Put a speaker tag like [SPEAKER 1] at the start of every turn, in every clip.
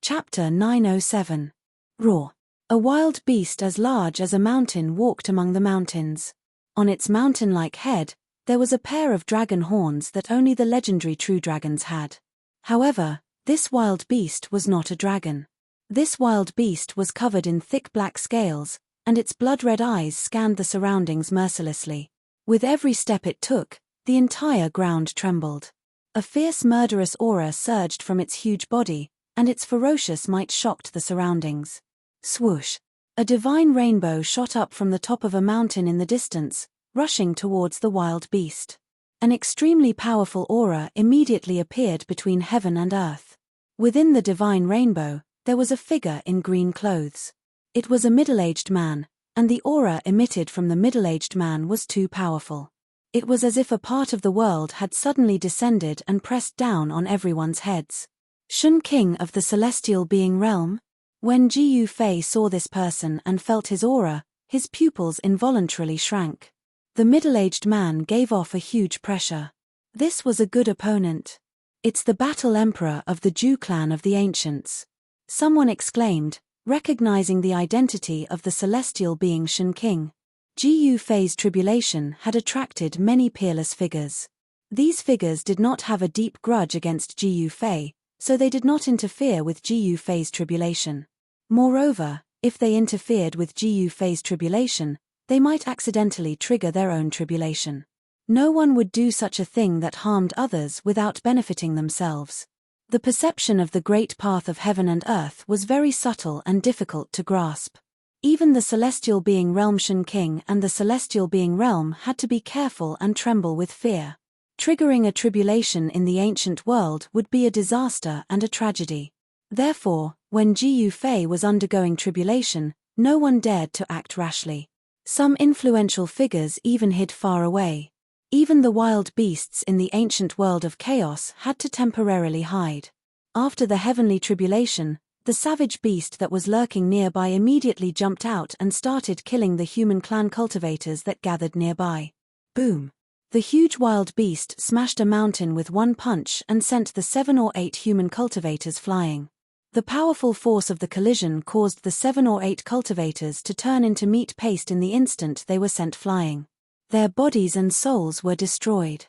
[SPEAKER 1] Chapter 907. Roar. A wild beast as large as a mountain walked among the mountains. On its mountain-like head, there was a pair of dragon horns that only the legendary true dragons had. However, this wild beast was not a dragon. This wild beast was covered in thick black scales, and its blood-red eyes scanned the surroundings mercilessly. With every step it took, the entire ground trembled. A fierce murderous aura surged from its huge body, and its ferocious might shocked the surroundings. Swoosh! A divine rainbow shot up from the top of a mountain in the distance, rushing towards the wild beast. An extremely powerful aura immediately appeared between heaven and earth. Within the divine rainbow, there was a figure in green clothes. It was a middle-aged man, and the aura emitted from the middle-aged man was too powerful. It was as if a part of the world had suddenly descended and pressed down on everyone's heads. Shun King of the Celestial Being Realm? When Jiyu Fei saw this person and felt his aura, his pupils involuntarily shrank. The middle-aged man gave off a huge pressure. This was a good opponent. It's the Battle Emperor of the Ju clan of the Ancients. Someone exclaimed, recognizing the identity of the celestial being Shun King. Jiyu Fei's tribulation had attracted many peerless figures. These figures did not have a deep grudge against Jiyu Fei, so they did not interfere with Jiyu Fei's tribulation. Moreover, if they interfered with Jiyu Fei's tribulation, they might accidentally trigger their own tribulation. No one would do such a thing that harmed others without benefiting themselves. The perception of the great path of heaven and earth was very subtle and difficult to grasp. Even the celestial being realm Shun King and the celestial being realm had to be careful and tremble with fear. Triggering a tribulation in the ancient world would be a disaster and a tragedy. Therefore, when Jiyu Fei was undergoing tribulation, no one dared to act rashly. Some influential figures even hid far away. Even the wild beasts in the ancient world of chaos had to temporarily hide. After the heavenly tribulation, the savage beast that was lurking nearby immediately jumped out and started killing the human clan cultivators that gathered nearby. Boom! The huge wild beast smashed a mountain with one punch and sent the 7 or 8 human cultivators flying. The powerful force of the collision caused the 7 or 8 cultivators to turn into meat paste in the instant they were sent flying. Their bodies and souls were destroyed.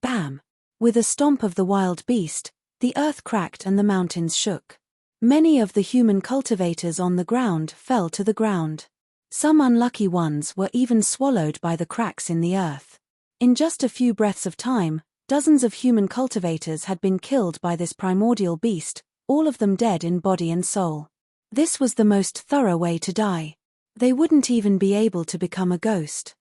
[SPEAKER 1] Bam! With a stomp of the wild beast, the earth cracked and the mountains shook. Many of the human cultivators on the ground fell to the ground. Some unlucky ones were even swallowed by the cracks in the earth. In just a few breaths of time, dozens of human cultivators had been killed by this primordial beast, all of them dead in body and soul. This was the most thorough way to die. They wouldn't even be able to become a ghost.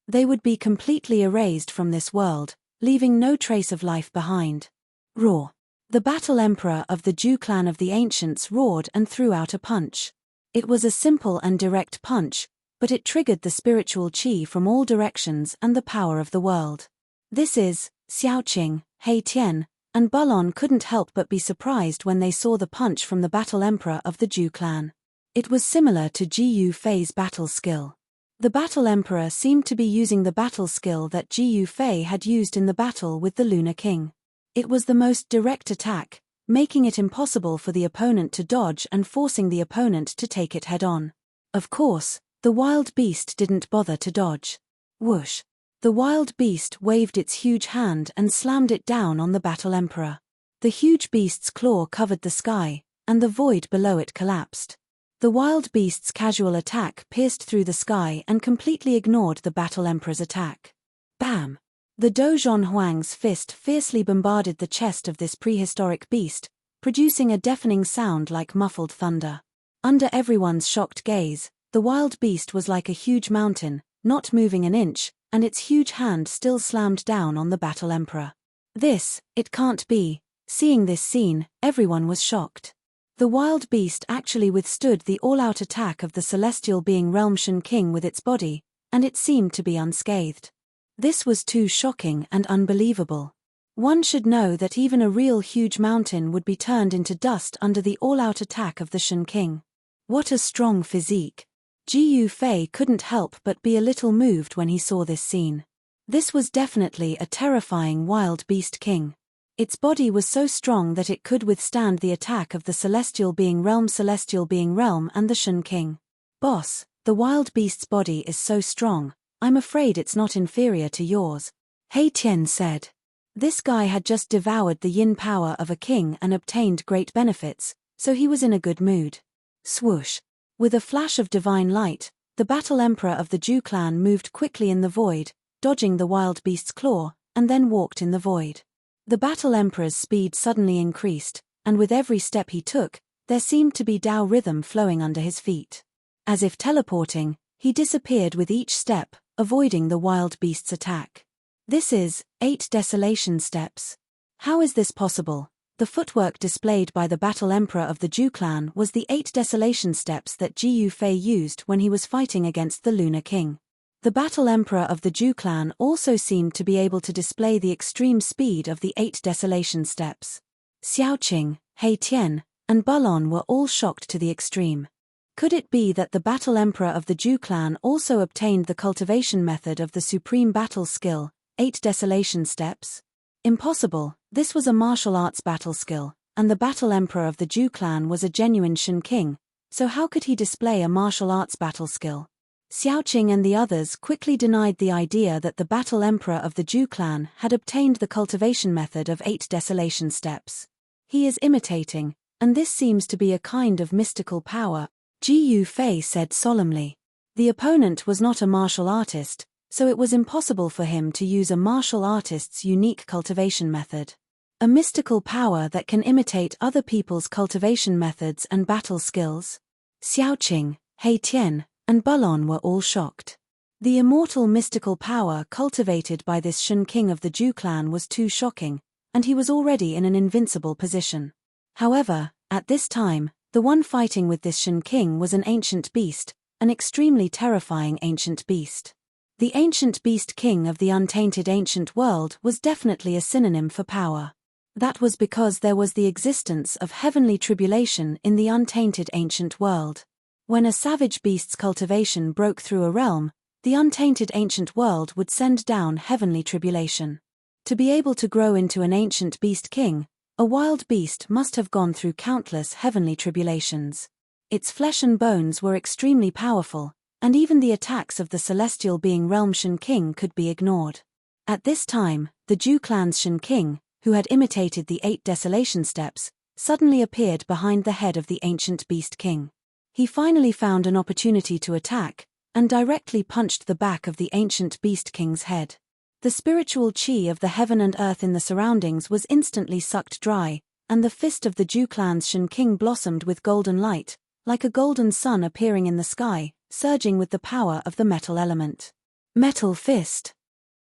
[SPEAKER 1] They would be completely erased from this world, leaving no trace of life behind. Roar. The Battle Emperor of the Ju clan of the Ancients roared and threw out a punch. It was a simple and direct punch, but it triggered the spiritual qi from all directions and the power of the world. This is, Xiaoqing, Hei Tian, and Bulon couldn't help but be surprised when they saw the punch from the Battle Emperor of the Ju clan. It was similar to Jiyu Fei's battle skill. The Battle Emperor seemed to be using the battle skill that Jiyu Fei had used in the battle with the Lunar King. It was the most direct attack, making it impossible for the opponent to dodge and forcing the opponent to take it head-on. Of course, the wild beast didn't bother to dodge. Whoosh! The wild beast waved its huge hand and slammed it down on the Battle Emperor. The huge beast's claw covered the sky, and the void below it collapsed. The wild beast's casual attack pierced through the sky and completely ignored the Battle Emperor's attack. Bam! The Dozhong Huang's fist fiercely bombarded the chest of this prehistoric beast, producing a deafening sound like muffled thunder. Under everyone's shocked gaze, the wild beast was like a huge mountain, not moving an inch, and its huge hand still slammed down on the Battle Emperor. It can't be. Seeing this scene, everyone was shocked. The wild beast actually withstood the all-out attack of the celestial being realm Shun King with its body, and it seemed to be unscathed. This was too shocking and unbelievable. One should know that even a real huge mountain would be turned into dust under the all-out attack of the Shun King. What a strong physique. Jiyu Fei couldn't help but be a little moved when he saw this scene. This was definitely a terrifying wild beast king. Its body was so strong that it could withstand the attack of the celestial being realm and the Shun King. Boss, the wild beast's body is so strong, I'm afraid it's not inferior to yours, He Tian said. This guy had just devoured the yin power of a king and obtained great benefits, so he was in a good mood. Swoosh. With a flash of divine light, the battle emperor of the Zhu clan moved quickly in the void, dodging the wild beast's claw, and then walked in the void. The battle emperor's speed suddenly increased, and with every step he took, there seemed to be Tao rhythm flowing under his feet. As if teleporting, he disappeared with each step, avoiding the wild beast's attack. This is 8 desolation steps. How is this possible? The footwork displayed by the battle emperor of the Zhu clan was the 8 desolation steps that Ji Yufei used when he was fighting against the Lunar King. The battle emperor of the Zhu clan also seemed to be able to display the extreme speed of the 8 desolation steps. Xiaoqing, He Tian, and Bulon were all shocked to the extreme. Could it be that the battle emperor of the Zhu clan also obtained the cultivation method of the supreme battle skill, 8 desolation steps? Impossible, this was a martial arts battle skill, and the battle emperor of the Zhu clan was a genuine Shun King, so how could he display a martial arts battle skill? Xiaoqing and the others quickly denied the idea that the battle emperor of the Zhu clan had obtained the cultivation method of 8 desolation steps. He is imitating, and this seems to be a kind of mystical power, Ji Yufei said solemnly. The opponent was not a martial artist, so it was impossible for him to use a martial artist's unique cultivation method. A mystical power that can imitate other people's cultivation methods and battle skills? Xiaoqing, He Tian, and Bulon were all shocked. The immortal mystical power cultivated by this Shun King of the Zhu clan was too shocking, and he was already in an invincible position. However, at this time, the one fighting with this Shun King was an ancient beast, an extremely terrifying ancient beast. The ancient beast king of the untainted ancient world was definitely a synonym for power. That was because there was the existence of heavenly tribulation in the untainted ancient world. When a savage beast's cultivation broke through a realm, the untainted ancient world would send down heavenly tribulation. To be able to grow into an ancient beast king, a wild beast must have gone through countless heavenly tribulations. Its flesh and bones were extremely powerful, and even the attacks of the celestial being realm Shun King could be ignored. At this time, the Zhu clan's Shun King, who had imitated the 8 desolation steps, suddenly appeared behind the head of the ancient beast king. He finally found an opportunity to attack, and directly punched the back of the ancient beast king's head. The spiritual chi of the heaven and earth in the surroundings was instantly sucked dry, and the fist of the Zhu clan's Shun King blossomed with golden light, like a golden sun appearing in the sky, surging with the power of the metal element. Metal Fist.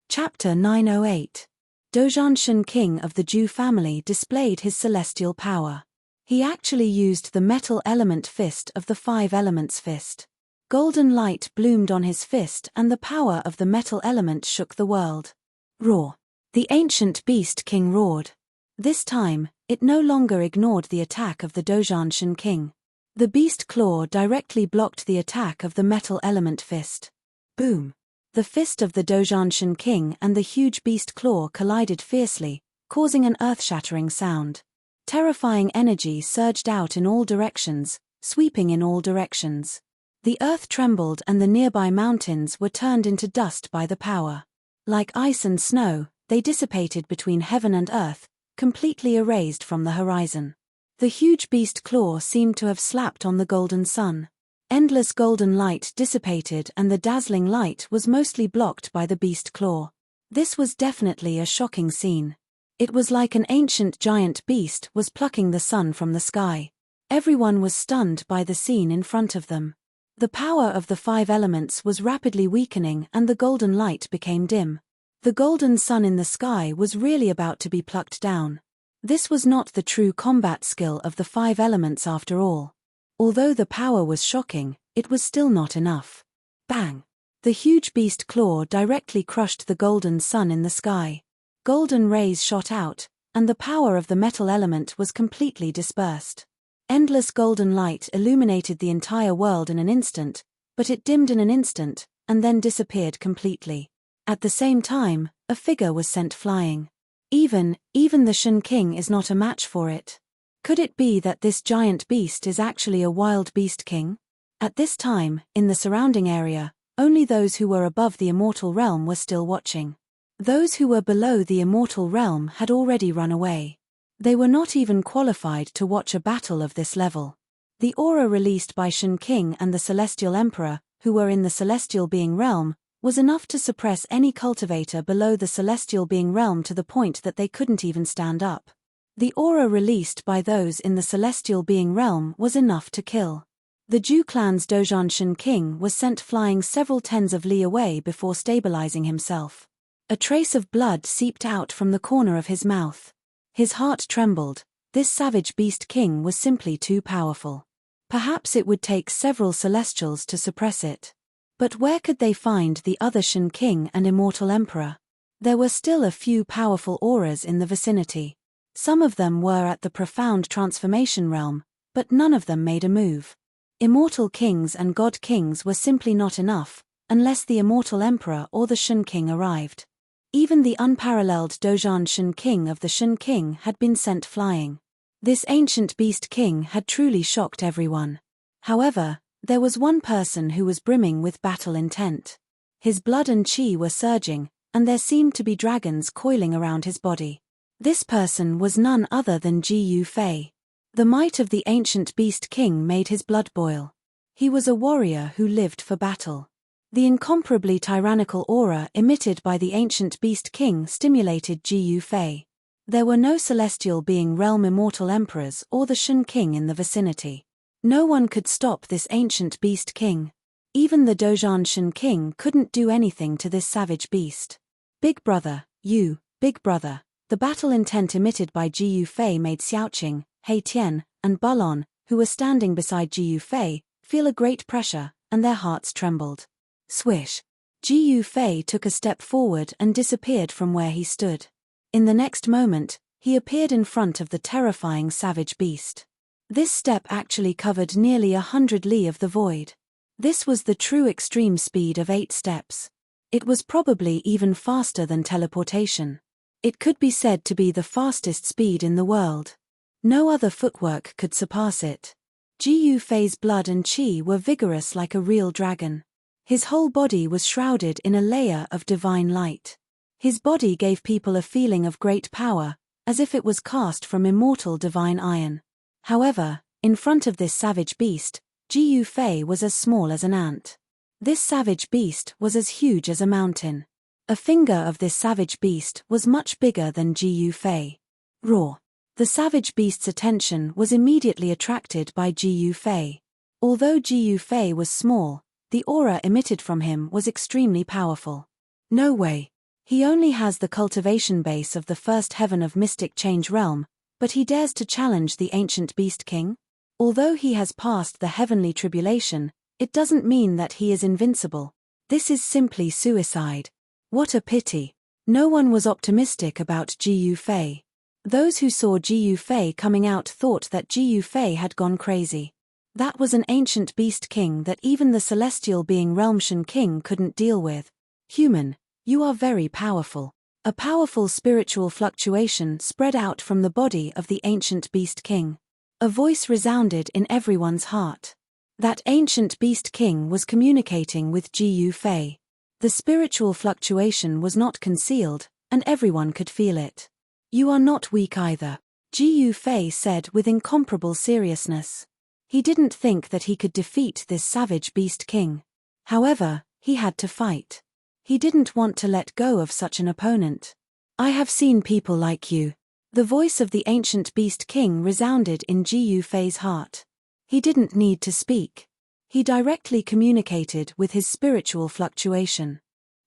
[SPEAKER 1] Chapter 908. Dozhan Shun King of the Zhu family displayed his celestial power. He actually used the metal element fist of the 5 elements fist. Golden light bloomed on his fist and the power of the metal element shook the world. Roar. The ancient beast king roared. This time, it no longer ignored the attack of the Dozhan Shun King. The beast claw directly blocked the attack of the metal element fist. Boom. The fist of the Dozhan Shun King and the huge beast claw collided fiercely, causing an earth-shattering sound. Terrifying energy surged out in all directions, sweeping in all directions. The earth trembled and the nearby mountains were turned into dust by the power. Like ice and snow, they dissipated between heaven and earth, completely erased from the horizon. The huge beast claw seemed to have slapped on the golden sun. Endless golden light dissipated and the dazzling light was mostly blocked by the beast claw. This was definitely a shocking scene. It was like an ancient giant beast was plucking the sun from the sky. Everyone was stunned by the scene in front of them. The power of the 5 elements was rapidly weakening and the golden light became dim. The golden sun in the sky was really about to be plucked down. This was not the true combat skill of the 5 elements after all. Although the power was shocking, it was still not enough. Bang! The huge beast claw directly crushed the golden sun in the sky. Golden rays shot out, and the power of the metal element was completely dispersed. Endless golden light illuminated the entire world in an instant, but it dimmed in an instant, and then disappeared completely. At the same time, a figure was sent flying. Even the Shen King is not a match for it. Could it be that this giant beast is actually a wild beast king? At this time, in the surrounding area, only those who were above the immortal realm were still watching. Those who were below the immortal realm had already run away. They were not even qualified to watch a battle of this level. The aura released by Shen King and the Celestial Emperor, who were in the Celestial Being realm, was enough to suppress any cultivator below the Celestial Being realm to the point that they couldn't even stand up. The aura released by those in the Celestial Being realm was enough to kill. The Zhu clan's Dozhan Shen King was sent flying several tens of li away before stabilizing himself. A trace of blood seeped out from the corner of his mouth. His heart trembled. This savage beast king was simply too powerful. Perhaps it would take several celestials to suppress it. But where could they find the other Shen King and Immortal Emperor? There were still a few powerful auras in the vicinity. Some of them were at the profound transformation realm, but none of them made a move. Immortal kings and god kings were simply not enough, unless the Immortal Emperor or the Shen King arrived. Even the unparalleled Dozhan Shen King of the Shen King had been sent flying. This ancient beast king had truly shocked everyone. However, there was one person who was brimming with battle intent. His blood and chi were surging, and there seemed to be dragons coiling around his body. This person was none other than Ji Yufei. The might of the ancient beast king made his blood boil. He was a warrior who lived for battle. The incomparably tyrannical aura emitted by the ancient beast king stimulated Ji Yufei. There were no celestial being realm immortal emperors or the Shen King in the vicinity. No one could stop this ancient beast king. Even the Dozhan Shen King couldn't do anything to this savage beast. Big brother, you, big brother. The battle intent emitted by Ji Yufei made Xiaoqing, He Tian, and Balon, who were standing beside Ji Yufei, feel a great pressure, and their hearts trembled. Swish. Ji Yufei took a step forward and disappeared from where he stood. In the next moment, he appeared in front of the terrifying savage beast. This step actually covered nearly 100 li of the void. This was the true extreme speed of 8 steps. It was probably even faster than teleportation. It could be said to be the fastest speed in the world. No other footwork could surpass it. Ji Yufei's blood and chi were vigorous like a real dragon. His whole body was shrouded in a layer of divine light. His body gave people a feeling of great power, as if it was cast from immortal divine iron. However, in front of this savage beast, Ji Yufei was as small as an ant. This savage beast was as huge as a mountain. A finger of this savage beast was much bigger than Ji Yufei. Roar. The savage beast's attention was immediately attracted by Ji Yufei. Although Ji Yufei was small, the aura emitted from him was extremely powerful. No way. He only has the cultivation base of the first heaven of mystic change realm, but he dares to challenge the ancient beast king? Although he has passed the heavenly tribulation, it doesn't mean that he is invincible. This is simply suicide. What a pity. No one was optimistic about Ji Yufei. Those who saw Ji Yufei coming out thought that Ji Yufei had gone crazy. That was an ancient beast king that even the celestial being realm Shen King couldn't deal with. Human, you are very powerful. A powerful spiritual fluctuation spread out from the body of the ancient beast king. A voice resounded in everyone's heart. That ancient beast king was communicating with Ji Yufei. The spiritual fluctuation was not concealed, and everyone could feel it. You are not weak either, Ji Yufei said with incomparable seriousness. He didn't think that he could defeat this savage beast king. However, he had to fight. He didn't want to let go of such an opponent. I have seen people like you. The voice of the ancient beast king resounded in Ji Yufei's heart. He didn't need to speak. He directly communicated with his spiritual fluctuation.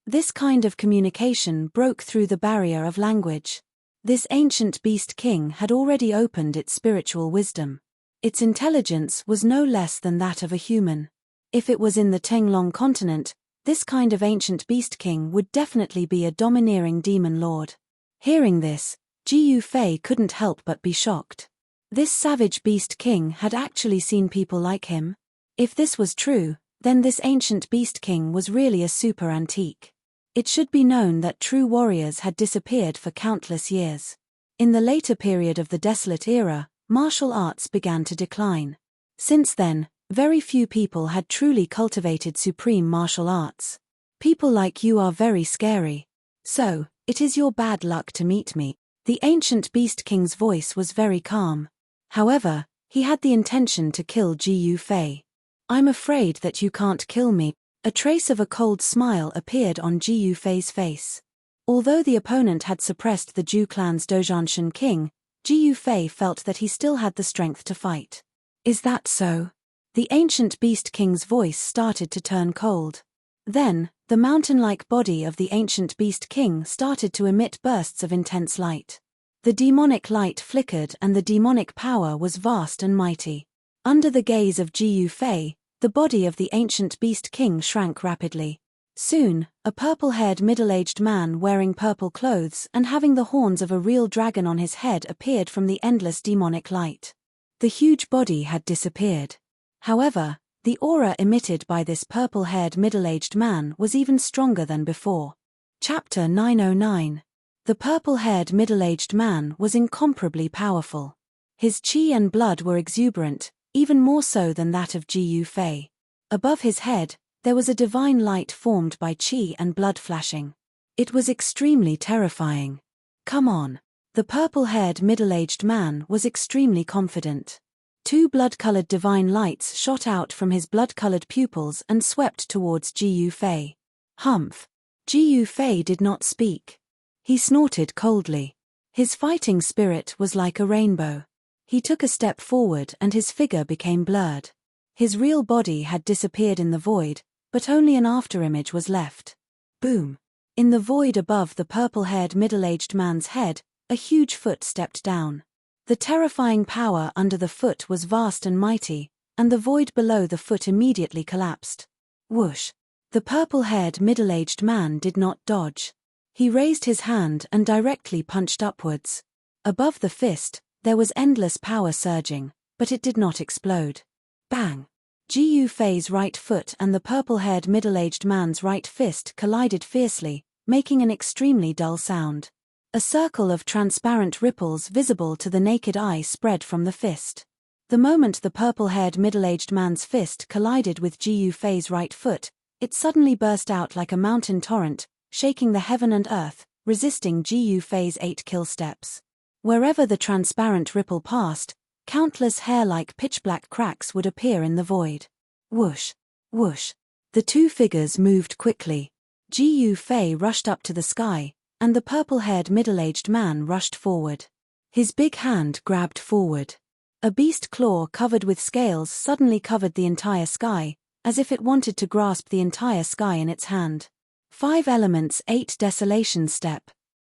[SPEAKER 1] This kind of communication broke through the barrier of language. This ancient beast king had already opened its spiritual wisdom. Its intelligence was no less than that of a human. If it was in the Tenglong continent, this kind of ancient beast king would definitely be a domineering demon lord. Hearing this, Ji Yufei couldn't help but be shocked. This savage beast king had actually seen people like him. If this was true, then this ancient beast king was really a super antique. It should be known that true warriors had disappeared for countless years. In the later period of the Desolate Era, martial arts began to decline. Since then, very few people had truly cultivated supreme martial arts. People like you are very scary. So, it is your bad luck to meet me. The ancient Beast King's voice was very calm. However, he had the intention to kill Ji Fei. I'm afraid that you can't kill me. A trace of a cold smile appeared on Ji Fei's face. Although the opponent had suppressed the Zhu clan's Dozhanshan king, Ji Fei felt that he still had the strength to fight. Is that so? The ancient Beast King's voice started to turn cold. Then, the mountain-like body of the ancient Beast King started to emit bursts of intense light. The demonic light flickered and the demonic power was vast and mighty. Under the gaze of Ji Fei, the body of the ancient Beast King shrank rapidly. Soon, a purple-haired middle-aged man wearing purple clothes and having the horns of a real dragon on his head appeared from the endless demonic light. The huge body had disappeared. However, the aura emitted by this purple-haired middle-aged man was even stronger than before. Chapter 909. The purple-haired middle-aged man was incomparably powerful. His qi and blood were exuberant, even more so than that of Ji Fei. Above his head, there was a divine light formed by qi and blood flashing. It was extremely terrifying. Come on. The purple-haired middle-aged man was extremely confident. Two blood-colored divine lights shot out from his blood-colored pupils and swept towards Ji Fei. Humph. Ji Fei did not speak. He snorted coldly. His fighting spirit was like a rainbow. He took a step forward and his figure became blurred. His real body had disappeared in the void, but only an afterimage was left. Boom. In the void above the purple-haired middle-aged man's head, a huge foot stepped down. The terrifying power under the foot was vast and mighty, and the void below the foot immediately collapsed. Whoosh! The purple-haired middle-aged man did not dodge. He raised his hand and directly punched upwards. Above the fist, there was endless power surging, but it did not explode. Bang! Ji Fei's right foot and the purple-haired middle-aged man's right fist collided fiercely, making an extremely dull sound. A circle of transparent ripples visible to the naked eye spread from the fist. The moment the purple-haired middle-aged man's fist collided with Ji Fei's right foot, it suddenly burst out like a mountain torrent, shaking the heaven and earth, resisting Ji Fei's 8 kill steps. Wherever the transparent ripple passed, countless hair-like pitch-black cracks would appear in the void. Whoosh! Whoosh! The two figures moved quickly. Ji Fei rushed up to the sky, and the purple-haired middle-aged man rushed forward. His big hand grabbed forward. A beast claw covered with scales suddenly covered the entire sky, as if it wanted to grasp the entire sky in its hand. 5 elements 8 desolation step.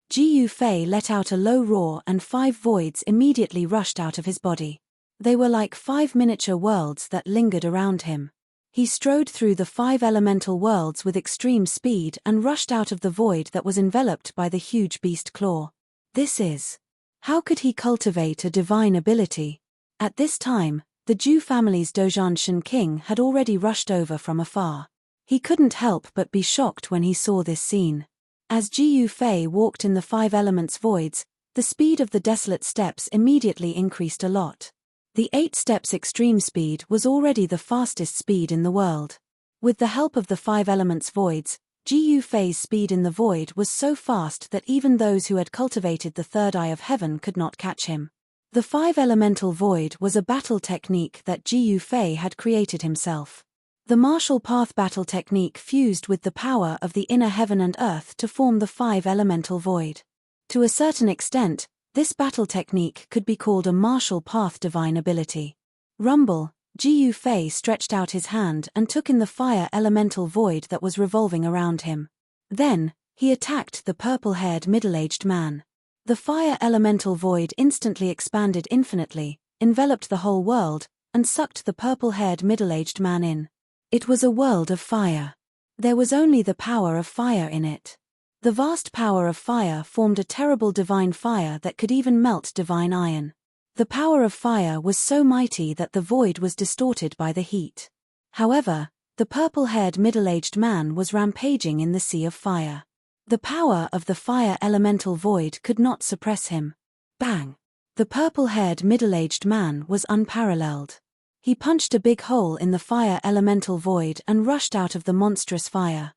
[SPEAKER 1] Ji Fei let out a low roar and 5 voids immediately rushed out of his body. They were like 5 miniature worlds that lingered around him. He strode through the 5 elemental worlds with extreme speed and rushed out of the void that was enveloped by the huge beast claw. This is... How could he cultivate a divine ability? At this time, the Zhu family's Dozhanshan king had already rushed over from afar. He couldn't help but be shocked when he saw this scene. As Ji Fei walked in the 5 elements voids, the speed of the desolate steps immediately increased a lot. The 8 steps extreme speed was already the fastest speed in the world. With the help of the 5 elements voids, Ji Fei's speed in the void was so fast that even those who had cultivated the third eye of heaven could not catch him. The 5 elemental void was a battle technique that Ji Fei had created himself. The martial path battle technique fused with the power of the inner heaven and earth to form the 5 elemental void. To a certain extent, this battle technique could be called a martial path divine ability. Rumble, Ji Fei stretched out his hand and took in the fire elemental void that was revolving around him. Then, he attacked the purple-haired middle-aged man. The fire elemental void instantly expanded infinitely, enveloped the whole world, and sucked the purple-haired middle-aged man in. It was a world of fire. There was only the power of fire in it. The vast power of fire formed a terrible divine fire that could even melt divine iron. The power of fire was so mighty that the void was distorted by the heat. However, the purple-haired middle-aged man was rampaging in the sea of fire. The power of the fire elemental void could not suppress him. Bang! The purple-haired middle-aged man was unparalleled. He punched a big hole in the fire elemental void and rushed out of the monstrous fire.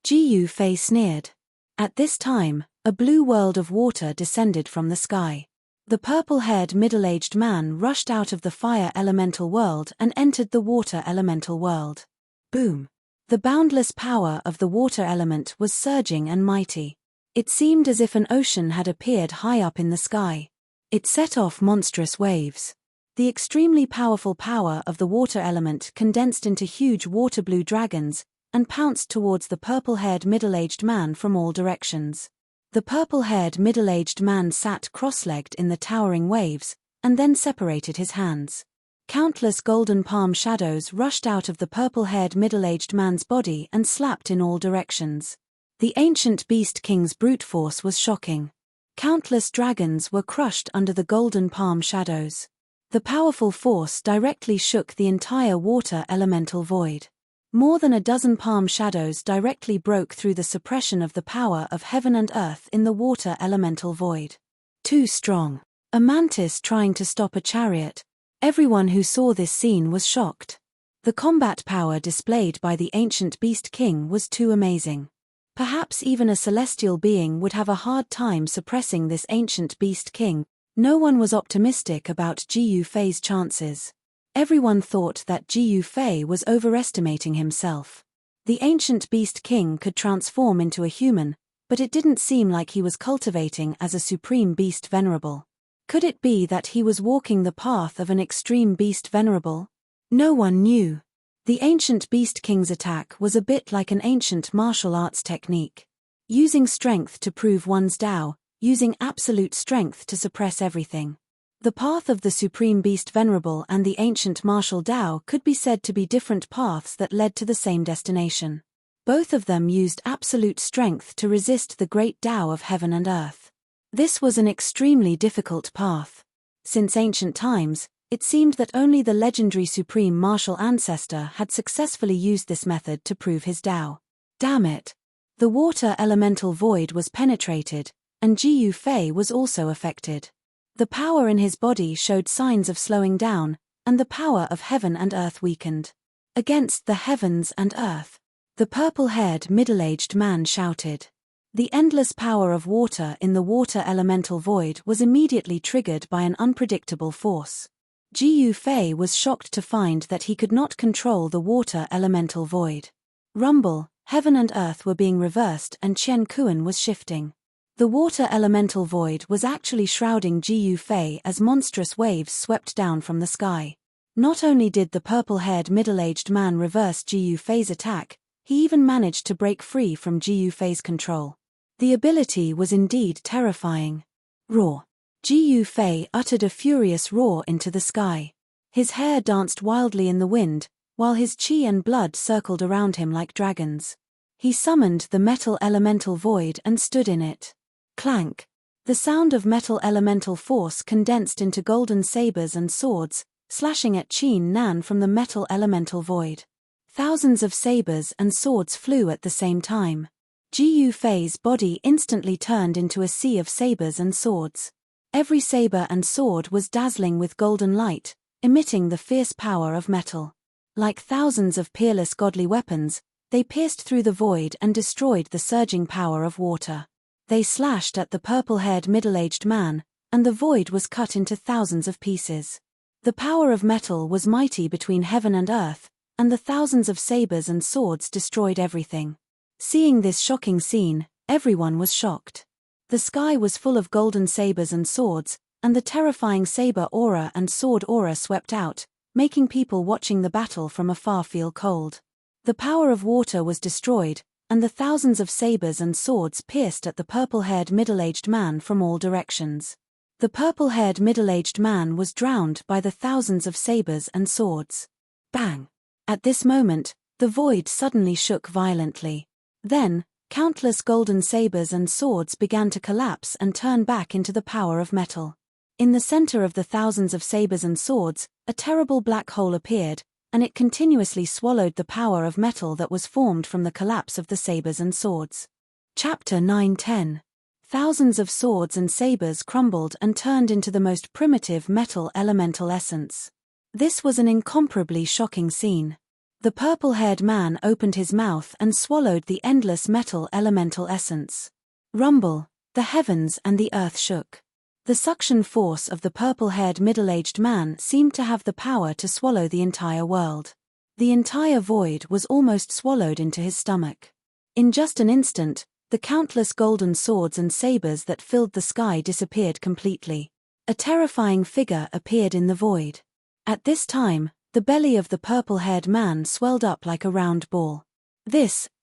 [SPEAKER 1] Ji Fei sneered. At this time, a blue world of water descended from the sky. The purple-haired middle-aged man rushed out of the fire elemental world and entered the water elemental world. Boom! The boundless power of the water element was surging and mighty. It seemed as if an ocean had appeared high up in the sky. It set off monstrous waves. The extremely powerful power of the water element condensed into huge water-blue dragons and pounced towards the purple-haired middle-aged man from all directions. The purple-haired middle-aged man sat cross-legged in the towering waves, and then separated his hands. Countless golden palm shadows rushed out of the purple-haired middle-aged man's body and slapped in all directions. The ancient beast king's brute force was shocking. Countless dragons were crushed under the golden palm shadows. The powerful force directly shook the entire water elemental void. More than a dozen palm shadows directly broke through the suppression of the power of heaven and earth in the water elemental void. Too strong. A mantis trying to stop a chariot. Everyone who saw this scene was shocked. The combat power displayed by the ancient beast king was too amazing. Perhaps even a celestial being would have a hard time suppressing this ancient beast king. No one was optimistic about Ji Fei's chances. Everyone thought that Ji Fei was overestimating himself. The ancient beast king could transform into a human, but it didn't seem like he was cultivating as a supreme beast venerable. Could it be that he was walking the path of an extreme beast venerable? No one knew. The ancient beast king's attack was a bit like an ancient martial arts technique. Using strength to prove one's Tao, using absolute strength to suppress everything. The path of the Supreme Beast Venerable and the ancient martial Tao could be said to be different paths that led to the same destination. Both of them used absolute strength to resist the great Tao of heaven and earth. This was an extremely difficult path. Since ancient times, it seemed that only the legendary Supreme Martial Ancestor had successfully used this method to prove his Tao. Damn it! The water elemental void was penetrated, and Ji Fei was also affected. The power in his body showed signs of slowing down, and the power of heaven and earth weakened. Against the heavens and earth, the purple-haired middle-aged man shouted. The endless power of water in the water elemental void was immediately triggered by an unpredictable force. Ji Fei was shocked to find that he could not control the water elemental void. Rumble, heaven and earth were being reversed and Qian Kuan was shifting. The water elemental void was actually shrouding Ji Fei as monstrous waves swept down from the sky. Not only did the purple-haired middle-aged man reverse Ji Fei's attack, he even managed to break free from Ji Fei's control. The ability was indeed terrifying. Roar. Ji Fei uttered a furious roar into the sky. His hair danced wildly in the wind, while his qi and blood circled around him like dragons. He summoned the metal elemental void and stood in it. Clank. The sound of metal elemental force condensed into golden sabers and swords, slashing at Qin Nan from the metal elemental void. Thousands of sabers and swords flew at the same time. Ji Fei's body instantly turned into a sea of sabers and swords. Every saber and sword was dazzling with golden light, emitting the fierce power of metal. Like thousands of peerless godly weapons, they pierced through the void and destroyed the surging power of water. They slashed at the purple-haired middle-aged man, and the void was cut into thousands of pieces. The power of metal was mighty between heaven and earth, and the thousands of sabers and swords destroyed everything. Seeing this shocking scene, everyone was shocked. The sky was full of golden sabers and swords, and the terrifying saber aura and sword aura swept out, making people watching the battle from afar feel cold. The power of water was destroyed, and the thousands of sabers and swords pierced at the purple-haired middle-aged man from all directions. The purple-haired middle-aged man was drowned by the thousands of sabers and swords. Bang! At this moment, the void suddenly shook violently. Then, countless golden sabers and swords began to collapse and turn back into the power of metal. In the center of the thousands of sabers and swords, a terrible black hole appeared, and it continuously swallowed the power of metal that was formed from the collapse of the sabers and swords. Chapter 9-10. Thousands of swords and sabers crumbled and turned into the most primitive metal elemental essence. This was an incomparably shocking scene. The purple-haired man opened his mouth and swallowed the endless metal elemental essence. Rumble, the heavens and the earth shook. The suction force of the purple-haired middle-aged man seemed to have the power to swallow the entire world. The entire void was almost swallowed into his stomach. In just an instant, the countless golden swords and sabers that filled the sky disappeared completely. A terrifying figure appeared in the void. At this time, the belly of the purple-haired man swelled up like a round ball.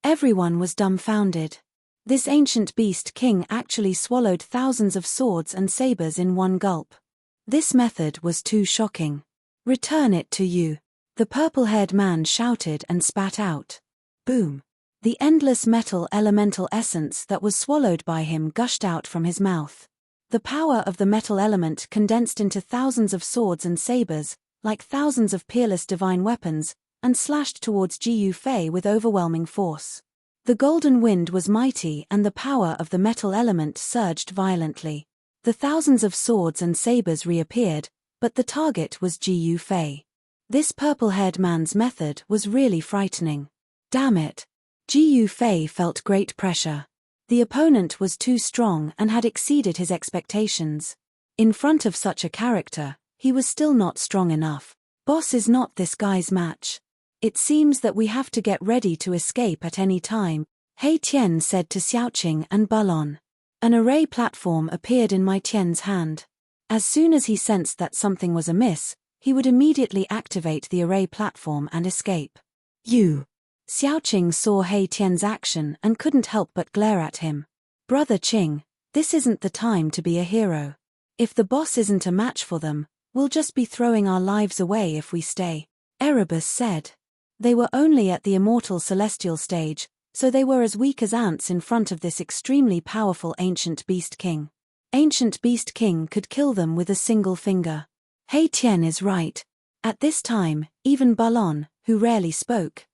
[SPEAKER 1] Everyone was dumbfounded. This ancient beast king actually swallowed thousands of swords and sabers in one gulp. This method was too shocking. Return it to you. The purple-haired man shouted and spat out. Boom. The endless metal elemental essence that was swallowed by him gushed out from his mouth. The power of the metal element condensed into thousands of swords and sabers, like thousands of peerless divine weapons, and slashed towards Jiu Fei with overwhelming force. The golden wind was mighty and the power of the metal element surged violently. The thousands of swords and sabers reappeared, but the target was Jiu Fei. This purple-haired man's method was really frightening. Damn it. Jiu Fei felt great pressure. The opponent was too strong and had exceeded his expectations. In front of such a character, he was still not strong enough. Boss is not this guy's match. It seems that we have to get ready to escape at any time, He Tian said to Xiaoqing and Balon. An array platform appeared in Mai Tian's hand. As soon as he sensed that something was amiss, he would immediately activate the array platform and escape. You. Xiaoqing saw He Tian's action and couldn't help but glare at him. Brother Qing, this isn't the time to be a hero. If the boss isn't a match for them, we'll just be throwing our lives away if we stay, Erebus said. They were only at the immortal celestial stage, so they were as weak as ants in front of this extremely powerful ancient beast king. Ancient beast king could kill them with a single finger. He Tian is right. At this time, even Balon, who rarely spoke.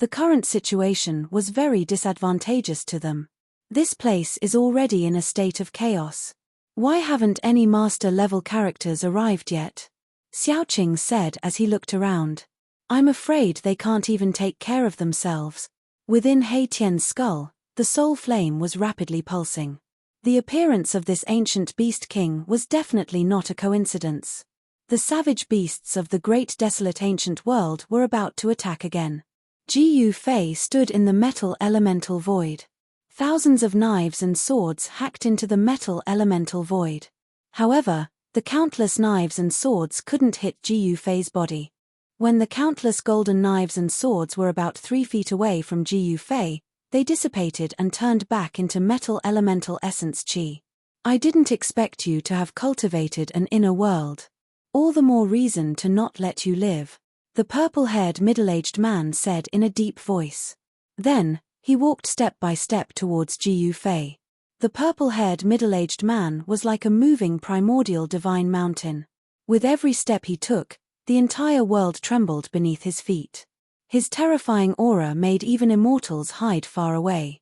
[SPEAKER 1] The current situation was very disadvantageous to them. This place is already in a state of chaos. Why haven't any master-level characters arrived yet? Xiaoqing said as he looked around. I'm afraid they can't even take care of themselves. Within He Tian's skull, the soul flame was rapidly pulsing. The appearance of this ancient beast king was definitely not a coincidence. The savage beasts of the great desolate ancient world were about to attack again. Jiu Fei stood in the metal elemental void. Thousands of knives and swords hacked into the metal elemental void. However, the countless knives and swords couldn't hit Jiu Fei's body. When the countless golden knives and swords were about 3 feet away from Jiu Fei, they dissipated and turned back into metal elemental essence chi. I didn't expect you to have cultivated an inner world. All the more reason to not let you live, the purple-haired middle-aged man said in a deep voice. Then, he walked step by step towards Jiu Fei. The purple-haired middle-aged man was like a moving primordial divine mountain. With every step he took, the entire world trembled beneath his feet. His terrifying aura made even immortals hide far away.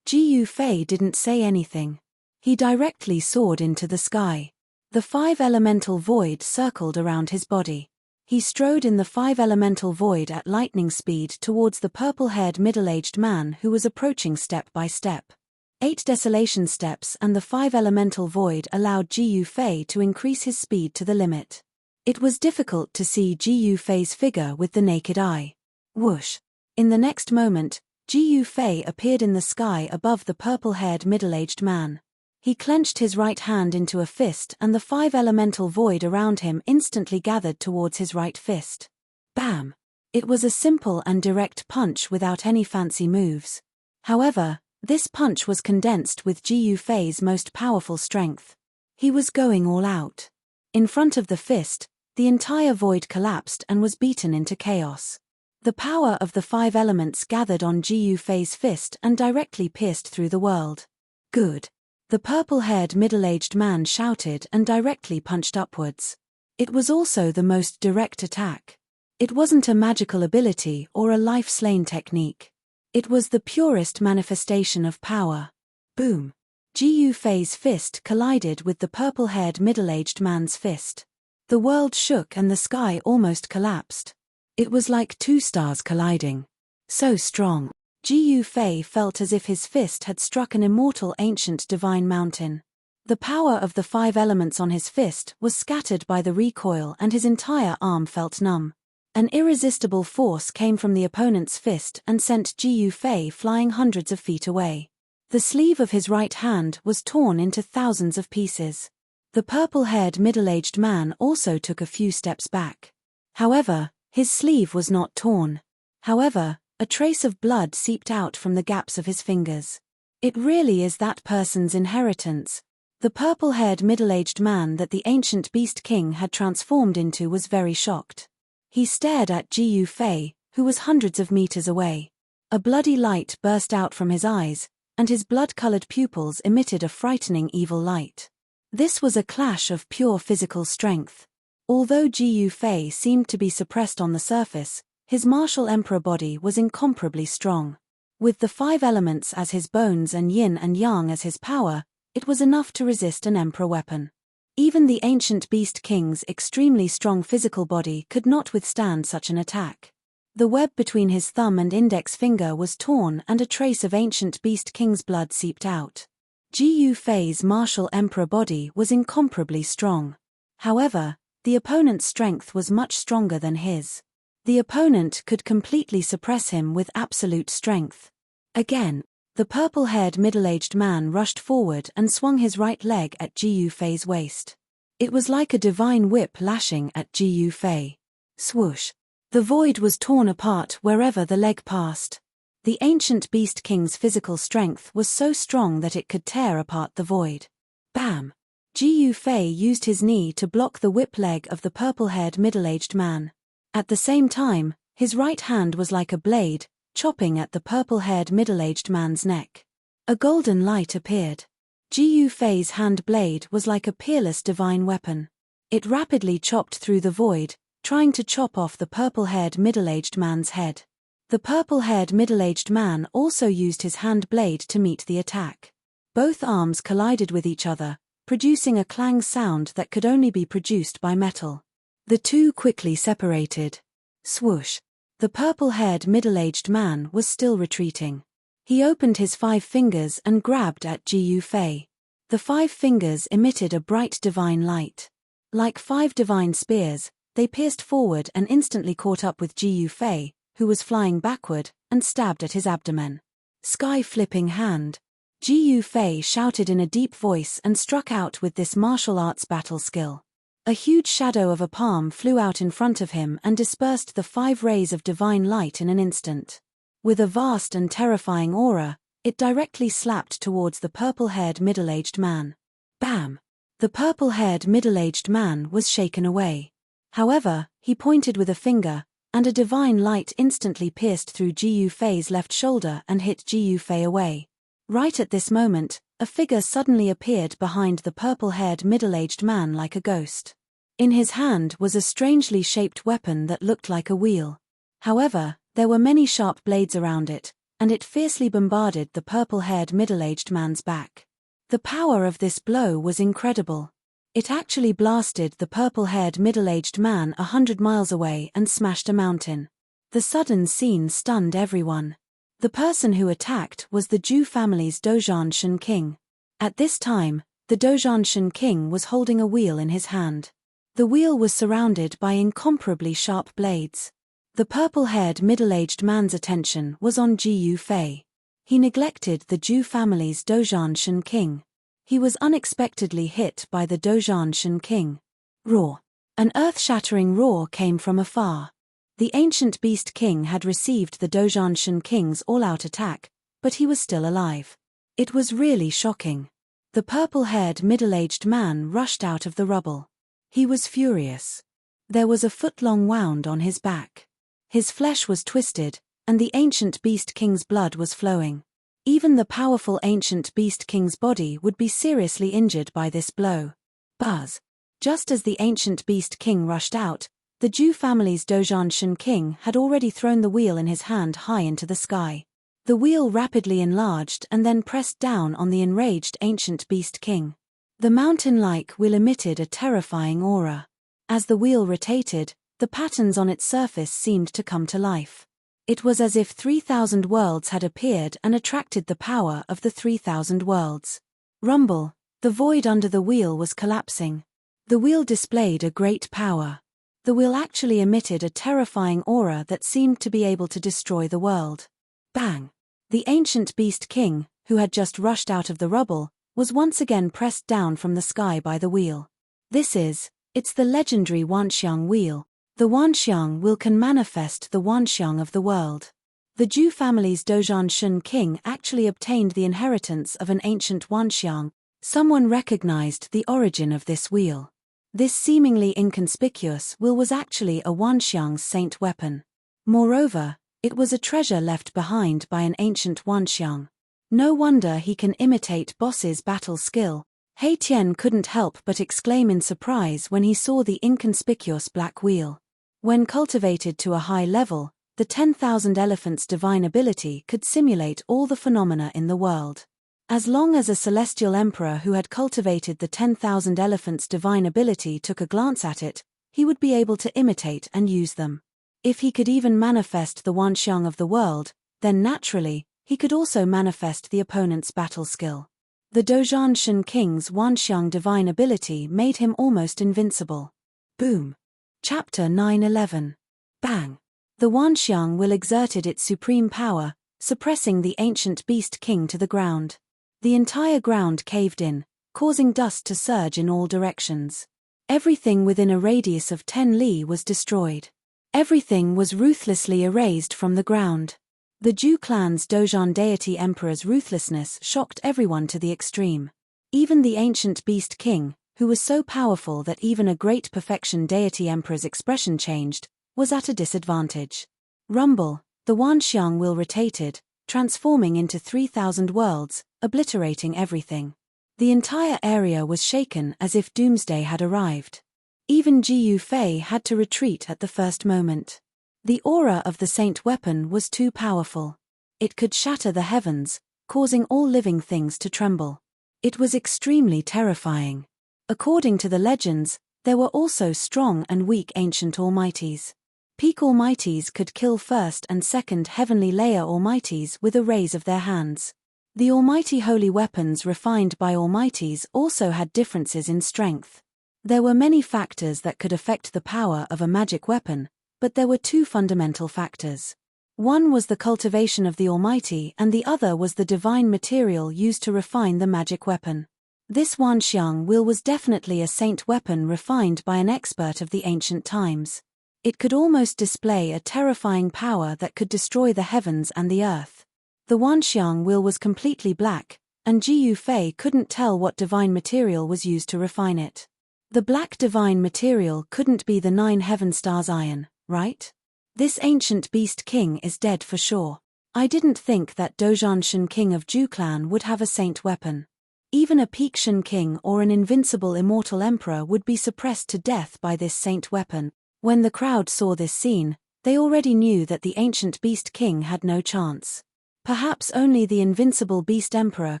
[SPEAKER 1] Jiu Fei didn't say anything. He directly soared into the sky. The 5 elemental void circled around his body. He strode in the 5 elemental void at lightning speed towards the purple-haired middle-aged man who was approaching step by step. 8 desolation steps and the 5 elemental void allowed Jiu Fei to increase his speed to the limit. It was difficult to see Jiu Fei's figure with the naked eye. Whoosh! In the next moment, Jiu Fei appeared in the sky above the purple-haired middle-aged man. He clenched his right hand into a fist and the 5 elemental void around him instantly gathered towards his right fist. Bam! It was a simple and direct punch without any fancy moves. However, this punch was condensed with Jiu Fei's most powerful strength. He was going all out. In front of the fist, the entire void collapsed and was beaten into chaos. The power of the 5 elements gathered on Jiu Fei's fist and directly pierced through the world. Good. The purple-haired middle-aged man shouted and directly punched upwards. It was also the most direct attack. It wasn't a magical ability or a life-slaying technique. It was the purest manifestation of power. Boom! Ji Fei's fist collided with the purple-haired middle-aged man's fist. The world shook and the sky almost collapsed. It was like two stars colliding. So strong. Ji Fei felt as if his fist had struck an immortal ancient divine mountain. The power of the 5 elements on his fist was scattered by the recoil and his entire arm felt numb. An irresistible force came from the opponent's fist and sent Ji Fei flying hundreds of feet away. The sleeve of his right hand was torn into thousands of pieces. The purple-haired middle-aged man also took a few steps back. However, his sleeve was not torn. However, a trace of blood seeped out from the gaps of his fingers. It really is that person's inheritance. The purple-haired middle-aged man that the ancient beast king had transformed into was very shocked. He stared at Ji Fei, who was hundreds of meters away. A bloody light burst out from his eyes, and his blood-colored pupils emitted a frightening evil light. This was a clash of pure physical strength. Although Ji Fei seemed to be suppressed on the surface, his martial emperor body was incomparably strong. With the 5 elements as his bones and yin and yang as his power, it was enough to resist an emperor weapon. Even the ancient beast king's extremely strong physical body could not withstand such an attack. The web between his thumb and index finger was torn and a trace of ancient beast king's blood seeped out. Ji Fei's martial emperor body was incomparably strong. However, the opponent's strength was much stronger than his. The opponent could completely suppress him with absolute strength. Again, the purple-haired middle-aged man rushed forward and swung his right leg at Ji Fei's waist. It was like a divine whip lashing at Ji Fei. Swoosh! The void was torn apart wherever the leg passed. The ancient beast king's physical strength was so strong that it could tear apart the void. Bam! Ji Fei used his knee to block the whip leg of the purple-haired middle-aged man. At the same time, his right hand was like a blade, chopping at the purple-haired middle-aged man's neck. A golden light appeared. Ji Fei's hand blade was like a peerless divine weapon. It rapidly chopped through the void, trying to chop off the purple-haired middle-aged man's head. The purple-haired middle-aged man also used his hand blade to meet the attack. Both arms collided with each other, producing a clang sound that could only be produced by metal. The two quickly separated. Swoosh! The purple-haired middle-aged man was still retreating. He opened his 5 fingers and grabbed at Ji Fei. The 5 fingers emitted a bright divine light. Like 5 divine spears, they pierced forward and instantly caught up with Ji Fei, who was flying backward, and stabbed at his abdomen. Sky-flipping hand. Ji Fei shouted in a deep voice and struck out with this martial arts battle skill. A huge shadow of a palm flew out in front of him and dispersed the 5 rays of divine light in an instant. With a vast and terrifying aura, it directly slapped towards the purple-haired middle-aged man. Bam! The purple-haired middle-aged man was shaken away. However, he pointed with a finger, and a divine light instantly pierced through Ji Fei's left shoulder and hit Ji Fei away. Right at this moment, a figure suddenly appeared behind the purple-haired middle-aged man like a ghost. In his hand was a strangely shaped weapon that looked like a wheel. However, there were many sharp blades around it, and it fiercely bombarded the purple-haired middle-aged man's back. The power of this blow was incredible. It actually blasted the purple-haired middle-aged man 100 miles away and smashed a mountain. The sudden scene stunned everyone. The person who attacked was the Zhu family's Dozhan Shen king. At this time, the Dozhan Shen king was holding a wheel in his hand. The wheel was surrounded by incomparably sharp blades. The purple-haired middle-aged man's attention was on Ji Fei. He neglected the Zhu family's Dozhan Shen king. He was unexpectedly hit by the Dozhan Shen king. Roar! An earth-shattering roar came from afar. The ancient beast king had received the Dozhan Shen king's all-out attack, but he was still alive. It was really shocking. The purple-haired middle-aged man rushed out of the rubble. He was furious. There was a foot-long wound on his back. His flesh was twisted, and the ancient beast king's blood was flowing. Even the powerful ancient beast king's body would be seriously injured by this blow. Buzz! Just as the ancient beast king rushed out, the Zhu family's Dozhan Shen king had already thrown the wheel in his hand high into the sky. The wheel rapidly enlarged and then pressed down on the enraged ancient beast king. The mountain-like wheel emitted a terrifying aura. As the wheel rotated, the patterns on its surface seemed to come to life. It was as if 3,000 worlds had appeared and attracted the power of the 3,000 worlds. Rumble, the void under the wheel was collapsing. The wheel displayed a great power. The wheel actually emitted a terrifying aura that seemed to be able to destroy the world. Bang! The ancient beast king, who had just rushed out of the rubble, was once again pressed down from the sky by the wheel. It's the legendary Wanxiang wheel. The Wanxiang wheel can manifest the Wanxiang of the world. The Zhu family's Dozhan Shun king actually obtained the inheritance of an ancient Wanxiang. Someone recognized the origin of this wheel. This seemingly inconspicuous wheel was actually a Wanxiang's saint weapon. Moreover, it was a treasure left behind by an ancient Wanxiang. No wonder he can imitate boss's battle skill. He Tian couldn't help but exclaim in surprise when he saw the inconspicuous black wheel. When cultivated to a high level, the 10,000 elephants' divine ability could simulate all the phenomena in the world. As long as a celestial emperor who had cultivated the 10,000 elephants' divine ability took a glance at it, he would be able to imitate and use them. If he could even manifest the Wanxiang of the world, then naturally, he could also manifest the opponent's battle skill. The Dozhan Shun King's Wanxiang divine ability made him almost invincible. Boom! Chapter 9:11. Bang! The Wanxiang will exerted its supreme power, suppressing the ancient beast king to the ground. The entire ground caved in, causing dust to surge in all directions. Everything within a radius of 10 li was destroyed. Everything was ruthlessly erased from the ground. The Zhu clan's Dozhan deity emperor's ruthlessness shocked everyone to the extreme. Even the ancient beast king, who was so powerful that even a great perfection deity emperor's expression changed, was at a disadvantage. Rumble, the Wanxiang wheel rotated, transforming into 3,000 worlds, obliterating everything. The entire area was shaken as if doomsday had arrived. Even Ji Yufei had to retreat at the first moment. The aura of the saint weapon was too powerful. It could shatter the heavens, causing all living things to tremble. It was extremely terrifying. According to the legends, there were also strong and weak ancient almighties. Peak almighties could kill first and second heavenly layer almighties with a raise of their hands. The almighty holy weapons refined by almighties also had differences in strength. There were many factors that could affect the power of a magic weapon, but there were two fundamental factors. One was the cultivation of the almighty and the other was the divine material used to refine the magic weapon. This Wanxiang wheel was definitely a saint weapon refined by an expert of the ancient times. It could almost display a terrifying power that could destroy the heavens and the earth. The Wanxiang wheel was completely black, and Ji Yufei couldn't tell what divine material was used to refine it. The black divine material couldn't be the 9 heaven stars iron, right? This ancient beast king is dead for sure. I didn't think that Dozhan Shun king of Zhu clan would have a saint weapon. Even a peak Shun king or an invincible immortal emperor would be suppressed to death by this saint weapon. When the crowd saw this scene, they already knew that the ancient beast king had no chance. Perhaps only the invincible beast emperor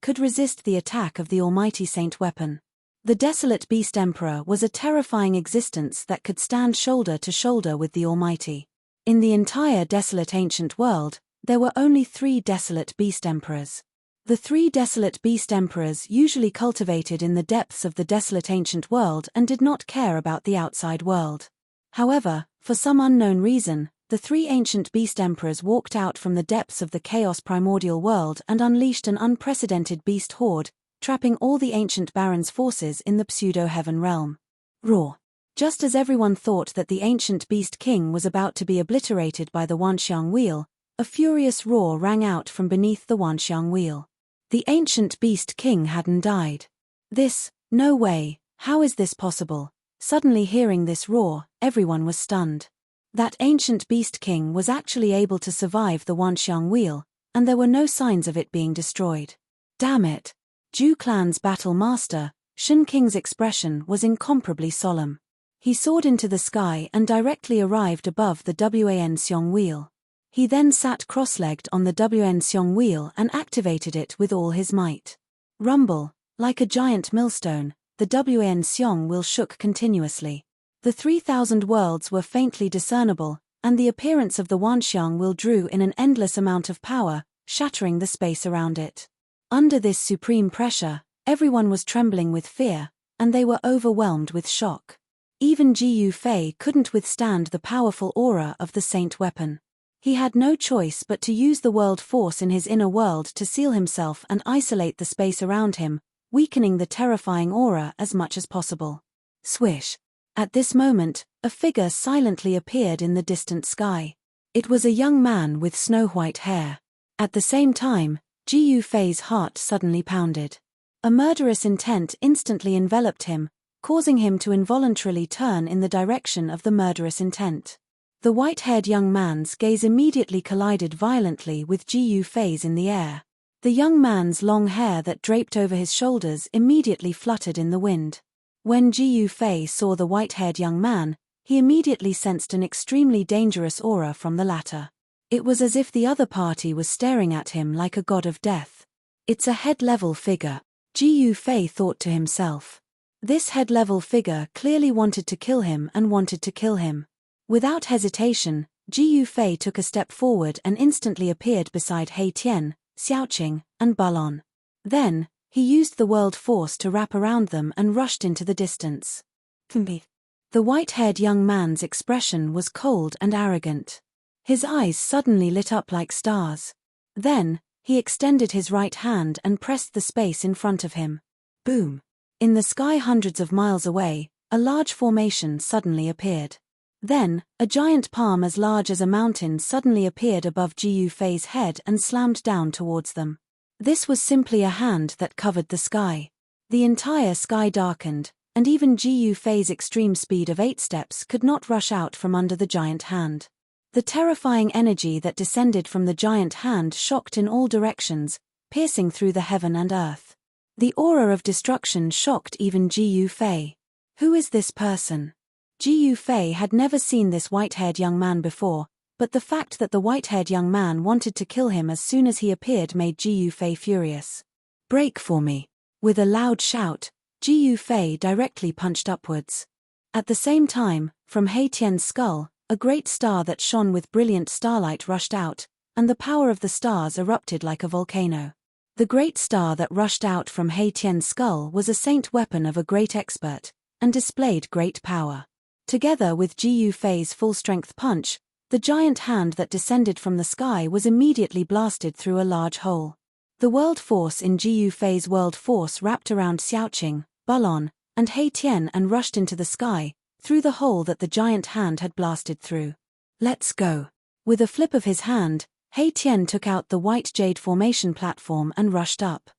[SPEAKER 1] could resist the attack of the almighty saint weapon. The desolate beast emperor was a terrifying existence that could stand shoulder to shoulder with the almighty. In the entire desolate ancient world, there were only 3 desolate beast emperors. The 3 desolate beast emperors usually cultivated in the depths of the desolate ancient world and did not care about the outside world. However, for some unknown reason, the 3 ancient beast emperors walked out from the depths of the chaos primordial world and unleashed an unprecedented beast horde, trapping all the ancient barons' forces in the pseudo-heaven realm. Roar! Just as everyone thought that the ancient beast king was about to be obliterated by the Wanxiang wheel, a furious roar rang out from beneath the Wanxiang wheel. The ancient beast king hadn't died. No way, how is this possible? Suddenly hearing this roar, everyone was stunned. That ancient beast king was actually able to survive the Wanxiang wheel, and there were no signs of it being destroyed. Damn it! Zhu clan's battle master, Shun King's expression was incomparably solemn. He soared into the sky and directly arrived above the Wanxiang wheel. He then sat cross-legged on the Wen wheel and activated it with all his might. Rumble, like a giant millstone, the Wen wheel shook continuously. The 3,000 worlds were faintly discernible, and the appearance of the Wanxiang wheel drew in an endless amount of power, shattering the space around it. Under this supreme pressure, everyone was trembling with fear, and they were overwhelmed with shock. Even Ji Yufei couldn't withstand the powerful aura of the saint weapon. He had no choice but to use the world force in his inner world to seal himself and isolate the space around him, weakening the terrifying aura as much as possible. Swish! At this moment, a figure silently appeared in the distant sky. It was a young man with snow-white hair. At the same time, Ji Yufei's heart suddenly pounded. A murderous intent instantly enveloped him, causing him to involuntarily turn in the direction of the murderous intent. The white-haired young man's gaze immediately collided violently with Ji Yufei's in the air. The young man's long hair that draped over his shoulders immediately fluttered in the wind. When Ji Yufei saw the white-haired young man, he immediately sensed an extremely dangerous aura from the latter. It was as if the other party was staring at him like a god of death. It's a head-level figure, Ji Yufei thought to himself. This head-level figure clearly wanted to kill him and wanted to kill him. Without hesitation, Ji Yufei took a step forward and instantly appeared beside He Tian, Xiaoqing, and Balon. Then, he used the world force to wrap around them and rushed into the distance. The white-haired young man's expression was cold and arrogant. His eyes suddenly lit up like stars. Then, he extended his right hand and pressed the space in front of him. Boom! In the sky hundreds of miles away, a large formation suddenly appeared. Then, a giant palm as large as a mountain suddenly appeared above Ji Yufei's head and slammed down towards them. This was simply a hand that covered the sky. The entire sky darkened, and even Ji Yufei's extreme speed of 8 steps could not rush out from under the giant hand. The terrifying energy that descended from the giant hand shocked in all directions, piercing through the heaven and earth. The aura of destruction shocked even Ji Yufei. Who is this person? Ji Yufei had never seen this white-haired young man before, but the fact that the white-haired young man wanted to kill him as soon as he appeared made Ji Yufei furious. Break for me! With a loud shout, Ji Yufei directly punched upwards. At the same time, from He Tian's skull, a great star that shone with brilliant starlight rushed out, and the power of the stars erupted like a volcano. The great star that rushed out from He Tian's skull was a saint weapon of a great expert, and displayed great power. Together with Ji Yufei's full-strength punch, the giant hand that descended from the sky was immediately blasted through a large hole. The world force in Ji Yufei's world force wrapped around Xiaoqing, Balon, and He Tian and rushed into the sky, through the hole that the giant hand had blasted through. Let's go. With a flip of his hand, He Tian took out the white jade formation platform and rushed up.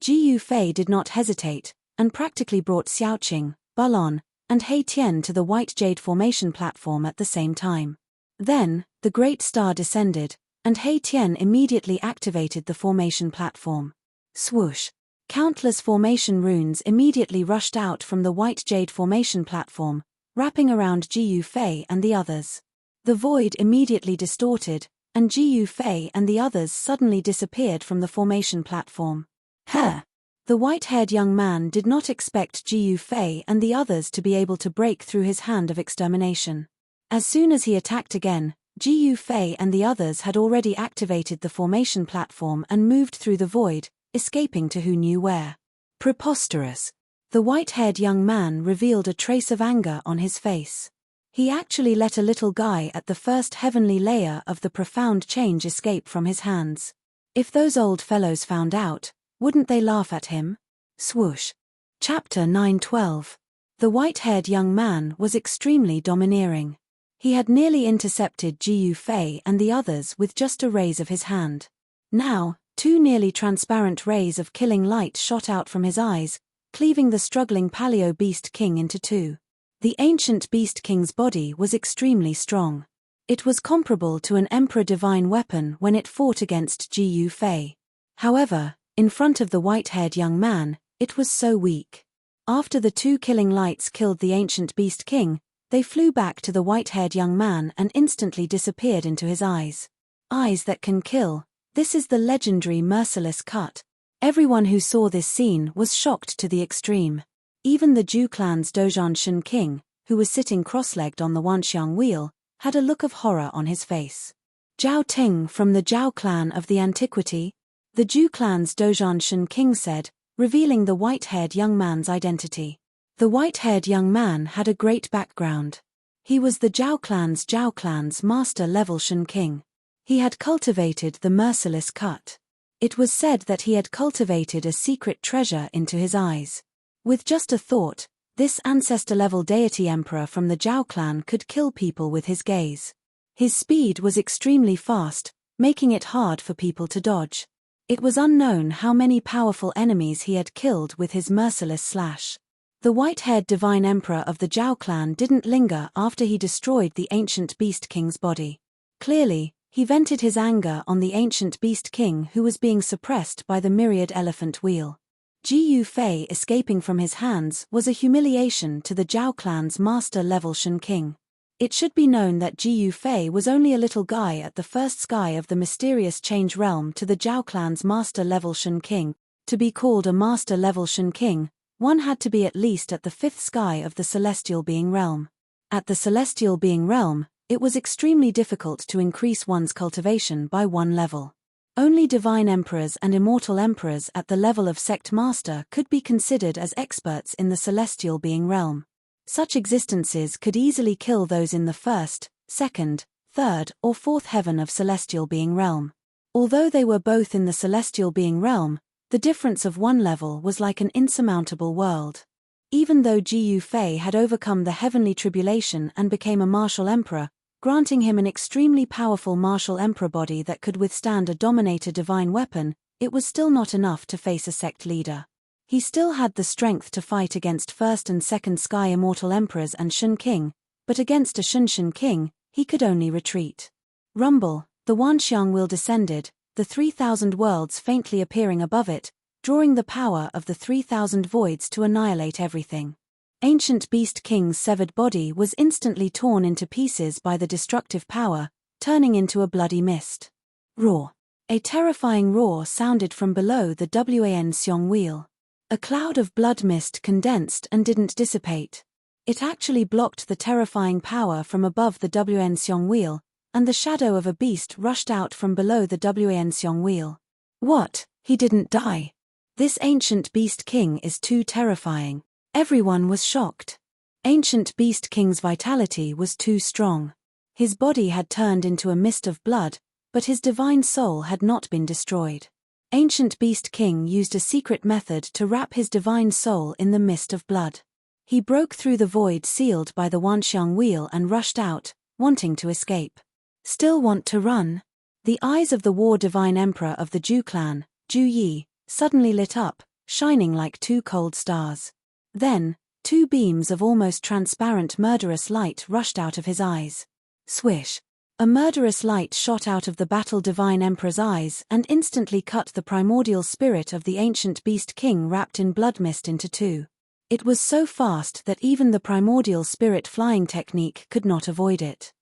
[SPEAKER 1] Ji Yufei did not hesitate, and practically brought Xiaoqing, Balon, and He Tian to the white jade formation platform at the same time. Then, the great star descended, and He Tian immediately activated the formation platform. Swoosh! Countless formation runes immediately rushed out from the white jade formation platform, wrapping around Ji Yufei and the others. The void immediately distorted, and Ji Yufei and the others suddenly disappeared from the formation platform. Huh! The white-haired young man did not expect Ji Yufei and the others to be able to break through his hand of extermination. As soon as he attacked again, Ji Yufei and the others had already activated the formation platform and moved through the void, escaping to who knew where. Preposterous! The white-haired young man revealed a trace of anger on his face. He actually let a little guy at the first heavenly layer of the profound change escape from his hands. If those old fellows found out, wouldn't they laugh at him? Swoosh! Chapter 9:12. The white-haired young man was extremely domineering. He had nearly intercepted Ji Yufei and the others with just a raise of his hand. Now, 2 nearly transparent rays of killing light shot out from his eyes, cleaving the struggling Paleo Beast King into 2. The ancient Beast King's body was extremely strong. It was comparable to an Emperor Divine weapon when it fought against Ji Yufei. However, in front of the white-haired young man, it was so weak. After the 2 killing lights killed the ancient Beast King, they flew back to the white-haired young man and instantly disappeared into his eyes. Eyes that can kill. This is the legendary merciless cut. Everyone who saw this scene was shocked to the extreme. Even the Zhou clan's Dozhan Shen king, who was sitting cross-legged on the Wanxiang wheel, had a look of horror on his face. Zhao Ting from the Zhao clan of the antiquity? The Zhou clan's Dozhan Shen king said, revealing the white-haired young man's identity. The white-haired young man had a great background. He was the Zhao clan's master-level Shen king. He had cultivated the merciless cut. It was said that he had cultivated a secret treasure into his eyes. With just a thought, this ancestor-level deity emperor from the Zhao clan could kill people with his gaze. His speed was extremely fast, making it hard for people to dodge. It was unknown how many powerful enemies he had killed with his merciless slash. The white-haired divine emperor of the Zhao clan didn't linger after he destroyed the ancient beast king's body. Clearly, he vented his anger on the ancient beast king who was being suppressed by the myriad elephant wheel. Ji Yufei escaping from his hands was a humiliation to the Zhao clan's master-level Shen king. It should be known that Ji Yufei was only a little guy at the first sky of the mysterious change realm to the Zhao clan's master-level Shen king. To be called a master-level Shen king, one had to be at least at the fifth sky of the celestial being realm. At the celestial being realm, it was extremely difficult to increase one's cultivation by one level. Only divine emperors and immortal emperors at the level of sect master could be considered as experts in the celestial being realm. Such existences could easily kill those in the first, second, third, or fourth heaven of celestial being realm. Although they were both in the celestial being realm, the difference of one level was like an insurmountable world. Even though Ji Yufei had overcome the heavenly tribulation and became a martial emperor, granting him an extremely powerful martial emperor body that could withstand a dominator divine weapon, it was still not enough to face a sect leader. He still had the strength to fight against first and second sky immortal emperors and Shen king, but against a Shen king, he could only retreat. Rumble, the Wanxiang wheel descended, the 3,000 worlds faintly appearing above it, drawing the power of the 3,000 voids to annihilate everything. Ancient Beast King's severed body was instantly torn into pieces by the destructive power, turning into a bloody mist. Roar. A terrifying roar sounded from below the Wanxiang wheel. A cloud of blood mist condensed and didn't dissipate. It actually blocked the terrifying power from above the Wanxiang wheel, and the shadow of a beast rushed out from below the Wanxiang wheel. What? He didn't die. This ancient Beast King is too terrifying. Everyone was shocked. Ancient Beast King's vitality was too strong. His body had turned into a mist of blood, but his divine soul had not been destroyed. Ancient Beast King used a secret method to wrap his divine soul in the mist of blood. He broke through the void sealed by the Wanxiang wheel and rushed out, wanting to escape. Still want to run? The eyes of the war divine emperor of the Zhou clan, Zhu Yi, suddenly lit up, shining like two cold stars. Then, two beams of almost transparent murderous light rushed out of his eyes. Swish! A murderous light shot out of the battle divine emperor's eyes and instantly cut the primordial spirit of the ancient beast king wrapped in blood mist into two. It was so fast that even the primordial spirit flying technique could not avoid it.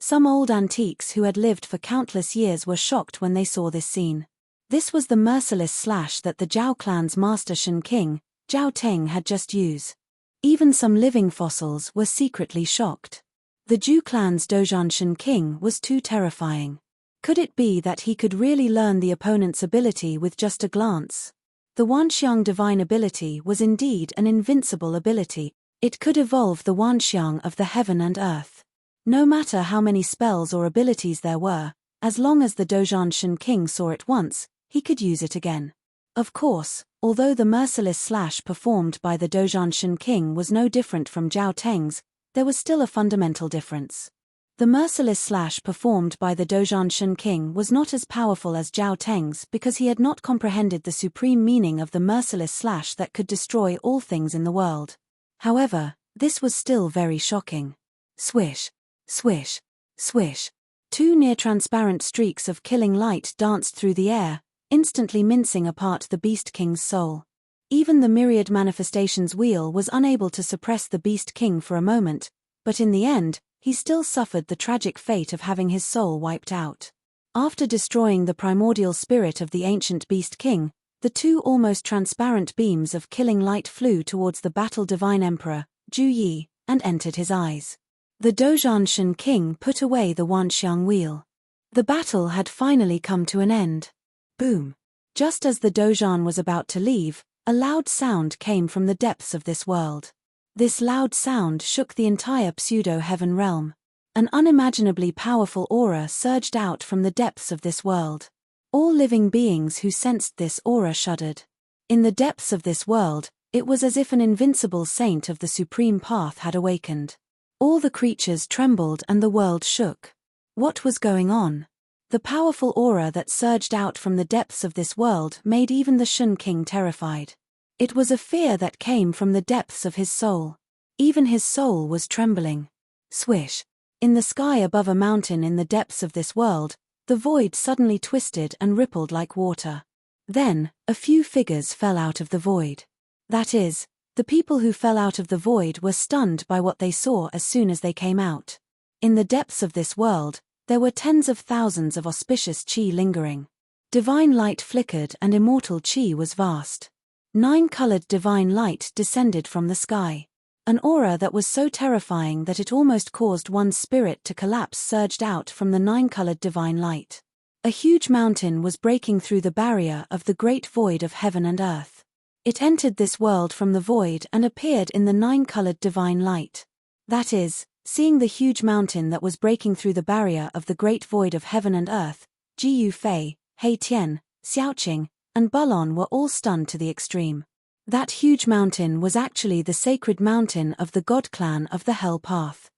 [SPEAKER 1] Some old antiques who had lived for countless years were shocked when they saw this scene. This was the merciless slash that the Zhao clan's master Shen king, Zhao Teng, had just used. Even some living fossils were secretly shocked. The Zhou clan's Dozhan Shen king was too terrifying. Could it be that he could really learn the opponent's ability with just a glance? The Wanxiang divine ability was indeed an invincible ability. It could evolve the Wanxiang of the heaven and earth. No matter how many spells or abilities there were, as long as the Dozhan Shen king saw it once, he could use it again. Of course, although the merciless slash performed by the Dozhan Shen king was no different from Zhao Teng's, there was still a fundamental difference. The merciless slash performed by the Dozhan Shen king was not as powerful as Zhao Teng's because he had not comprehended the supreme meaning of the merciless slash that could destroy all things in the world. However, this was still very shocking. Swish, swish, swish. Two near-transparent streaks of killing light danced through the air, instantly mincing apart the Beast King's soul. Even the myriad manifestations wheel was unable to suppress the Beast King for a moment, but in the end, he still suffered the tragic fate of having his soul wiped out. After destroying the primordial spirit of the ancient beast king, the two almost transparent beams of killing light flew towards the battle divine emperor, Ju Yi, and entered his eyes. The Dozhanshan king put away the Wanxiang wheel. The battle had finally come to an end. Boom! Just as the Dozhan was about to leave, a loud sound came from the depths of this world. This loud sound shook the entire pseudo-heaven realm. An unimaginably powerful aura surged out from the depths of this world. All living beings who sensed this aura shuddered. In the depths of this world, it was as if an invincible saint of the supreme path had awakened. All the creatures trembled and the world shook. What was going on? The powerful aura that surged out from the depths of this world made even the Shun King terrified. It was a fear that came from the depths of his soul. Even his soul was trembling. Swish! In the sky above a mountain in the depths of this world, the void suddenly twisted and rippled like water. Then, a few figures fell out of the void. That is, the people who fell out of the void were stunned by what they saw as soon as they came out. In the depths of this world, there were tens of thousands of auspicious chi lingering. Divine light flickered and immortal chi was vast. 9-colored divine light descended from the sky. An aura that was so terrifying that it almost caused one's spirit to collapse surged out from the 9-colored divine light. A huge mountain was breaking through the barrier of the great void of heaven and earth. It entered this world from the void and appeared in the 9-colored divine light. That is, seeing the huge mountain that was breaking through the barrier of the great void of heaven and earth, Ji Yu Fei, He Tian, Xiaoqing, and Bulon were all stunned to the extreme. That huge mountain was actually the sacred mountain of the god clan of the Hell Path.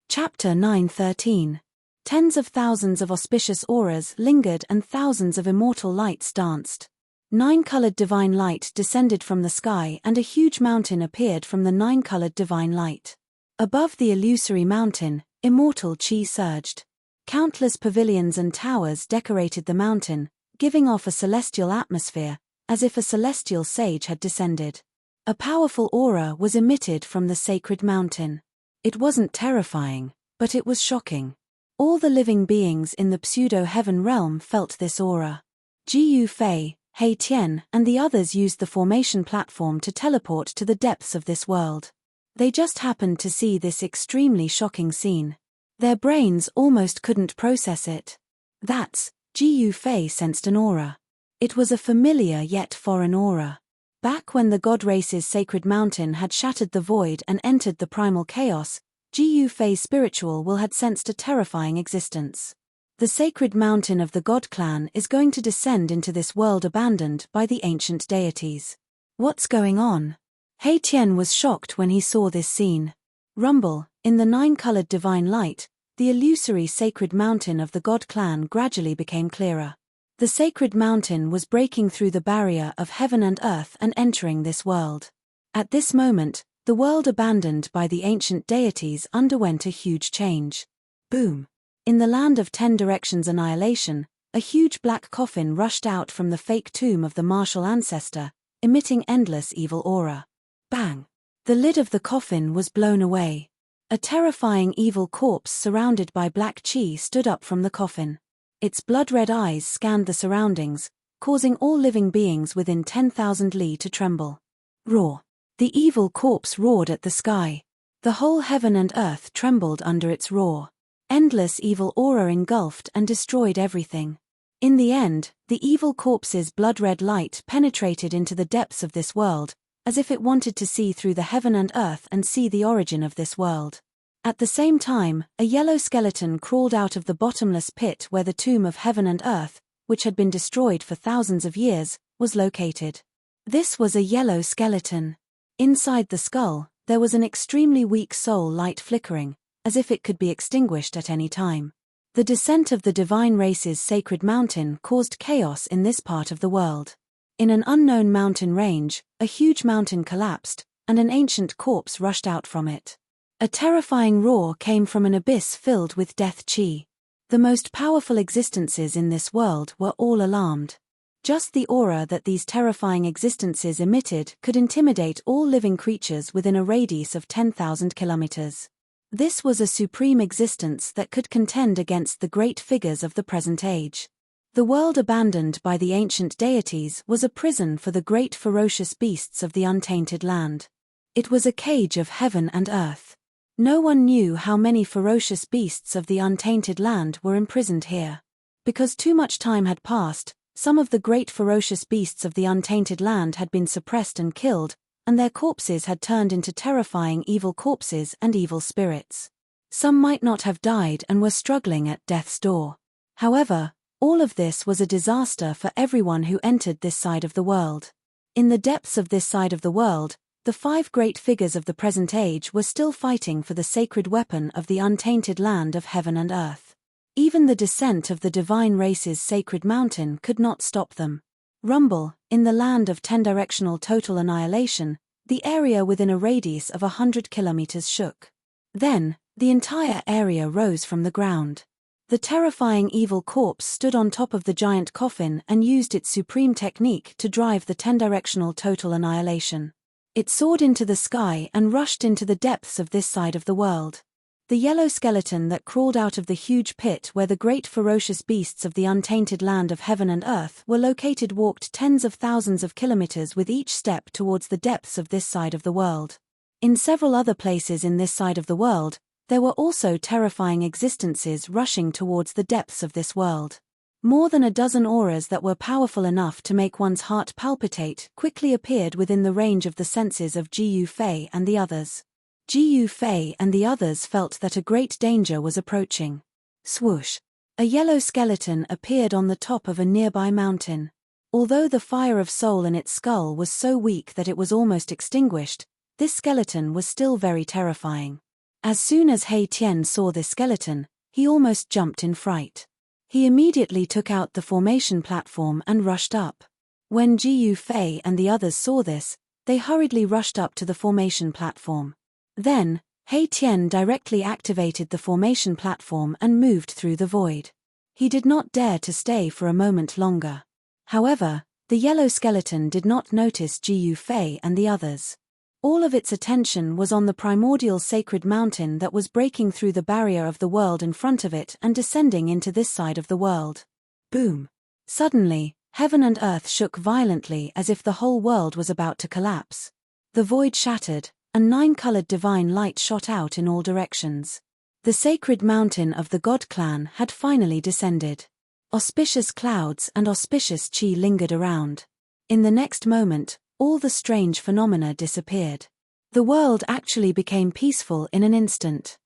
[SPEAKER 1] Chapter 9:13. Tens of thousands of auspicious auras lingered and thousands of immortal lights danced. 9-colored divine light descended from the sky and a huge mountain appeared from the 9-colored divine light. Above the illusory mountain, immortal chi surged. Countless pavilions and towers decorated the mountain, giving off a celestial atmosphere, as if a celestial sage had descended. A powerful aura was emitted from the sacred mountain. It wasn't terrifying, but it was shocking. All the living beings in the pseudo-heaven realm felt this aura. Ji Yu Fei, He Tian, and the others used the formation platform to teleport to the depths of this world. They just happened to see this extremely shocking scene. Their brains almost couldn't process it. That's, Ji Yu Fei sensed an aura. It was a familiar yet foreign aura. Back when the god race's sacred mountain had shattered the void and entered the primal chaos, Ji Yu Fei's spiritual will had sensed a terrifying existence. The sacred mountain of the god clan is going to descend into this world abandoned by the ancient deities. What's going on? He Tian was shocked when he saw this scene. Rumble, in the 9-colored divine light, the illusory sacred mountain of the god clan gradually became clearer. The sacred mountain was breaking through the barrier of heaven and earth and entering this world. At this moment, the world abandoned by the ancient deities underwent a huge change. Boom! In the land of 10 directions annihilation, a huge black coffin rushed out from the fake tomb of the martial ancestor, emitting endless evil aura. Bang! The lid of the coffin was blown away. A terrifying evil corpse surrounded by black chi stood up from the coffin. Its blood-red eyes scanned the surroundings, causing all living beings within 10,000 li to tremble. Roar! The evil corpse roared at the sky. The whole heaven and earth trembled under its roar. Endless evil aura engulfed and destroyed everything. In the end, the evil corpse's blood-red light penetrated into the depths of this world, as if it wanted to see through the heaven and earth and see the origin of this world. At the same time, a yellow skeleton crawled out of the bottomless pit where the tomb of heaven and earth, which had been destroyed for thousands of years, was located. This was a yellow skeleton. Inside the skull, there was an extremely weak soul light flickering, as if it could be extinguished at any time. The descent of the divine race's sacred mountain caused chaos in this part of the world. In an unknown mountain range, a huge mountain collapsed, and an ancient corpse rushed out from it. A terrifying roar came from an abyss filled with death chi. The most powerful existences in this world were all alarmed. Just the aura that these terrifying existences emitted could intimidate all living creatures within a radius of 10,000 kilometers. This was a supreme existence that could contend against the great figures of the present age. The world abandoned by the ancient deities was a prison for the great ferocious beasts of the untainted land. It was a cage of heaven and earth. No one knew how many ferocious beasts of the untainted land were imprisoned here. Because too much time had passed, some of the great ferocious beasts of the untainted land had been suppressed and killed, and their corpses had turned into terrifying evil corpses and evil spirits. Some might not have died and were struggling at death's door. However, all of this was a disaster for everyone who entered this side of the world. In the depths of this side of the world, the 5 great figures of the present age were still fighting for the sacred weapon of the untainted land of heaven and earth. Even the descent of the divine race's sacred mountain could not stop them. Rumble, in the land of 10-directional total annihilation, the area within a radius of 100 kilometers shook. Then, the entire area rose from the ground. The terrifying evil corpse stood on top of the giant coffin and used its supreme technique to drive the 10-directional total annihilation. It soared into the sky and rushed into the depths of this side of the world. The yellow skeleton that crawled out of the huge pit where the great ferocious beasts of the untainted land of heaven and earth were located walked tens of thousands of kilometers with each step towards the depths of this side of the world. In several other places in this side of the world, there were also terrifying existences rushing towards the depths of this world. More than a dozen auras that were powerful enough to make one's heart palpitate quickly appeared within the range of the senses of Gu Fei and the others. Gu Fei and the others felt that a great danger was approaching. Swoosh! A yellow skeleton appeared on the top of a nearby mountain. Although the fire of soul in its skull was so weak that it was almost extinguished, this skeleton was still very terrifying. As soon as He Tian saw this skeleton, he almost jumped in fright. He immediately took out the formation platform and rushed up. When Gu Fei and the others saw this, they hurriedly rushed up to the formation platform. Then, He Tian directly activated the formation platform and moved through the void. He did not dare to stay for a moment longer. However, the yellow skeleton did not notice Gu Fei and the others. All of its attention was on the primordial sacred mountain that was breaking through the barrier of the world in front of it and descending into this side of the world. Boom! Suddenly, heaven and earth shook violently as if the whole world was about to collapse. The void shattered, and 9-colored divine light shot out in all directions. The sacred mountain of the God clan had finally descended. Auspicious clouds and auspicious chi lingered around. In the next moment, all the strange phenomena disappeared. The world actually became peaceful in an instant.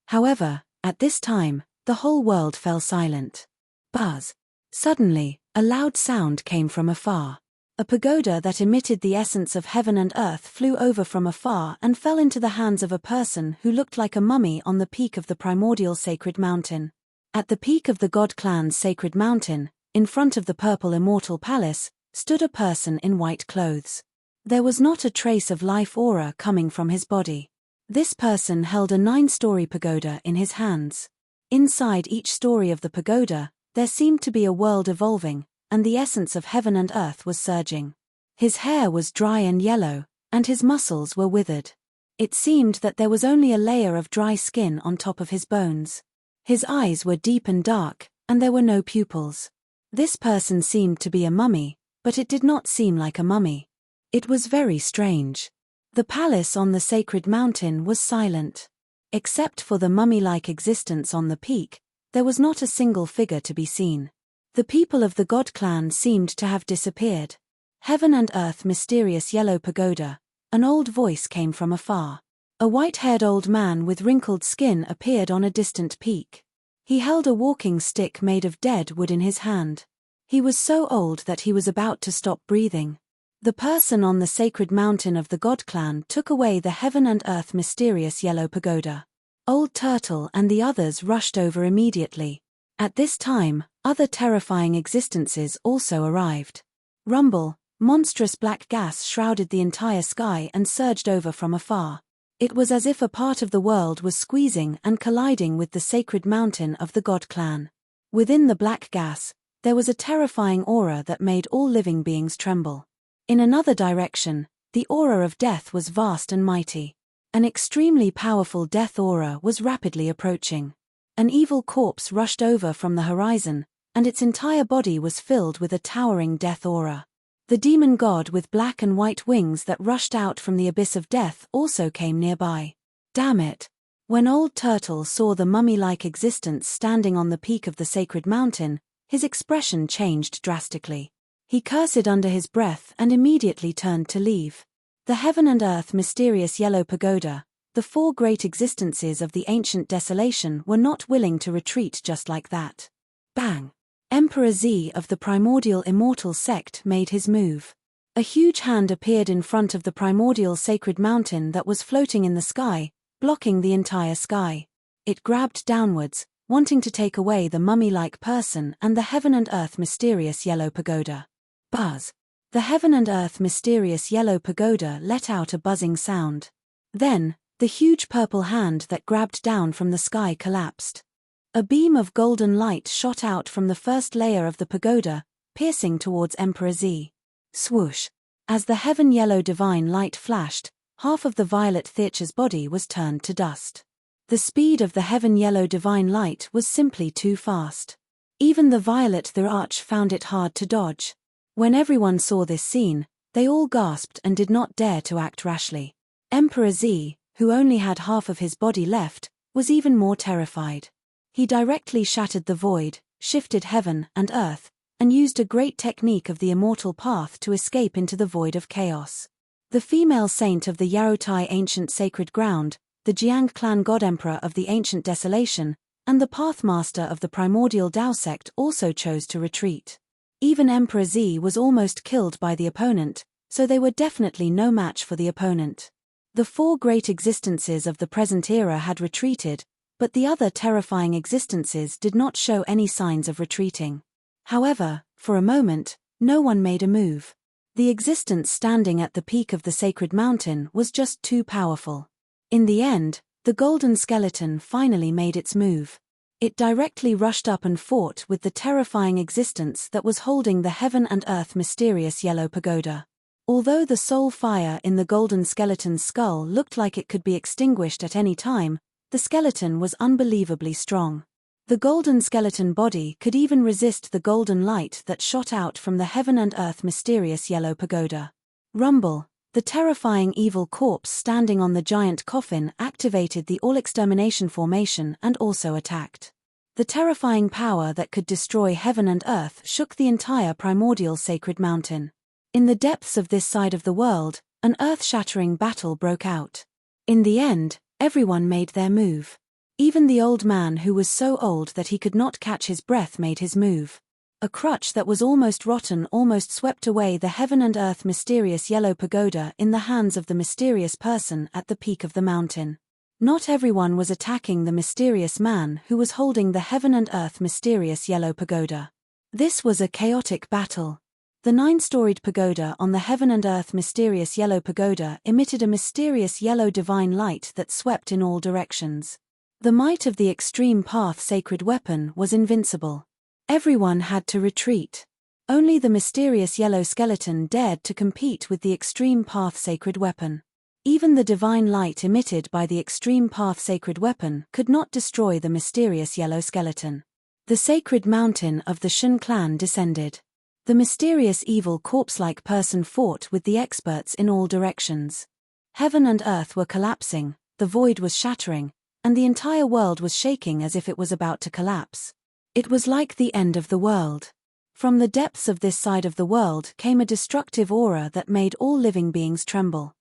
[SPEAKER 1] However, at this time, the whole world fell silent. Buzz! Suddenly, a loud sound came from afar. A pagoda that emitted the essence of heaven and earth flew over from afar and fell into the hands of a person who looked like a mummy on the peak of the primordial sacred mountain. At the peak of the God clan's sacred mountain, in front of the purple immortal palace, stood a person in white clothes. There was not a trace of life aura coming from his body. This person held a 9-story pagoda in his hands. Inside each story of the pagoda, there seemed to be a world evolving, and the essence of heaven and earth was surging. His hair was dry and yellow, and his muscles were withered. It seemed that there was only a layer of dry skin on top of his bones. His eyes were deep and dark, and there were no pupils. This person seemed to be a mummy, but it did not seem like a mummy. It was very strange. The palace on the sacred mountain was silent. Except for the mummy-like existence on the peak, there was not a single figure to be seen. The people of the God clan seemed to have disappeared. Heaven and earth, mysterious yellow pagoda. An old voice came from afar. A white-haired old man with wrinkled skin appeared on a distant peak. He held a walking stick made of dead wood in his hand. He was so old that he was about to stop breathing. The person on the sacred mountain of the God clan took away the heaven and earth mysterious yellow pagoda. Old Turtle and the others rushed over immediately. At this time, other terrifying existences also arrived. Rumble, monstrous black gas shrouded the entire sky and surged over from afar. It was as if a part of the world was squeezing and colliding with the sacred mountain of the God clan. Within the black gas, there was a terrifying aura that made all living beings tremble. In another direction, the aura of death was vast and mighty. An extremely powerful death aura was rapidly approaching. An evil corpse rushed over from the horizon, and its entire body was filled with a towering death aura. The demon god with black and white wings that rushed out from the abyss of death also came nearby. Damn it! When Old Turtle saw the mummy-like existence standing on the peak of the sacred mountain, his expression changed drastically. He cursed under his breath and immediately turned to leave. The heaven and earth mysterious yellow pagoda, the four great existences of the ancient desolation, were not willing to retreat just like that. Bang! Emperor Z of the primordial immortal sect made his move. A huge hand appeared in front of the primordial sacred mountain that was floating in the sky, blocking the entire sky. It grabbed downwards, wanting to take away the mummy-like person and the heaven and earth mysterious yellow pagoda. Buzz! The heaven and earth mysterious yellow pagoda let out a buzzing sound. Then, the huge purple hand that grabbed down from the sky collapsed. A beam of golden light shot out from the first layer of the pagoda, piercing towards Emperor Z. Swoosh! As the heaven yellow divine light flashed, half of the violet Theacher's body was turned to dust. The speed of the heaven yellow divine light was simply too fast. Even the violet Thearch found it hard to dodge. When everyone saw this scene, they all gasped and did not dare to act rashly. Emperor Z, who only had half of his body left, was even more terrified. He directly shattered the void, shifted heaven and earth, and used a great technique of the immortal path to escape into the void of chaos. The female saint of the Yarotai ancient sacred ground, the Jiang clan god-emperor of the ancient desolation, and the pathmaster of the primordial Dao sect also chose to retreat. Even Emperor Z was almost killed by the opponent, so they were definitely no match for the opponent. The four great existences of the present era had retreated, but the other terrifying existences did not show any signs of retreating. However, for a moment, no one made a move. The existence standing at the peak of the sacred mountain was just too powerful. In the end, the golden skeleton finally made its move. It directly rushed up and fought with the terrifying existence that was holding the heaven and earth mysterious yellow pagoda. Although the soul fire in the golden skeleton's skull looked like it could be extinguished at any time, the skeleton was unbelievably strong. The golden skeleton body could even resist the golden light that shot out from the heaven and earth mysterious yellow pagoda. Rumble! The terrifying evil corpse standing on the giant coffin activated the all-extermination formation and also attacked. The terrifying power that could destroy heaven and earth shook the entire primordial sacred mountain. In the depths of this side of the world, an earth-shattering battle broke out. In the end, everyone made their move. Even the old man who was so old that he could not catch his breath made his move. A crutch that was almost rotten almost swept away the heaven and earth mysterious yellow pagoda in the hands of the mysterious person at the peak of the mountain. Not everyone was attacking the mysterious man who was holding the heaven and earth mysterious yellow pagoda. This was a chaotic battle. The 9-storied pagoda on the heaven and earth mysterious yellow pagoda emitted a mysterious yellow divine light that swept in all directions. The might of the extreme path sacred weapon was invincible. Everyone had to retreat. Only the mysterious yellow skeleton dared to compete with the extreme path sacred weapon. Even the divine light emitted by the extreme path sacred weapon could not destroy the mysterious yellow skeleton. The sacred mountain of the Shen clan descended. The mysterious evil corpse-like person fought with the experts in all directions. Heaven and earth were collapsing, the void was shattering, and the entire world was shaking as if it was about to collapse. It was like the end of the world. From the depths of this side of the world came a destructive aura that made all living beings tremble.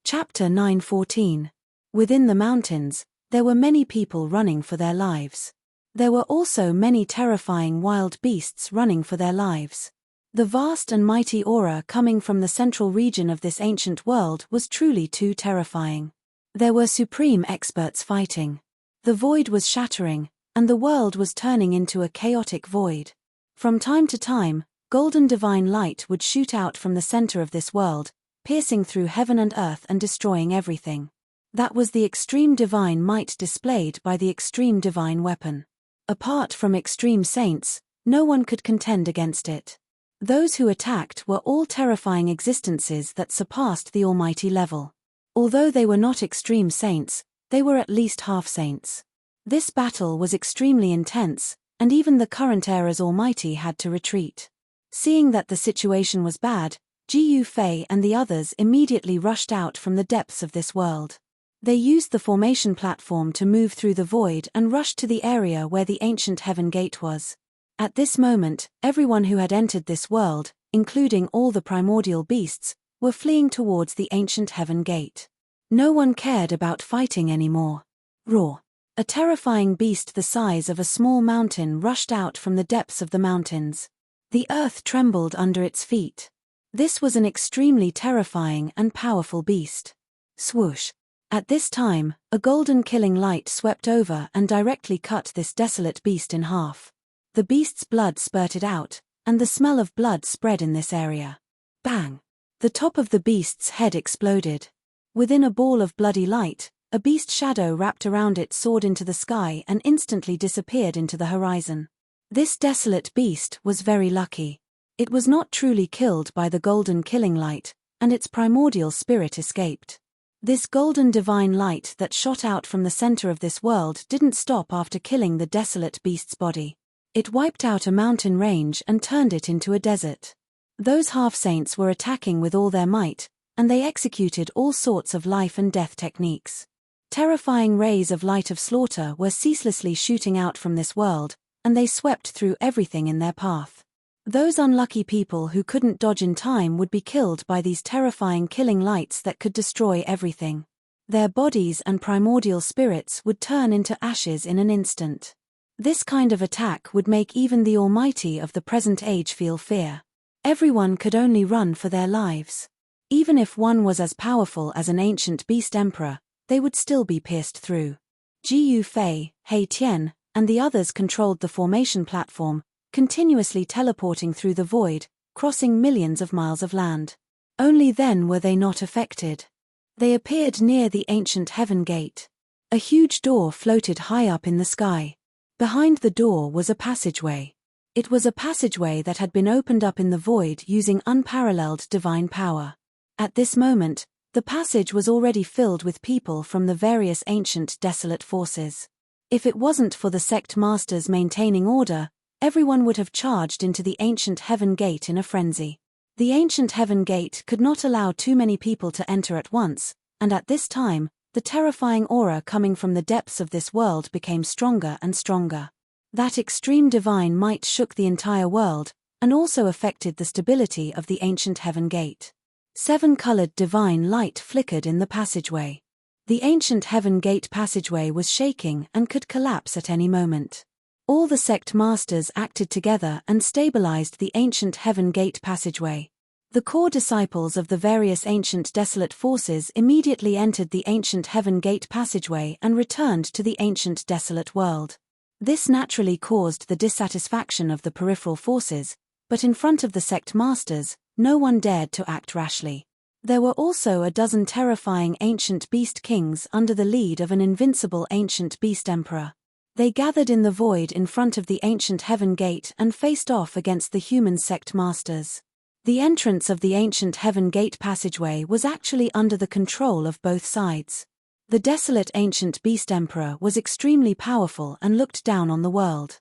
[SPEAKER 1] Chapter 9:14. Within the mountains, there were many people running for their lives. There were also many terrifying wild beasts running for their lives. The vast and mighty aura coming from the central region of this ancient world was truly too terrifying. There were supreme experts fighting. The void was shattering, and the world was turning into a chaotic void. From time to time, golden divine light would shoot out from the center of this world, piercing through heaven and earth and destroying everything. That was the extreme divine might displayed by the extreme divine weapon. Apart from extreme saints, no one could contend against it. Those who attacked were all terrifying existences that surpassed the almighty level. Although they were not extreme saints, they were at least half-saints. This battle was extremely intense, and even the current era's Almighty had to retreat. Seeing that the situation was bad, Gu Fei and the others immediately rushed out from the depths of this world. They used the formation platform to move through the void and rushed to the area where the ancient heaven gate was. At this moment, everyone who had entered this world, including all the primordial beasts, were fleeing towards the ancient heaven gate. No one cared about fighting anymore. Roar! A terrifying beast the size of a small mountain rushed out from the depths of the mountains. The earth trembled under its feet. This was an extremely terrifying and powerful beast. Swoosh! At this time, a golden killing light swept over and directly cut this desolate beast in half. The beast's blood spurted out, and the smell of blood spread in this area. Bang! The top of the beast's head exploded. Within a ball of bloody light, a beast shadow wrapped around it soared into the sky and instantly disappeared into the horizon. This desolate beast was very lucky. It was not truly killed by the golden killing light, and its primordial spirit escaped. This golden divine light that shot out from the center of this world didn't stop after killing the desolate beast's body. It wiped out a mountain range and turned it into a desert. Those half-saints were attacking with all their might, and they executed all sorts of life and death techniques. Terrifying rays of light of slaughter were ceaselessly shooting out from this world, and they swept through everything in their path. Those unlucky people who couldn't dodge in time would be killed by these terrifying killing lights that could destroy everything. Their bodies and primordial spirits would turn into ashes in an instant. This kind of attack would make even the Almighty of the present age feel fear. Everyone could only run for their lives. Even if one was as powerful as an ancient beast emperor, they would still be pierced through. Gu Fei, He Tian, and the others controlled the formation platform, continuously teleporting through the void, crossing millions of miles of land. Only then were they not affected. They appeared near the ancient heaven gate. A huge door floated high up in the sky. Behind the door was a passageway. It was a passageway that had been opened up in the void using unparalleled divine power. At this moment, the passage was already filled with people from the various ancient desolate forces. If it wasn't for the sect masters maintaining order, everyone would have charged into the ancient heaven gate in a frenzy. The ancient heaven gate could not allow too many people to enter at once, and at this time, the terrifying aura coming from the depths of this world became stronger and stronger. That extreme divine might shook the entire world, and also affected the stability of the ancient heaven gate. 7-colored divine light flickered in the passageway. The ancient heaven gate passageway was shaking and could collapse at any moment. All the sect masters acted together and stabilized the ancient heaven gate passageway. The core disciples of the various ancient desolate forces immediately entered the ancient heaven gate passageway and returned to the ancient desolate world. This naturally caused the dissatisfaction of the peripheral forces, but in front of the sect masters, no one dared to act rashly. There were also a dozen terrifying ancient beast kings under the lead of an invincible ancient beast emperor. They gathered in the void in front of the ancient heaven gate and faced off against the human sect masters. The entrance of the ancient heaven gate passageway was actually under the control of both sides. The desolate ancient beast emperor was extremely powerful and looked down on the world.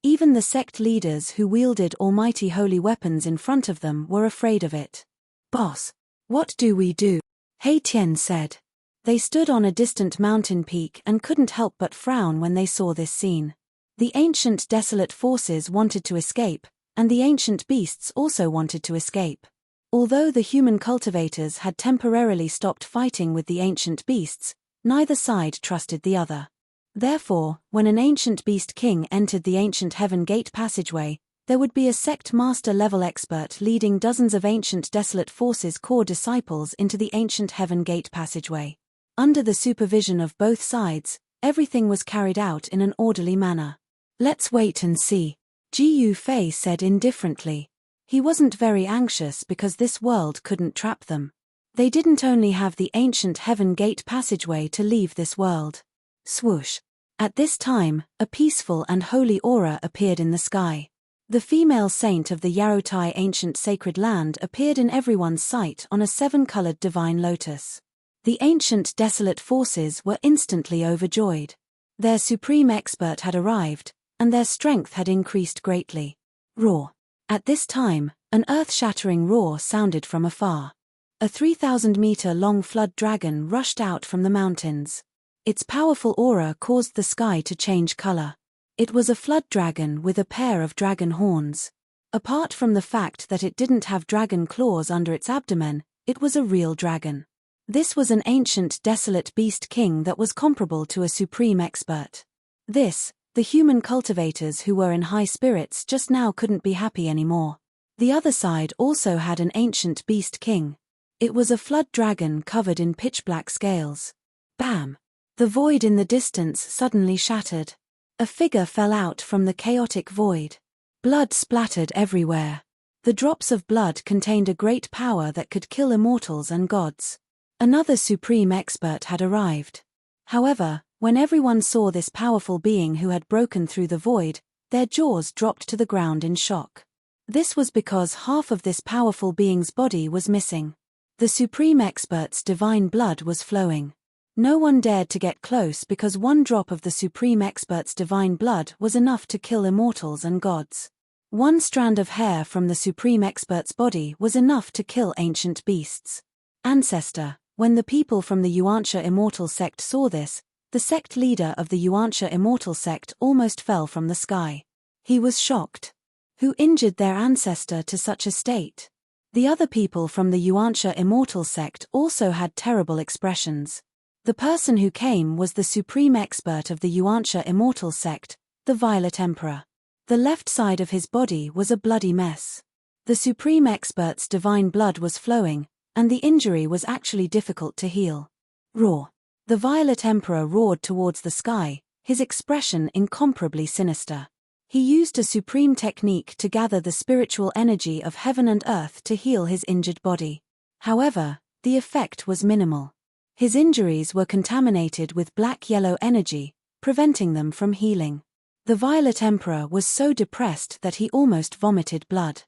[SPEAKER 1] Even the sect leaders who wielded almighty holy weapons in front of them were afraid of it. "Boss, what do we do?" He Tian said. They stood on a distant mountain peak and couldn't help but frown when they saw this scene. The ancient desolate forces wanted to escape, and the ancient beasts also wanted to escape. Although the human cultivators had temporarily stopped fighting with the ancient beasts, neither side trusted the other. Therefore, when an ancient beast king entered the ancient heaven gate passageway, there would be a sect master level expert leading dozens of ancient desolate forces core disciples into the ancient heaven gate passageway. Under the supervision of both sides, everything was carried out in an orderly manner. "Let's wait and see," Gu Fei said indifferently. He wasn't very anxious because this world couldn't trap them. They didn't only have the ancient heaven gate passageway to leave this world. Swoosh! At this time, a peaceful and holy aura appeared in the sky. The female saint of the Yarotai ancient sacred land appeared in everyone's sight on a 7-colored divine lotus. The ancient desolate forces were instantly overjoyed. Their supreme expert had arrived, and their strength had increased greatly. Roar. At this time, an earth-shattering roar sounded from afar. A 3,000-meter-long flood dragon rushed out from the mountains. Its powerful aura caused the sky to change color. It was a flood dragon with a pair of dragon horns. Apart from the fact that it didn't have dragon claws under its abdomen, it was a real dragon. This was an ancient desolate beast king that was comparable to a supreme expert. This, the human cultivators who were in high spirits just now couldn't be happy anymore. The other side also had an ancient beast king. It was a flood dragon covered in pitch-black scales. Bam! The void in the distance suddenly shattered. A figure fell out from the chaotic void. Blood splattered everywhere. The drops of blood contained a great power that could kill immortals and gods. Another supreme expert had arrived. However, when everyone saw this powerful being who had broken through the void, their jaws dropped to the ground in shock. This was because half of this powerful being's body was missing. The supreme expert's divine blood was flowing. No one dared to get close because one drop of the supreme expert's divine blood was enough to kill immortals and gods. One strand of hair from the supreme expert's body was enough to kill ancient beasts. Ancestor. When the people from the Yuantia Immortal sect saw this, the sect leader of the Yuantia Immortal sect almost fell from the sky. He was shocked. Who injured their ancestor to such a state? The other people from the Yuantia Immortal sect also had terrible expressions. The person who came was the supreme expert of the Yuantia Immortal sect, the Violet Emperor. The left side of his body was a bloody mess. The supreme expert's divine blood was flowing, and the injury was actually difficult to heal. Roar. The Violet Emperor roared towards the sky, his expression incomparably sinister. He used a supreme technique to gather the spiritual energy of heaven and earth to heal his injured body. However, the effect was minimal. His injuries were contaminated with black-yellow energy, preventing them from healing. The Violet Emperor was so depressed that he almost vomited blood.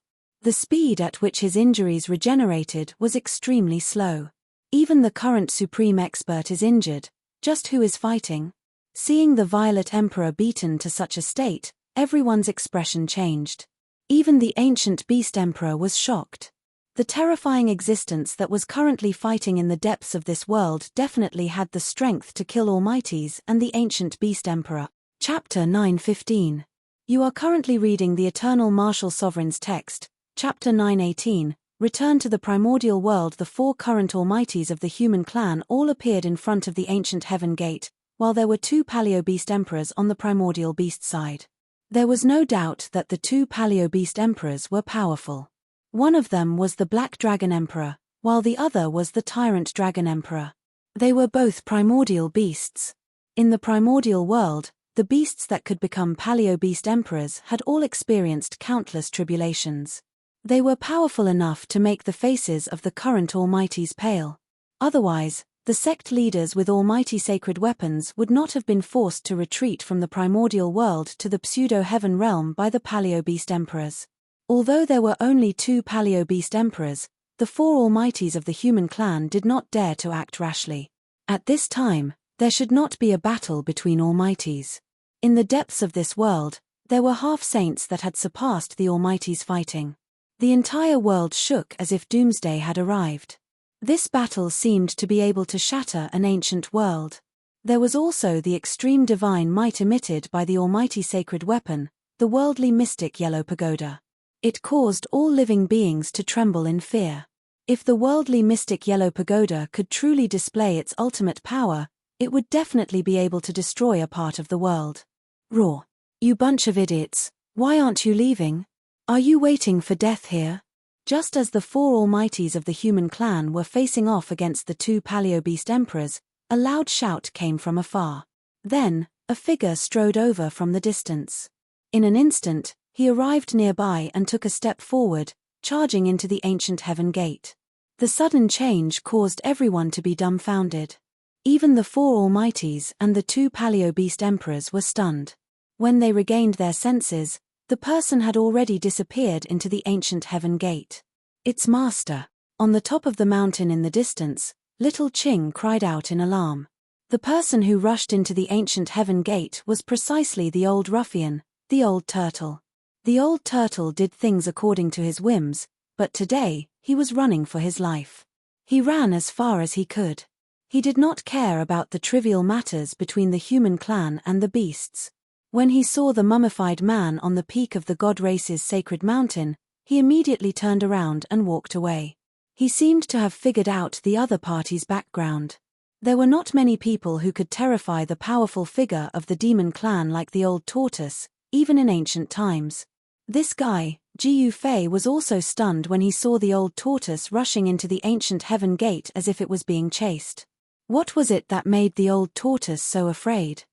[SPEAKER 1] The speed at which his injuries regenerated was extremely slow. Even the current supreme expert is injured, just who is fighting? Seeing the Violet Emperor beaten to such a state, everyone's expression changed. Even the ancient Beast Emperor was shocked. The terrifying existence that was currently fighting in the depths of this world definitely had the strength to kill Almighties and the ancient Beast Emperor. Chapter 9:15. You are currently reading the Eternal Martial Sovereign's text, Chapter 9:18. Return to the primordial world. The four current Almighties of the human clan all appeared in front of the ancient heaven gate, while there were two Paleo-Beast Emperors on the primordial beast side. There was no doubt that the two Paleo-Beast Emperors were powerful. One of them was the Black Dragon Emperor, while the other was the Tyrant Dragon Emperor. They were both primordial beasts. In the primordial world, the beasts that could become Paleo-Beast Emperors had all experienced countless tribulations. They were powerful enough to make the faces of the current Almighties pale. Otherwise, the sect leaders with almighty sacred weapons would not have been forced to retreat from the primordial world to the pseudo-heaven realm by the Paleo-Beast Emperors. Although there were only two Paleo-Beast Emperors, the four Almighties of the human clan did not dare to act rashly. At this time, there should not be a battle between Almighties. In the depths of this world, there were half-saints that had surpassed the Almighties fighting. The entire world shook as if doomsday had arrived. This battle seemed to be able to shatter an ancient world. There was also the extreme divine might emitted by the almighty sacred weapon, the worldly mystic yellow pagoda. It caused all living beings to tremble in fear. If the worldly mystic yellow pagoda could truly display its ultimate power, it would definitely be able to destroy a part of the world. Roar. You bunch of idiots, why aren't you leaving? Are you waiting for death here? Just as the four Almighties of the human clan were facing off against the two Paleo-Beast Emperors, a loud shout came from afar. Then, a figure strode over from the distance. In an instant, he arrived nearby and took a step forward, charging into the ancient heaven gate. The sudden change caused everyone to be dumbfounded. Even the four Almighties and the two Paleo-Beast Emperors were stunned. When they regained their senses, the person had already disappeared into the ancient heaven gate. Its master. On the top of the mountain in the distance, Little Ching cried out in alarm. The person who rushed into the ancient heaven gate was precisely the old ruffian, the old turtle. The old turtle did things according to his whims, but today, he was running for his life. He ran as far as he could. He did not care about the trivial matters between the human clan and the beasts. When he saw the mummified man on the peak of the god race's sacred mountain, he immediately turned around and walked away. He seemed to have figured out the other party's background. There were not many people who could terrify the powerful figure of the demon clan like the old tortoise, even in ancient times. This guy, Jiu Fei, was also stunned when he saw the old tortoise rushing into the ancient heaven gate as if it was being chased. What was it that made the old tortoise so afraid?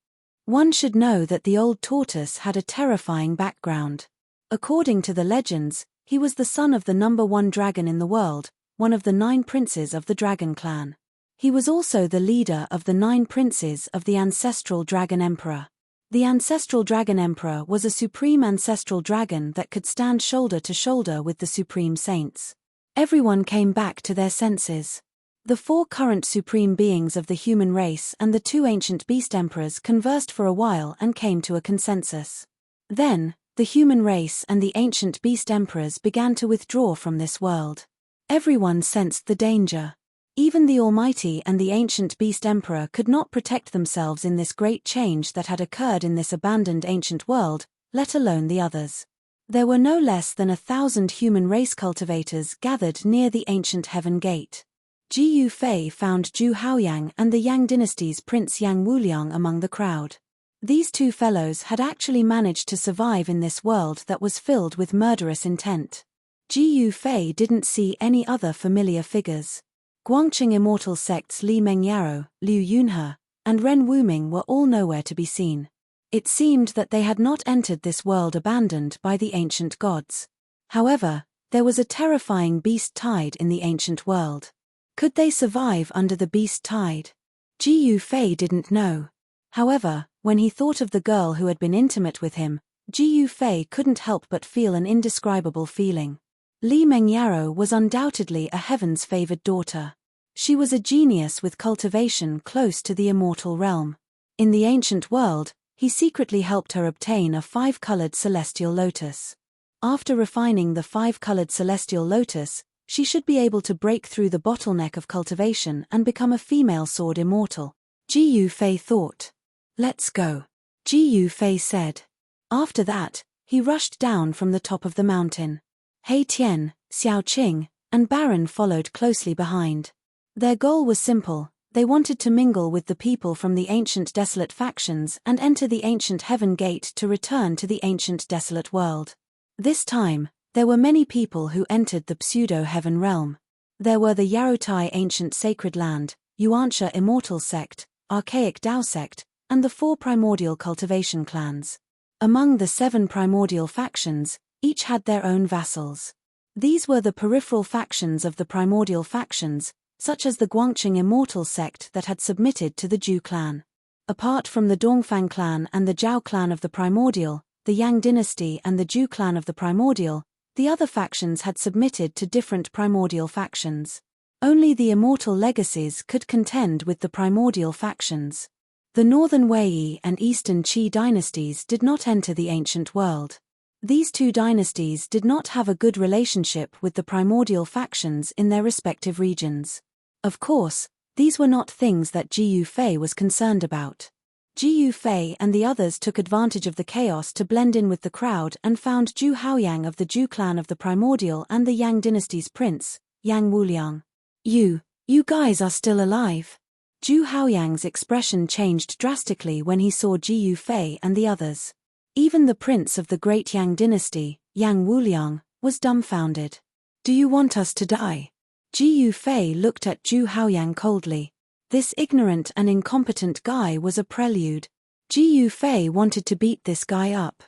[SPEAKER 1] One should know that the old tortoise had a terrifying background. According to the legends, he was the son of the number one dragon in the world, one of the 9 princes of the dragon clan. He was also the leader of the 9 princes of the ancestral dragon emperor. The ancestral dragon emperor was a supreme ancestral dragon that could stand shoulder to shoulder with the supreme saints. Everyone came back to their senses. The 4 current supreme beings of the human race and the 2 ancient beast emperors conversed for a while and came to a consensus. Then, the human race and the ancient beast emperors began to withdraw from this world. Everyone sensed the danger. Even the Almighty and the ancient beast emperor could not protect themselves in this great change that had occurred in this abandoned ancient world, let alone the others. There were no less than 1,000 human race cultivators gathered near the ancient heaven gate. Jiu Fei found Zhu Haoyang and the Yang dynasty's Prince Yang Wuliang among the crowd. These 2 fellows had actually managed to survive in this world that was filled with murderous intent. Jiu Fei didn't see any other familiar figures. Guangqing immortal sects Li Mengyaro, Liu Yunhe, and Ren Wuming were all nowhere to be seen. It seemed that they had not entered this world abandoned by the ancient gods. However, there was a terrifying beast tide in the ancient world. Could they survive under the beast tide? Jiu Fei didn't know. However, when he thought of the girl who had been intimate with him, Jiu Fei couldn't help but feel an indescribable feeling. Li Mengyaro was undoubtedly a heaven's favored daughter. She was a genius with cultivation close to the immortal realm. In the ancient world, he secretly helped her obtain a 5-colored celestial lotus. After refining the 5-colored celestial lotus, she should be able to break through the bottleneck of cultivation and become a female sword immortal. Jiu Fei thought. Let's go. Jiu Fei said. After that, he rushed down from the top of the mountain. He Tian, Xiao Qing, and Baron followed closely behind. Their goal was simple: they wanted to mingle with the people from the ancient desolate factions and enter the ancient heaven gate to return to the ancient desolate world. This time, there were many people who entered the pseudo-heaven realm. There were the Yarotai ancient sacred land, Yuansha immortal sect, archaic Dao sect, and the 4 primordial cultivation clans. Among the 7 primordial factions, each had their own vassals. These were the peripheral factions of the primordial factions, such as the Guangqing immortal sect that had submitted to the Zhu clan. Apart from the Dongfang clan and the Zhao clan of the primordial, the Yang dynasty and the Zhu clan of the primordial, the other factions had submitted to different primordial factions. Only the immortal legacies could contend with the primordial factions. The northern Wei and eastern Qi dynasties did not enter the ancient world. These 2 dynasties did not have a good relationship with the primordial factions in their respective regions. Of course, these were not things that Jiu Fei was concerned about. Jiu Fei and the others took advantage of the chaos to blend in with the crowd and found Zhu Haoyang of the Zhu clan of the primordial and the Yang dynasty's prince, Yang Wuliang. You guys are still alive? Zhu Haoyang's expression changed drastically when he saw Jiu Fei and the others. Even the prince of the great Yang dynasty, Yang Wuliang, was dumbfounded. Do you want us to die? Jiu Fei looked at Zhu Haoyang coldly. This ignorant and incompetent guy was a prelude. Jiu Fei wanted to beat this guy up.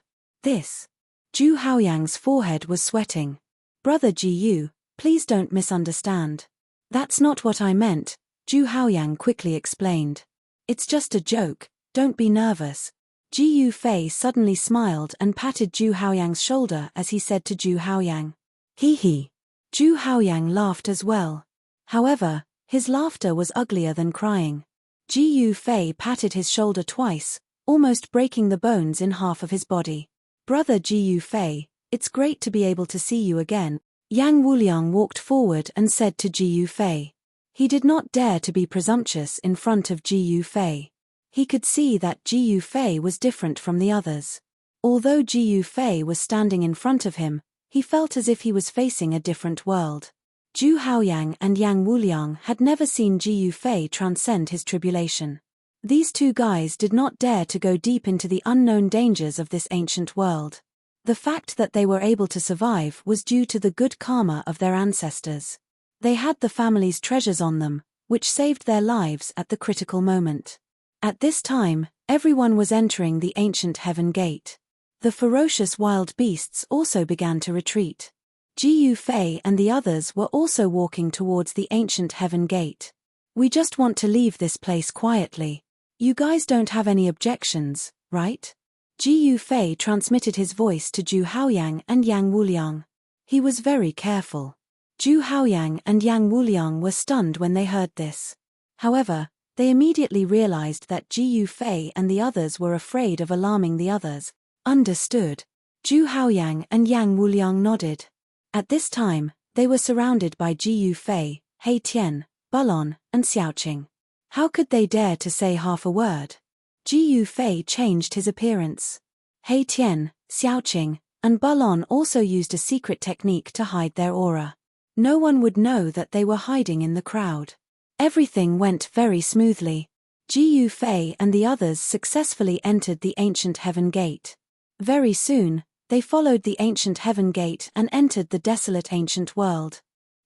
[SPEAKER 1] Zhu Haoyang's forehead was sweating. Brother Jiu, please don't misunderstand. That's not what I meant, Zhu Haoyang quickly explained. It's just a joke, don't be nervous. Jiu Fei suddenly smiled and patted Zhu Haoyang's shoulder as he said to Zhu Haoyang. Hee hee. Zhu Haoyang laughed as well. However, His laughter was uglier than crying. Ji Fei patted his shoulder twice, almost breaking the bones in half of his body. Brother Ji Fei, it's great to be able to see you again. Yang Wuliang walked forward and said to Ji Fei. He did not dare to be presumptuous in front of Ji Fei. He could see that Ji Fei was different from the others. Although Ji Fei was standing in front of him, he felt as if he was facing a different world. Zhu Haoyang and Yang Wuliang had never seen Ji Fei transcend his tribulation. These two guys did not dare to go deep into the unknown dangers of this ancient world. The fact that they were able to survive was due to the good karma of their ancestors. They had the family's treasures on them, which saved their lives at the critical moment. At this time, everyone was entering the ancient heaven gate. The ferocious wild beasts also began to retreat. Ji Fei and the others were also walking towards the ancient heaven gate. We just want to leave this place quietly. You guys don't have any objections, right? Ji Fei transmitted his voice to Zhu Haoyang and Yang Wuliang. He was very careful. Zhu Haoyang and Yang Wuliang were stunned when they heard this. However, they immediately realized that Ji Fei and the others were afraid of alarming the others. Understood. Zhu Haoyang and Yang Wuliang nodded. At this time, they were surrounded by Ji Fei, He Tian, Bulon, and Xiaoqing. How could they dare to say half a word? Ji Fei changed his appearance. He Tian, Xiaoqing, and Bulon also used a secret technique to hide their aura. No one would know that they were hiding in the crowd. Everything went very smoothly. Ji Fei and the others successfully entered the ancient heaven gate. Very soon, they followed the ancient heaven gate and entered the desolate ancient world.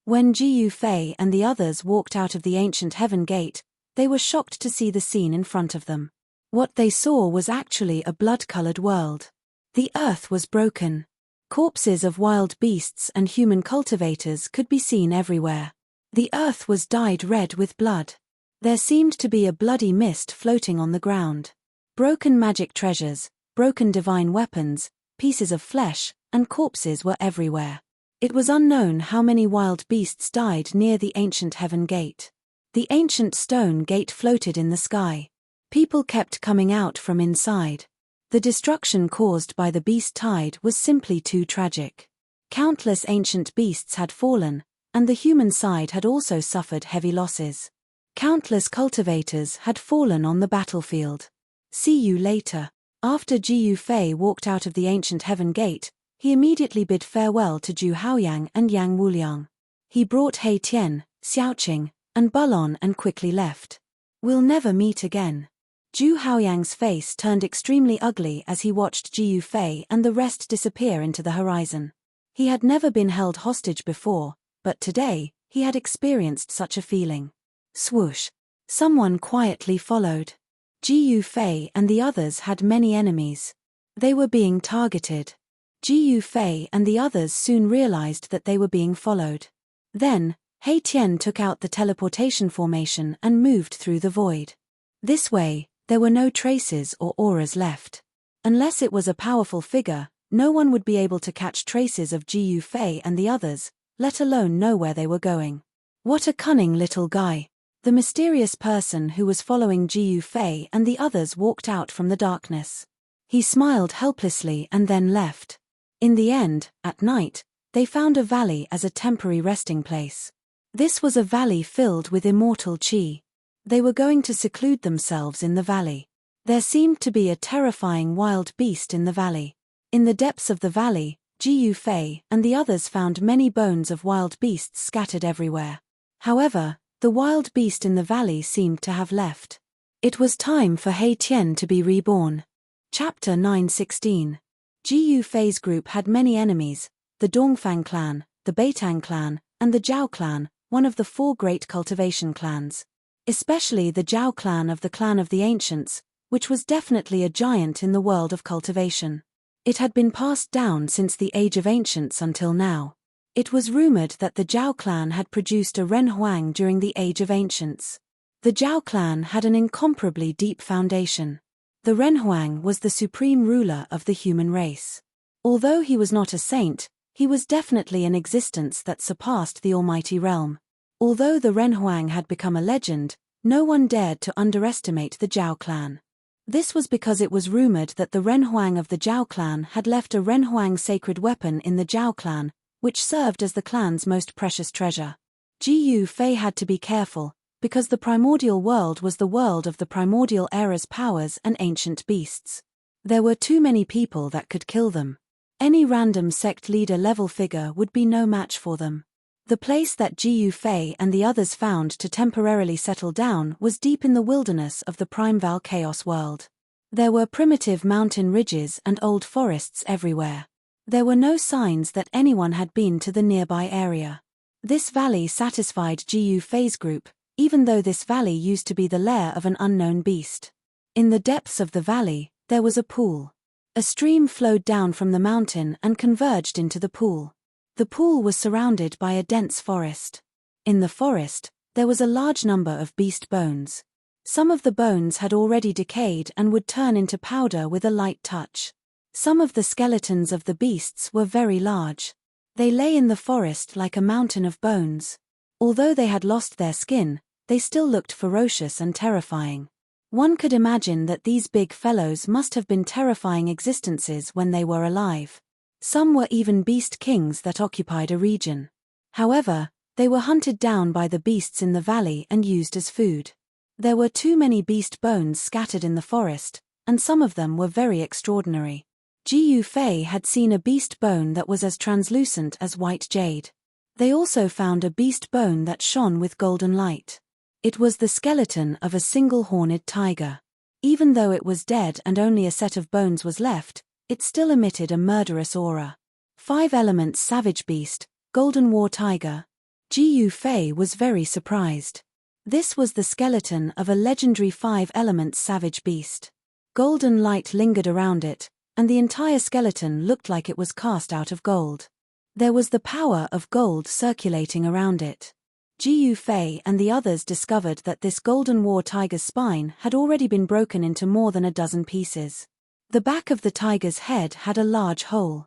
[SPEAKER 1] When Ji Fei and the others walked out of the ancient heaven gate, they were shocked to see the scene in front of them. What they saw was actually a blood-colored world. The earth was broken. Corpses of wild beasts and human cultivators could be seen everywhere. The earth was dyed red with blood. There seemed to be a bloody mist floating on the ground. Broken magic treasures, broken divine weapons, pieces of flesh, and corpses were everywhere. It was unknown how many wild beasts died near the ancient heaven gate. The ancient stone gate floated in the sky. People kept coming out from inside. The destruction caused by the beast tide was simply too tragic. Countless ancient beasts had fallen, and the human side had also suffered heavy losses. Countless cultivators had fallen on the battlefield. See you later. After Ji Fei walked out of the ancient heaven gate, he immediately bid farewell to Zhu Haoyang and Yang Wuliang. He brought He Tian, Xiaoqing, and Bulon and quickly left. We'll never meet again. Zhu Haoyang's face turned extremely ugly as he watched Ji Fei and the rest disappear into the horizon. He had never been held hostage before, but today, he had experienced such a feeling. Swoosh. Someone quietly followed. Ji Fei and the others had many enemies. They were being targeted. Ji Fei and the others soon realized that they were being followed. Then, He Tian took out the teleportation formation and moved through the void. This way, there were no traces or auras left. Unless it was a powerful figure, no one would be able to catch traces of Ji Fei and the others, let alone know where they were going. What a cunning little guy. The mysterious person who was following Ji Fei and the others walked out from the darkness. He smiled helplessly and then left. In the end, at night, they found a valley as a temporary resting place. This was a valley filled with immortal qi. They were going to seclude themselves in the valley. There seemed to be a terrifying wild beast in the valley. In the depths of the valley, Ji Fei and the others found many bones of wild beasts scattered everywhere. However, the wild beast in the valley seemed to have left. It was time for He Tian to be reborn. Chapter 9:16. Ji Fei's group had many enemies, the Dongfang clan, the Beitang clan, and the Zhao clan, one of the 4 great cultivation clans. Especially the Zhao clan of the Ancients, which was definitely a giant in the world of cultivation. It had been passed down since the Age of Ancients until now. It was rumored that the Zhao clan had produced a Ren Huang during the Age of Ancients. The Zhao clan had an incomparably deep foundation. The Ren Huang was the supreme ruler of the human race. Although he was not a saint, he was definitely an existence that surpassed the almighty realm. Although the Renhuang had become a legend, no one dared to underestimate the Zhao clan. This was because it was rumored that the Renhuang of the Zhao clan had left a Renhuang sacred weapon in the Zhao clan, which served as the clan's most precious treasure. Ji Fei had to be careful, because the primordial world was the world of the primordial era's powers and ancient beasts. There were too many people that could kill them. Any random sect leader level figure would be no match for them. The place that Ji Fei and the others found to temporarily settle down was deep in the wilderness of the Primeval Chaos world. There were primitive mountain ridges and old forests everywhere. There were no signs that anyone had been to the nearby area. This valley satisfied Ji Fei's group, even though this valley used to be the lair of an unknown beast. In the depths of the valley, there was a pool. A stream flowed down from the mountain and converged into the pool. The pool was surrounded by a dense forest. In the forest, there was a large number of beast bones. Some of the bones had already decayed and would turn into powder with a light touch. Some of the skeletons of the beasts were very large. They lay in the forest like a mountain of bones. Although they had lost their skin, they still looked ferocious and terrifying. One could imagine that these big fellows must have been terrifying existences when they were alive. Some were even beast kings that occupied a region. However, they were hunted down by the beasts in the valley and used as food. There were too many beast bones scattered in the forest, and some of them were very extraordinary. Ji Fei had seen a beast bone that was as translucent as white jade. They also found a beast bone that shone with golden light. It was the skeleton of a single horned tiger. Even though it was dead and only a set of bones was left, it still emitted a murderous aura. 5 elements savage beast, golden war tiger. Ji Fei was very surprised. This was the skeleton of a legendary 5 elements savage beast. Golden light lingered around it, and the entire skeleton looked like it was cast out of gold. There was the power of gold circulating around it. Ji Fei and the others discovered that this golden war tiger's spine had already been broken into more than a dozen pieces. The back of the tiger's head had a large hole.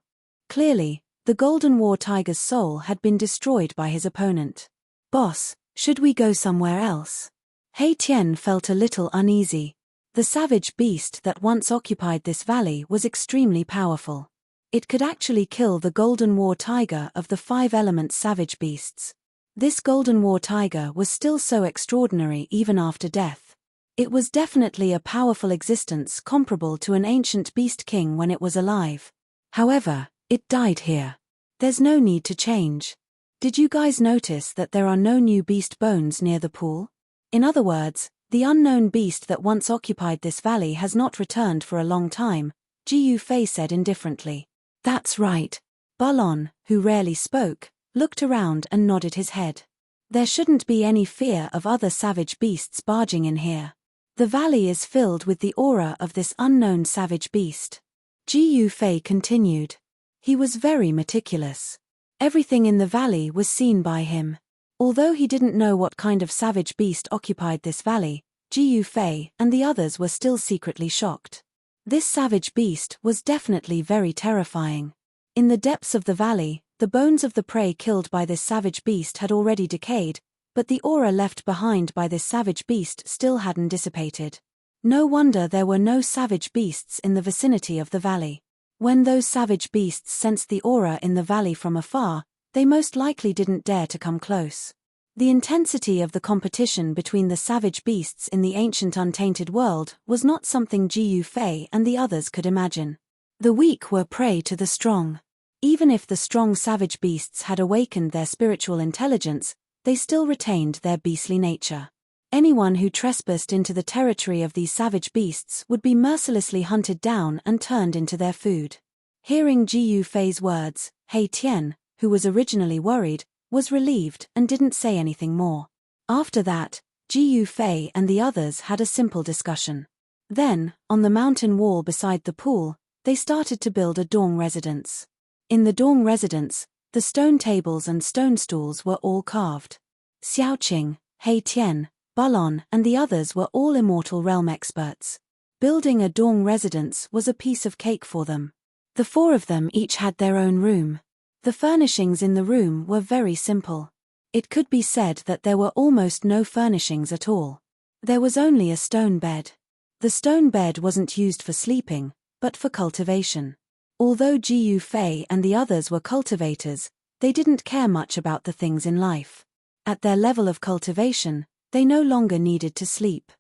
[SPEAKER 1] Clearly, the golden war tiger's soul had been destroyed by his opponent. "Boss, should we go somewhere else?" Hei Tian felt a little uneasy. The savage beast that once occupied this valley was extremely powerful. It could actually kill the golden war tiger of the 5 elements savage beasts. This golden war tiger was still so extraordinary even after death. It was definitely a powerful existence comparable to an ancient beast king when it was alive. However, it died here. There's no need to change. Did you guys notice that there are no new beast bones near the pool? In other words, the unknown beast that once occupied this valley has not returned for a long time, Ji Fei said indifferently. That's right. Balon, who rarely spoke, looked around and nodded his head. There shouldn't be any fear of other savage beasts barging in here. The valley is filled with the aura of this unknown savage beast. Ji Fei continued. He was very meticulous. Everything in the valley was seen by him. Although he didn't know what kind of savage beast occupied this valley, Ji Fei and the others were still secretly shocked. This savage beast was definitely very terrifying. In the depths of the valley, the bones of the prey killed by this savage beast had already decayed, but the aura left behind by this savage beast still hadn't dissipated. No wonder there were no savage beasts in the vicinity of the valley. When those savage beasts sensed the aura in the valley from afar, they most likely didn't dare to come close. The intensity of the competition between the savage beasts in the ancient untainted world was not something Ji Fei and the others could imagine. The weak were prey to the strong. Even if the strong savage beasts had awakened their spiritual intelligence, they still retained their beastly nature. Anyone who trespassed into the territory of these savage beasts would be mercilessly hunted down and turned into their food. Hearing Ji Fei's words, Hei Tian, who was originally worried, was relieved and didn't say anything more. After that, Ji Fei and the others had a simple discussion. Then, on the mountain wall beside the pool, they started to build a dorm residence. In the dorm residence, the stone tables and stone stools were all carved. Xiaoqing, Hei Tian, Balon and the others were all immortal realm experts. Building a dorm residence was a piece of cake for them. The 4 of them each had their own room. The furnishings in the room were very simple. It could be said that there were almost no furnishings at all. There was only a stone bed. The stone bed wasn't used for sleeping, but for cultivation. Although Ji Fei and the others were cultivators, they didn't care much about the things in life. At their level of cultivation, they no longer needed to sleep.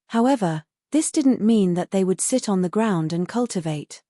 [SPEAKER 1] However, this didn't mean that they would sit on the ground and cultivate.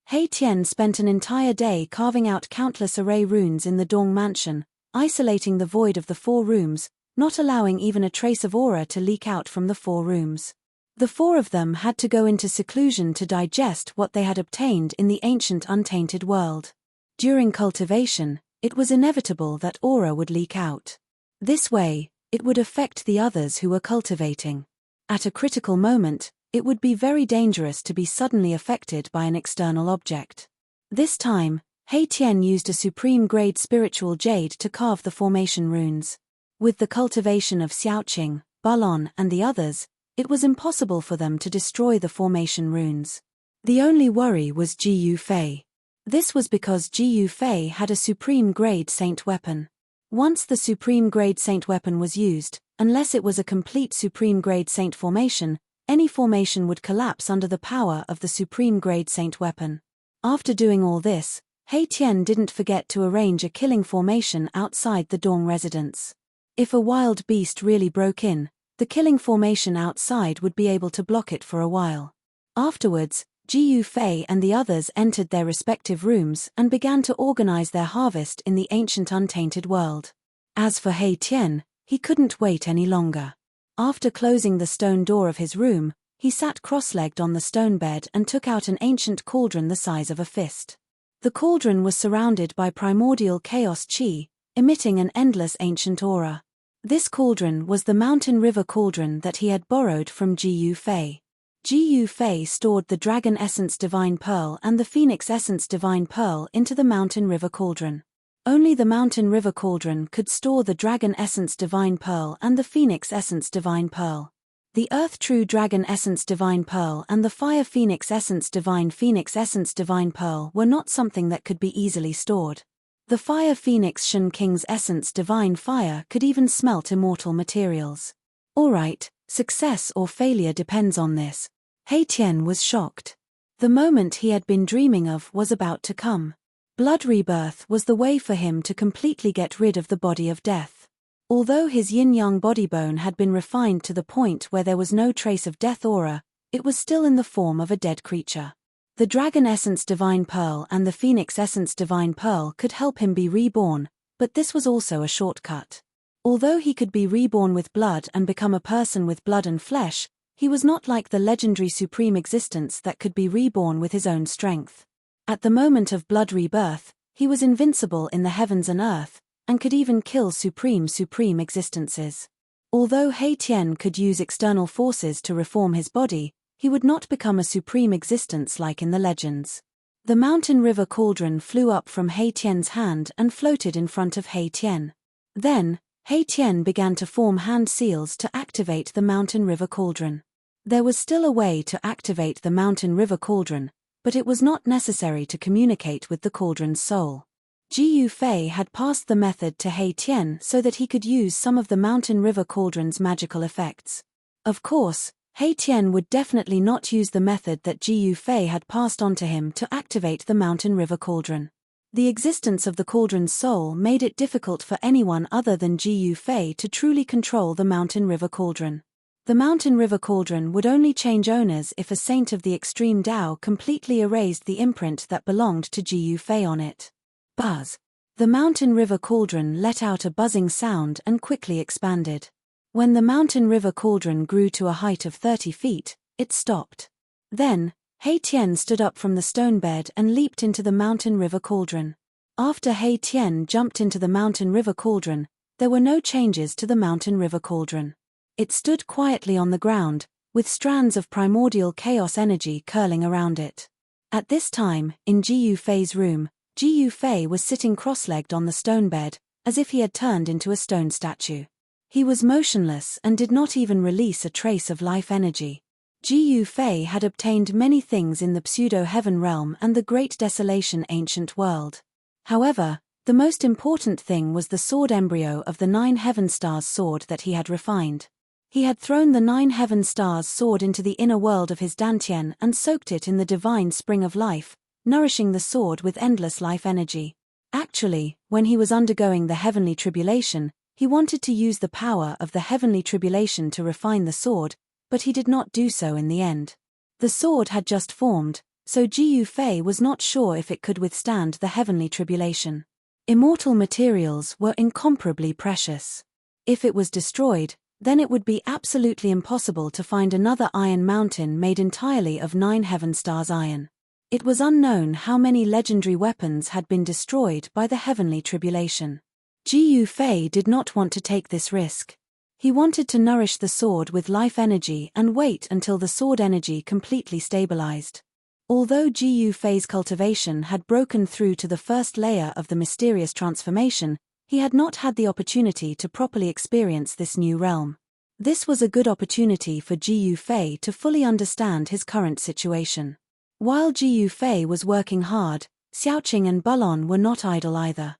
[SPEAKER 1] He Tian spent an entire day carving out countless array runes in the Dong mansion, isolating the void of the 4 rooms, not allowing even a trace of aura to leak out from the 4 rooms. The 4 of them had to go into seclusion to digest what they had obtained in the ancient untainted world. During cultivation, it was inevitable that aura would leak out. This way, it would affect the others who were cultivating. At a critical moment, it would be very dangerous to be suddenly affected by an external object. This time, He Tian used a supreme-grade spiritual jade to carve the formation runes. With the cultivation of Xiaoqing, Balon and the others, it was impossible for them to destroy the formation runes. The only worry was Ji Fei. This was because Ji Fei had a supreme-grade saint weapon. Once the supreme-grade saint weapon was used, unless it was a complete supreme-grade saint formation, any formation would collapse under the power of the supreme-grade saint weapon. After doing all this, He Tian didn't forget to arrange a killing formation outside the Dong residence. If a wild beast really broke in, the killing formation outside would be able to block it for a while. Afterwards, Ji Fei and the others entered their respective rooms and began to organize their harvest in the ancient untainted world. As for He Tian, he couldn't wait any longer. After closing the stone door of his room, he sat cross-legged on the stone bed and took out an ancient cauldron the size of a fist. The cauldron was surrounded by primordial chaos chi, emitting an endless ancient aura. This cauldron was the mountain river cauldron that he had borrowed from Ji Fei. Ji Fei stored the dragon essence divine pearl and the phoenix essence divine pearl into the mountain river cauldron. Only the mountain river cauldron could store the dragon essence divine pearl and the phoenix essence divine pearl. The earth true dragon essence divine pearl and the fire phoenix essence divine pearl were not something that could be easily stored. The fire phoenix Shen King's essence divine fire could even smelt immortal materials. Alright, success or failure depends on this. He Tian was shocked. The moment he had been dreaming of was about to come. Blood rebirth was the way for him to completely get rid of the body of death. Although his yin-yang body bone had been refined to the point where there was no trace of death aura, it was still in the form of a dead creature. The dragon essence divine pearl and the phoenix essence divine pearl could help him be reborn, but this was also a shortcut. Although he could be reborn with blood and become a person with blood and flesh, he was not like the legendary supreme existence that could be reborn with his own strength. At the moment of blood rebirth, he was invincible in the heavens and earth, and could even kill supreme existences. Although He Tian could use external forces to reform his body, he would not become a supreme existence like in the legends. The mountain river cauldron flew up from He Tian's hand and floated in front of He Tian. Then, He Tian began to form hand seals to activate the mountain river cauldron. There was still a way to activate the mountain river cauldron, but it was not necessary to communicate with the cauldron's soul. Ji Fei had passed the method to He Tian so that he could use some of the mountain river cauldron's magical effects. Of course, He Tian would definitely not use the method that Ji Fei had passed on to him to activate the mountain river cauldron. The existence of the cauldron's soul made it difficult for anyone other than Ji Fei to truly control the mountain river cauldron. The mountain river cauldron would only change owners if a saint of the extreme Tao completely erased the imprint that belonged to Ji Fei on it. Buzz. The mountain river cauldron let out a buzzing sound and quickly expanded. When the mountain river cauldron grew to a height of 30 feet, it stopped. Then, He Tian stood up from the stone bed and leaped into the mountain river cauldron. After He Tian jumped into the mountain river cauldron, there were no changes to the mountain river cauldron. It stood quietly on the ground, with strands of primordial chaos energy curling around it. At this time, in Ji Fei's room, Ji Fei was sitting cross-legged on the stone bed, as if he had turned into a stone statue. He was motionless and did not even release a trace of life energy. Ji Fei had obtained many things in the pseudo-heaven realm and the Great Desolation ancient world. However, The most important thing was the sword embryo of the 9 heaven stars sword that he had refined. He had thrown the 9 heaven stars sword into the inner world of his dantian and soaked it in the divine spring of life, nourishing the sword with endless life energy. Actually, when he was undergoing the heavenly tribulation, he wanted to use the power of the heavenly tribulation to refine the sword, but he did not do so in the end. The sword had just formed, so Jiu Fei was not sure if it could withstand the heavenly tribulation. Immortal materials were incomparably precious. If it was destroyed, then it would be absolutely impossible to find another iron mountain made entirely of 9 heaven stars iron. It was unknown how many legendary weapons had been destroyed by the heavenly tribulation. Jiu Fei did not want to take this risk. He wanted to nourish the sword with life energy and wait until the sword energy completely stabilized. Although Jiu Fei's cultivation had broken through to the first layer of the mysterious transformation, he had not had the opportunity to properly experience this new realm. This was a good opportunity for Jiu Fei to fully understand his current situation. While Jiu Fei was working hard, Xiaoqing and Bulon were not idle either.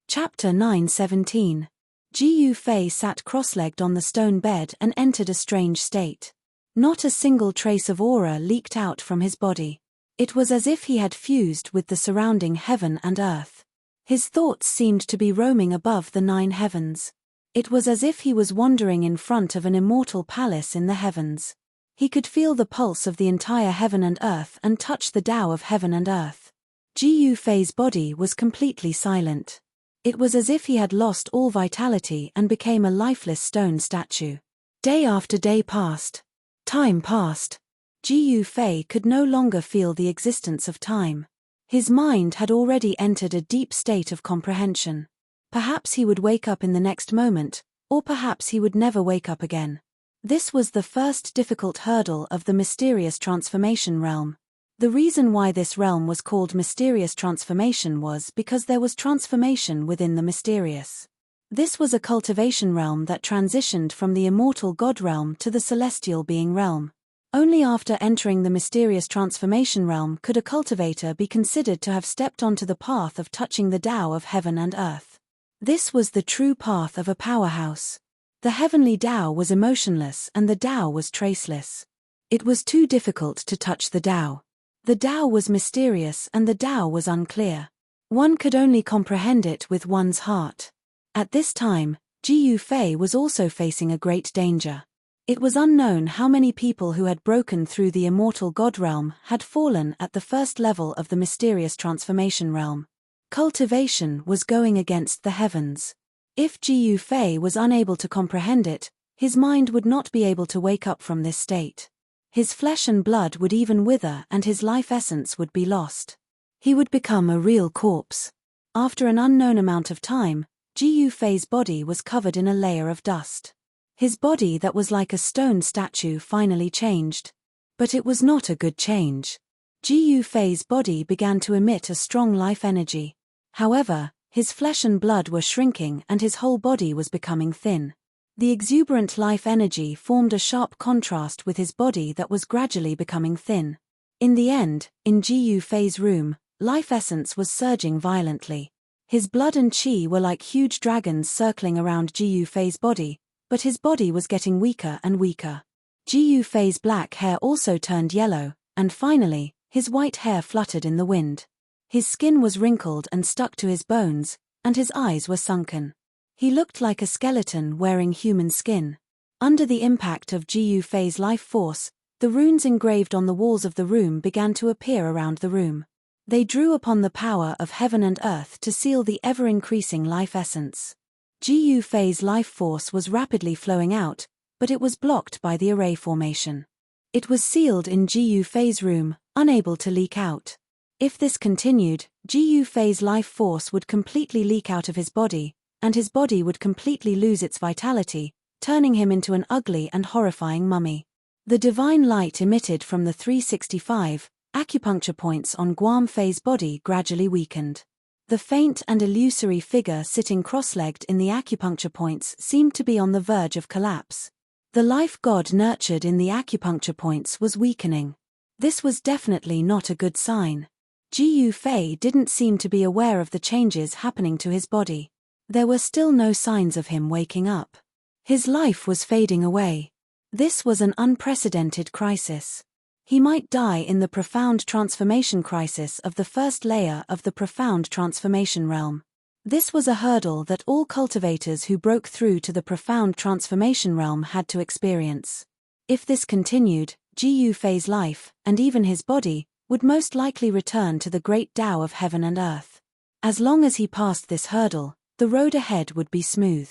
[SPEAKER 1] Chapter 9:17. Jiu Fei sat cross-legged on the stone bed and entered a strange state. Not a single trace of aura leaked out from his body. It was as if he had fused with the surrounding heaven and earth. His thoughts seemed to be roaming above the 9 heavens. It was as if he was wandering in front of an immortal palace in the heavens. He could feel the pulse of the entire heaven and earth and touch the Tao of heaven and earth. Jiu Fei's body was completely silent. It was as if he had lost all vitality and became a lifeless stone statue. Day after day passed. Time passed. Jiu Fei could no longer feel the existence of time. His mind had already entered a deep state of comprehension. Perhaps he would wake up in the next moment, or perhaps he would never wake up again. This was the first difficult hurdle of the mysterious transformation realm. The reason why this realm was called mysterious transformation was because there was transformation within the mysterious. This was a cultivation realm that transitioned from the immortal god realm to the celestial being realm. Only after entering the mysterious transformation realm could a cultivator be considered to have stepped onto the path of touching the Tao of heaven and earth. This was the true path of a powerhouse. The heavenly Tao was emotionless and the Tao was traceless. It was too difficult to touch the Tao. The Tao was mysterious and the Tao was unclear. One could only comprehend it with one's heart. At this time, Jiu Fei was also facing a great danger. It was unknown how many people who had broken through the immortal god realm had fallen at the first level of the mysterious transformation realm. Cultivation was going against the heavens. If Jiu Fei was unable to comprehend it, his mind would not be able to wake up from this state. His flesh and blood would even wither and his life essence would be lost. He would become a real corpse. After an unknown amount of time, Jiu Fei's body was covered in a layer of dust. His body that was like a stone statue finally changed. But it was not a good change. Jiu Fei's body began to emit a strong life energy. However, his flesh and blood were shrinking and his whole body was becoming thin. The exuberant life energy formed a sharp contrast with his body that was gradually becoming thin. In the end, in Jiu Fei's room, life essence was surging violently. His blood and qi were like huge dragons circling around Jiu Fei's body, but his body was getting weaker and weaker. Jiu Fei's black hair also turned yellow, and finally, his white hair fluttered in the wind. His skin was wrinkled and stuck to his bones, and his eyes were sunken. He looked like a skeleton wearing human skin. Under the impact of Jiu Fei's life force, the runes engraved on the walls of the room began to appear around the room. They drew upon the power of heaven and earth to seal the ever-increasing life essence. Jiu Fei's life force was rapidly flowing out, but it was blocked by the array formation. It was sealed in Jiu Fei's room, unable to leak out. If this continued, Jiu Fei's life force would completely leak out of his body, and his body would completely lose its vitality, turning him into an ugly and horrifying mummy. The divine light emitted from the 365 acupuncture points on Guam Fei's body gradually weakened. The faint and illusory figure sitting cross-legged in the acupuncture points seemed to be on the verge of collapse. The life god nurtured in the acupuncture points was weakening. This was definitely not a good sign. Ji Yufei didn't seem to be aware of the changes happening to his body. There were still no signs of him waking up. His life was fading away. This was an unprecedented crisis. He might die in the profound transformation crisis of the first layer of the profound transformation realm. This was a hurdle that all cultivators who broke through to the profound transformation realm had to experience. If this continued, Ji Yufei's life, and even his body, would most likely return to the great Tao of heaven and earth. As long as he passed this hurdle, the road ahead would be smooth.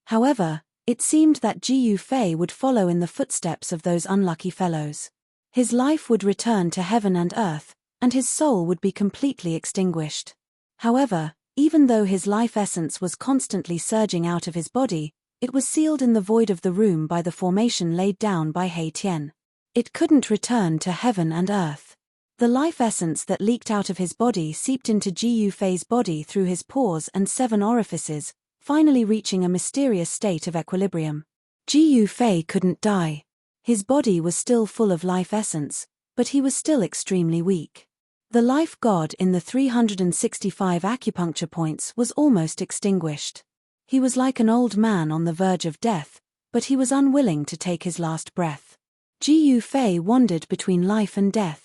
[SPEAKER 1] However, it seemed that Ji Yufei would follow in the footsteps of those unlucky fellows. His life would return to heaven and earth, and his soul would be completely extinguished. However, even though his life essence was constantly surging out of his body, it was sealed in the void of the room by the formation laid down by He Tian. It couldn't return to heaven and earth. The life essence that leaked out of his body seeped into Ji Yufei's body through his pores and 7 orifices, finally reaching a mysterious state of equilibrium. Ji Yufei couldn't die. His body was still full of life essence, but he was still extremely weak. The life god in the 365 acupuncture points was almost extinguished. He was like an old man on the verge of death, but he was unwilling to take his last breath. Ji Yufei wandered between life and death.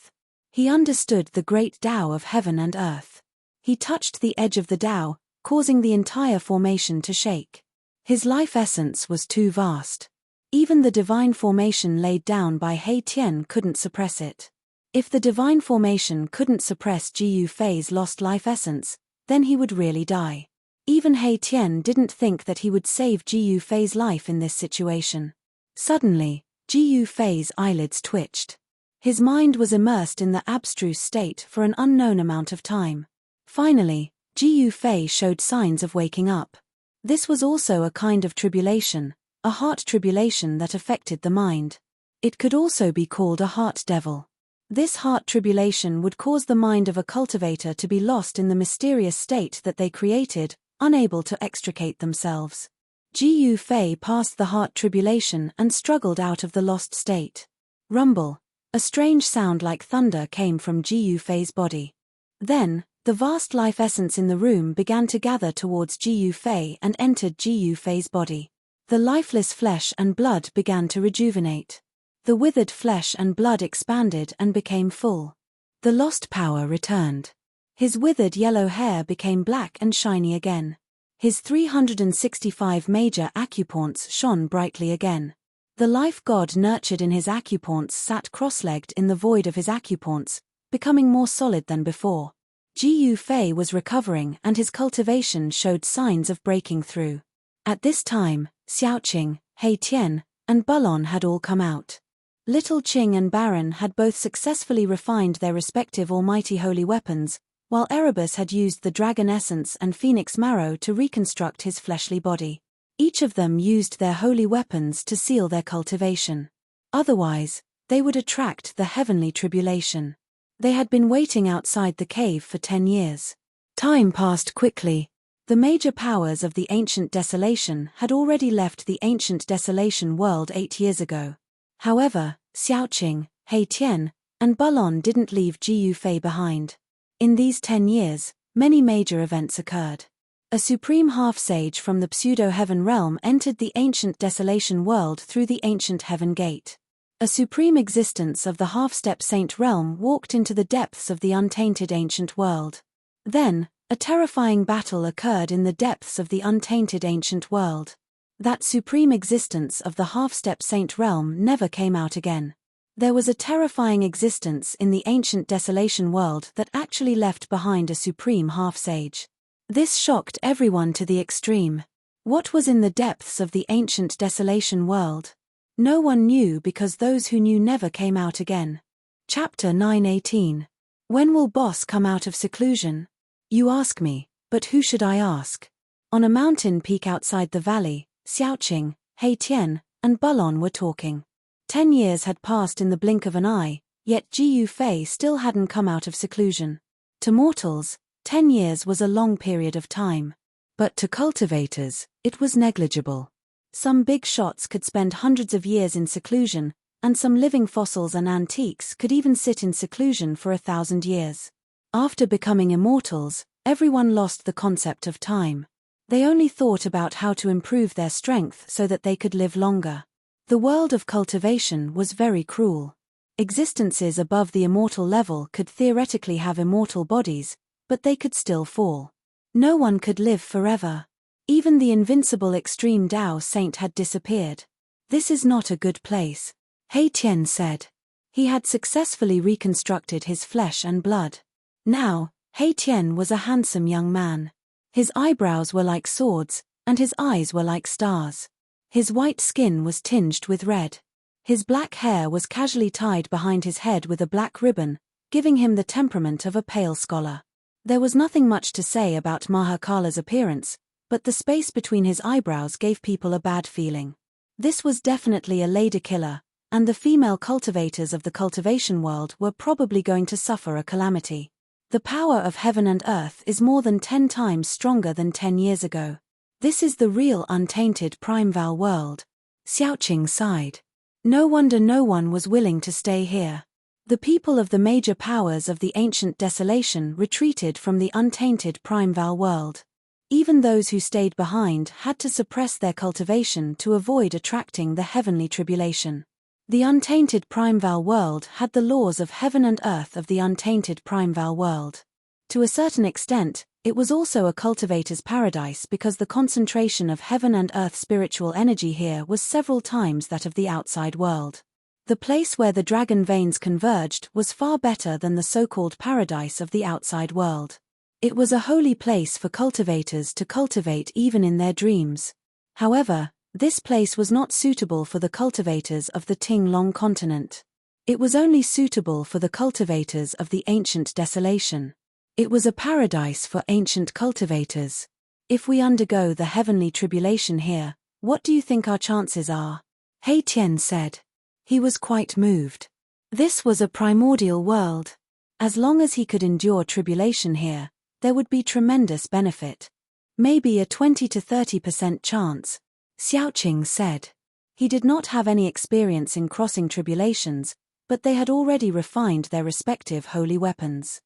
[SPEAKER 1] He understood the great Tao of heaven and earth. He touched the edge of the Tao, causing the entire formation to shake. His life essence was too vast. Even the divine formation laid down by He Tian couldn't suppress it. If the divine formation couldn't suppress Ji Yufei's lost life essence, then he would really die. Even He Tian didn't think that he would save Ji Yufei's life in this situation. Suddenly, Ji Yufei's eyelids twitched. His mind was immersed in the abstruse state for an unknown amount of time. Finally, Ji Yufei showed signs of waking up. This was also a kind of tribulation, a heart tribulation that affected the mind. It could also be called a heart devil. This heart tribulation would cause the mind of a cultivator to be lost in the mysterious state that they created, unable to extricate themselves. Ji Yufei passed the heart tribulation and struggled out of the lost state. Rumble. A strange sound like thunder came from Ji Yufei's body. Then, the vast life essence in the room began to gather towards Ji Yufei and entered Ji Yufei's body. The lifeless flesh and blood began to rejuvenate. The withered flesh and blood expanded and became full. The lost power returned. His withered yellow hair became black and shiny again. His 365 major acupoints shone brightly again. The life god nurtured in his acupoints sat cross-legged in the void of his acupoints, becoming more solid than before. Ji Yufei was recovering and his cultivation showed signs of breaking through. At this time, Xiaoqing, He Tian, and Bulon had all come out. Little Qing and Baron had both successfully refined their respective almighty holy weapons, while Erebus had used the dragon essence and phoenix marrow to reconstruct his fleshly body. Each of them used their holy weapons to seal their cultivation. Otherwise, they would attract the heavenly tribulation. They had been waiting outside the cave for 10 years. Time passed quickly. The major powers of the ancient desolation had already left the ancient desolation world 8 years ago. However, Xiaoqing, He Tian, and Bulon didn't leave Ji Yufei behind. In these 10 years, many major events occurred. A supreme half-sage from the pseudo-heaven realm entered the ancient desolation world through the ancient heaven gate. A supreme existence of the half-step saint realm walked into the depths of the untainted ancient world. Then, a terrifying battle occurred in the depths of the untainted ancient world. That supreme existence of the half-step saint realm never came out again. There was a terrifying existence in the ancient desolation world that actually left behind a supreme half-sage. This shocked everyone to the extreme. What was in the depths of the ancient desolation world? No one knew because those who knew never came out again. Chapter 9:18. When will Boss come out of seclusion? You ask me, but who should I ask? On a mountain peak outside the valley, Xiaoqing, He Tian, and Bulon were talking. 10 years had passed in the blink of an eye, yet Ji Yufei still hadn't come out of seclusion. To mortals, 10 years was a long period of time. But to cultivators, it was negligible. Some big shots could spend hundreds of years in seclusion, and some living fossils and antiques could even sit in seclusion for 1,000 years. After becoming immortals, everyone lost the concept of time. They only thought about how to improve their strength so that they could live longer. The world of cultivation was very cruel. Existences above the immortal level could theoretically have immortal bodies, but they could still fall. No one could live forever. Even the invincible extreme Tao saint had disappeared. This is not a good place, He Tian said. He had successfully reconstructed his flesh and blood. Now, He Tian was a handsome young man. His eyebrows were like swords, and his eyes were like stars. His white skin was tinged with red. His black hair was casually tied behind his head with a black ribbon, giving him the temperament of a pale scholar. There was nothing much to say about Mahakala's appearance, but the space between his eyebrows gave people a bad feeling. This was definitely a lady killer, and the female cultivators of the cultivation world were probably going to suffer a calamity. The power of heaven and earth is more than 10 times stronger than 10 years ago. This is the real untainted Primeval world. Xiaoqing sighed. No wonder no one was willing to stay here. The people of the major powers of the ancient desolation retreated from the untainted Primeval world. Even those who stayed behind had to suppress their cultivation to avoid attracting the heavenly tribulation. The untainted Primeval world had the laws of heaven and earth of the untainted Primeval world. To a certain extent, it was also a cultivator's paradise because the concentration of heaven and earth spiritual energy here was several times that of the outside world. The place where the dragon veins converged was far better than the so-called paradise of the outside world. It was a holy place for cultivators to cultivate even in their dreams. However, this place was not suitable for the cultivators of the Ting-Long continent. It was only suitable for the cultivators of the ancient desolation. It was a paradise for ancient cultivators. If we undergo the heavenly tribulation here, what do you think our chances are? He Tian said. He was quite moved. This was a primordial world. As long as he could endure tribulation here, there would be tremendous benefit. Maybe a 20 to 30% chance, Xiaoqing said. He did not have any experience in crossing tribulations, but they had already refined their respective holy weapons.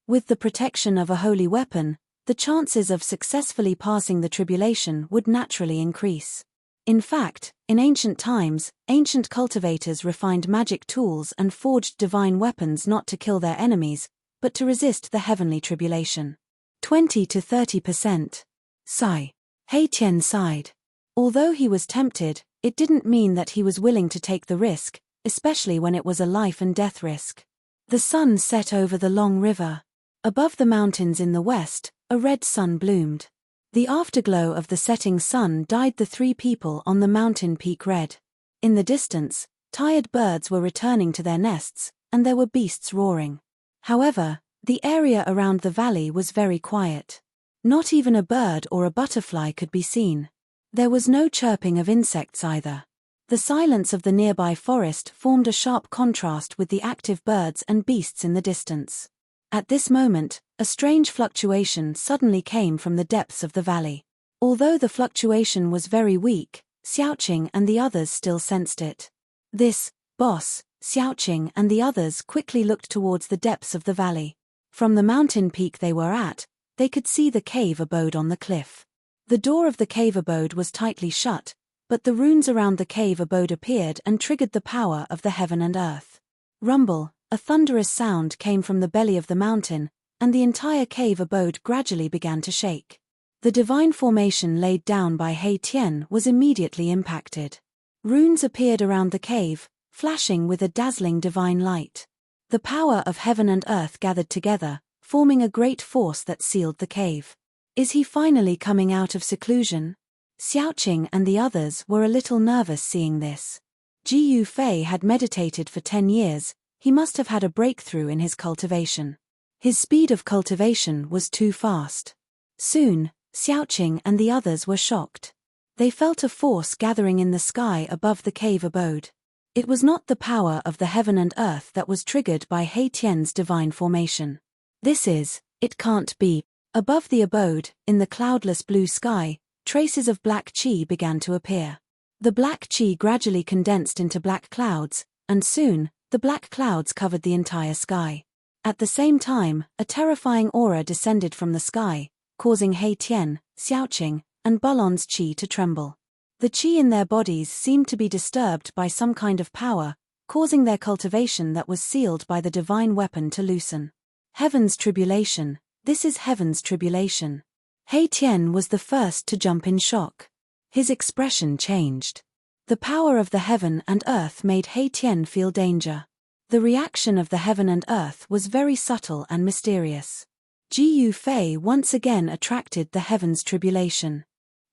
[SPEAKER 1] With the protection of a holy weapon, the chances of successfully passing the tribulation would naturally increase. In fact, in ancient times, ancient cultivators refined magic tools and forged divine weapons not to kill their enemies, but to resist the heavenly tribulation. 20 to 30%. Sigh. He Tian sighed. Although he was tempted, it didn't mean that he was willing to take the risk, especially when it was a life and death risk. The sun set over the long river. Above the mountains in the west, a red sun bloomed. The afterglow of the setting sun dyed the 3 people on the mountain peak red. In the distance, tired birds were returning to their nests, and there were beasts roaring. However, the area around the valley was very quiet. Not even a bird or a butterfly could be seen. There was no chirping of insects either. The silence of the nearby forest formed a sharp contrast with the active birds and beasts in the distance. At this moment, a strange fluctuation suddenly came from the depths of the valley. Although the fluctuation was very weak, Xiaoqing and the others still sensed it. This, boss, Xiaoqing and the others quickly looked towards the depths of the valley. From the mountain peak they were at, they could see the cave abode on the cliff. The door of the cave abode was tightly shut, but the runes around the cave abode appeared and triggered the power of the heaven and earth. Rumble, a thunderous sound came from the belly of the mountain, and the entire cave abode gradually began to shake. The divine formation laid down by He Tian was immediately impacted. Runes appeared around the cave, flashing with a dazzling divine light. The power of heaven and earth gathered together, forming a great force that sealed the cave. Is he finally coming out of seclusion? Xiaoqing and the others were a little nervous seeing this. Ji Yufei had meditated for 10 years, he must have had a breakthrough in his cultivation. His speed of cultivation was too fast. Soon, Xiaoqing and the others were shocked. They felt a force gathering in the sky above the cave abode. It was not the power of the heaven and earth that was triggered by He Tian's divine formation. It can't be. Above the abode, in the cloudless blue sky, traces of black qi began to appear. The black qi gradually condensed into black clouds, and soon, the black clouds covered the entire sky. At the same time, a terrifying aura descended from the sky, causing He Tian, Xiaoqing, and Balon's qi to tremble. The qi in their bodies seemed to be disturbed by some kind of power, causing their cultivation that was sealed by the divine weapon to loosen. Heaven's tribulation. This is heaven's tribulation. He Tian was the first to jump in shock. His expression changed. The power of the heaven and earth made He Tian feel danger. The reaction of the heaven and earth was very subtle and mysterious. Ji Fei once again attracted the heaven's tribulation.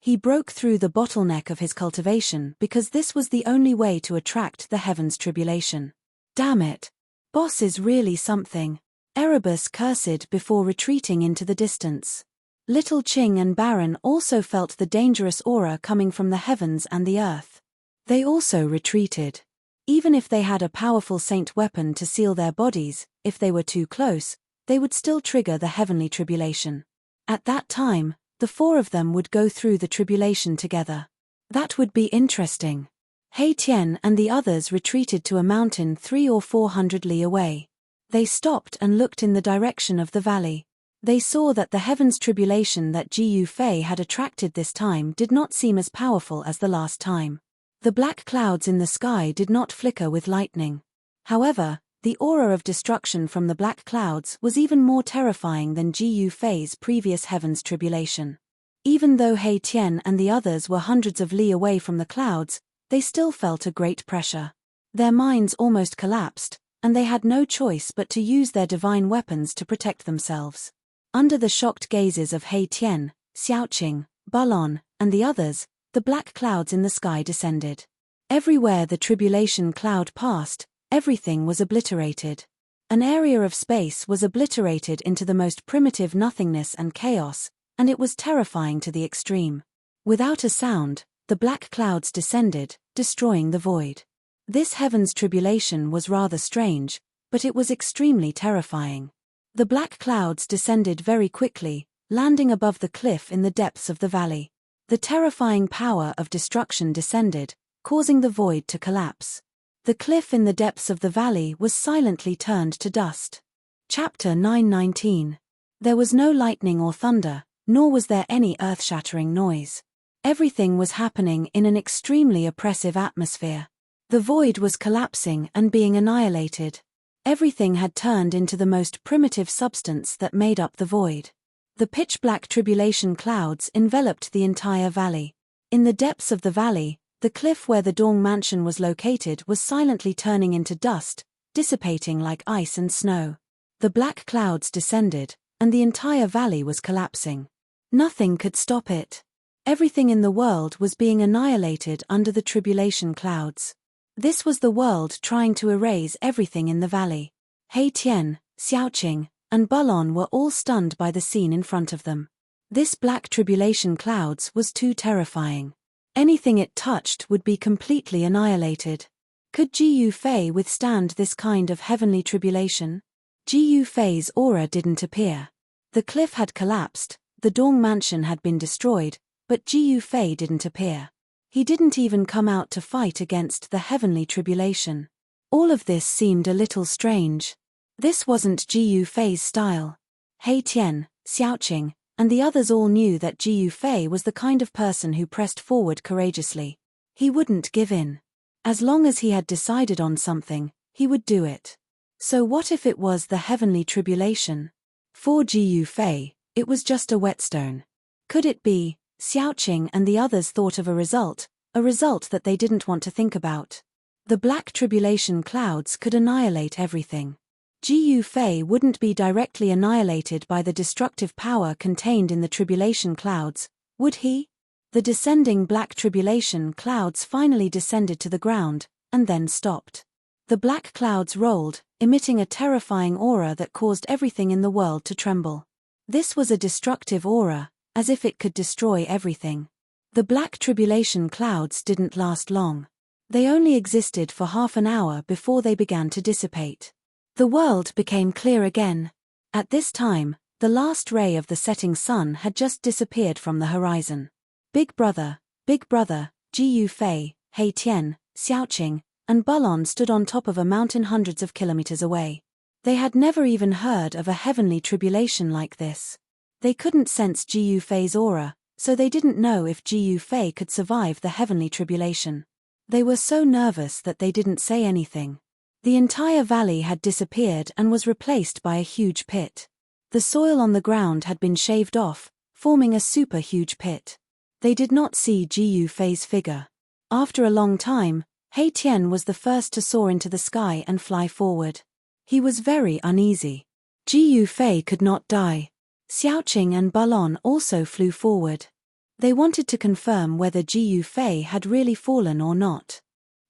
[SPEAKER 1] He broke through the bottleneck of his cultivation because this was the only way to attract the heaven's tribulation. Damn it. Boss is really something. Erebus cursed before retreating into the distance. Little Qing and Baron also felt the dangerous aura coming from the heavens and the earth. They also retreated. Even if they had a powerful saint weapon to seal their bodies, if they were too close, they would still trigger the heavenly tribulation. At that time, the four of them would go through the tribulation together. That would be interesting. He Tian and the others retreated to a mountain 300 or 400 li away. They stopped and looked in the direction of the valley. They saw that the heaven's tribulation that Ji Fei had attracted this time did not seem as powerful as the last time. The black clouds in the sky did not flicker with lightning. However, the aura of destruction from the black clouds was even more terrifying than Ji Fei's previous heaven's tribulation. Even though He Tian and the others were hundreds of li away from the clouds, they still felt a great pressure. Their minds almost collapsed, and they had no choice but to use their divine weapons to protect themselves. Under the shocked gazes of He Tian, Xiaoqing, Balon, and the others, the black clouds in the sky descended. Everywhere the tribulation cloud passed, everything was obliterated. An area of space was obliterated into the most primitive nothingness and chaos, and it was terrifying to the extreme. Without a sound, the black clouds descended, destroying the void. This heaven's tribulation was rather strange, but it was extremely terrifying. The black clouds descended very quickly, landing above the cliff in the depths of the valley. The terrifying power of destruction descended, causing the void to collapse. The cliff in the depths of the valley was silently turned to dust. Chapter 919. There was no lightning or thunder, nor was there any earth-shattering noise. Everything was happening in an extremely oppressive atmosphere. The void was collapsing and being annihilated. Everything had turned into the most primitive substance that made up the void. The pitch-black tribulation clouds enveloped the entire valley. In the depths of the valley, the cliff where the Dong mansion was located was silently turning into dust, dissipating like ice and snow. The black clouds descended, and the entire valley was collapsing. Nothing could stop it. Everything in the world was being annihilated under the tribulation clouds. This was the world trying to erase everything in the valley. He Tian, Xiaoqing, and Balon were all stunned by the scene in front of them. This black tribulation clouds was too terrifying. Anything it touched would be completely annihilated. Could Ji Fei withstand this kind of heavenly tribulation? Ji Fei's aura didn't appear. The cliff had collapsed, the Dong mansion had been destroyed, but Ji Fei didn't appear. He didn't even come out to fight against the heavenly tribulation. All of this seemed a little strange. This wasn't Ji Fei's style. He Tian, Xiaoqing, and the others all knew that Ji Fei was the kind of person who pressed forward courageously. He wouldn't give in. As long as he had decided on something, he would do it. So what if it was the heavenly tribulation? For Ji Fei, it was just a whetstone. Could it be? Xiaoqing and the others thought of a result that they didn't want to think about. The black tribulation clouds could annihilate everything. Ji Fei wouldn't be directly annihilated by the destructive power contained in the tribulation clouds, would he? The descending black tribulation clouds finally descended to the ground, and then stopped. The black clouds rolled, emitting a terrifying aura that caused everything in the world to tremble. This was a destructive aura, as if it could destroy everything. The black tribulation clouds didn't last long. They only existed for half an hour before they began to dissipate. The world became clear again. At this time, the last ray of the setting sun had just disappeared from the horizon. Big brother, Ji Fei, He Tian, Xiaoqing, and Balon stood on top of a mountain hundreds of kilometers away. They had never even heard of a heavenly tribulation like this. They couldn't sense Jiu Fei's aura, so they didn't know if Jiu Fei could survive the heavenly tribulation. They were so nervous that they didn't say anything. The entire valley had disappeared and was replaced by a huge pit. The soil on the ground had been shaved off, forming a super huge pit. They did not see Jiu Fei's figure. After a long time, He Tian was the first to soar into the sky and fly forward. He was very uneasy. Jiu Fei could not die. Xiaoqing and Balon also flew forward. They wanted to confirm whether Jiu Fei had really fallen or not.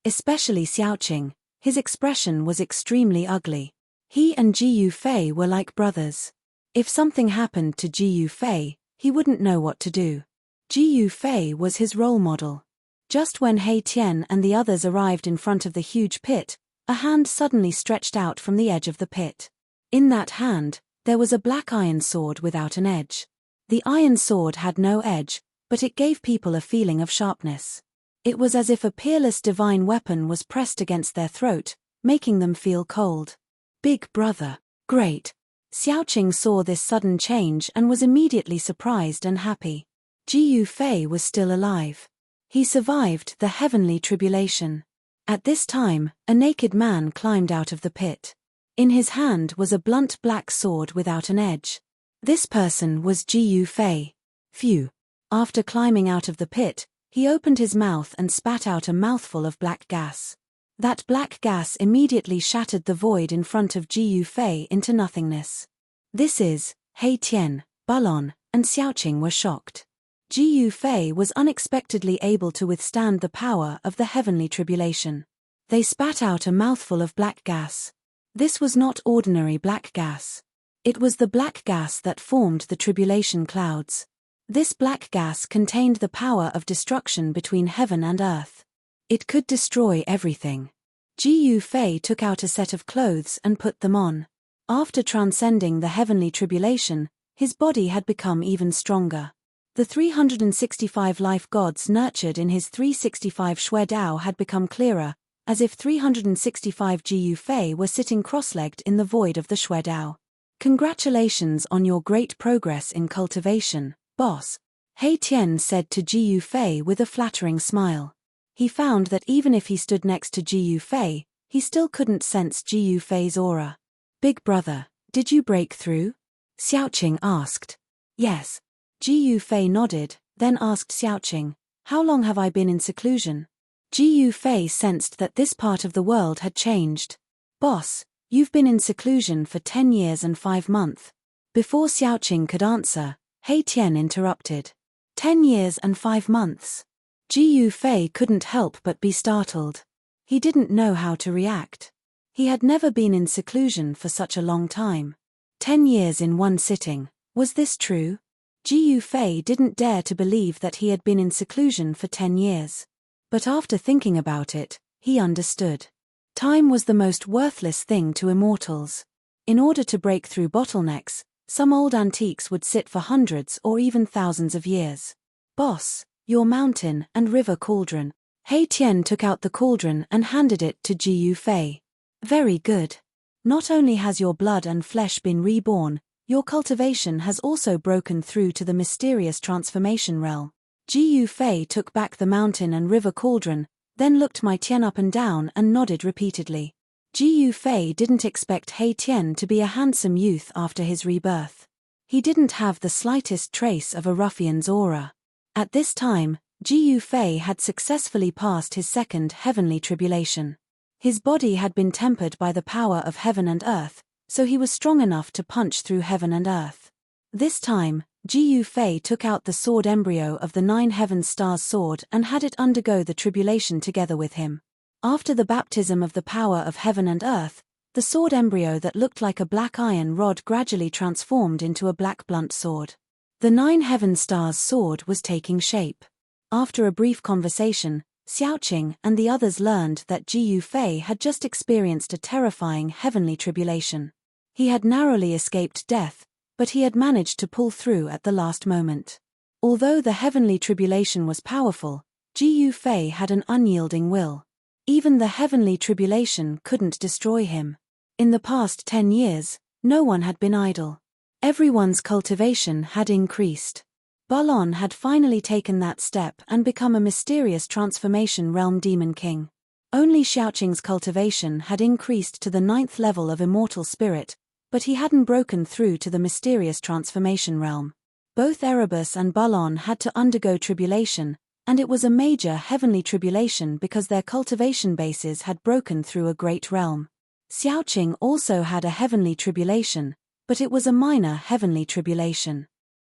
[SPEAKER 1] Especially Xiaoqing, his expression was extremely ugly. He and Jiu Fei were like brothers. If something happened to Jiu Fei, he wouldn't know what to do. Jiu Fei was his role model. Just when He Tian and the others arrived in front of the huge pit, a hand suddenly stretched out from the edge of the pit. In that hand, there was a black iron sword without an edge. The iron sword had no edge, but it gave people a feeling of sharpness. It was as if a peerless divine weapon was pressed against their throat, making them feel cold. Big brother, great. Xiaoqing saw this sudden change and was immediately surprised and happy. Jiu Fei was still alive. He survived the heavenly tribulation. At this time, a naked man climbed out of the pit. In his hand was a blunt black sword without an edge. This person was Jiu Fei. Phew. After climbing out of the pit, he opened his mouth and spat out a mouthful of black gas. That black gas immediately shattered the void in front of Jiu Fei into nothingness. This is, He Tian, Balon, and Xiaoqing were shocked. Jiu Fei was unexpectedly able to withstand the power of the heavenly tribulation. They spat out a mouthful of black gas. This was not ordinary black gas. It was the black gas that formed the tribulation clouds. This black gas contained the power of destruction between heaven and earth. It could destroy everything. Jiu Fei took out a set of clothes and put them on. After transcending the heavenly tribulation, his body had become even stronger. The 365 life gods nurtured in his 365 Shui Dao had become clearer, as if 365 Jiu Fei were sitting cross-legged in the void of the Shui Dao. Congratulations on your great progress in cultivation, boss, He Tian said to Jiu Fei with a flattering smile. He found that even if he stood next to Jiu Fei, he still couldn't sense Jiu Fei's aura. Big brother, did you break through? Xiaoqing asked. Yes. Jiu Fei nodded, then asked Xiaoqing, how long have I been in seclusion? Jiu Fei sensed that this part of the world had changed. Boss, you've been in seclusion for 10 years and 5 months. Before Xiaoqing could answer, He Tian interrupted. 10 years and 5 months. Jiu Fei couldn't help but be startled. He didn't know how to react. He had never been in seclusion for such a long time. 10 years in one sitting, was this true? Jiu Fei didn't dare to believe that he had been in seclusion for 10 years. But after thinking about it, he understood. Time was the most worthless thing to immortals. In order to break through bottlenecks, some old antiques would sit for hundreds or even thousands of years. Boss, your mountain and river cauldron. He Tian took out the cauldron and handed it to Jiu Fei. Very good. Not only has your blood and flesh been reborn, your cultivation has also broken through to the mysterious transformation realm. Jiu Fei took back the mountain and river cauldron, then looked He Tian up and down and nodded repeatedly. Jiu Fei didn't expect He Tian to be a handsome youth after his rebirth. He didn't have the slightest trace of a ruffian's aura. At this time, Jiu Fei had successfully passed his second heavenly tribulation. His body had been tempered by the power of heaven and earth, so he was strong enough to punch through heaven and earth. This time, Jiu Fei took out the sword embryo of the 9 heaven stars sword and had it undergo the tribulation together with him. After the baptism of the power of heaven and earth, the sword embryo that looked like a black iron rod gradually transformed into a black blunt sword. The 9 heaven stars sword was taking shape. After a brief conversation, Xiaoqing and the others learned that Jiu Fei had just experienced a terrifying heavenly tribulation. He had narrowly escaped death, but he had managed to pull through at the last moment. Although the heavenly tribulation was powerful, Jiu Fei had an unyielding will. Even the heavenly tribulation couldn't destroy him. In the past 10 years, no one had been idle. Everyone's cultivation had increased. Balon had finally taken that step and become a mysterious transformation realm demon king. Only Xiaoqing's cultivation had increased to the 9th level of immortal spirit, but he hadn't broken through to the mysterious transformation realm. Both Erebus and Balon had to undergo tribulation, and it was a major heavenly tribulation because their cultivation bases had broken through a great realm. Xiaoqing also had a heavenly tribulation, but it was a minor heavenly tribulation.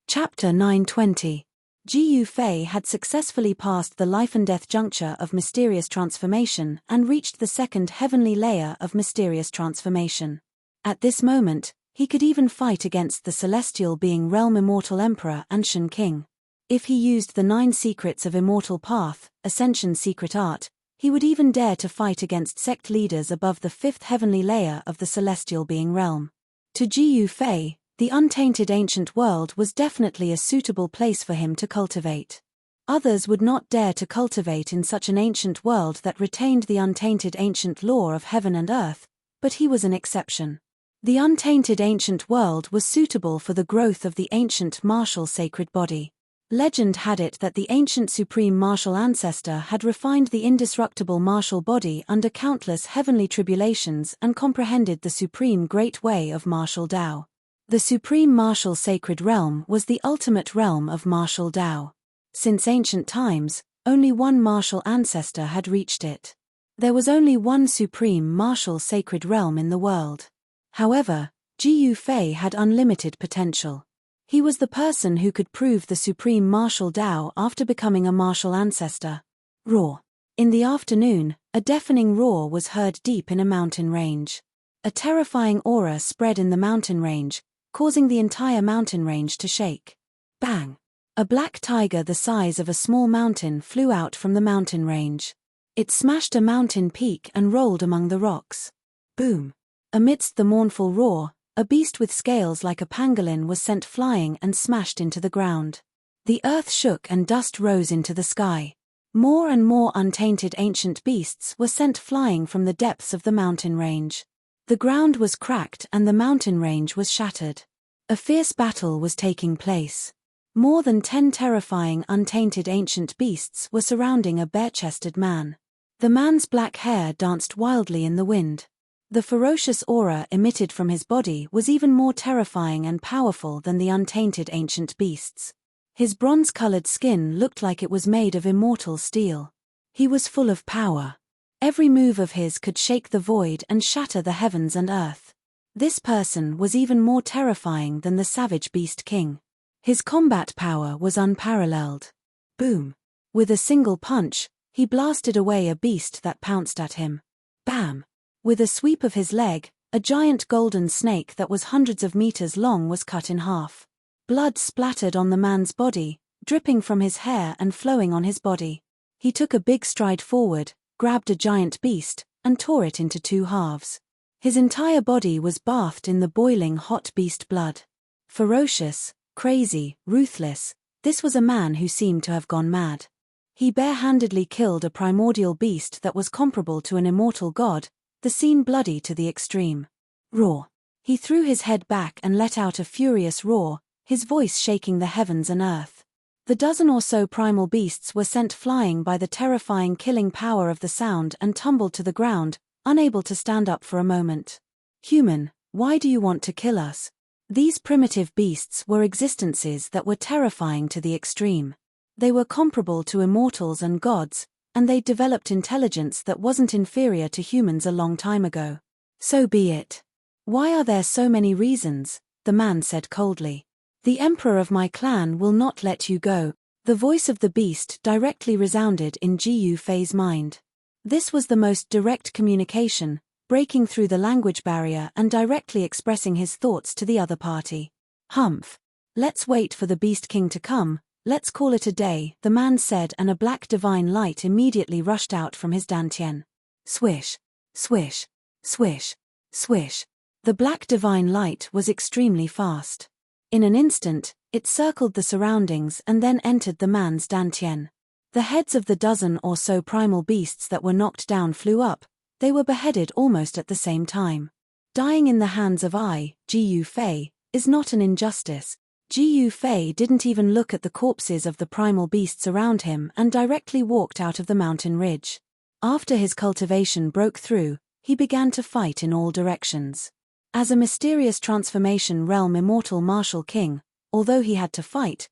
[SPEAKER 1] Chapter 920. Ji Yufei had successfully passed the life and death juncture of mysterious transformation and reached the 2nd heavenly layer of mysterious transformation. At this moment, he could even fight against the celestial being realm immortal emperor and Shen king. If he used the 9 secrets of immortal path, ascension secret art, he would even dare to fight against sect leaders above the 5th heavenly layer of the celestial being realm. To Ji Yufei, the untainted ancient world was definitely a suitable place for him to cultivate. Others would not dare to cultivate in such an ancient world that retained the untainted ancient law of heaven and earth, but he was an exception. The untainted ancient world was suitable for the growth of the ancient martial sacred body. Legend had it that the ancient supreme martial ancestor had refined the indestructible martial body under countless heavenly tribulations and comprehended the supreme great way of martial Tao. The supreme martial sacred realm was the ultimate realm of martial Tao. Since ancient times, only one martial ancestor had reached it. There was only one supreme martial sacred realm in the world. However, Ji Yufei had unlimited potential. He was the person who could prove the supreme martial Tao after becoming a martial ancestor. Roar. In the afternoon, a deafening roar was heard deep in a mountain range. A terrifying aura spread in the mountain range, causing the entire mountain range to shake. Bang! A black tiger the size of a small mountain flew out from the mountain range. It smashed a mountain peak and rolled among the rocks. Boom! Amidst the mournful roar, a beast with scales like a pangolin was sent flying and smashed into the ground. The earth shook and dust rose into the sky. More and more untainted ancient beasts were sent flying from the depths of the mountain range. The ground was cracked and the mountain range was shattered. A fierce battle was taking place. More than 10 terrifying untainted ancient beasts were surrounding a bare-chested man. The man's black hair danced wildly in the wind. The ferocious aura emitted from his body was even more terrifying and powerful than the untainted ancient beasts. His bronze-colored skin looked like it was made of immortal steel. He was full of power. Every move of his could shake the void and shatter the heavens and earth. This person was even more terrifying than the savage beast king. His combat power was unparalleled. Boom! With a single punch, he blasted away a beast that pounced at him. Bam! With a sweep of his leg, a giant golden snake that was hundreds of meters long was cut in half. Blood splattered on the man's body, dripping from his hair and flowing on his body. He took a big stride forward, grabbed a giant beast, and tore it into 2 halves. His entire body was bathed in the boiling hot beast blood. Ferocious, crazy, ruthless, this was a man who seemed to have gone mad. He barehandedly killed a primordial beast that was comparable to an immortal god, the scene bloody to the extreme. Roar. He threw his head back and let out a furious roar, his voice shaking the heavens and earth. The dozen or so primal beasts were sent flying by the terrifying killing power of the sound and tumbled to the ground, unable to stand up for a moment. Human, why do you want to kill us? These primitive beasts were existences that were terrifying to the extreme. They were comparable to immortals and gods, and they developed intelligence that wasn't inferior to humans a long time ago. So be it. Why are there so many reasons? The man said coldly. The emperor of my clan will not let you go. The voice of the beast directly resounded in Ji Yufei's mind. This was the most direct communication, breaking through the language barrier and directly expressing his thoughts to the other party. Humph. Let's wait for the Beast King to come, let's call it a day, the man said, and a black divine light immediately rushed out from his dantian. Swish. Swish. Swish. Swish. The black divine light was extremely fast. In an instant, it circled the surroundings and then entered the man's dantian. The heads of the dozen or so primal beasts that were knocked down flew up. They were beheaded almost at the same time. Dying in the hands of Gu Fei is not an injustice. Gu Fei didn't even look at the corpses of the primal beasts around him and directly walked out of the mountain ridge. After his cultivation broke through, he began to fight in all directions. As a mysterious transformation realm immortal martial king, although he had to fight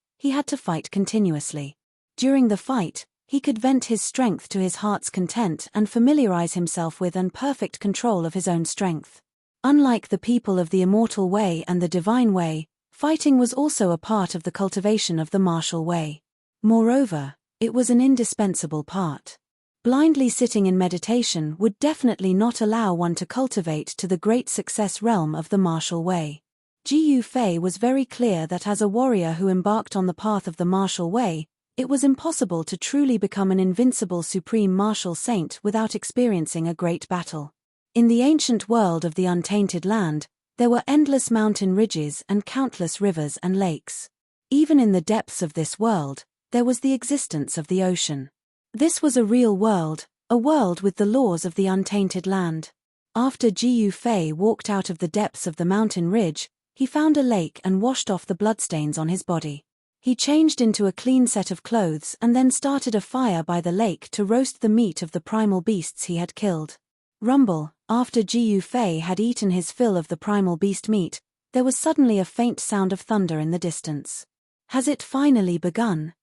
[SPEAKER 1] continuously. During the fight, he could vent his strength to his heart's content and familiarize himself with and perfect control of his own strength. Unlike the people of the immortal way and the divine way, fighting was also a part of the cultivation of the martial way. Moreover, it was an indispensable part. Blindly sitting in meditation would definitely not allow one to cultivate to the great success realm of the martial way. Gu Fei was very clear that as a warrior who embarked on the path of the martial way, it was impossible to truly become an invincible supreme martial saint without experiencing a great battle. In the ancient world of the untainted land, there were endless mountain ridges and countless rivers and lakes. Even in the depths of this world, there was the existence of the ocean. This was a real world, a world with the laws of the untainted land. After Gu Fei walked out of the depths of the mountain ridge, he found a lake and washed off the bloodstains on his body. He changed into a clean set of clothes and then started a fire by the lake to roast the meat of the primal beasts he had killed. Rumble, after Gu Fei had eaten his fill of the primal beast meat, there was suddenly a faint sound of thunder in the distance. Has it finally begun?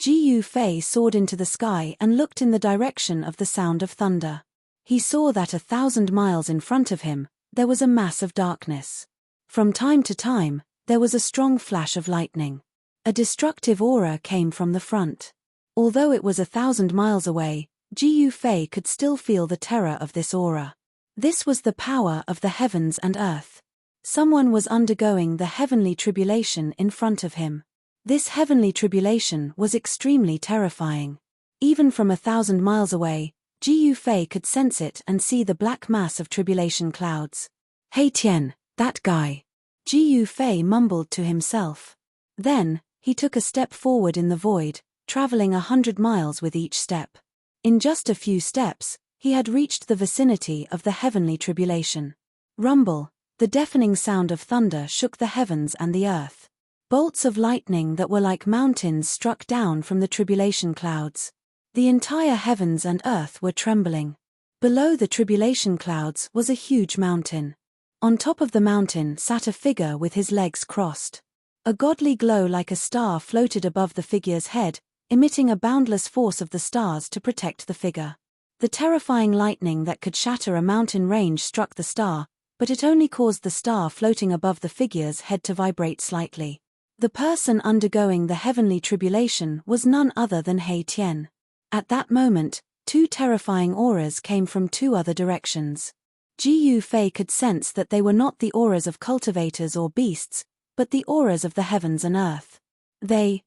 [SPEAKER 1] Gu Fei soared into the sky and looked in the direction of the sound of thunder. He saw that 1,000 miles in front of him, there was a mass of darkness. From time to time, there was a strong flash of lightning. A destructive aura came from the front. Although it was 1,000 miles away, Gu Fei could still feel the terror of this aura. This was the power of the heavens and earth. Someone was undergoing the heavenly tribulation in front of him. This heavenly tribulation was extremely terrifying. Even from 1,000 miles away, Gu Fei could sense it and see the black mass of tribulation clouds. "Hey Tian, that guy," Gu Fei mumbled to himself. Then, he took a step forward in the void, traveling 100 miles with each step. In just a few steps, he had reached the vicinity of the heavenly tribulation. Rumble, the deafening sound of thunder shook the heavens and the earth. Bolts of lightning that were like mountains struck down from the tribulation clouds. The entire heavens and earth were trembling. Below the tribulation clouds was a huge mountain. On top of the mountain sat a figure with his legs crossed. A godly glow like a star floated above the figure's head, emitting a boundless force of the stars to protect the figure. The terrifying lightning that could shatter a mountain range struck the star, but it only caused the star floating above the figure's head to vibrate slightly. The person undergoing the heavenly tribulation was none other than He Tian. At that moment, two terrifying auras came from two other directions. Gu Fei could sense that they were not the auras of cultivators or beasts, but the auras of the heavens and earth.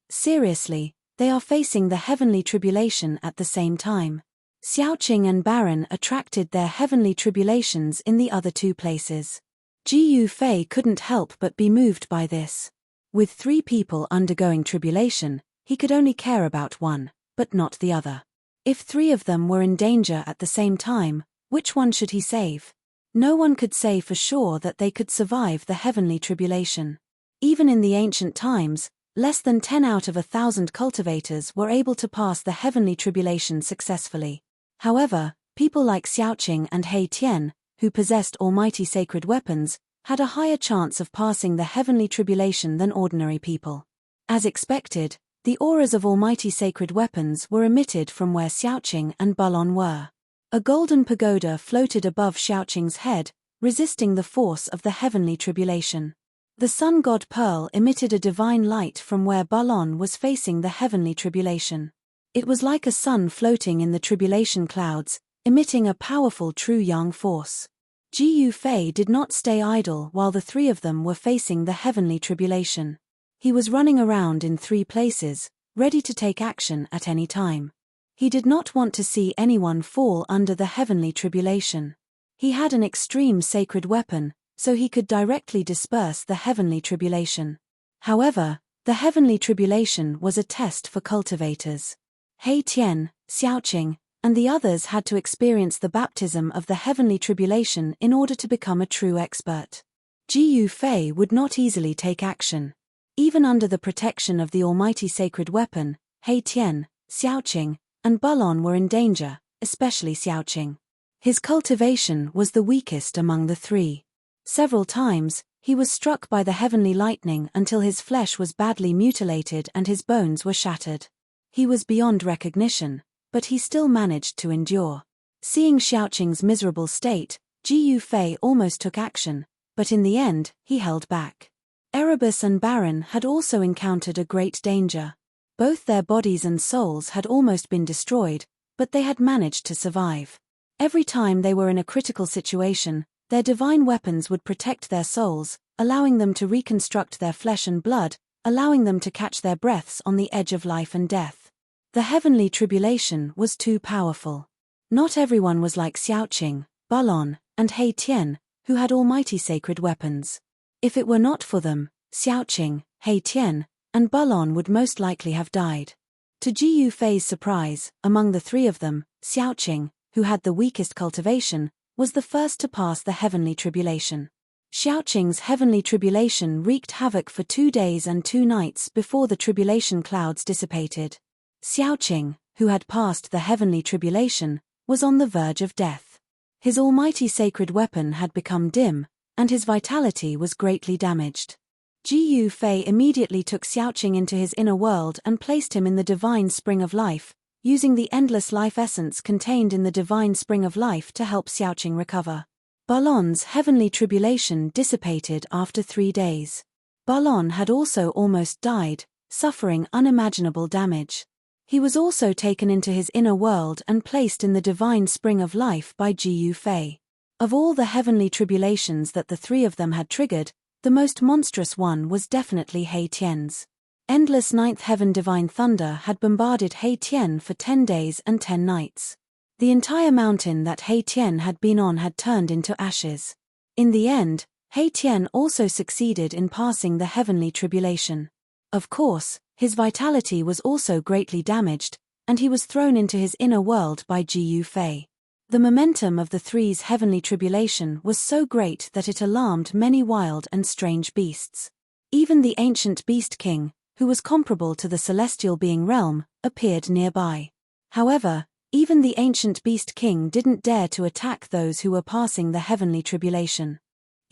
[SPEAKER 1] Seriously, they are facing the heavenly tribulation at the same time. Xiaoqing and Baron attracted their heavenly tribulations in the other two places. Gu Fei couldn't help but be moved by this. With 3 people undergoing tribulation, he could only care about one, but not the other. If 3 of them were in danger at the same time, which one should he save? No one could say for sure that they could survive the heavenly tribulation. Even in the ancient times, less than 10 out of 1,000 cultivators were able to pass the heavenly tribulation successfully. However, people like Xiaoqing and He Tian, who possessed almighty sacred weapons, had a higher chance of passing the heavenly tribulation than ordinary people. As expected, the auras of almighty sacred weapons were emitted from where Xiaoqing and Balon were. A golden pagoda floated above Xiaoqing's head, resisting the force of the heavenly tribulation. The sun god Pearl emitted a divine light from where Balon was facing the heavenly tribulation. It was like a sun floating in the tribulation clouds, emitting a powerful true yang force. Gu Fei did not stay idle while the 3 of them were facing the heavenly tribulation. He was running around in 3 places, ready to take action at any time. He did not want to see anyone fall under the heavenly tribulation. He had an extreme sacred weapon, so he could directly disperse the heavenly tribulation. However, the heavenly tribulation was a test for cultivators. He Tian, Xiaoqing, and the others had to experience the baptism of the heavenly tribulation in order to become a true expert. Ji Yufei would not easily take action. Even under the protection of the almighty sacred weapon, He Tian, Xiaoqing, and Bulon were in danger, especially Xiaoqing. His cultivation was the weakest among the three. Several times, he was struck by the heavenly lightning until his flesh was badly mutilated and his bones were shattered. He was beyond recognition, but he still managed to endure. Seeing Xiaoqing's miserable state, Ji Yufei almost took action, but in the end, he held back. Erebus and Baron had also encountered a great danger. Both their bodies and souls had almost been destroyed, but they had managed to survive. Every time they were in a critical situation, their divine weapons would protect their souls, allowing them to reconstruct their flesh and blood, allowing them to catch their breaths on the edge of life and death. The heavenly tribulation was too powerful. Not everyone was like Xiaoqing, Bulon, and He Tian, who had almighty sacred weapons. If it were not for them, Xiaoqing, He Tian, and Bulon would most likely have died. To Ji Yufei's surprise, among the three of them, Xiaoqing, who had the weakest cultivation, was the first to pass the heavenly tribulation. Xiaoqing's heavenly tribulation wreaked havoc for 2 days and 2 nights before the tribulation clouds dissipated. Xiaoqing, who had passed the heavenly tribulation, was on the verge of death. His almighty sacred weapon had become dim, and his vitality was greatly damaged. Ji Yufei immediately took Xiaoqing into his inner world and placed him in the divine spring of life, using the endless life essence contained in the divine spring of life to help Xiaoqing recover. Bulon's heavenly tribulation dissipated after 3 days. Bulon had also almost died, suffering unimaginable damage. He was also taken into his inner world and placed in the divine spring of life by Ji Yufei. Of all the heavenly tribulations that the three of them had triggered, the most monstrous one was definitely He Tian's. Endless ninth heaven divine thunder had bombarded He Tian for 10 days and 10 nights. The entire mountain that He Tian had been on had turned into ashes. In the end, He Tian also succeeded in passing the heavenly tribulation. Of course, his vitality was also greatly damaged, and he was thrown into his inner world by Ji Yufei. The momentum of the three's heavenly tribulation was so great that it alarmed many wild and strange beasts. Even the ancient beast king, who was comparable to the celestial being realm, appeared nearby. However, even the ancient beast king didn't dare to attack those who were passing the heavenly tribulation.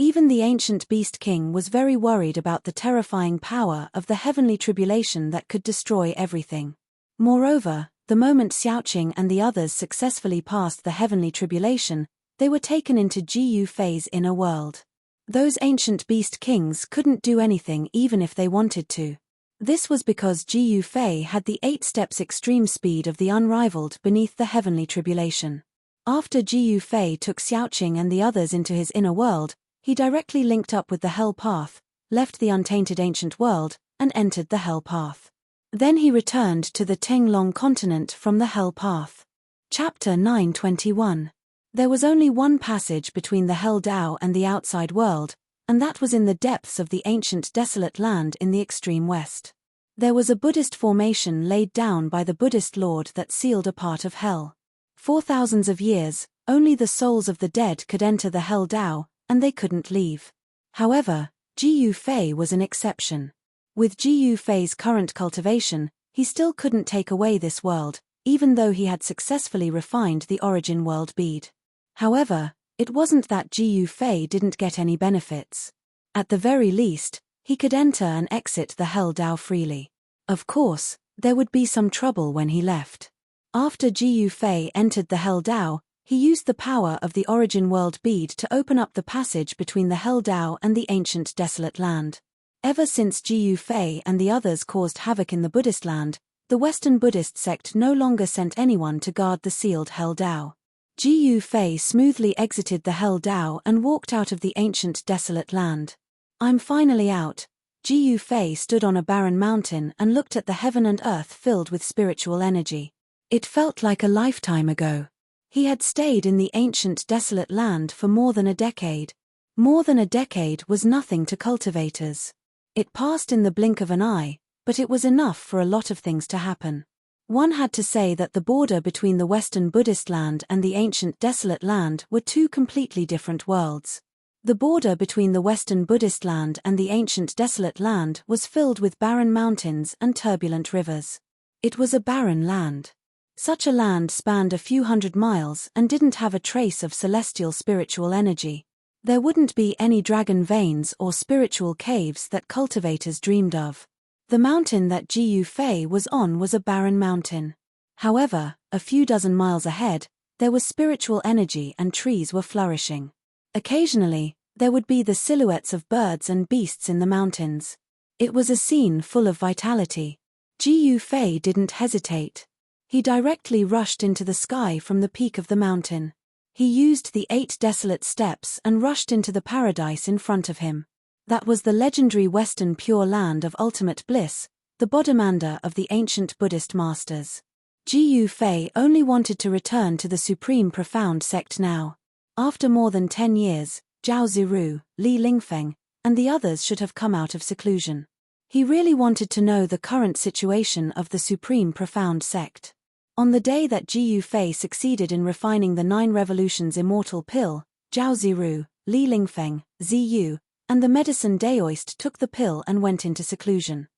[SPEAKER 1] Even the ancient beast king was very worried about the terrifying power of the heavenly tribulation that could destroy everything. Moreover, the moment Xiaoqing and the others successfully passed the heavenly tribulation, they were taken into Ji Yufei's inner world. Those ancient beast kings couldn't do anything even if they wanted to. This was because Ji Yufei had the 8 steps extreme speed of the unrivaled beneath the heavenly tribulation. After Ji Yufei took Xiaoqing and the others into his inner world, he directly linked up with the Hell Path, left the untainted ancient world, and entered the Hell Path. Then he returned to the Tenglong continent from the Hell Path. Chapter 9:21. There was only one passage between the Hell Dao and the outside world, and that was in the depths of the ancient desolate land in the extreme west. There was a Buddhist formation laid down by the Buddhist Lord that sealed a part of hell. For thousands of years, only the souls of the dead could enter the Hell Dao, and they couldn't leave. However, Ji Yufei was an exception. With Ji Yufei's current cultivation, he still couldn't take away this world, even though he had successfully refined the origin world bead. However, it wasn't that Ji Yufei didn't get any benefits. At the very least, he could enter and exit the Hell Dao freely. Of course, there would be some trouble when he left. After Ji Yufei entered the Hell Dao, he used the power of the origin world bead to open up the passage between the Hell Dao and the ancient desolate land. Ever since Ji Yufei and the others caused havoc in the Buddhist land, the Western Buddhist sect no longer sent anyone to guard the sealed Hell Dao. Ji Yufei smoothly exited the Hell Dao and walked out of the ancient desolate land. "I'm finally out." Ji Yufei stood on a barren mountain and looked at the heaven and earth filled with spiritual energy. It felt like a lifetime ago. He had stayed in the ancient desolate land for more than a decade. More than a decade was nothing to cultivators. It passed in the blink of an eye, but it was enough for a lot of things to happen. One had to say that the border between the Western Buddhist land and the ancient desolate land were two completely different worlds. The border between the Western Buddhist land and the ancient desolate land was filled with barren mountains and turbulent rivers. It was a barren land. Such a land spanned a few hundred miles and didn't have a trace of celestial spiritual energy. There wouldn't be any dragon veins or spiritual caves that cultivators dreamed of. The mountain that Jiu Fei was on was a barren mountain. However, a few dozen miles ahead, there was spiritual energy and trees were flourishing. Occasionally, there would be the silhouettes of birds and beasts in the mountains. It was a scene full of vitality. Jiu Fei didn't hesitate. He directly rushed into the sky from the peak of the mountain. He used the 8 desolate steps and rushed into the paradise in front of him. That was the legendary Western Pure Land of ultimate bliss, the Bodhimanda of the ancient Buddhist masters. Jiu Fei only wanted to return to the supreme profound sect now. After more than 10 years, Zhao Ziru, Li Lingfeng, and the others should have come out of seclusion. He really wanted to know the current situation of the supreme profound sect. On the day that Jiu Fei succeeded in refining the 9 revolutions immortal pill, Zhao Ziru, Li Lingfeng, Ziyu, and the medicine Daoist took the pill and went into seclusion.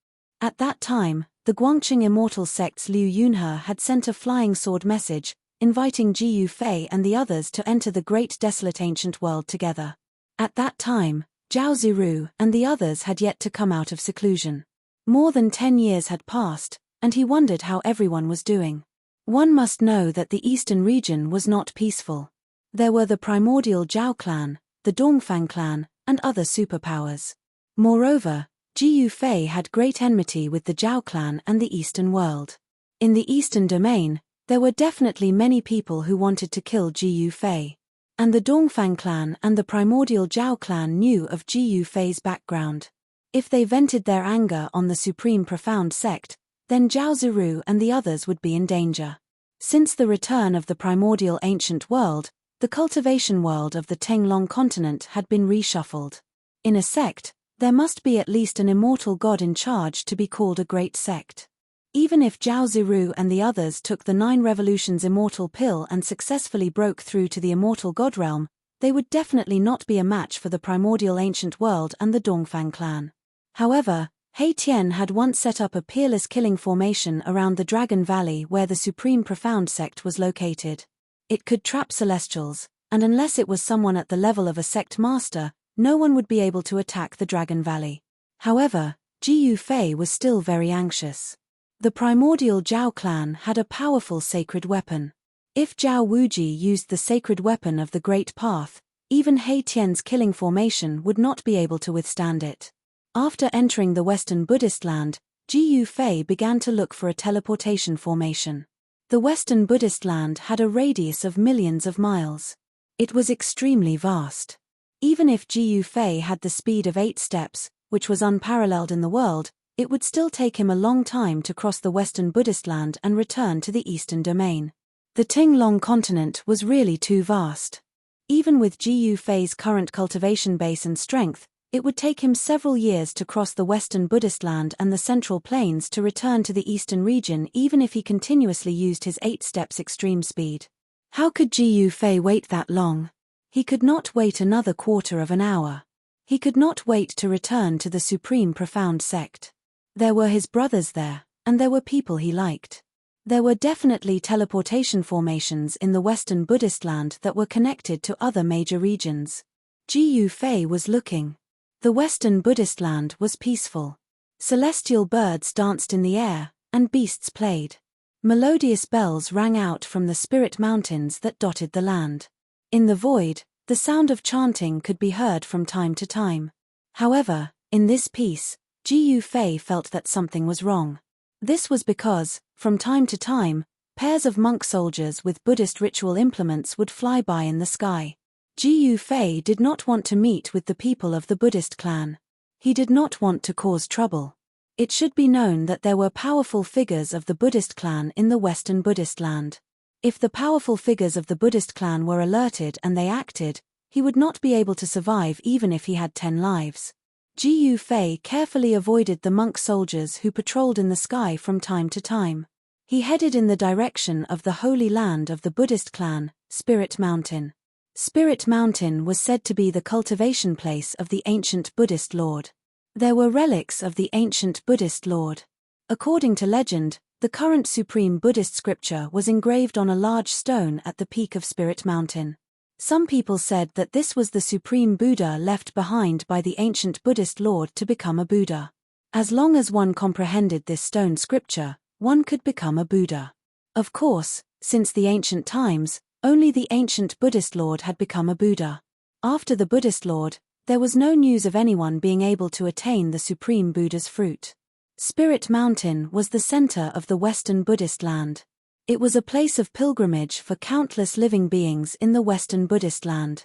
[SPEAKER 1] At that time, the Guangqing immortal sect's Liu Yunhe had sent a flying sword message, inviting Jiu Fei and the others to enter the great desolate ancient world together. At that time, Zhao Ziru and the others had yet to come out of seclusion. More than 10 years had passed, and he wondered how everyone was doing. One must know that the eastern region was not peaceful. There were the primordial Zhao clan, the Dongfang clan, and other superpowers. Moreover, Jiu Fei had great enmity with the Zhao clan and the eastern world. In the eastern domain, there were definitely many people who wanted to kill Jiu Fei. And the Dongfang clan and the primordial Zhao clan knew of Jiu Fei's background. If they vented their anger on the supreme profound sect, then Zhao Ziru and the others would be in danger. Since the return of the primordial ancient world, the cultivation world of the Tenglong continent had been reshuffled. In a sect, there must be at least an immortal god in charge to be called a great sect. Even if Zhao Ziru and the others took the 9 revolutions immortal pill and successfully broke through to the immortal god realm, they would definitely not be a match for the primordial ancient world and the Dongfang clan. However, He Tian had once set up a peerless killing formation around the Dragon Valley where the supreme profound sect was located. It could trap celestials, and unless it was someone at the level of a sect master, no one would be able to attack the Dragon Valley. However, Jiu Fei was still very anxious. The primordial Zhao clan had a powerful sacred weapon. If Zhao Wuji used the sacred weapon of the Great Path, even He Tian's killing formation would not be able to withstand it. After entering the Western Buddhist land, Jiu Fei began to look for a teleportation formation. The Western Buddhist land had a radius of millions of miles. It was extremely vast. Even if Jiu Fei had the speed of 8 steps, which was unparalleled in the world, it would still take him a long time to cross the Western Buddhist land and return to the Eastern domain. The Tenglong continent was really too vast. Even with Jiu Fei's current cultivation base and strength, it would take him several years to cross the Western Buddhist land and the Central Plains to return to the Eastern region even if he continuously used his 8 steps extreme speed. How could Jiu Fei wait that long? He could not wait another quarter of an hour. He could not wait to return to the supreme profound sect. There were his brothers there, and there were people he liked. There were definitely teleportation formations in the Western Buddhist land that were connected to other major regions. Jiu Fei was looking. The Western Buddhist land was peaceful. Celestial birds danced in the air, and beasts played. Melodious bells rang out from the spirit mountains that dotted the land. In the void, the sound of chanting could be heard from time to time. However, in this peace, Jiu Fei felt that something was wrong. This was because, from time to time, pairs of monk soldiers with Buddhist ritual implements would fly by in the sky. Jiu Fei did not want to meet with the people of the Buddhist clan. He did not want to cause trouble. It should be known that there were powerful figures of the Buddhist clan in the Western Buddhist land. If the powerful figures of the Buddhist clan were alerted and they acted, he would not be able to survive even if he had 10 lives. Jiu Fei carefully avoided the monk soldiers who patrolled in the sky from time to time. He headed in the direction of the holy land of the Buddhist clan, Spirit Mountain. Spirit Mountain was said to be the cultivation place of the ancient Buddhist Lord. There were relics of the ancient Buddhist Lord. According to legend, the current supreme Buddhist scripture was engraved on a large stone at the peak of Spirit Mountain. Some people said that this was the supreme Buddha left behind by the ancient Buddhist Lord to become a Buddha. As long as one comprehended this stone scripture, one could become a Buddha. Of course, since the ancient times, only the ancient Buddhist Lord had become a Buddha. After the Buddhist Lord, there was no news of anyone being able to attain the supreme Buddha's fruit. Spirit Mountain was the center of the Western Buddhist land. It was a place of pilgrimage for countless living beings in the Western Buddhist land.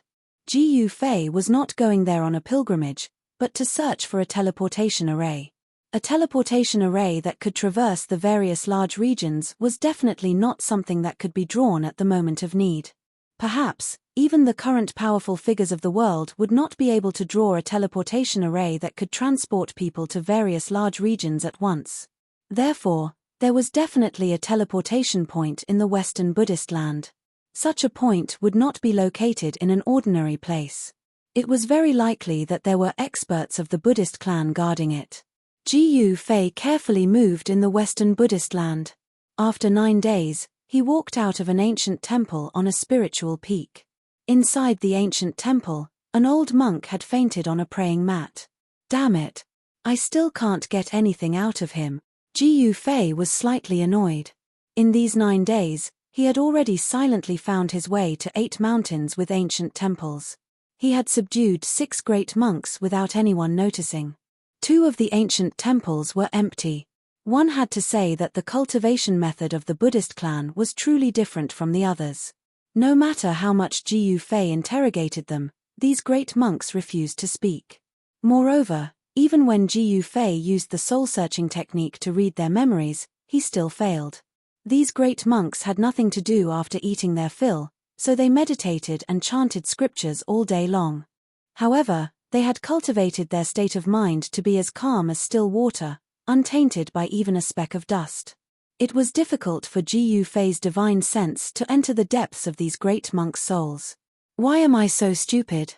[SPEAKER 1] Gu Fei was not going there on a pilgrimage, but to search for a teleportation array. A teleportation array that could traverse the various large regions was definitely not something that could be drawn at the moment of need. Perhaps, even the current powerful figures of the world would not be able to draw a teleportation array that could transport people to various large regions at once. Therefore, there was definitely a teleportation point in the Western Buddhist land. Such a point would not be located in an ordinary place. It was very likely that there were experts of the Buddhist clan guarding it. Gu Fei carefully moved in the Western Buddhist land. After 9 days, he walked out of an ancient temple on a spiritual peak. Inside the ancient temple, an old monk had fainted on a praying mat. Damn it! I still can't get anything out of him. Gu Fei was slightly annoyed. In these 9 days, he had already silently found his way to 8 mountains with ancient temples. He had subdued 6 great monks without anyone noticing. 2 of the ancient temples were empty. One had to say that the cultivation method of the Buddhist clan was truly different from the others. No matter how much Gu Fei interrogated them, these great monks refused to speak. Moreover, even when Gu Fei used the soul-searching technique to read their memories, he still failed. These great monks had nothing to do after eating their fill, so they meditated and chanted scriptures all day long. However, they had cultivated their state of mind to be as calm as still water, untainted by even a speck of dust. It was difficult for Gu Fei's divine sense to enter the depths of these great monks' souls. Why am I so stupid?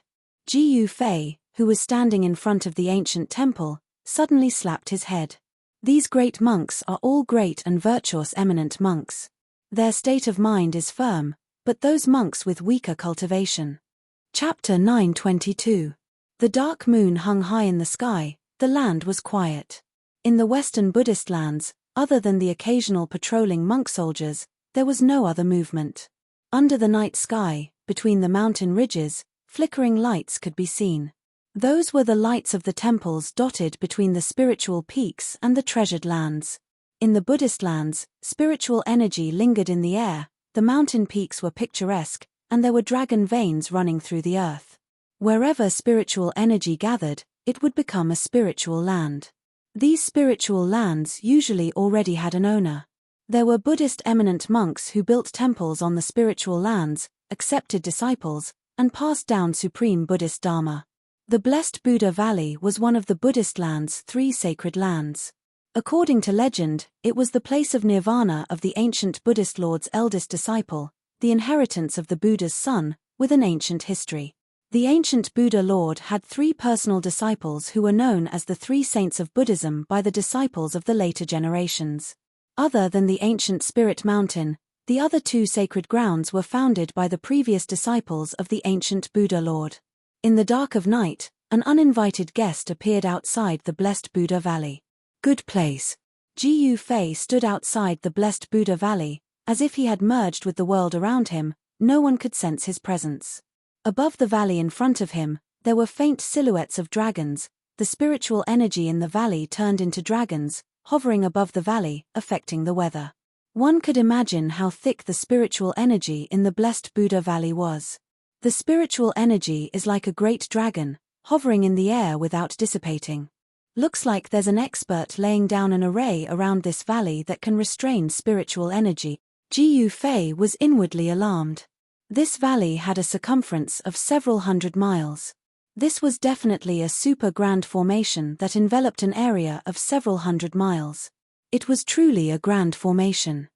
[SPEAKER 1] Gu Fei, who was standing in front of the ancient temple, suddenly slapped his head. These great monks are all great and virtuous eminent monks. Their state of mind is firm, but those monks with weaker cultivation. Chapter 922. The dark moon hung high in the sky, the land was quiet. In the Western Buddhist lands, other than the occasional patrolling monk soldiers, there was no other movement. Under the night sky, between the mountain ridges, flickering lights could be seen. Those were the lights of the temples dotted between the spiritual peaks and the treasured lands. In the Buddhist lands, spiritual energy lingered in the air, the mountain peaks were picturesque, and there were dragon veins running through the earth. Wherever spiritual energy gathered, it would become a spiritual land. These spiritual lands usually already had an owner. There were Buddhist eminent monks who built temples on the spiritual lands, accepted disciples, and passed down supreme Buddhist Dharma. The Blessed Buddha Valley was one of the Buddhist land's 3 sacred lands. According to legend, it was the place of nirvana of the ancient Buddhist Lord's eldest disciple, the inheritance of the Buddha's son, with an ancient history. The ancient Buddha Lord had 3 personal disciples who were known as the 3 saints of Buddhism by the disciples of the later generations. Other than the ancient Spirit Mountain, the other 2 sacred grounds were founded by the previous disciples of the ancient Buddha Lord. In the dark of night, an uninvited guest appeared outside the Blessed Buddha Valley. Good place. Gu Fei stood outside the Blessed Buddha Valley, as if he had merged with the world around him, no one could sense his presence. Above the valley in front of him, there were faint silhouettes of dragons, the spiritual energy in the valley turned into dragons, hovering above the valley, affecting the weather. One could imagine how thick the spiritual energy in the Blessed Buddha Valley was. The spiritual energy is like a great dragon, hovering in the air without dissipating. Looks like there's an expert laying down an array around this valley that can restrain spiritual energy. Gu Fei was inwardly alarmed. This valley had a circumference of several hundred miles. This was definitely a super grand formation that enveloped an area of several hundred miles. It was truly a grand formation.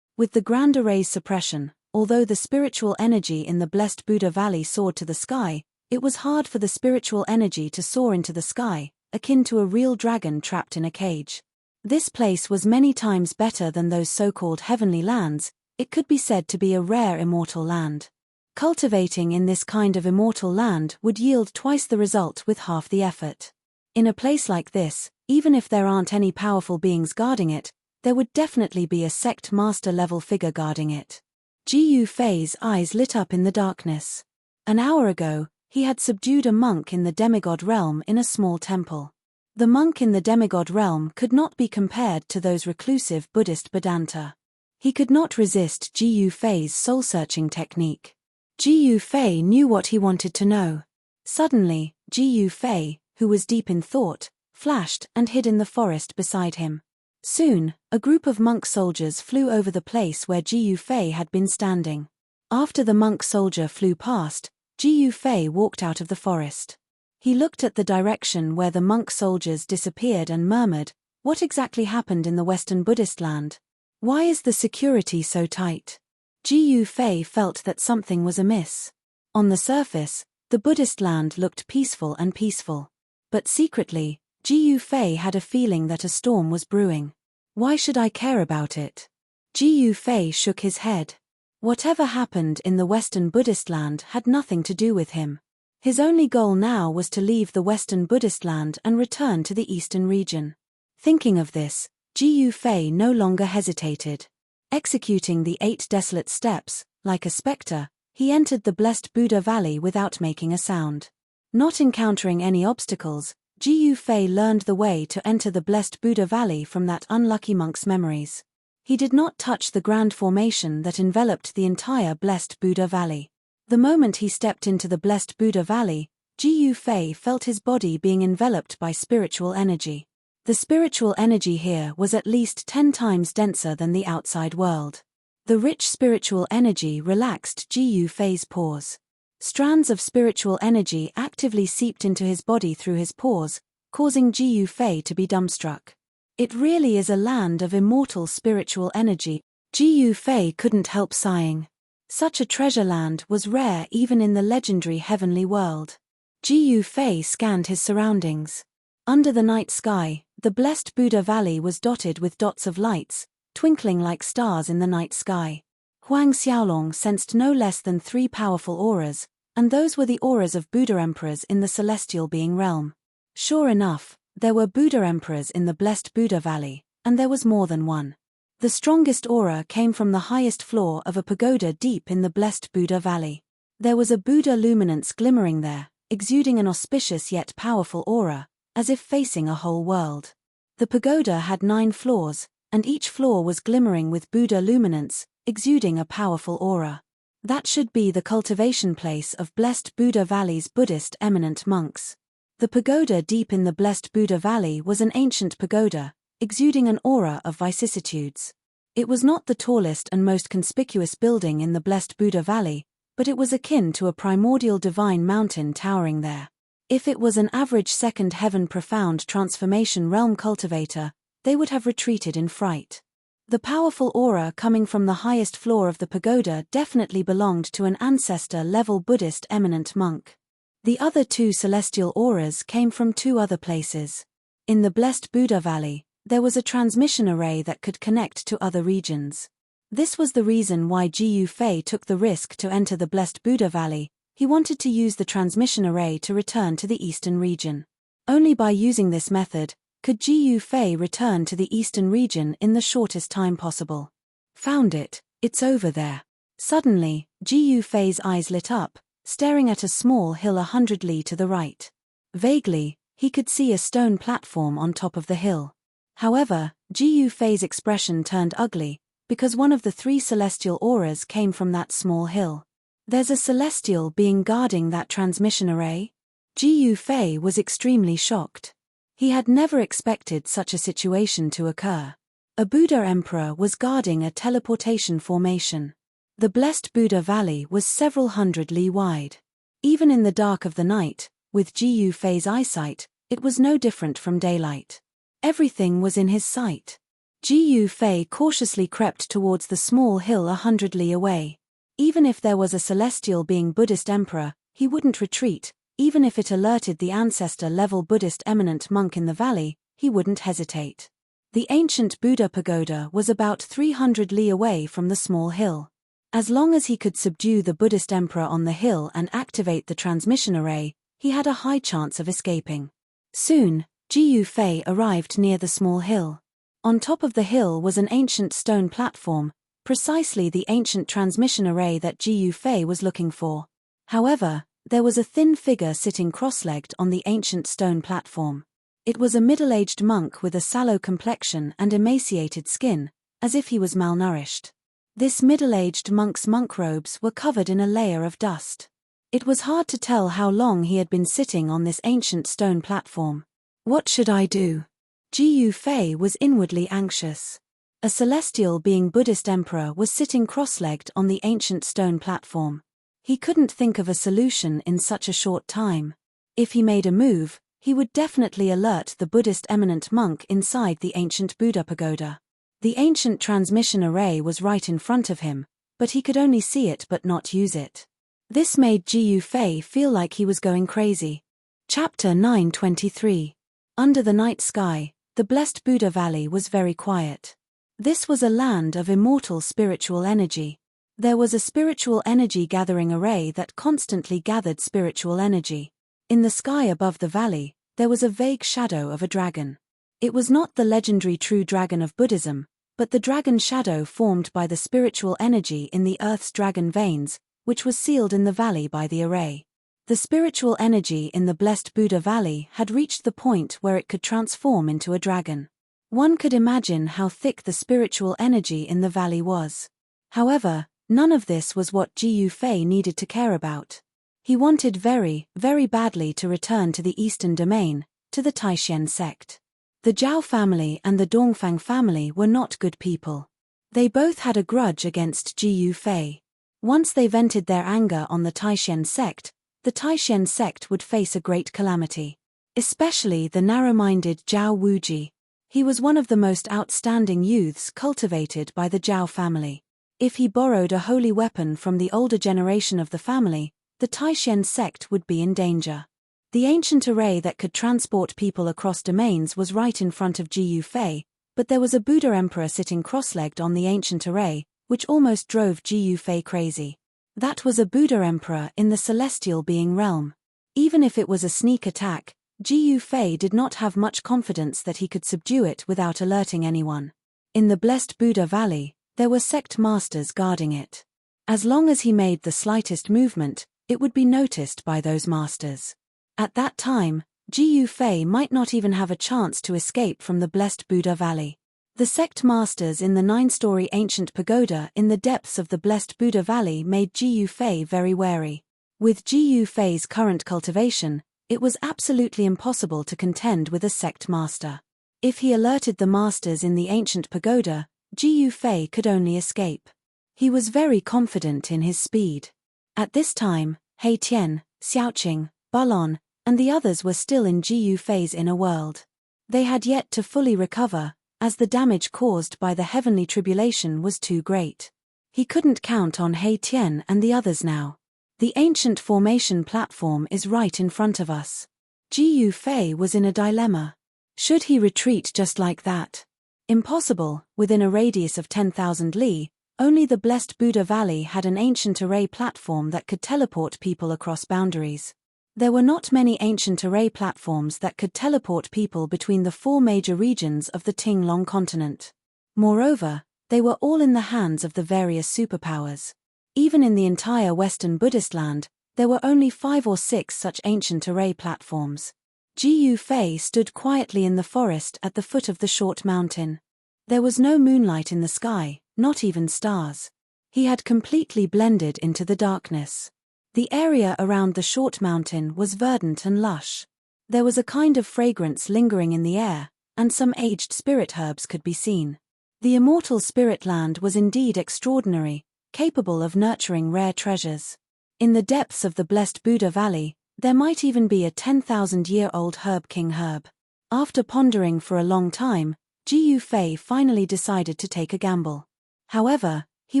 [SPEAKER 1] With the Grand Array's suppression, although the spiritual energy in the blessed Buddha Valley soared to the sky, it was hard for the spiritual energy to soar into the sky, akin to a real dragon trapped in a cage. This place was many times better than those so-called heavenly lands. It could be said to be a rare immortal land. Cultivating in this kind of immortal land would yield twice the result with half the effort. In a place like this, even if there aren't any powerful beings guarding it, there would definitely be a sect master level figure guarding it. Ji Yufei's eyes lit up in the darkness. An hour ago, he had subdued a monk in the demigod realm in a small temple. The monk in the demigod realm could not be compared to those reclusive Buddhist Vedanta. He could not resist Ji Yufei's soul-searching technique. Ji Yufei knew what he wanted to know. Suddenly, Ji Yufei, who was deep in thought, flashed and hid in the forest beside him. Soon, a group of monk soldiers flew over the place where Ji Yufei had been standing. After the monk soldier flew past, Ji Yufei walked out of the forest. He looked at the direction where the monk soldiers disappeared and murmured, "What exactly happened in the Western Buddhist land? Why is the security so tight?" Ji Yufei felt that something was amiss. On the surface, the Buddhist land looked peaceful and peaceful. But secretly, Ji Yufei had a feeling that a storm was brewing. Why should I care about it? Ji Yufei shook his head. Whatever happened in the Western Buddhist land had nothing to do with him. His only goal now was to leave the Western Buddhist land and return to the Eastern region. Thinking of this, Ji Yufei no longer hesitated. Executing the 8 desolate steps, like a spectre, he entered the blessed Buddha Valley without making a sound. Not encountering any obstacles, Ji Yufei learned the way to enter the blessed Buddha Valley from that unlucky monk's memories. He did not touch the grand formation that enveloped the entire blessed Buddha Valley. The moment he stepped into the blessed Buddha Valley, Ji Yufei felt his body being enveloped by spiritual energy. The spiritual energy here was at least 10 times denser than the outside world. The rich spiritual energy relaxed Ji Yufei's pores. Strands of spiritual energy actively seeped into his body through his pores, causing Ji Yufei to be dumbstruck. It really is a land of immortal spiritual energy. Ji Yufei couldn't help sighing. Such a treasure land was rare even in the legendary heavenly world. Ji Yufei scanned his surroundings. Under the night sky, the blessed Buddha Valley was dotted with dots of lights, twinkling like stars in the night sky. Huang Xiaolong sensed no less than 3 powerful auras, and those were the auras of Buddha emperors in the celestial being realm. Sure enough, there were Buddha emperors in the blessed Buddha Valley, and there was more than one. The strongest aura came from the highest floor of a pagoda deep in the blessed Buddha Valley. There was a Buddha luminance glimmering there, exuding an auspicious yet powerful aura, as if facing a whole world. The pagoda had 9 floors, and each floor was glimmering with Buddha luminance, exuding a powerful aura. That should be the cultivation place of blessed Buddha Valley's Buddhist eminent monks. The pagoda deep in the blessed Buddha Valley was an ancient pagoda, exuding an aura of vicissitudes. It was not the tallest and most conspicuous building in the blessed Buddha Valley, but it was akin to a primordial divine mountain towering there. If it was an average second heaven profound transformation realm cultivator, they would have retreated in fright. The powerful aura coming from the highest floor of the pagoda definitely belonged to an ancestor-level Buddhist eminent monk. The other 2 celestial auras came from 2 other places. In the blessed Buddha Valley, there was a transmission array that could connect to other regions. This was the reason why Ji Yufei took the risk to enter the blessed Buddha Valley. He wanted to use the transmission array to return to the eastern region. Only by using this method could Ji Yufei return to the eastern region in the shortest time possible. Found it, it's over there. Suddenly, Ji Yufei's eyes lit up, staring at a small hill 100 li to the right. Vaguely, he could see a stone platform on top of the hill. However, Ji Yufei's expression turned ugly, because one of the 3 celestial auras came from that small hill. There's a celestial being guarding that transmission array? Ji Yufei was extremely shocked. He had never expected such a situation to occur. A Buddha emperor was guarding a teleportation formation. The blessed Buddha Valley was several hundred li wide. Even in the dark of the night, with Ji Yufei's eyesight, it was no different from daylight. Everything was in his sight. Ji Fei cautiously crept towards the small hill 100 li away. Even if there was a celestial being Buddhist emperor, he wouldn't retreat. Even if it alerted the ancestor-level Buddhist eminent monk in the valley, he wouldn't hesitate. The ancient Buddha pagoda was about 300 li away from the small hill. As long as he could subdue the Buddhist emperor on the hill and activate the transmission array, he had a high chance of escaping. Soon, Ji Fei arrived near the small hill. On top of the hill was an ancient stone platform, precisely the ancient transmission array that Ji Fei was looking for. However, there was a thin figure sitting cross-legged on the ancient stone platform. It was a middle-aged monk with a sallow complexion and emaciated skin, as if he was malnourished. This middle-aged monk's monk robes were covered in a layer of dust. It was hard to tell how long he had been sitting on this ancient stone platform. What should I do? Ji Fei was inwardly anxious. A celestial being Buddhist emperor was sitting cross-legged on the ancient stone platform. He couldn't think of a solution in such a short time. If he made a move, he would definitely alert the Buddhist eminent monk inside the ancient Buddha pagoda. The ancient transmission array was right in front of him, but he could only see it but not use it. This made Ji Fei feel like he was going crazy. Chapter 923. Under the night sky, the blessed Buddha Valley was very quiet. This was a land of immortal spiritual energy. There was a spiritual energy gathering array that constantly gathered spiritual energy. In the sky above the valley, there was a vague shadow of a dragon. It was not the legendary true dragon of Buddhism, but the dragon shadow formed by the spiritual energy in the earth's dragon veins, which was sealed in the valley by the array. The spiritual energy in the blessed Buddha Valley had reached the point where it could transform into a dragon. One could imagine how thick the spiritual energy in the valley was. However, none of this was what Ji Fei needed to care about. He wanted very, very badly to return to the Eastern Domain, to the Taishan sect. The Zhao family and the Dongfang family were not good people. They both had a grudge against Ji Fei. Once they vented their anger on the Taishan sect, the Taishan sect would face a great calamity. Especially the narrow-minded Zhao Wuji. He was one of the most outstanding youths cultivated by the Zhao family. If he borrowed a holy weapon from the older generation of the family, the Taishan sect would be in danger. The ancient array that could transport people across domains was right in front of Ji Fei, but there was a Buddha emperor sitting cross-legged on the ancient array, which almost drove Ji Fei crazy. That was a Buddha emperor in the celestial being realm. Even if it was a sneak attack, Ji Fei did not have much confidence that he could subdue it without alerting anyone. In the blessed Buddha Valley, there were sect masters guarding it. As long as he made the slightest movement, it would be noticed by those masters. At that time, Ji Fei might not even have a chance to escape from the blessed Buddha Valley. The sect masters in the 9-story ancient pagoda in the depths of the blessed Buddha Valley made Ji Fei very wary. With Ji Fei's current cultivation, it was absolutely impossible to contend with a sect master. If he alerted the masters in the ancient pagoda, Ji Fei could only escape. He was very confident in his speed. At this time, He Tian, Xiaoqing, Balon, and the others were still in Ji Fei's inner world. They had yet to fully recover, as the damage caused by the heavenly tribulation was too great. He couldn't count on He Tian and the others now. The ancient formation platform is right in front of us. Ji Fei was in a dilemma. Should he retreat just like that? Impossible. Within a radius of 10,000 li, only the blessed Buddha Valley had an ancient array platform that could teleport people across boundaries. There were not many ancient array platforms that could teleport people between the 4 major regions of the Tinglong continent. Moreover, they were all in the hands of the various superpowers. Even in the entire Western Buddhist land, there were only 5 or 6 such ancient array platforms. Ji Fei stood quietly in the forest at the foot of the short mountain. There was no moonlight in the sky, not even stars. He had completely blended into the darkness. The area around the short mountain was verdant and lush. There was a kind of fragrance lingering in the air, and some aged spirit herbs could be seen. The immortal spirit land was indeed extraordinary, capable of nurturing rare treasures. In the depths of the blessed Buddha Valley, there might even be a 10,000-year-old herb king herb. After pondering for a long time, Jiyu Fei finally decided to take a gamble. However, he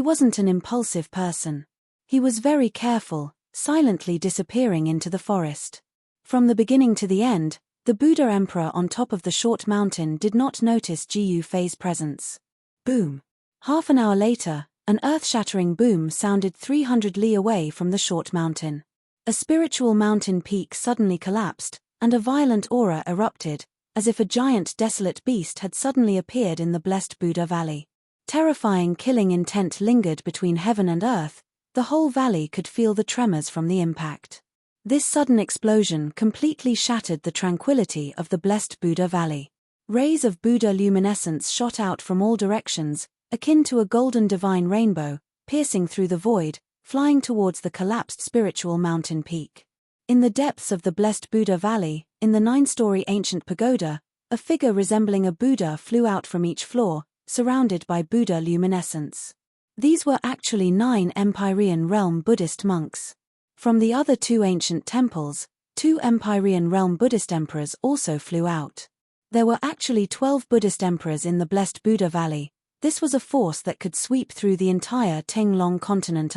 [SPEAKER 1] wasn't an impulsive person. He was very careful, silently disappearing into the forest. From the beginning to the end, the Buddha Emperor on top of the short mountain did not notice Jiyu Fei's presence. Boom! Half an hour later, an earth-shattering boom sounded 300 li away from the short mountain. A spiritual mountain peak suddenly collapsed, and a violent aura erupted, as if a giant desolate beast had suddenly appeared in the blessed Buddha Valley. Terrifying killing intent lingered between heaven and earth. The whole valley could feel the tremors from the impact. This sudden explosion completely shattered the tranquility of the blessed Buddha Valley. Rays of Buddha luminescence shot out from all directions, akin to a golden divine rainbow, piercing through the void, flying towards the collapsed spiritual mountain peak. In the depths of the blessed Buddha Valley, in the 9-story ancient pagoda, a figure resembling a Buddha flew out from each floor, surrounded by Buddha luminescence. These were actually 9 Empyrean realm Buddhist monks. From the other 2 ancient temples, 2 Empyrean realm Buddhist emperors also flew out. There were actually 12 Buddhist emperors in the blessed Buddha Valley. This was a force that could sweep through the entire Tenglong continent.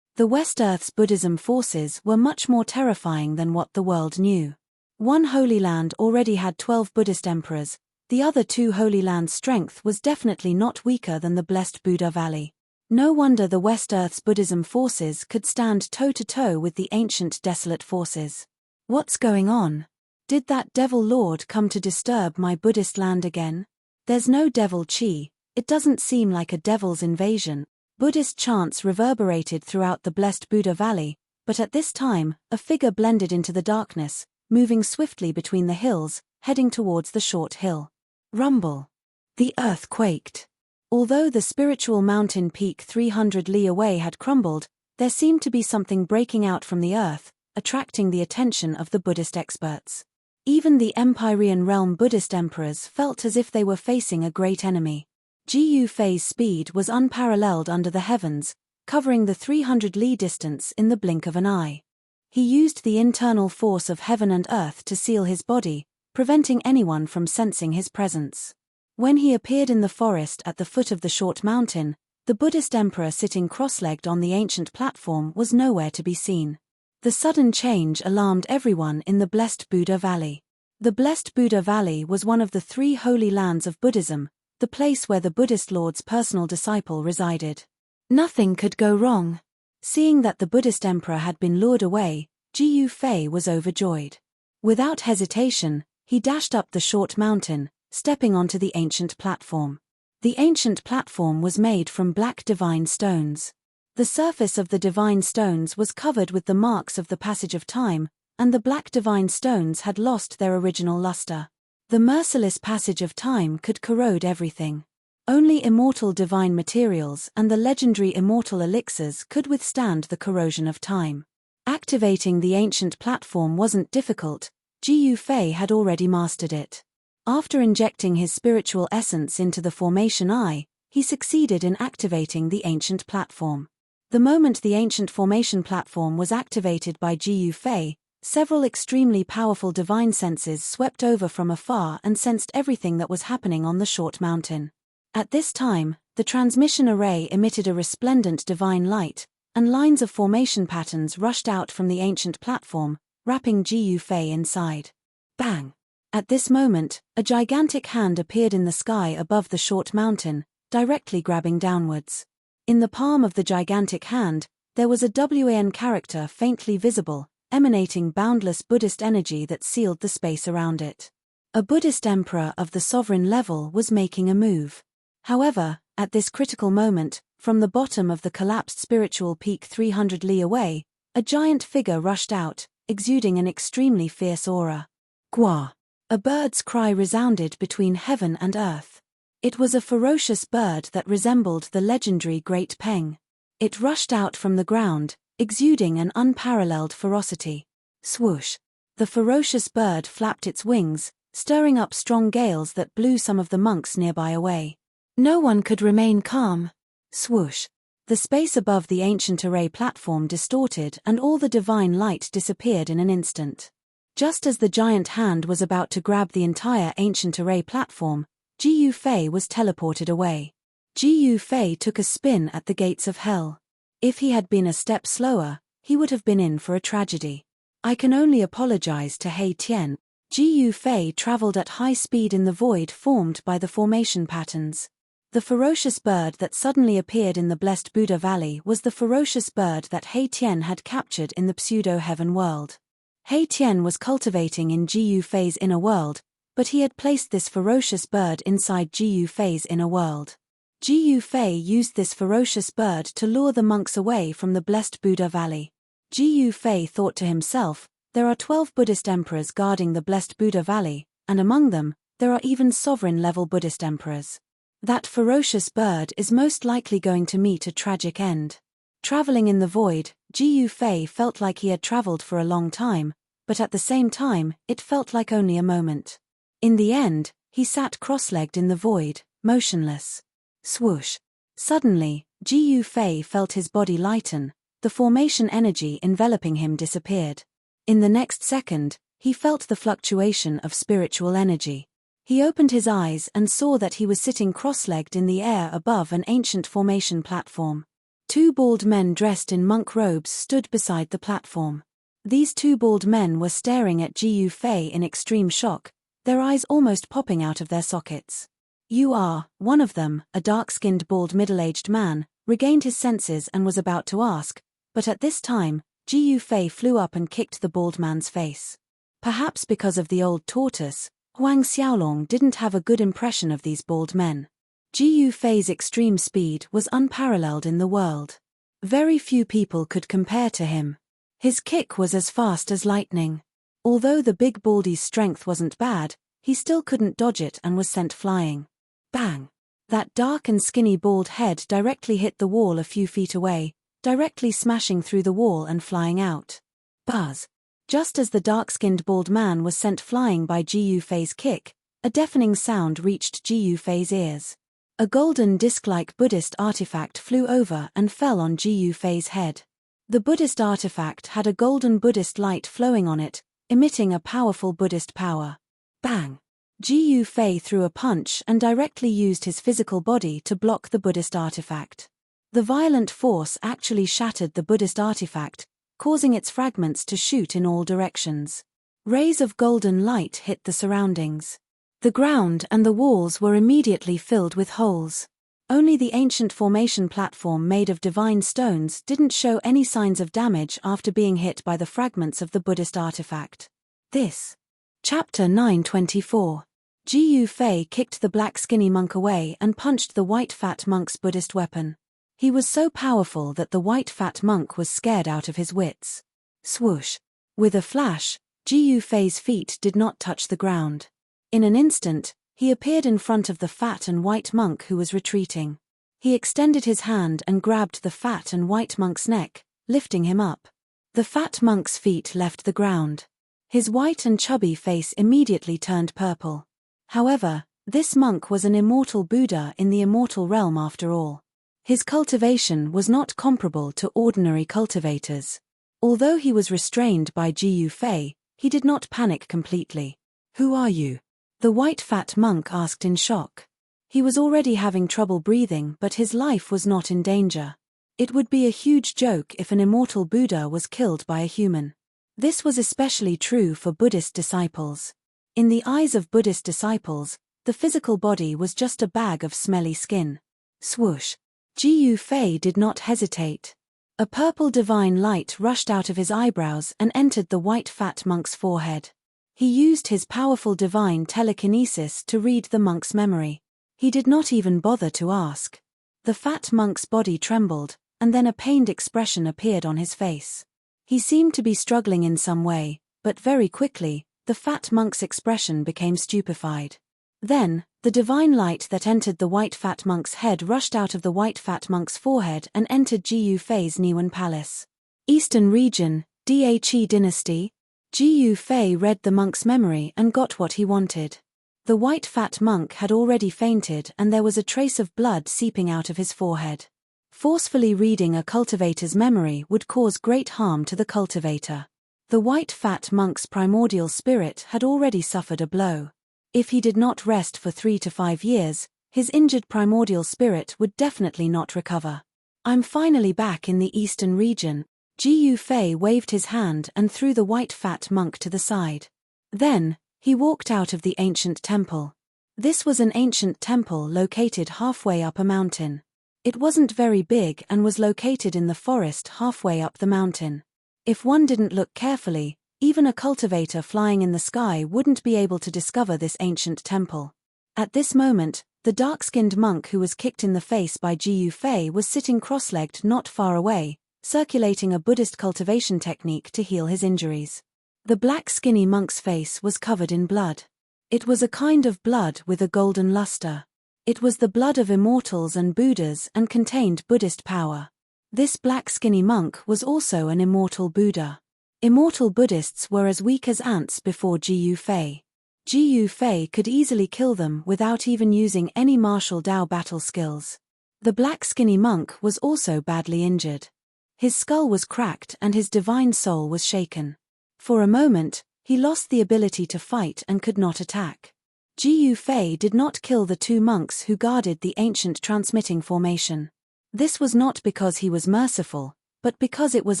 [SPEAKER 1] The West Earth's Buddhism forces were much more terrifying than what the world knew. One Holy Land already had 12 Buddhist emperors. The other 2 Holy Lands' strength was definitely not weaker than the blessed Buddha Valley. No wonder the West Earth's Buddhism forces could stand toe-to-toe with the ancient desolate forces. What's going on? Did that devil lord come to disturb my Buddhist land again? There's no devil chi. It doesn't seem like a devil's invasion. Buddhist chants reverberated throughout the blessed Buddha Valley, but at this time, a figure blended into the darkness, moving swiftly between the hills, heading towards the short hill. Rumble. The earth quaked. Although the spiritual mountain peak 300 li away had crumbled, there seemed to be something breaking out from the earth, attracting the attention of the Buddhist experts. Even the Empyrean realm Buddhist emperors felt as if they were facing a great enemy. Jiyu Fei's speed was unparalleled under the heavens, covering the 300 li distance in the blink of an eye. He used the internal force of heaven and earth to seal his body, preventing anyone from sensing his presence. When he appeared in the forest at the foot of the short mountain, the Buddhist emperor sitting cross-legged on the ancient platform was nowhere to be seen. The sudden change alarmed everyone in the blessed Buddha Valley. The blessed Buddha Valley was one of the 3 holy lands of Buddhism, the place where the Buddhist Lord's personal disciple resided. Nothing could go wrong. Seeing that the Buddhist emperor had been lured away, Jiyu Fei was overjoyed. Without hesitation, he dashed up the short mountain, stepping onto the ancient platform. The ancient platform was made from black divine stones. The surface of the divine stones was covered with the marks of the passage of time, and the black divine stones had lost their original luster. The merciless passage of time could corrode everything. Only immortal divine materials and the legendary immortal elixirs could withstand the corrosion of time. Activating the ancient platform wasn't difficult. Jiyu Fei had already mastered it. After injecting his spiritual essence into the formation eye, he succeeded in activating the ancient platform. The moment the ancient formation platform was activated by Jiyu Fei, several extremely powerful divine senses swept over from afar and sensed everything that was happening on the short mountain. At this time, the transmission array emitted a resplendent divine light, and lines of formation patterns rushed out from the ancient platform, wrapping Jiyu Fei inside. Bang! At this moment, a gigantic hand appeared in the sky above the short mountain, directly grabbing downwards. In the palm of the gigantic hand, there was a WAN character faintly visible, emanating boundless Buddhist energy that sealed the space around it. A Buddhist emperor of the sovereign level was making a move. However, at this critical moment, from the bottom of the collapsed spiritual peak 300 li away, a giant figure rushed out, exuding an extremely fierce aura. Gua! A bird's cry resounded between heaven and earth. It was a ferocious bird that resembled the legendary Great Peng. It rushed out from the ground, exuding an unparalleled ferocity. Swoosh! The ferocious bird flapped its wings, stirring up strong gales that blew some of the monks nearby away. No one could remain calm. Swoosh! The space above the ancient array platform distorted and all the divine light disappeared in an instant. Just as the giant hand was about to grab the entire ancient array platform, Ji Yufei was teleported away. Ji Yufei took a spin at the gates of hell. If he had been a step slower, he would have been in for a tragedy. I can only apologize to He Tian. Ji Yufei traveled at high speed in the void formed by the formation patterns. The ferocious bird that suddenly appeared in the Blessed Buddha Valley was the ferocious bird that He Tian had captured in the pseudo-heaven world. He Tian was cultivating in Ji Yufei's inner world, but he had placed this ferocious bird inside Ji Yufei's inner world. Ji Yufei used this ferocious bird to lure the monks away from the Blessed Buddha Valley. Ji Yufei thought to himself, there are 12 Buddhist emperors guarding the Blessed Buddha Valley, and among them, there are even sovereign-level Buddhist emperors. That ferocious bird is most likely going to meet a tragic end. Traveling in the void, Ji Yufei felt like he had traveled for a long time, but at the same time, it felt like only a moment. In the end, he sat cross-legged in the void, motionless. Swoosh. Suddenly, Ji Yufei felt his body lighten, the formation energy enveloping him disappeared. In the next second, he felt the fluctuation of spiritual energy. He opened his eyes and saw that he was sitting cross-legged in the air above an ancient formation platform. 2 bald men dressed in monk robes stood beside the platform. These 2 bald men were staring at Ji Yufei in extreme shock, their eyes almost popping out of their sockets. You are, one of them, a dark-skinned bald middle-aged man, regained his senses and was about to ask, but at this time, Ji Yufei flew up and kicked the bald man's face. Perhaps because of the old tortoise, Huang Xiaolong didn't have a good impression of these bald men. Ji Yufei's extreme speed was unparalleled in the world. Very few people could compare to him. His kick was as fast as lightning. Although the big baldy's strength wasn't bad, he still couldn't dodge it and was sent flying. Bang! That dark and skinny bald head directly hit the wall a few feet away, directly smashing through the wall and flying out. Buzz! Just as the dark-skinned bald man was sent flying by Ji Yufei's kick, a deafening sound reached Ji Yufei's ears. A golden disc-like Buddhist artifact flew over and fell on Ji Yufei's head. The Buddhist artifact had a golden Buddhist light flowing on it, emitting a powerful Buddhist power. Bang! Ji Yufei threw a punch and directly used his physical body to block the Buddhist artifact. The violent force actually shattered the Buddhist artifact, causing its fragments to shoot in all directions. Rays of golden light hit the surroundings. The ground and the walls were immediately filled with holes. Only the ancient formation platform made of divine stones didn't show any signs of damage after being hit by the fragments of the Buddhist artifact. This. Chapter 924. Ji Yufei kicked the black skinny monk away and punched the white fat monk's Buddhist weapon. He was so powerful that the white fat monk was scared out of his wits. Swoosh! With a flash, Ji Yufei's feet did not touch the ground. In an instant, he appeared in front of the fat and white monk who was retreating. He extended his hand and grabbed the fat and white monk's neck, lifting him up. The fat monk's feet left the ground. His white and chubby face immediately turned purple. However, this monk was an immortal Buddha in the immortal realm after all. His cultivation was not comparable to ordinary cultivators. Although he was restrained by Ji Yufei, he did not panic completely. "Who are you?" the white fat monk asked in shock. He was already having trouble breathing, but his life was not in danger. It would be a huge joke if an immortal Buddha was killed by a human. This was especially true for Buddhist disciples. In the eyes of Buddhist disciples, the physical body was just a bag of smelly skin. Swoosh! Ji Yufei did not hesitate. A purple divine light rushed out of his eyebrows and entered the white fat monk's forehead. He used his powerful divine telekinesis to read the monk's memory. He did not even bother to ask. The fat monk's body trembled, and then a pained expression appeared on his face. He seemed to be struggling in some way, but very quickly, the fat monk's expression became stupefied. Then, the divine light that entered the white fat monk's head rushed out of the white fat monk's forehead and entered Ji Yufei's Niwen Palace. Eastern Region, Dhe Dynasty. Ji Yufei read the monk's memory and got what he wanted. The white fat monk had already fainted and there was a trace of blood seeping out of his forehead. Forcefully reading a cultivator's memory would cause great harm to the cultivator. The white fat monk's primordial spirit had already suffered a blow. If he did not rest for 3 to 5 years, his injured primordial spirit would definitely not recover. I'm finally back in the eastern region. Ji Yufei waved his hand and threw the white fat monk to the side. Then, he walked out of the ancient temple. This was an ancient temple located halfway up a mountain. It wasn't very big and was located in the forest halfway up the mountain. If one didn't look carefully, even a cultivator flying in the sky wouldn't be able to discover this ancient temple. At this moment, the dark-skinned monk who was kicked in the face by Ji Yufei was sitting cross-legged not far away, circulating a Buddhist cultivation technique to heal his injuries. The black skinny monk's face was covered in blood. It was a kind of blood with a golden luster. It was the blood of immortals and Buddhas and contained Buddhist power. This black skinny monk was also an immortal Buddha. Immortal Buddhists were as weak as ants before Ji Yufei. Ji Yufei could easily kill them without even using any martial Dao battle skills. The black skinny monk was also badly injured. His skull was cracked and his divine soul was shaken. For a moment, he lost the ability to fight and could not attack. Ji Yufei did not kill the 2 monks who guarded the ancient transmitting formation. This was not because he was merciful, but because it was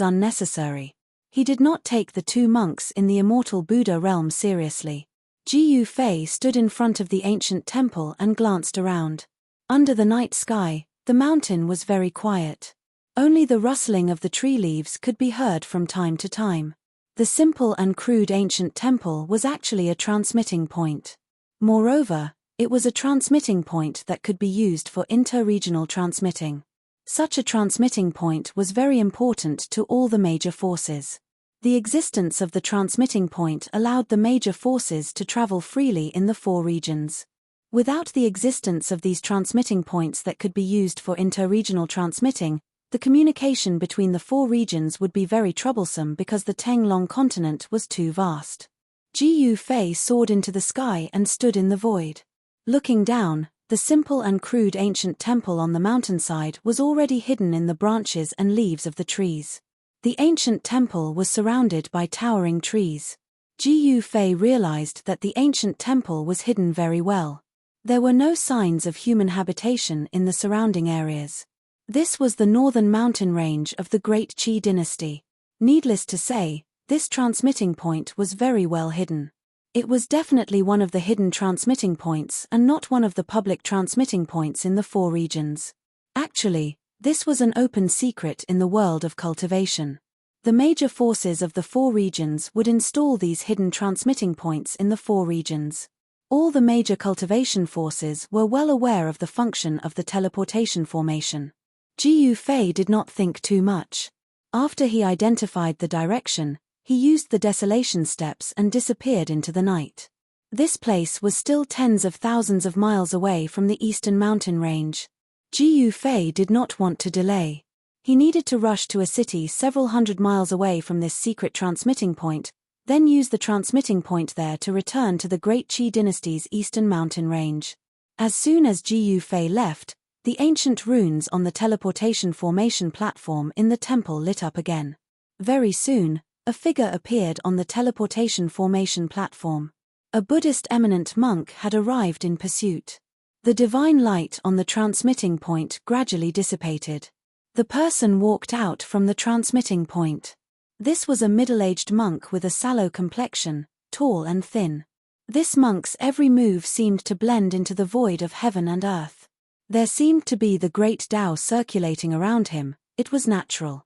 [SPEAKER 1] unnecessary. He did not take the 2 monks in the immortal Buddha realm seriously. Ji Yufei stood in front of the ancient temple and glanced around. Under the night sky, the mountain was very quiet. Only the rustling of the tree leaves could be heard from time to time. The simple and crude ancient temple was actually a transmitting point. Moreover, it was a transmitting point that could be used for inter-regional transmitting. Such a transmitting point was very important to all the major forces. The existence of the transmitting point allowed the major forces to travel freely in the 4 regions. Without the existence of these transmitting points that could be used for inter-regional transmitting, the communication between the 4 regions would be very troublesome because the Tenglong continent was too vast. Ji Yufei soared into the sky and stood in the void. Looking down, the simple and crude ancient temple on the mountainside was already hidden in the branches and leaves of the trees. The ancient temple was surrounded by towering trees. Ji Yufei realized that the ancient temple was hidden very well. There were no signs of human habitation in the surrounding areas. This was the northern mountain range of the Great Qi dynasty. Needless to say, this transmitting point was very well hidden. It was definitely one of the hidden transmitting points and not one of the public transmitting points in the 4 regions. Actually, this was an open secret in the world of cultivation. The major forces of the 4 regions would install these hidden transmitting points in the 4 regions. All the major cultivation forces were well aware of the function of the teleportation formation. Ji Yufei did not think too much. After he identified the direction, he used the desolation steps and disappeared into the night. This place was still tens of thousands of miles away from the eastern mountain range. Ji Yufei did not want to delay. He needed to rush to a city several hundred miles away from this secret transmitting point, then use the transmitting point there to return to the Great Qi dynasty's eastern mountain range. As soon as Ji Yufei left, the ancient runes on the teleportation formation platform in the temple lit up again. Very soon, a figure appeared on the teleportation formation platform. A Buddhist eminent monk had arrived in pursuit. The divine light on the transmitting point gradually dissipated. The person walked out from the transmitting point. This was a middle-aged monk with a sallow complexion, tall and thin. This monk's every move seemed to blend into the void of heaven and earth. There seemed to be the great Tao circulating around him. It was natural.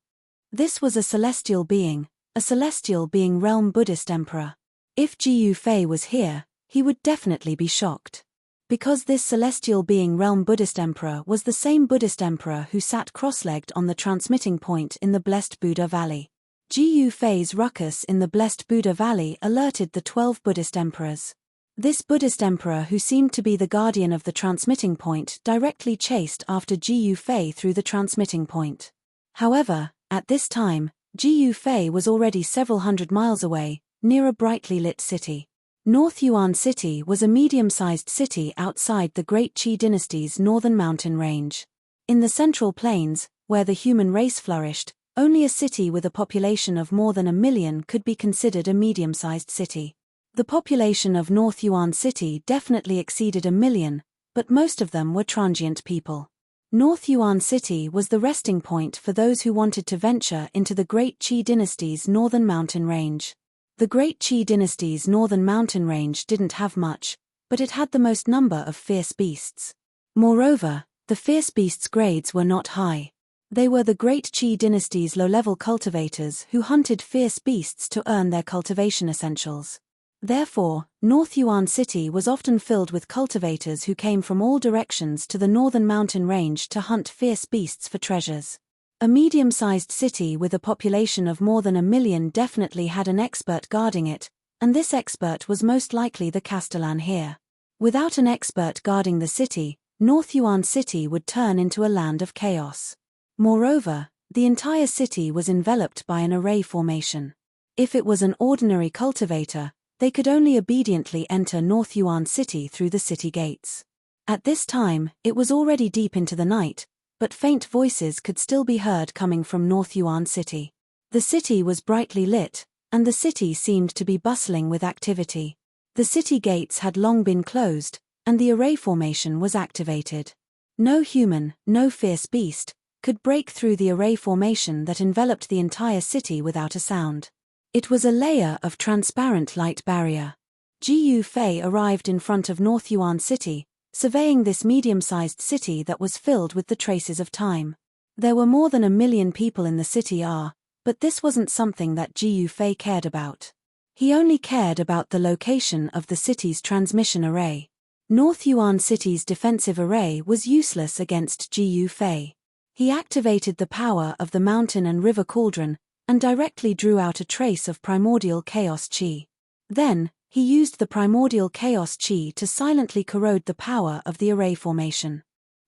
[SPEAKER 1] This was a celestial being realm Buddhist emperor. If Ji Yufei was here, he would definitely be shocked. Because this celestial being realm Buddhist emperor was the same Buddhist emperor who sat cross-legged on the transmitting point in the Blessed Buddha Valley. Ji Yufei's ruckus in the Blessed Buddha Valley alerted the 12 Buddhist emperors. This Buddhist emperor who seemed to be the guardian of the transmitting point directly chased after Ji Yufei through the transmitting point. However, at this time, Ji Yufei was already several hundred miles away, near a brightly lit city. North Yuan City was a medium-sized city outside the Great Qi dynasty's northern mountain range. In the Central Plains, where the human race flourished, only a city with a population of more than 1 million could be considered a medium-sized city. The population of North Yuan City definitely exceeded 1 million, but most of them were transient people. North Yuan City was the resting point for those who wanted to venture into the Great Qi dynasty's northern mountain range. The Great Qi dynasty's northern mountain range didn't have much, but it had the most number of fierce beasts. Moreover, the fierce beasts' grades were not high. They were the Great Qi dynasty's low-level cultivators who hunted fierce beasts to earn their cultivation essentials. Therefore, North Yuan City was often filled with cultivators who came from all directions to the northern mountain range to hunt fierce beasts for treasures. A medium-sized city with a population of more than 1 million definitely had an expert guarding it, and this expert was most likely the Castellan here. Without an expert guarding the city, North Yuan City would turn into a land of chaos. Moreover, the entire city was enveloped by an array formation. If it was an ordinary cultivator, they could only obediently enter North Yuan City through the city gates. At this time, it was already deep into the night, but faint voices could still be heard coming from North Yuan City. The city was brightly lit, and the city seemed to be bustling with activity. The city gates had long been closed, and the array formation was activated. No human, no fierce beast, could break through the array formation that enveloped the entire city without a sound. It was a layer of transparent light barrier. Ji Yufei arrived in front of North Yuan City, surveying this medium-sized city that was filled with the traces of time. There were more than 1 million people in the city, but this wasn't something that Ji Yufei cared about. He only cared about the location of the city's transmission array. North Yuan City's defensive array was useless against Ji Yufei. He activated the power of the mountain and river cauldron, and directly drew out a trace of primordial chaos qi. Then, he used the primordial chaos qi to silently corrode the power of the array formation.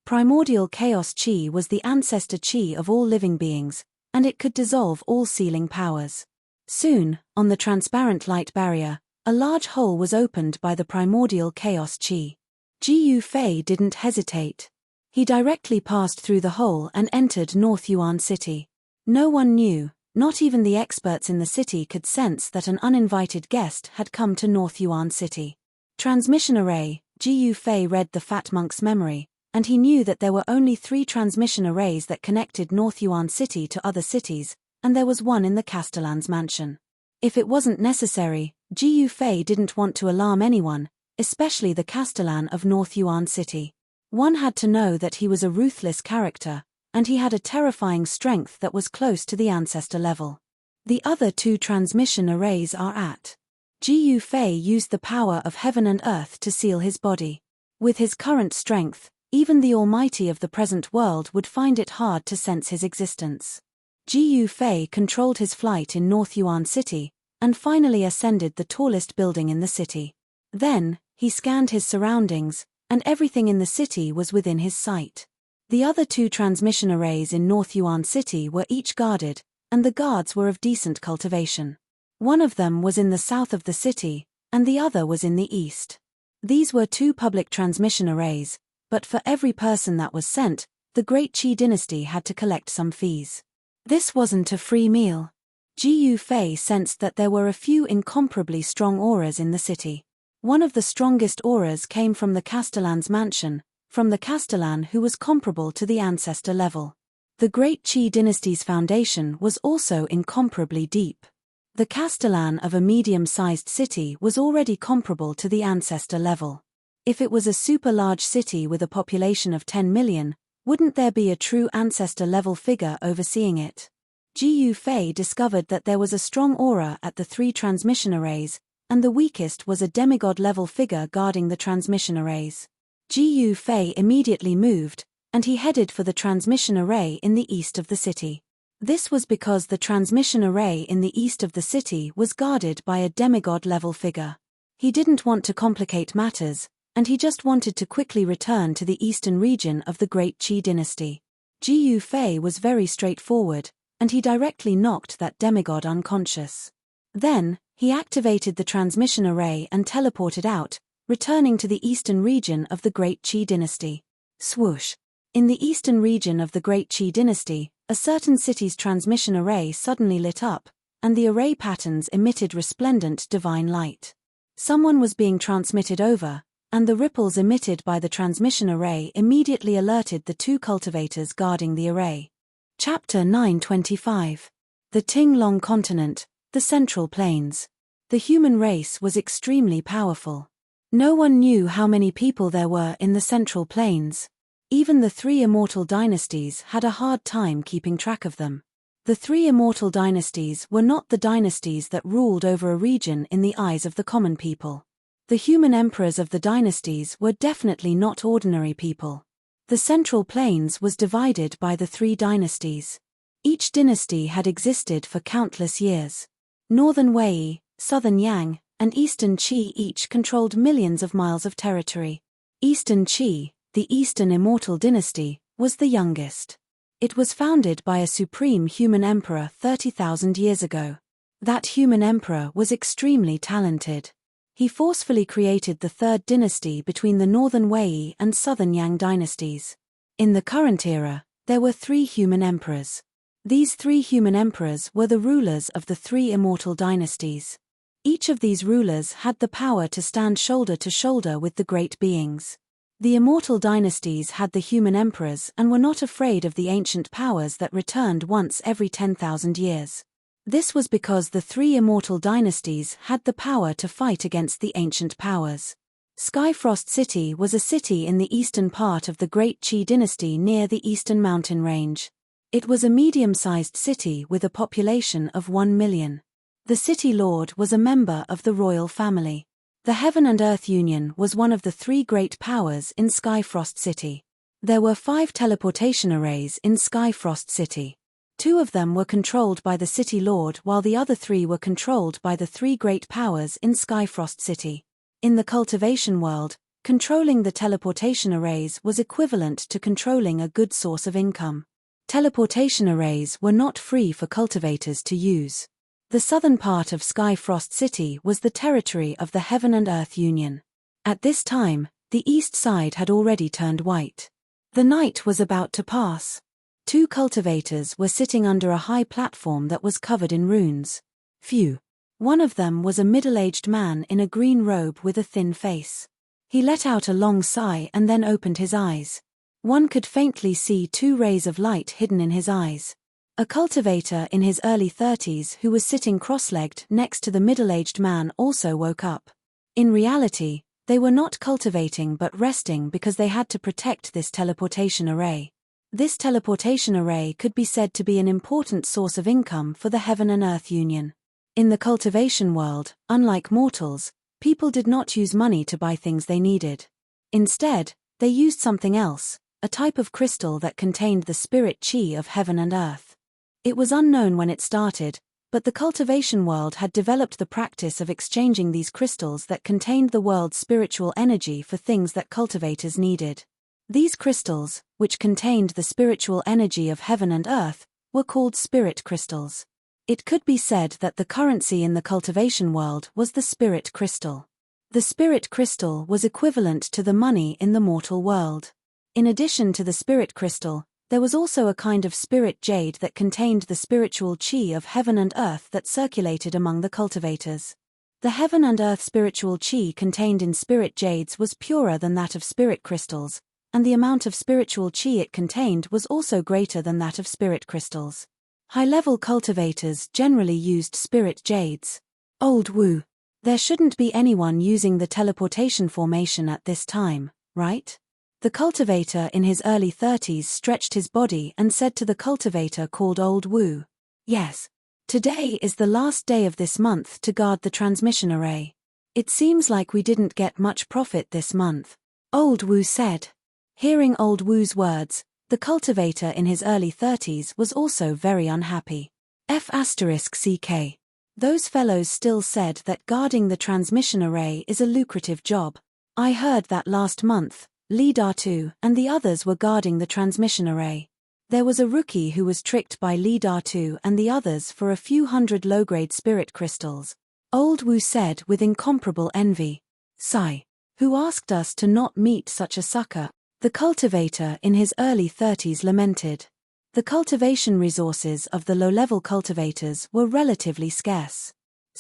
[SPEAKER 1] Primordial chaos qi was the ancestor qi of all living beings, and it could dissolve all sealing powers. Soon, on the transparent light barrier, a large hole was opened by the primordial chaos qi. Ji Yufei didn't hesitate. He directly passed through the hole and entered North Yuan City. No one knew. Not even the experts in the city could sense that an uninvited guest had come to North Yuan City. Transmission array. Ji Yufei read the fat monk's memory, and he knew that there were only 3 transmission arrays that connected North Yuan City to other cities, and there was one in the Castellan's mansion. If it wasn't necessary, Ji Yufei didn't want to alarm anyone, especially the Castellan of North Yuan City. One had to know that he was a ruthless character, and he had a terrifying strength that was close to the ancestor level. The other 2 transmission arrays are at. Ji Yufei used the power of heaven and earth to seal his body. With his current strength, even the Almighty of the present world would find it hard to sense his existence. Ji Yufei controlled his flight in North Yuan City, and finally ascended the tallest building in the city. Then, he scanned his surroundings, and everything in the city was within his sight. The other 2 transmission arrays in North Yuan City were each guarded, and the guards were of decent cultivation. One of them was in the south of the city, and the other was in the east. These were 2 public transmission arrays, but for every person that was sent, the Great Qi dynasty had to collect some fees. This wasn't a free meal. Ji Yufei sensed that there were a few incomparably strong auras in the city. One of the strongest auras came from the Castellan's mansion, from the Castellan who was comparable to the ancestor level. The Great Qi dynasty's foundation was also incomparably deep. The Castellan of a medium-sized city was already comparable to the ancestor level. If it was a super-large city with a population of 10 million, wouldn't there be a true ancestor-level figure overseeing it? Ji Yufei discovered that there was a strong aura at the 3 transmission arrays, and the weakest was a demigod-level figure guarding the transmission arrays. Ji Yufei immediately moved, and he headed for the transmission array in the east of the city. This was because the transmission array in the east of the city was guarded by a demigod-level figure. He didn't want to complicate matters, and he just wanted to quickly return to the eastern region of the Great Qi dynasty. Ji Yufei was very straightforward, and he directly knocked that demigod unconscious. Then, he activated the transmission array and teleported out, returning to the eastern region of the Great Qi dynasty. Swoosh! In the eastern region of the Great Qi dynasty, a certain city's transmission array suddenly lit up, and the array patterns emitted resplendent divine light. Someone was being transmitted over, and the ripples emitted by the transmission array immediately alerted the two cultivators guarding the array. Chapter 925. The Ting Long Continent, the Central Plains. The human race was extremely powerful. No one knew how many people there were in the Central Plains. Even the three immortal dynasties had a hard time keeping track of them. The three immortal dynasties were not the dynasties that ruled over a region in the eyes of the common people. The human emperors of the dynasties were definitely not ordinary people. The Central Plains was divided by the three dynasties. Each dynasty had existed for countless years. Northern Wei, Southern Yang, and Eastern Qi each controlled millions of miles of territory. Eastern Qi, the Eastern Immortal Dynasty, was the youngest. It was founded by a supreme human emperor 30,000 years ago. That human emperor was extremely talented. He forcefully created the third dynasty between the Northern Wei and Southern Yang dynasties. In the current era, there were three human emperors. These three human emperors were the rulers of the three immortal dynasties. Each of these rulers had the power to stand shoulder to shoulder with the great beings. The immortal dynasties had the human emperors and were not afraid of the ancient powers that returned once every 10,000 years. This was because the three immortal dynasties had the power to fight against the ancient powers. Skyfrost City was a city in the eastern part of the Great Qi dynasty near the eastern mountain range. It was a medium-sized city with a population of 1 million. The city lord was a member of the royal family. The Heaven and Earth Union was one of the three great powers in Skyfrost City. There were 5 teleportation arrays in Skyfrost City. 2 of them were controlled by the city lord while the other 3 were controlled by the 3 great powers in Skyfrost City. In the cultivation world, controlling the teleportation arrays was equivalent to controlling a good source of income. Teleportation arrays were not free for cultivators to use. The southern part of Skyfrost City was the territory of the Heaven and Earth Union. At this time, the east side had already turned white. The night was about to pass. 2 cultivators were sitting under a high platform that was covered in runes. Phew. One of them was a middle-aged man in a green robe with a thin face. He let out a long sigh and then opened his eyes. One could faintly see 2 rays of light hidden in his eyes. A cultivator in his early 30s who was sitting cross-legged next to the middle-aged man also woke up. In reality, they were not cultivating but resting because they had to protect this teleportation array. This teleportation array could be said to be an important source of income for the Heaven and Earth Union. In the cultivation world, unlike mortals, people did not use money to buy things they needed. Instead, they used something else, a type of crystal that contained the spirit chi of heaven and earth. It was unknown when it started, but the cultivation world had developed the practice of exchanging these crystals that contained the world's spiritual energy for things that cultivators needed. These crystals, which contained the spiritual energy of heaven and earth, were called spirit crystals. It could be said that the currency in the cultivation world was the spirit crystal. The spirit crystal was equivalent to the money in the mortal world. In addition to the spirit crystal, there was also a kind of spirit jade that contained the spiritual chi of heaven and earth that circulated among the cultivators. The heaven and earth spiritual chi contained in spirit jades was purer than that of spirit crystals, and the amount of spiritual chi it contained was also greater than that of spirit crystals. High-level cultivators generally used spirit jades. Old Wu. There shouldn't be anyone using the teleportation formation at this time, right? The cultivator in his early 30s stretched his body and said to the cultivator called Old Wu, "Yes. Today is the last day of this month to guard the transmission array. It seems like we didn't get much profit this month," Old Wu said. Hearing Old Wu's words, the cultivator in his early 30s was also very unhappy. F***ck. Those fellows still said that guarding the transmission array is a lucrative job. I heard that last month, Li Datu and the others were guarding the transmission array. There was a rookie who was tricked by Li Datu and the others for a few hundred low-grade spirit crystals. Old Wu said with incomparable envy. Sigh. Who asked us to not meet such a sucker? The cultivator in his early 30s lamented. The cultivation resources of the low-level cultivators were relatively scarce.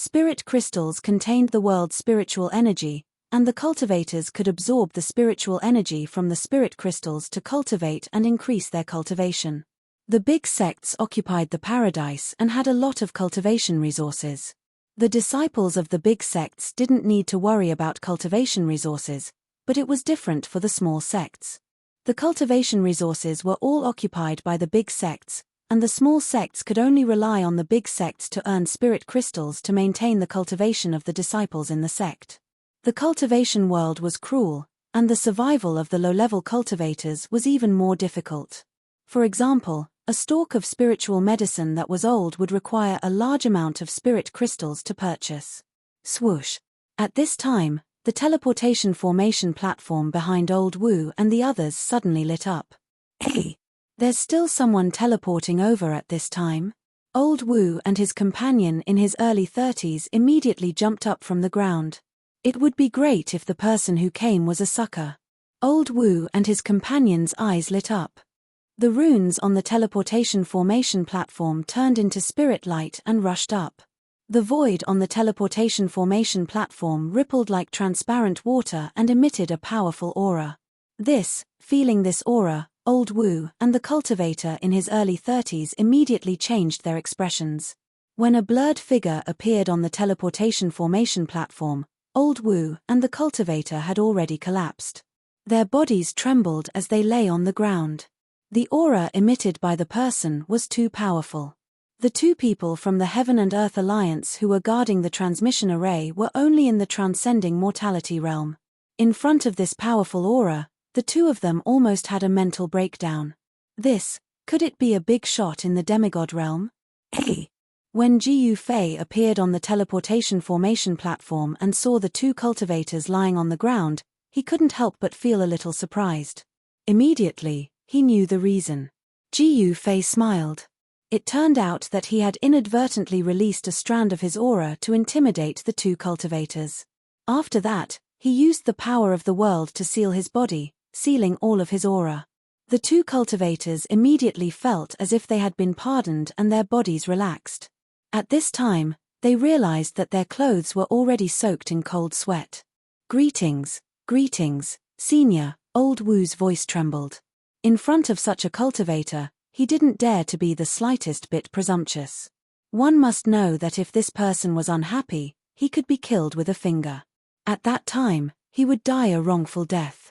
[SPEAKER 1] Spirit crystals contained the world's spiritual energy, and the cultivators could absorb the spiritual energy from the spirit crystals to cultivate and increase their cultivation. The big sects occupied the paradise and had a lot of cultivation resources. The disciples of the big sects didn't need to worry about cultivation resources, but it was different for the small sects. The cultivation resources were all occupied by the big sects, and the small sects could only rely on the big sects to earn spirit crystals to maintain the cultivation of the disciples in the sect. The cultivation world was cruel, and the survival of the low-level cultivators was even more difficult. For example, a stalk of spiritual medicine that was old would require a large amount of spirit crystals to purchase. Swoosh. At this time, the teleportation formation platform behind Old Wu and the others suddenly lit up. Hey! There's still someone teleporting over at this time? Old Wu and his companion in his early 30s immediately jumped up from the ground. It would be great if the person who came was a sucker. Old Wu and his companion's eyes lit up. The runes on the teleportation formation platform turned into spirit light and rushed up. The void on the teleportation formation platform rippled like transparent water and emitted a powerful aura. Feeling this aura, Old Wu and the cultivator in his early 30s immediately changed their expressions. When a blurred figure appeared on the teleportation formation platform, Old Wu and the cultivator had already collapsed. Their bodies trembled as they lay on the ground. The aura emitted by the person was too powerful. The two people from the Heaven and Earth Alliance who were guarding the transmission array were only in the transcending mortality realm. In front of this powerful aura, the two of them almost had a mental breakdown. Could it be a big shot in the demigod realm? Hey! When Ji Yufei appeared on the teleportation formation platform and saw the two cultivators lying on the ground, he couldn't help but feel a little surprised. Immediately, he knew the reason. Ji Yufei smiled. It turned out that he had inadvertently released a strand of his aura to intimidate the two cultivators. After that, he used the power of the world to seal his body, sealing all of his aura. The two cultivators immediately felt as if they had been pardoned and their bodies relaxed. At this time, they realized that their clothes were already soaked in cold sweat. Greetings, Senior, Old Wu's voice trembled. In front of such a cultivator, he didn't dare to be the slightest bit presumptuous. One must know that if this person was unhappy, he could be killed with a finger. At that time, he would die a wrongful death.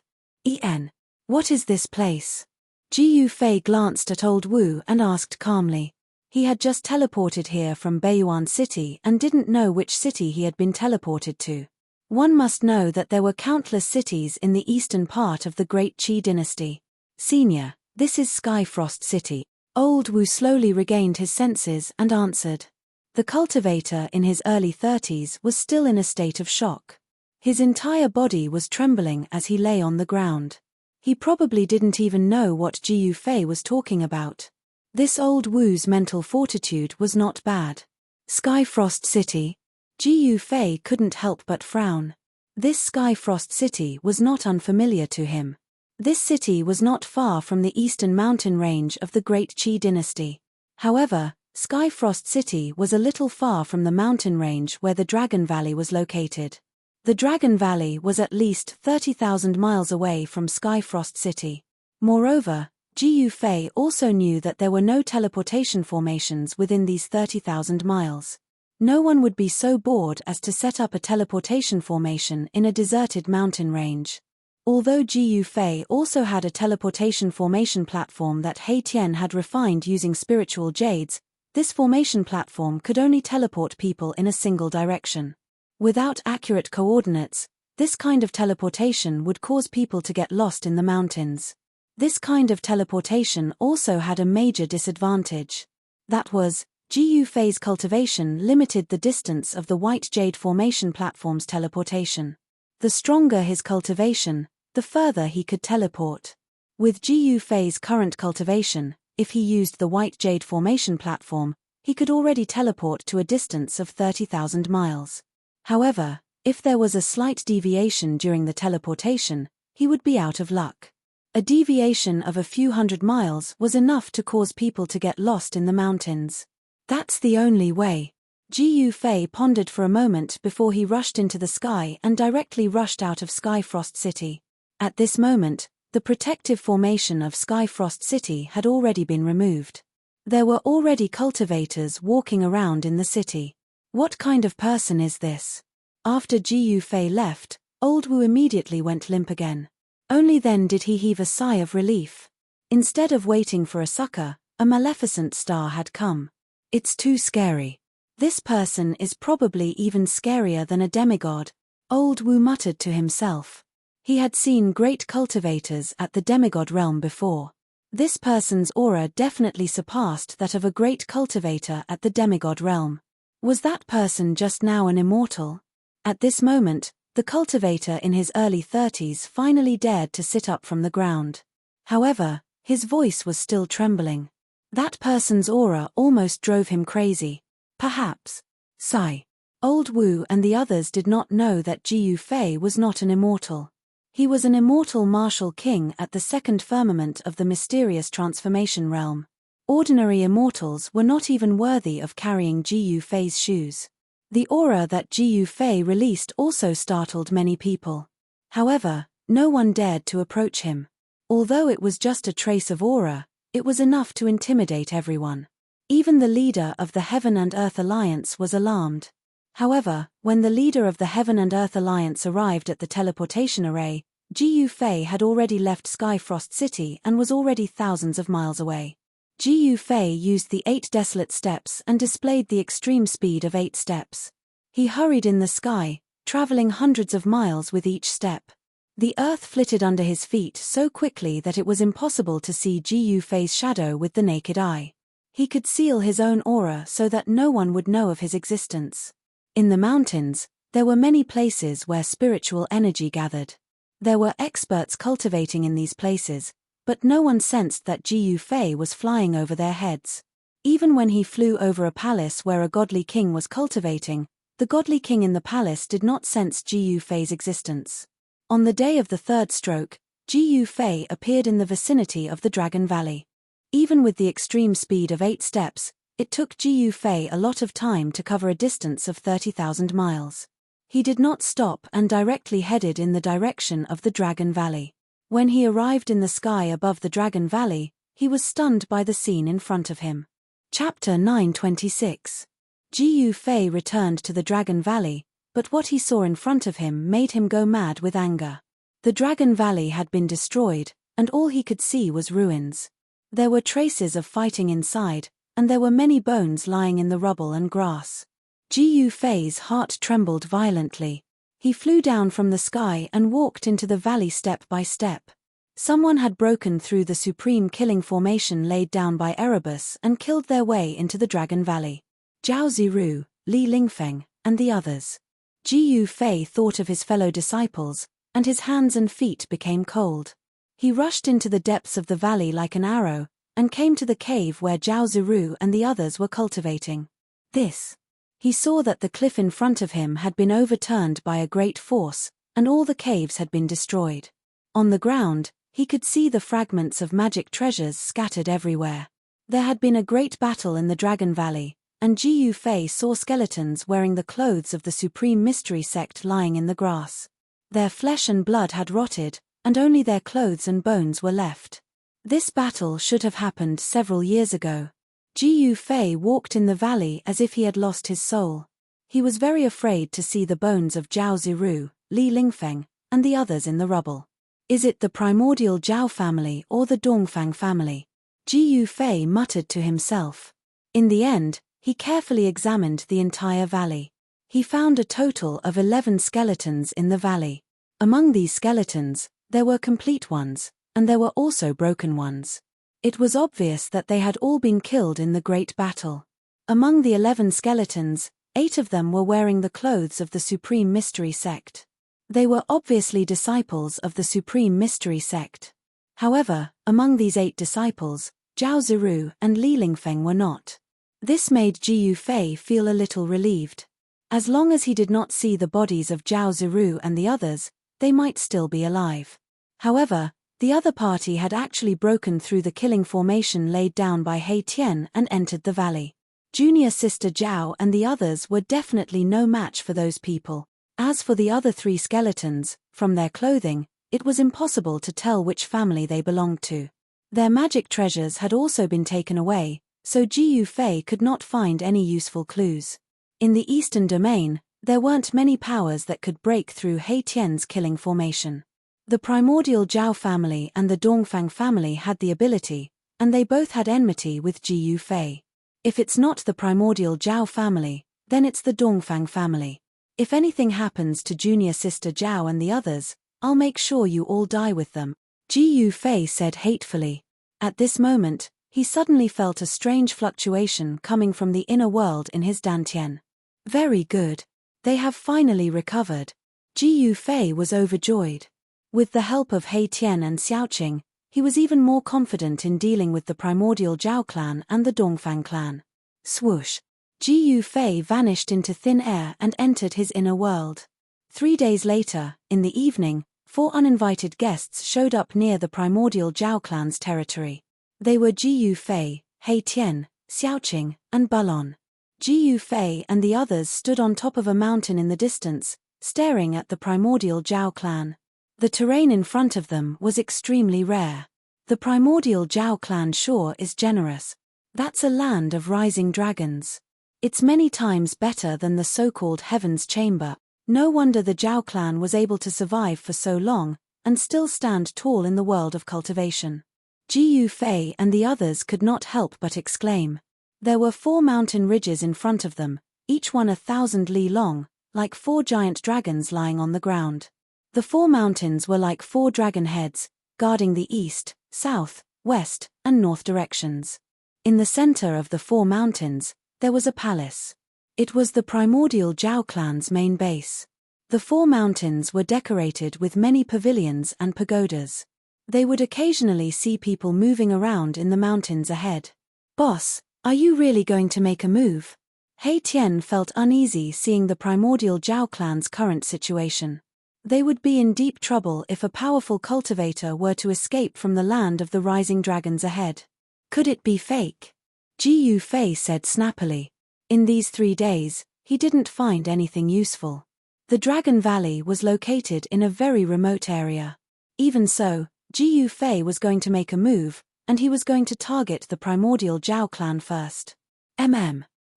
[SPEAKER 1] What is this place? Ji Yufei glanced at Old Wu and asked calmly. He had just teleported here from Beiyuan City and didn't know which city he had been teleported to. One must know that there were countless cities in the eastern part of the Great Qi dynasty. Senior, this is Skyfrost City. Old Wu slowly regained his senses and answered. The cultivator in his early 30s was still in a state of shock. His entire body was trembling as he lay on the ground. He probably didn't even know what Ji Yufei was talking about. This Old Wu's mental fortitude was not bad. Skyfrost City? Ji Yufei couldn't help but frown. This Skyfrost City was not unfamiliar to him. This city was not far from the eastern mountain range of the Great Qi dynasty. However, Skyfrost City was a little far from the mountain range where the Dragon Valley was located. The Dragon Valley was at least 30,000 miles away from Skyfrost City. Moreover, Ji Yufei also knew that there were no teleportation formations within these 30,000 miles. No one would be so bored as to set up a teleportation formation in a deserted mountain range. Although Ji Yufei also had a teleportation formation platform that He Tian had refined using spiritual jades, this formation platform could only teleport people in a single direction. Without accurate coordinates, this kind of teleportation would cause people to get lost in the mountains. This kind of teleportation also had a major disadvantage. That was, Ji Yufei's cultivation limited the distance of the white jade formation platform's teleportation. The stronger his cultivation, the further he could teleport. With Ji Yufei's current cultivation, if he used the white jade formation platform, he could already teleport to a distance of 30,000 miles. However, if there was a slight deviation during the teleportation, he would be out of luck. A deviation of a few hundred miles was enough to cause people to get lost in the mountains. That's the only way. Ji Fei pondered for a moment before he rushed into the sky and directly rushed out of Skyfrost City. At this moment, the protective formation of Skyfrost City had already been removed. There were already cultivators walking around in the city. What kind of person is this? After Ji Fei left, Old Wu immediately went limp again. Only then did he heave a sigh of relief. Instead of waiting for a succor, a maleficent star had come. It's too scary. This person is probably even scarier than a demigod, Old Wu muttered to himself. He had seen great cultivators at the demigod realm before. This person's aura definitely surpassed that of a great cultivator at the demigod realm. Was that person just now an immortal? At this moment, the cultivator in his early 30s finally dared to sit up from the ground. However, his voice was still trembling. That person's aura almost drove him crazy. Perhaps. Sigh. Old Wu and the others did not know that Ji Fei was not an immortal. He was an immortal martial king at the second firmament of the mysterious transformation realm. Ordinary immortals were not even worthy of carrying Ji Fei's shoes. The aura that Ji Fei released also startled many people. However, no one dared to approach him. Although it was just a trace of aura, it was enough to intimidate everyone. Even the leader of the Heaven and Earth Alliance was alarmed. However, when the leader of the Heaven and Earth Alliance arrived at the teleportation array, Ji Fei had already left Skyfrost City and was already thousands of miles away. Ji Fei used the 8 desolate steps and displayed the extreme speed of 8 steps. He hurried in the sky, traveling hundreds of miles with each step. The earth flitted under his feet so quickly that it was impossible to see Ji Fei's shadow with the naked eye. He could seal his own aura so that no one would know of his existence. In the mountains, there were many places where spiritual energy gathered. There were experts cultivating in these places, but no one sensed that Ji Fei was flying over their heads. Even when he flew over a palace where a godly king was cultivating, the godly king in the palace did not sense Ji Fei's existence. On the day of the third stroke, Ji Fei appeared in the vicinity of the Dragon Valley. Even with the extreme speed of 8 steps, it took Ji Fei a lot of time to cover a distance of 30,000 miles. He did not stop and directly headed in the direction of the Dragon Valley. When he arrived in the sky above the Dragon Valley, he was stunned by the scene in front of him. Chapter 926. Ji Fei returned to the Dragon Valley, but what he saw in front of him made him go mad with anger. The Dragon Valley had been destroyed, and all he could see was ruins. There were traces of fighting inside, and there were many bones lying in the rubble and grass. Ji Fei's heart trembled violently. He flew down from the sky and walked into the valley step by step. Someone had broken through the supreme killing formation laid down by Erebus and killed their way into the Dragon Valley. Zhao Ziru, Li Lingfeng, and the others. Ji Fei thought of his fellow disciples, and his hands and feet became cold. He rushed into the depths of the valley like an arrow, and came to the cave where Zhao Ziru and the others were cultivating. He saw that the cliff in front of him had been overturned by a great force, and all the caves had been destroyed. On the ground, he could see the fragments of magic treasures scattered everywhere. There had been a great battle in the Dragon Valley, and Ji Fei saw skeletons wearing the clothes of the Supreme Mystery Sect lying in the grass. Their flesh and blood had rotted, and only their clothes and bones were left. This battle should have happened several years ago. Ji Fei walked in the valley as if he had lost his soul. He was very afraid to see the bones of Zhao Ziru, Li Lingfeng, and the others in the rubble. Is it the primordial Zhao family or the Dongfang family? Ji Fei muttered to himself. In the end, he carefully examined the entire valley. He found a total of 11 skeletons in the valley. Among these skeletons, there were complete ones, and there were also broken ones. It was obvious that they had all been killed in the great battle. Among the 11 skeletons, 8 of them were wearing the clothes of the Supreme Mystery Sect. They were obviously disciples of the Supreme Mystery Sect. However, among these 8 disciples, Zhao Ziru and Li Lingfeng were not. This made Ji Fei feel a little relieved. As long as he did not see the bodies of Zhao Ziru and the others, they might still be alive. However, the other party had actually broken through the killing formation laid down by He Tian and entered the valley. Junior sister Zhao and the others were definitely no match for those people. As for the other 3 skeletons, from their clothing, it was impossible to tell which family they belonged to. Their magic treasures had also been taken away, so Ji Yufei could not find any useful clues. In the Eastern Domain, there weren't many powers that could break through He Tian's killing formation. The primordial Zhao family and the Dongfang family had the ability, and they both had enmity with Ji Yufei. If it's not the primordial Zhao family, then it's the Dongfang family. If anything happens to junior sister Zhao and the others, I'll make sure you all die with them, Ji Yufei said hatefully. At this moment, he suddenly felt a strange fluctuation coming from the inner world in his dantian. Very good. They have finally recovered. Ji Yufei was overjoyed. With the help of He Tian and Xiaoqing, he was even more confident in dealing with the primordial Zhao clan and the Dongfang clan. Swoosh! Ji Yufei vanished into thin air and entered his inner world. 3 days later, in the evening, 4 uninvited guests showed up near the primordial Zhao clan's territory. They were Ji Yufei, He Tian, Xiaoqing, and Balon. Ji Yufei and the others stood on top of a mountain in the distance, staring at the primordial Zhao clan. The terrain in front of them was extremely rare. The primordial Zhao clan shore is generous. That's a land of rising dragons. It's many times better than the so-called Heaven's Chamber. No wonder the Zhao clan was able to survive for so long, and still stand tall in the world of cultivation. Ji Yufei and the others could not help but exclaim. There were 4 mountain ridges in front of them, each one 1,000 li long, like 4 giant dragons lying on the ground. The 4 mountains were like 4 dragon heads, guarding the east, south, west, and north directions. In the center of the 4 mountains, there was a palace. It was the primordial Zhao clan's main base. The 4 mountains were decorated with many pavilions and pagodas. They would occasionally see people moving around in the mountains ahead. Boss, are you really going to make a move? He Tian felt uneasy seeing the primordial Zhao clan's current situation. They would be in deep trouble if a powerful cultivator were to escape from the land of the rising dragons ahead. Could it be fake? Ji Yufei said snappily. In these 3 days, he didn't find anything useful. The Dragon Valley was located in a very remote area. Even so, Ji Yufei was going to make a move, and he was going to target the primordial Zhao clan first.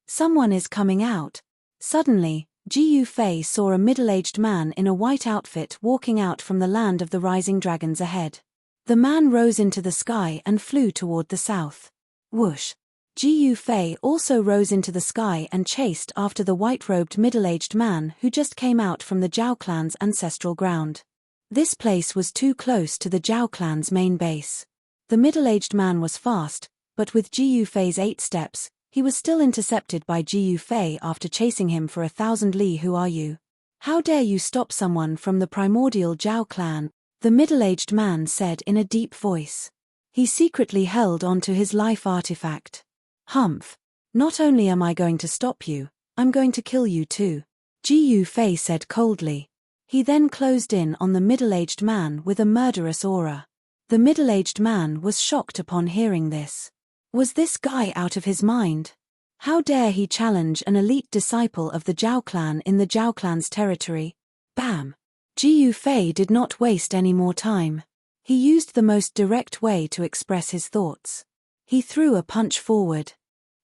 [SPEAKER 1] Someone is coming out. Suddenly, Ji Yufei saw a middle-aged man in a white outfit walking out from the land of the rising dragons ahead. The man rose into the sky and flew toward the south. Whoosh! Ji Yufei also rose into the sky and chased after the white-robed middle-aged man who just came out from the Zhao clan's ancestral ground. This place was too close to the Zhao clan's main base. The middle-aged man was fast, but with Ji Yufei's 8 steps, he was still intercepted by Ji Yufei after chasing him for 1,000 li. Who are you? How dare you stop someone from the primordial Zhao clan? The middle-aged man said in a deep voice. He secretly held onto his life artifact. Humph! Not only am I going to stop you, I'm going to kill you too, Ji Yufei said coldly. He then closed in on the middle-aged man with a murderous aura. The middle-aged man was shocked upon hearing this. Was this guy out of his mind? How dare he challenge an elite disciple of the Zhao clan in the Zhao clan's territory? Bam! Ji Yufei did not waste any more time. He used the most direct way to express his thoughts. He threw a punch forward.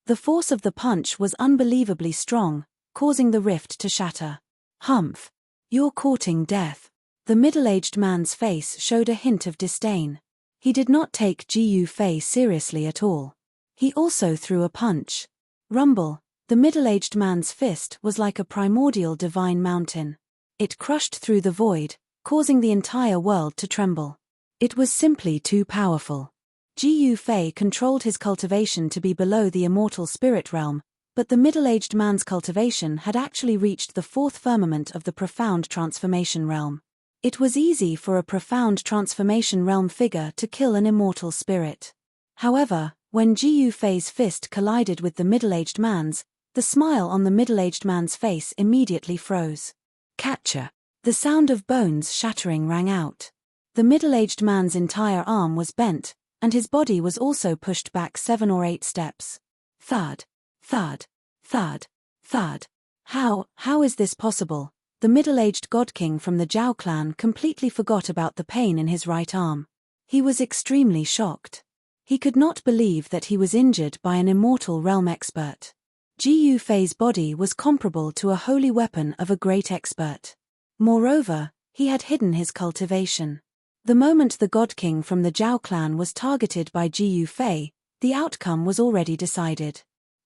[SPEAKER 1] The force of the punch was unbelievably strong, causing the rift to shatter. Humph! You're courting death. The middle-aged man's face showed a hint of disdain. He did not take Ji Yufei seriously at all. He also threw a punch. Rumble! The middle-aged man's fist was like a primordial divine mountain. It crushed through the void, causing the entire world to tremble. It was simply too powerful. Ji Yufei controlled his cultivation to be below the immortal spirit realm, but the middle-aged man's cultivation had actually reached the 4th firmament of the profound transformation realm. It was easy for a profound transformation realm figure to kill an immortal spirit. However, when Ji Yufei's fist collided with the middle-aged man's, the smile on the middle-aged man's face immediately froze. Catcher! The sound of bones shattering rang out. The middle-aged man's entire arm was bent, and his body was also pushed back 7 or 8 steps. Thud! Thud, thud, thud. How is this possible? The middle-aged god king from the Zhao clan completely forgot about the pain in his right arm. He was extremely shocked. He could not believe that he was injured by an immortal realm expert. Ji Yufei's body was comparable to a holy weapon of a great expert. Moreover, he had hidden his cultivation. The moment the god king from the Zhao clan was targeted by Ji Yufei, the outcome was already decided.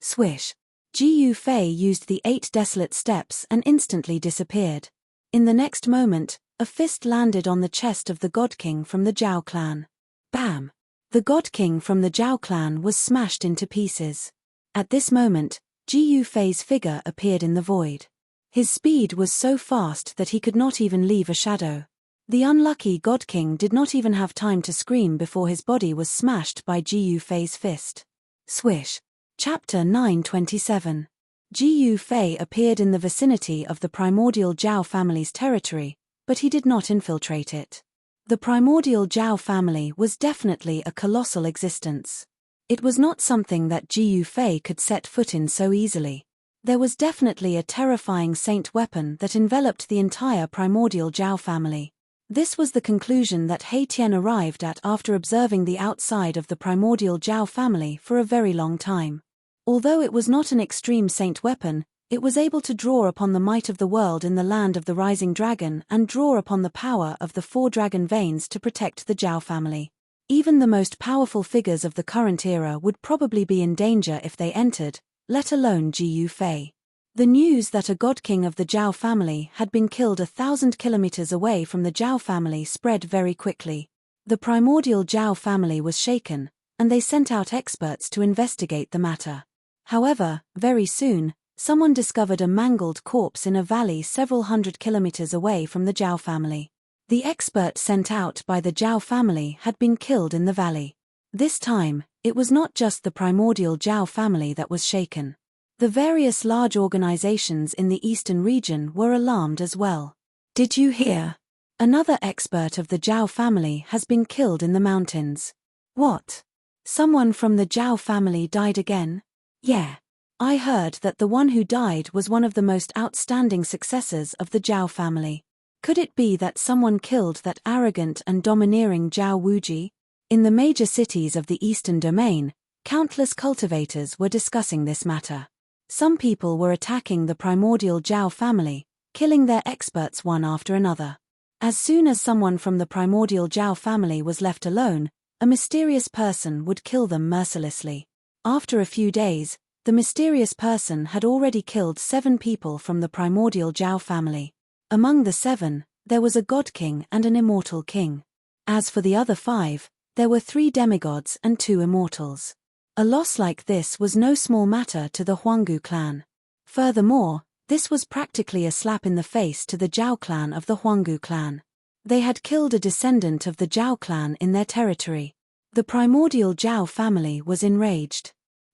[SPEAKER 1] Swish. Ji Yufei used the 8 desolate steps and instantly disappeared. In the next moment, a fist landed on the chest of the god king from the Zhao clan. Bam! The god king from the Zhao clan was smashed into pieces. At this moment, Ji Yufei's figure appeared in the void. His speed was so fast that he could not even leave a shadow. The unlucky god king did not even have time to scream before his body was smashed by Ji Yufei's fist. Swish. Chapter 927. Ji Yufei appeared in the vicinity of the primordial Zhao family's territory, but he did not infiltrate it. The primordial Zhao family was definitely a colossal existence. It was not something that Ji Yufei could set foot in so easily. There was definitely a terrifying saint weapon that enveloped the entire primordial Zhao family. This was the conclusion that He Tian arrived at after observing the outside of the primordial Zhao family for a very long time. Although it was not an extreme saint weapon, it was able to draw upon the might of the world in the land of the rising dragon and draw upon the power of the 4 dragon veins to protect the Zhao family. Even the most powerful figures of the current era would probably be in danger if they entered, let alone Ji Yufei. The news that a god king of the Zhao family had been killed 1,000 kilometers away from the Zhao family spread very quickly. The primordial Zhao family was shaken, and they sent out experts to investigate the matter. However, very soon, someone discovered a mangled corpse in a valley several hundred kilometers away from the Zhao family. The expert sent out by the Zhao family had been killed in the valley. This time, it was not just the primordial Zhao family that was shaken. The various large organizations in the eastern region were alarmed as well. Did you hear? Another expert of the Zhao family has been killed in the mountains. What? Someone from the Zhao family died again? Yeah. I heard that the one who died was one of the most outstanding successors of the Zhao family. Could it be that someone killed that arrogant and domineering Zhao Wuji? In the major cities of the Eastern Domain, countless cultivators were discussing this matter. Some people were attacking the primordial Zhao family, killing their experts one after another. As soon as someone from the primordial Zhao family was left alone, a mysterious person would kill them mercilessly. After a few days, the mysterious person had already killed 7 people from the primordial Zhao family. Among the 7, there was a god king and an immortal king. As for the other 5, there were 3 demigods and 2 immortals. A loss like this was no small matter to the Huanggu clan. Furthermore, this was practically a slap in the face to the Zhao clan of the Huanggu clan. They had killed a descendant of the Zhao clan in their territory. The primordial Zhao family was enraged.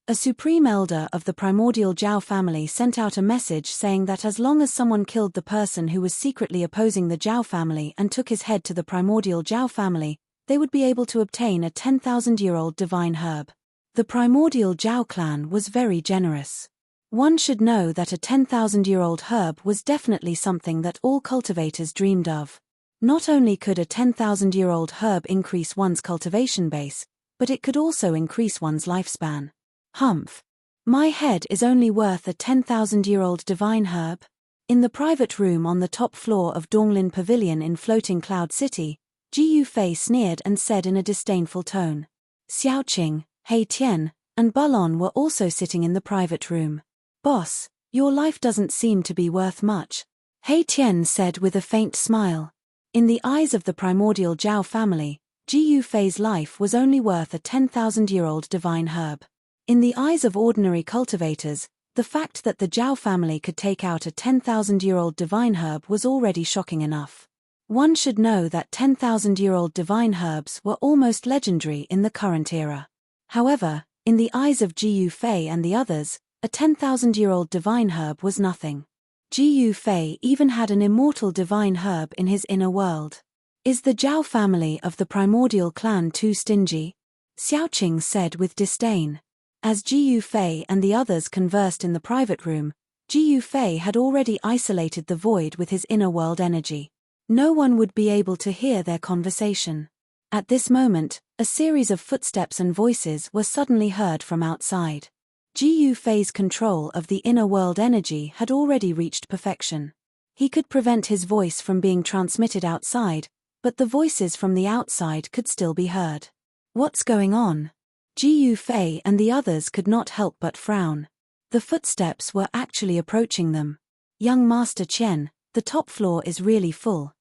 [SPEAKER 1] A supreme elder of the primordial Zhao family sent out a message saying that as long as someone killed the person who was secretly opposing the Zhao family and took his head to the primordial Zhao family, they would be able to obtain a 10,000-year-old divine herb. The primordial Zhao clan was very generous. One should know that a 10,000-year-old herb was definitely something that all cultivators dreamed of. Not only could a 10,000-year-old herb increase one's cultivation base, but it could also increase one's lifespan. Humph. My head is only worth a 10,000-year-old divine herb. In the private room on the top floor of Donglin Pavilion in Floating Cloud City, Ji Yufei sneered and said in a disdainful tone. Xiaoqing, He Tian, and Bulon were also sitting in the private room. Boss, your life doesn't seem to be worth much. He Tian said with a faint smile. In the eyes of the primordial Zhao family, Ji Yufei's life was only worth a 10,000-year-old divine herb. In the eyes of ordinary cultivators, the fact that the Zhao family could take out a 10,000-year-old divine herb was already shocking enough. One should know that 10,000-year-old divine herbs were almost legendary in the current era. However, in the eyes of Ji Yufei and the others, a 10,000-year-old divine herb was nothing. Ji Yufei even had an immortal divine herb in his inner world. Is the Zhao family of the primordial clan too stingy? Xiaoqing said with disdain. As Jiu Fei and the others conversed in the private room, Jiu Fei had already isolated the void with his inner world energy. No one would be able to hear their conversation. At this moment, a series of footsteps and voices were suddenly heard from outside. Jiu Fei's control of the inner world energy had already reached perfection. He could prevent his voice from being transmitted outside, but the voices from the outside could still be heard. What's going on? Jiu Fei and the others could not help but frown. The footsteps were actually approaching them. Young Master Chen, the top floor is really full.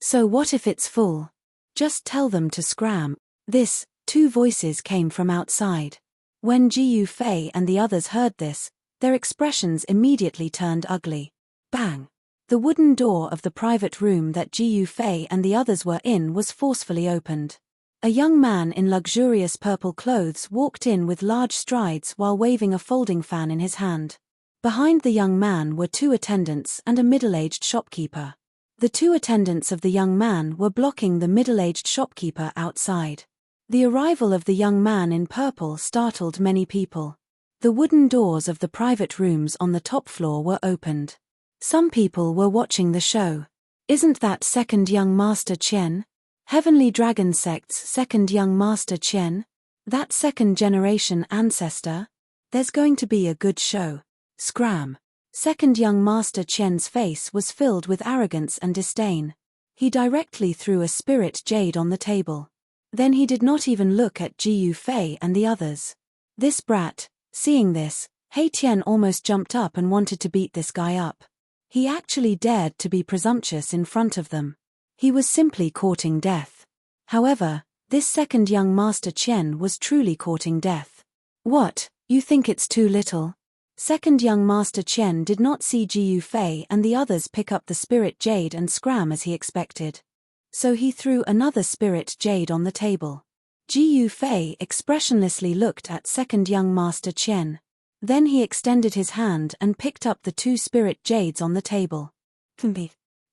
[SPEAKER 1] So what if it's full? Just tell them to scram. Two voices came from outside. When Jiu Fei and the others heard this, their expressions immediately turned ugly. Bang! The wooden door of the private room that Jiu Fei and the others were in was forcefully opened. A young man in luxurious purple clothes walked in with large strides while waving a folding fan in his hand. Behind the young man were two attendants and a middle-aged shopkeeper. The two attendants of the young man were blocking the middle-aged shopkeeper outside. The arrival of the young man in purple startled many people. The wooden doors of the private rooms on the top floor were opened. Some people were watching the show. Isn't that second young Master Chen? Heavenly Dragon Sect's second young Master Chen? That second-generation ancestor? There's going to be a good show. Scram! Second young Master Chen's face was filled with arrogance and disdain. He directly threw a spirit jade on the table. Then he did not even look at Jiu Fei and the others. This brat, seeing this, He Tian almost jumped up and wanted to beat this guy up. He actually dared to be presumptuous in front of them. He was simply courting death. However, this second young Master Chen was truly courting death. What, you think it's too little? Second young Master Chen did not see Jiu Fei and the others pick up the spirit jade and scram as he expected. So he threw another spirit jade on the table. Jiu Fei expressionlessly looked at second young Master Chen. Then he extended his hand and picked up the two spirit jades on the table.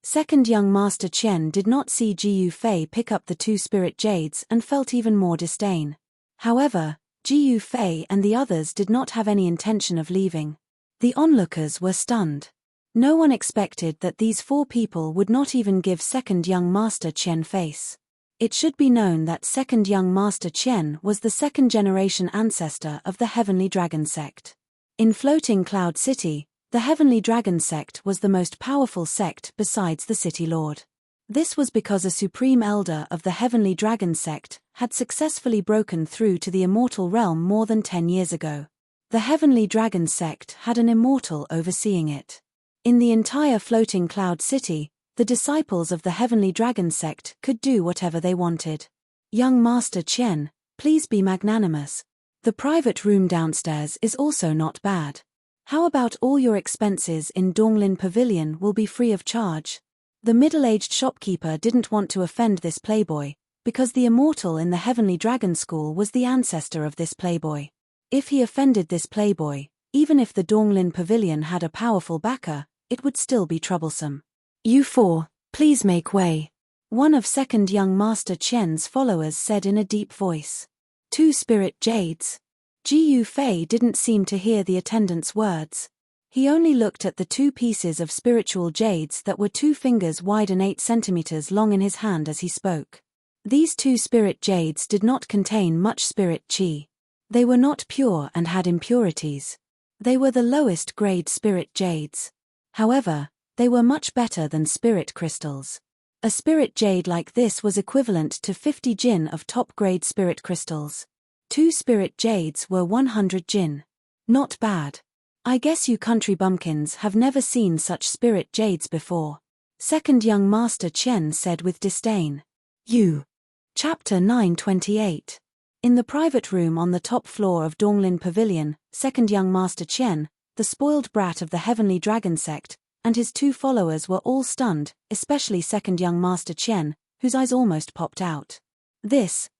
[SPEAKER 1] Second young Master Chen did not see Jiu Fei pick up the two spirit jades and felt even more disdain. However, Jiu Fei and the others did not have any intention of leaving. The onlookers were stunned. No one expected that these four people would not even give second young Master Chen face. It should be known that second young Master Chen was the second-generation ancestor of the Heavenly Dragon Sect. In Floating Cloud City, the Heavenly Dragon Sect was the most powerful sect besides the City Lord. This was because a supreme elder of the Heavenly Dragon Sect had successfully broken through to the immortal realm more than 10 years ago. The Heavenly Dragon Sect had an immortal overseeing it. In the entire Floating Cloud City, the disciples of the Heavenly Dragon Sect could do whatever they wanted. Young Master Chen, please be magnanimous. The private room downstairs is also not bad. How about all your expenses in Donglin Pavilion will be free of charge? The middle-aged shopkeeper didn't want to offend this playboy, because the immortal in the Heavenly Dragon School was the ancestor of this playboy. If he offended this playboy, even if the Donglin Pavilion had a powerful backer, it would still be troublesome. You four, please make way. One of second young Master Chen's followers said in a deep voice. Two spirit jades. Jiu Fei didn't seem to hear the attendant's words. He only looked at the two pieces of spiritual jades that were 2 fingers wide and 8 centimeters long in his hand as he spoke. These two spirit jades did not contain much spirit chi. They were not pure and had impurities. They were the lowest grade spirit jades. However, they were much better than spirit crystals. A spirit jade like this was equivalent to 50 jin of top-grade spirit crystals. 2 spirit jades were 100 jin. Not bad. I guess you country bumpkins have never seen such spirit jades before. Second young Master Chen said with disdain. You. Chapter 928. In the private room on the top floor of Donglin Pavilion, second young Master Chen, the spoiled brat of the Heavenly Dragon Sect, and his 2 followers were all stunned, especially second young Master Chen, whose eyes almost popped out.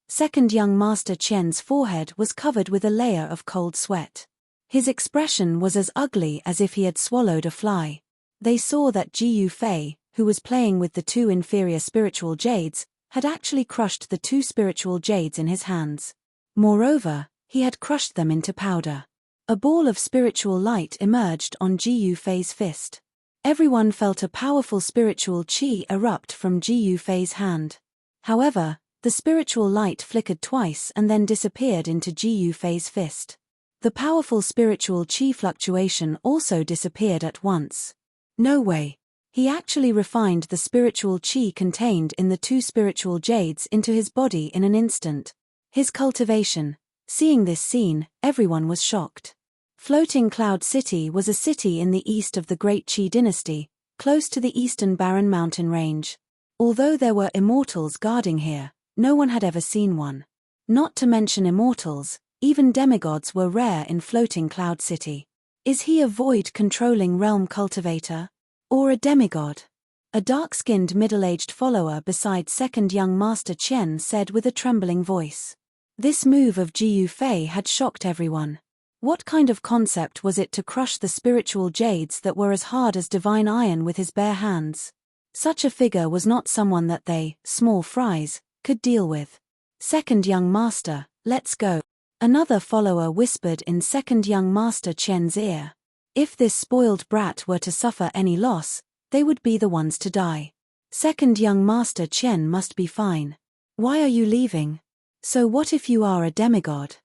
[SPEAKER 1] Second young Master Chen's forehead was covered with a layer of cold sweat. His expression was as ugly as if he had swallowed a fly. They saw that Jiu Fei, who was playing with the 2 inferior spiritual jades, had actually crushed the 2 spiritual jades in his hands. Moreover, He had crushed them into powder. A ball of spiritual light emerged on Ji Yufei's fist. Everyone felt a powerful spiritual qi erupt from Ji Yufei's hand. However, the spiritual light flickered twice and then disappeared into Ji Yufei's fist. The powerful spiritual qi fluctuation also disappeared at once. No way. He actually refined the spiritual qi contained in the two spiritual jades into his body in an instant. His cultivation. Seeing this scene, everyone was shocked. Floating Cloud City was a city in the east of the Great Qi dynasty, close to the eastern barren mountain range. Although there were immortals guarding here, no one had ever seen one. Not to mention immortals, even demigods were rare in Floating Cloud City. Is he a void-controlling realm cultivator? Or a demigod? A dark-skinned middle-aged follower beside second young Master Chen said with a trembling voice. This move of Ji Yufei had shocked everyone. What kind of concept was it to crush the spiritual jades that were as hard as divine iron with his bare hands? Such a figure was not someone that they, small fries, could deal with. Second young master, let's go. Another follower whispered in second young Master Chen's ear. If this spoiled brat were to suffer any loss, they would be the ones to die. Second young Master Chen must be fine. Why are you leaving? So what if you are a demigod?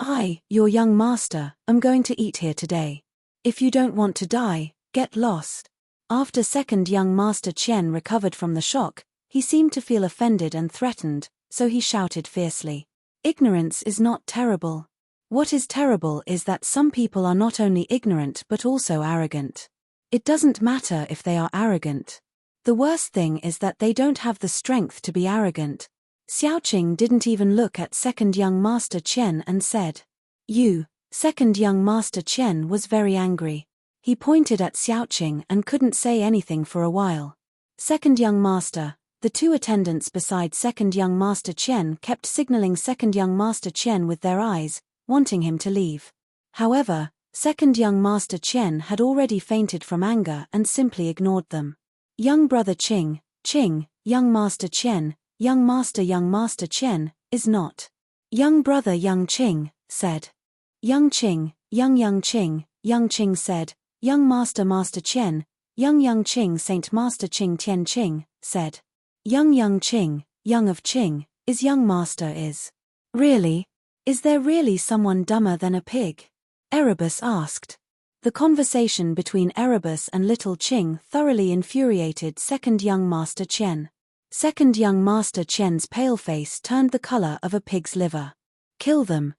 [SPEAKER 1] I, your young master, am going to eat here today. If you don't want to die, get lost. After second young Master Chen recovered from the shock, he seemed to feel offended and threatened, so he shouted fiercely. Ignorance is not terrible. What is terrible is that some people are not only ignorant but also arrogant. It doesn't matter if they are arrogant. The worst thing is that they don't have the strength to be arrogant. Xiaoqing didn't even look at second young Master Chen and said, "You." Second young Master Chen was very angry. He pointed at Xiaoqing and couldn't say anything for a while. Second young master. The two attendants beside second young Master Chen kept signaling second young Master Chen with their eyes, wanting him to leave. However, second young Master Chen had already fainted from anger and simply ignored them. Young brother Qing, young Master Chen, young Master Chen, is not. Young brother young Qing, said. Young Qing, young Qing, young Qing said. Young Master Chen, young Qing Saint Master Qing Tian Qing, said. Young Qing, young of Qing, is young master is. Really? Is there really someone dumber than a pig? Erebus asked. The conversation between Erebus and little Qing thoroughly infuriated second young Master Chen. Second young Master Chen's pale face turned the color of a pig's liver. Kill them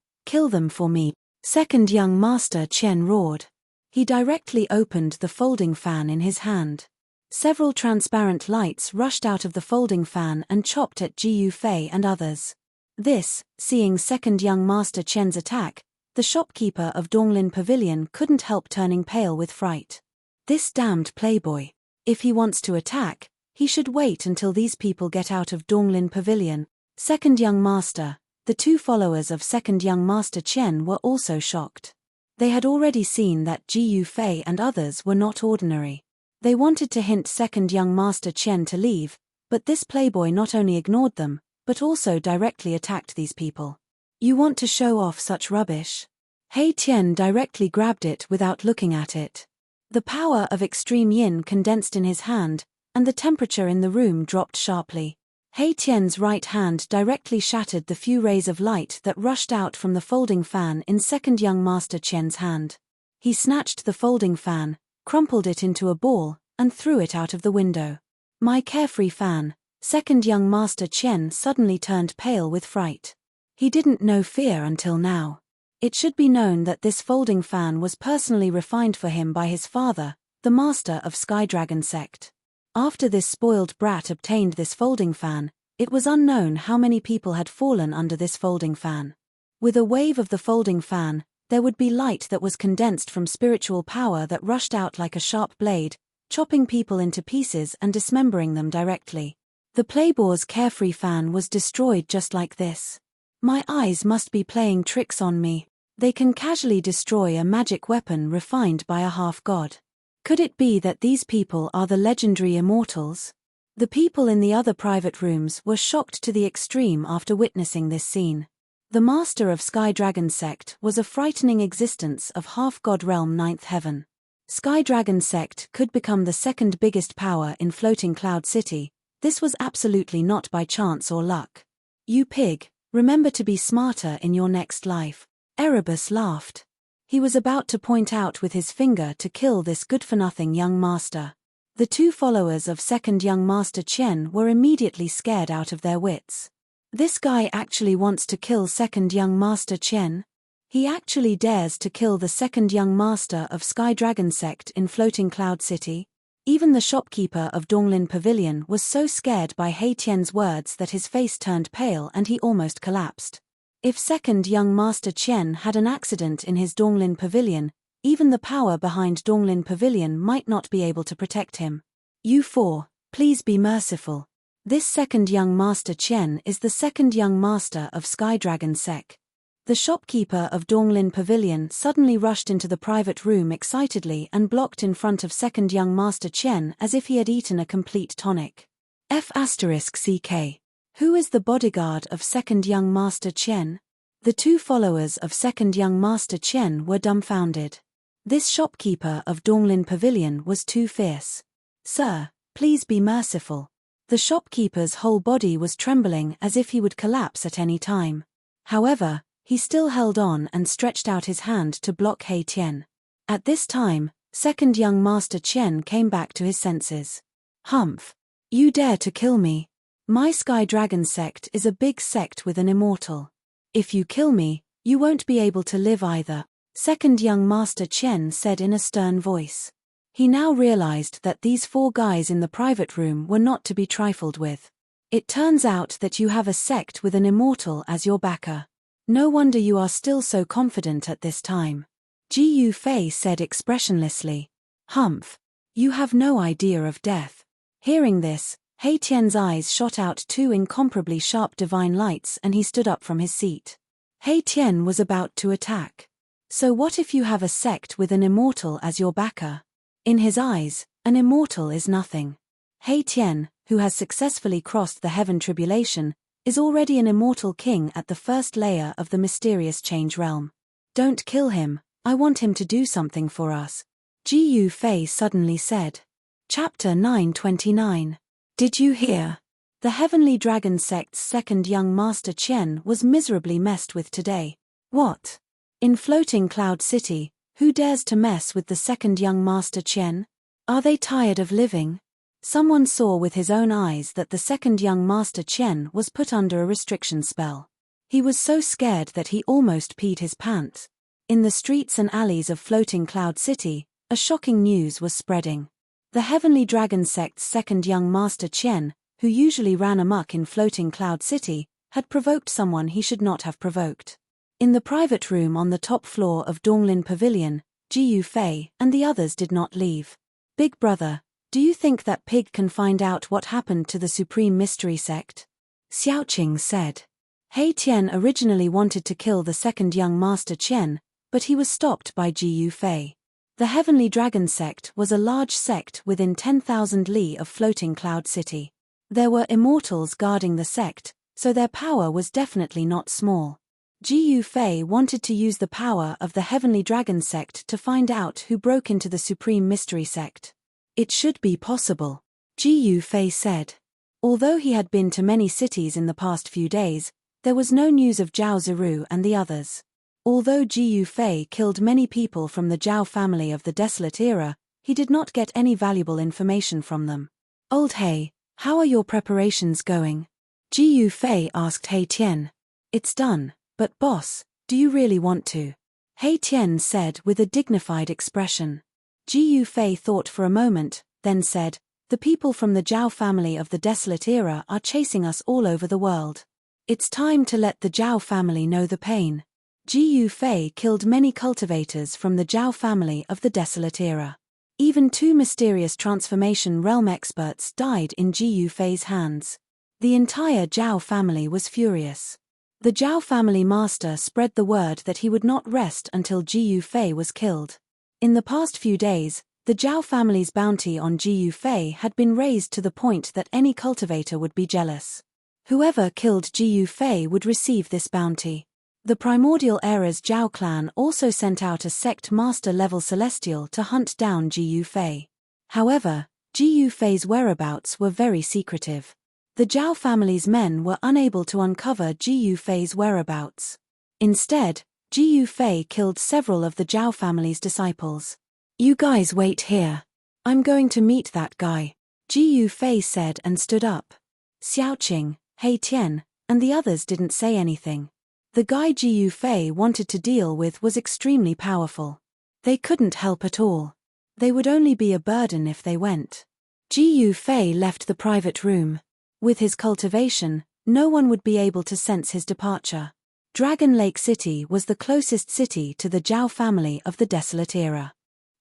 [SPEAKER 1] for me. Second young Master Chen roared. He directly opened the folding fan in his hand. Several transparent lights rushed out of the folding fan and chopped at Ji Yufei and others. This, seeing second young Master Chen's attack, the shopkeeper of Donglin Pavilion couldn't help turning pale with fright. This damned playboy. If he wants to attack, he should wait until these people get out of Donglin Pavilion. Second young master. The two followers of second young Master Chen were also shocked. They had already seen that Ji Yufei and others were not ordinary. They wanted to hint second young Master Chen to leave, but this playboy not only ignored them, but also directly attacked these people. You want to show off such rubbish? He Tian directly grabbed it without looking at it. The power of extreme yin condensed in his hand, and the temperature in the room dropped sharply. He Tian's right hand directly shattered the few rays of light that rushed out from the folding fan in second young Master Chen's hand. He snatched the folding fan, crumpled it into a ball, and threw it out of the window. My carefree fan. Second young Master Chen suddenly turned pale with fright. He didn't know fear until now. It should be known that this folding fan was personally refined for him by his father, the master of Sky Dragon sect. After this spoiled brat obtained this folding fan, it was unknown how many people had fallen under this folding fan. With a wave of the folding fan, there would be light that was condensed from spiritual power that rushed out like a sharp blade, chopping people into pieces and dismembering them directly. The playboy's carefree fan was destroyed just like this. My eyes must be playing tricks on me. They can casually destroy a magic weapon refined by a half-god. Could it be that these people are the legendary immortals? The people in the other private rooms were shocked to the extreme after witnessing this scene. The master of Sky Dragon sect was a frightening existence of half-god realm ninth heaven. Sky Dragon sect could become the second biggest power in Floating Cloud City. This was absolutely not by chance or luck. You pig, remember to be smarter in your next life. Erebus laughed. He was about to point out with his finger to kill this good-for-nothing young master. The two followers of second young master Chen were immediately scared out of their wits. This guy actually wants to kill second young master Chen? He actually dares to kill the second young master of Sky Dragon sect in Floating Cloud City? Even the shopkeeper of Donglin Pavilion was so scared by He Tian's words that his face turned pale and he almost collapsed. If second young master Chen had an accident in his Donglin Pavilion, even the power behind Donglin Pavilion might not be able to protect him. You four, please be merciful. This second young master Chen is the second young master of Sky Dragon sect. The shopkeeper of Donglin Pavilion suddenly rushed into the private room excitedly and blocked in front of second young master Chen as if he had eaten a complete tonic. F***CK. Who is the bodyguard of second young master Chen? The two followers of second young master Chen were dumbfounded. This shopkeeper of Donglin Pavilion was too fierce. Sir, please be merciful. The shopkeeper's whole body was trembling as if he would collapse at any time. However, he still held on and stretched out his hand to block He Tian. At this time, second young master Chen came back to his senses. Humph! You dare to kill me? My Sky Dragon sect is a big sect with an immortal. If you kill me, you won't be able to live either, second young master Chen said in a stern voice. He now realized that these four guys in the private room were not to be trifled with. It turns out that you have a sect with an immortal as your backer. No wonder you are still so confident at this time. Ji Yufei said expressionlessly. Humph! You have no idea of death. Hearing this, He Tian's eyes shot out two incomparably sharp divine lights and he stood up from his seat. He Tian was about to attack. So what if you have a sect with an immortal as your backer? In his eyes, an immortal is nothing. He Tian, who has successfully crossed the heaven tribulation, is already an immortal king at the first layer of the mysterious change realm. Don't kill him, I want him to do something for us, Ji Yufei suddenly said. Chapter 929. Did you hear? The Heavenly Dragon sect's second young master Chen was miserably messed with today. What? In Floating Cloud City, who dares to mess with the second young master Chen? Are they tired of living? Someone saw with his own eyes that the second young master Chen was put under a restriction spell. He was so scared that he almost peed his pants. In the streets and alleys of Floating Cloud City, a shocking news was spreading. The Heavenly Dragon sect's second young master Chen, who usually ran amok in Floating Cloud City, had provoked someone he should not have provoked. In the private room on the top floor of Donglin Pavilion, Ji Yufei and the others did not leave. Big brother, do you think that pig can find out what happened to the Supreme Mystery Sect? Xiaoqing said. He Tian originally wanted to kill the second young master Chen, but he was stopped by Ji Yufei. The Heavenly Dragon sect was a large sect within 10,000 li of Floating Cloud City. There were immortals guarding the sect, so their power was definitely not small. Ji Yufei wanted to use the power of the Heavenly Dragon sect to find out who broke into the Supreme Mystery Sect. It should be possible, Ji Yufei said. Although he had been to many cities in the past few days, there was no news of Zhao Ziru and the others. Although Ji Yufei killed many people from the Zhao family of the Desolate Era, he did not get any valuable information from them. Old He, how are your preparations going? Ji Yufei asked He Tian. It's done, but boss, do you really want to? He Tian said with a dignified expression. Ji Yufei thought for a moment, then said, the people from the Zhao family of the Desolate Era are chasing us all over the world. It's time to let the Zhao family know the pain. Ji Yufei killed many cultivators from the Zhao family of the Desolate Era. Even two mysterious transformation realm experts died in Ji Yufei's hands. The entire Zhao family was furious. The Zhao family master spread the word that he would not rest until Ji Yufei was killed. In the past few days, the Zhao family's bounty on Ji Yufei had been raised to the point that any cultivator would be jealous. Whoever killed Ji Yufei would receive this bounty. The primordial era's Zhao clan also sent out a sect master-level celestial to hunt down Ji Yufei. However, Ji Yufei's whereabouts were very secretive. The Zhao family's men were unable to uncover Ji Yufei's whereabouts. Instead, Ji Yufei killed several of the Zhao family's disciples. "You guys wait here. I'm going to meet that guy," Ji Yufei said and stood up. Xiaoqing, He Tian, and the others didn't say anything. The guy Ji Yufei wanted to deal with was extremely powerful. They couldn't help at all. They would only be a burden if they went. Ji Yufei left the private room. With his cultivation, no one would be able to sense his departure. Dragon Lake City was the closest city to the Zhao family of the Desolate Era.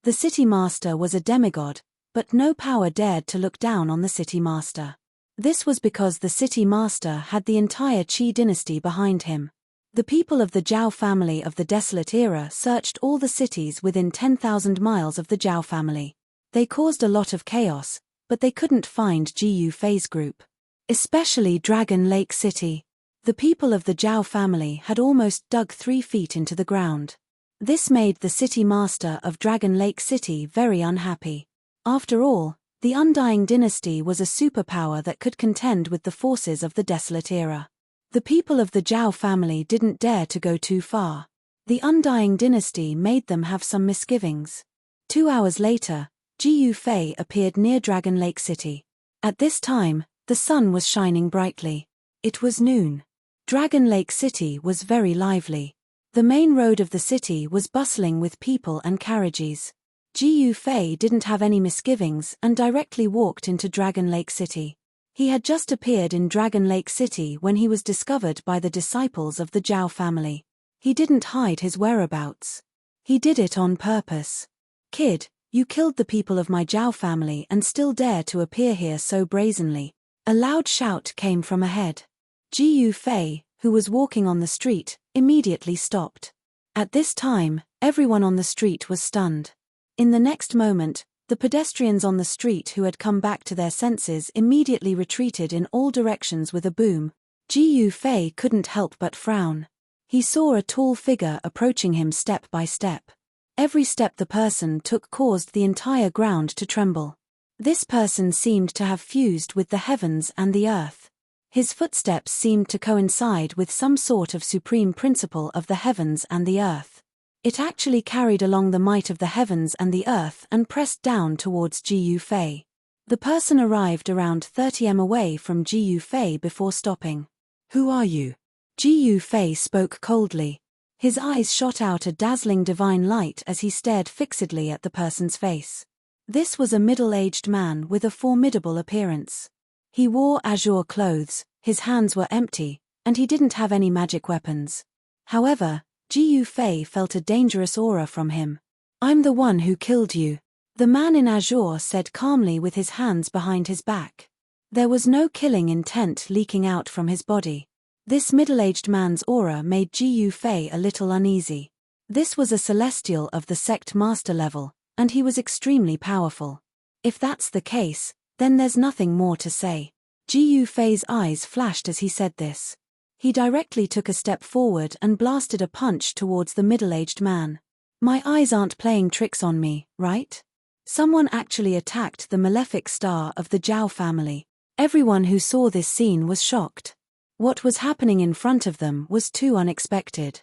[SPEAKER 1] The city master was a demigod, but no power dared to look down on the city master. This was because the city master had the entire Qi dynasty behind him. The people of the Zhao family of the Desolate Era searched all the cities within 10,000 miles of the Zhao family. They caused a lot of chaos, but they couldn't find Ji Yufei's group. Especially Dragon Lake City. The people of the Zhao family had almost dug 3 feet into the ground. This made the city master of Dragon Lake City very unhappy. After all, the Undying dynasty was a superpower that could contend with the forces of the Desolate Era. The people of the Zhao family didn't dare to go too far. The Undying dynasty made them have some misgivings. 2 hours later, Ji Yufei appeared near Dragon Lake City. At this time, the sun was shining brightly. It was noon. Dragon Lake City was very lively. The main road of the city was bustling with people and carriages. Ji Yufei didn't have any misgivings and directly walked into Dragon Lake City. He had just appeared in Dragon Lake City when he was discovered by the disciples of the Zhao family. He didn't hide his whereabouts. He did it on purpose. "Kid, you killed the people of my Zhao family and still dare to appear here so brazenly." A loud shout came from ahead. Ji Yufei, who was walking on the street, immediately stopped. At this time, everyone on the street was stunned. In the next moment, the pedestrians on the street who had come back to their senses immediately retreated in all directions with a boom. Ji Yufei couldn't help but frown. He saw a tall figure approaching him step by step. Every step the person took caused the entire ground to tremble. This person seemed to have fused with the heavens and the earth. His footsteps seemed to coincide with some sort of supreme principle of the heavens and the earth. It actually carried along the might of the heavens and the earth and pressed down towards Ji Yufei. The person arrived around 30 m away from Ji Yufei before stopping. "Who are you?" Ji Yufei spoke coldly. His eyes shot out a dazzling divine light as he stared fixedly at the person's face. This was a middle-aged man with a formidable appearance. He wore azure clothes, his hands were empty, and he didn't have any magic weapons. However, Ji Yufei felt a dangerous aura from him. "I'm the one who killed you," the man in azure said calmly with his hands behind his back. There was no killing intent leaking out from his body. This middle-aged man's aura made Ji Yufei a little uneasy. This was a celestial of the sect master level, and he was extremely powerful. If that's the case, then there's nothing more to say. Ji Yufei's eyes flashed as he said this. He directly took a step forward and blasted a punch towards the middle-aged man. "My eyes aren't playing tricks on me, right?" Someone actually attacked the malefic star of the Zhao family. Everyone who saw this scene was shocked. What was happening in front of them was too unexpected.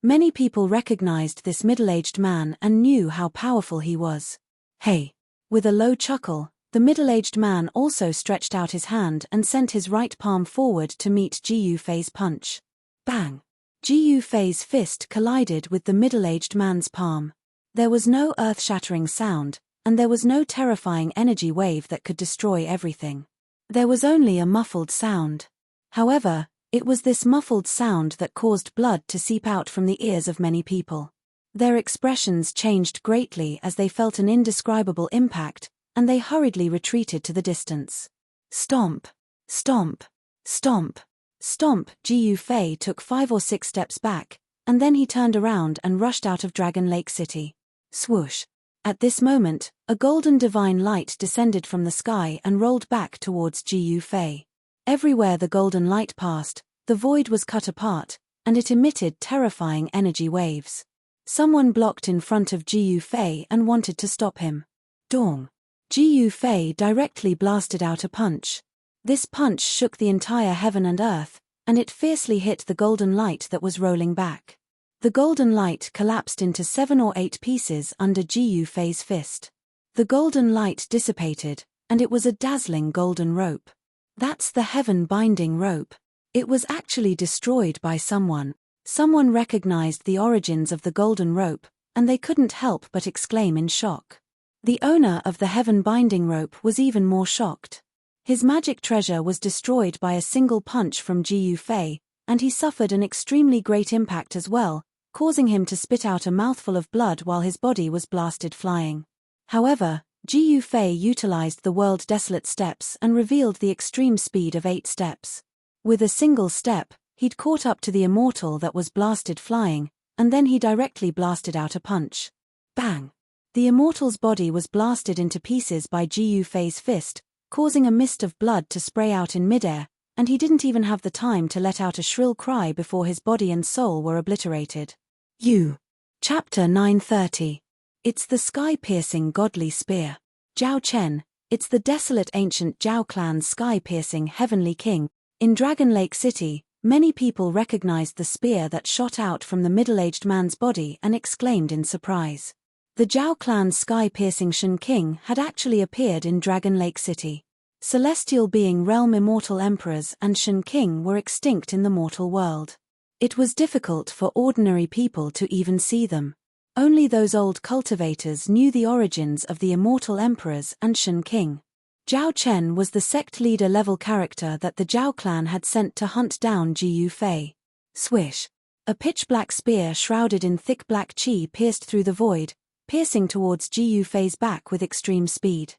[SPEAKER 1] Many people recognized this middle-aged man and knew how powerful he was. "Hey!" With a low chuckle, the middle-aged man also stretched out his hand and sent his right palm forward to meet Ji Yufei's punch. Bang! Ji Yufei's fist collided with the middle-aged man's palm. There was no earth-shattering sound, and there was no terrifying energy wave that could destroy everything. There was only a muffled sound. However, it was this muffled sound that caused blood to seep out from the ears of many people. Their expressions changed greatly as they felt an indescribable impact, and they hurriedly retreated to the distance. Stomp! Stomp! Stomp! Stomp! Ji Yufei took 5 or 6 steps back, and then he turned around and rushed out of Dragon Lake City. Swoosh! At this moment, a golden divine light descended from the sky and rolled back towards Ji Yufei. Everywhere the golden light passed, the void was cut apart, and it emitted terrifying energy waves. Someone blocked in front of Jiu Fei and wanted to stop him. Dong! Jiu Fei directly blasted out a punch. This punch shook the entire heaven and earth, and it fiercely hit the golden light that was rolling back. The golden light collapsed into 7 or 8 pieces under Jiu Fei's fist. The golden light dissipated, and it was a dazzling golden rope. That's the heaven-binding rope. It was actually destroyed by someone. Someone recognized the origins of the golden rope, and they couldn't help but exclaim in shock. The owner of the heaven-binding rope was even more shocked. His magic treasure was destroyed by a single punch from Jiu Fei, and he suffered an extremely great impact as well, causing him to spit out a mouthful of blood while his body was blasted flying. However, Jiu Fei utilized the world desolate steps and revealed the extreme speed of 8 steps. With a single step, he'd caught up to the immortal that was blasted flying, and then he directly blasted out a punch. Bang! The immortal's body was blasted into pieces by Jiu Fei's fist, causing a mist of blood to spray out in midair, and he didn't even have the time to let out a shrill cry before his body and soul were obliterated. Chapter 930. It's the sky-piercing godly spear. Zhao Chen, it's the desolate ancient Zhao clan's sky-piercing heavenly king. In Dragon Lake City, many people recognized the spear that shot out from the middle-aged man's body and exclaimed in surprise. The Zhao clan's sky-piercing Shen King had actually appeared in Dragon Lake City. Celestial being realm immortal emperors and Shen King were extinct in the mortal world. It was difficult for ordinary people to even see them. Only those old cultivators knew the origins of the immortal emperors and Shen King. Zhao Chen was the sect leader level character that the Zhao clan had sent to hunt down Jiu Fei. Swish! A pitch-black spear shrouded in thick black qi pierced through the void, piercing towards Jiu Fei's back with extreme speed.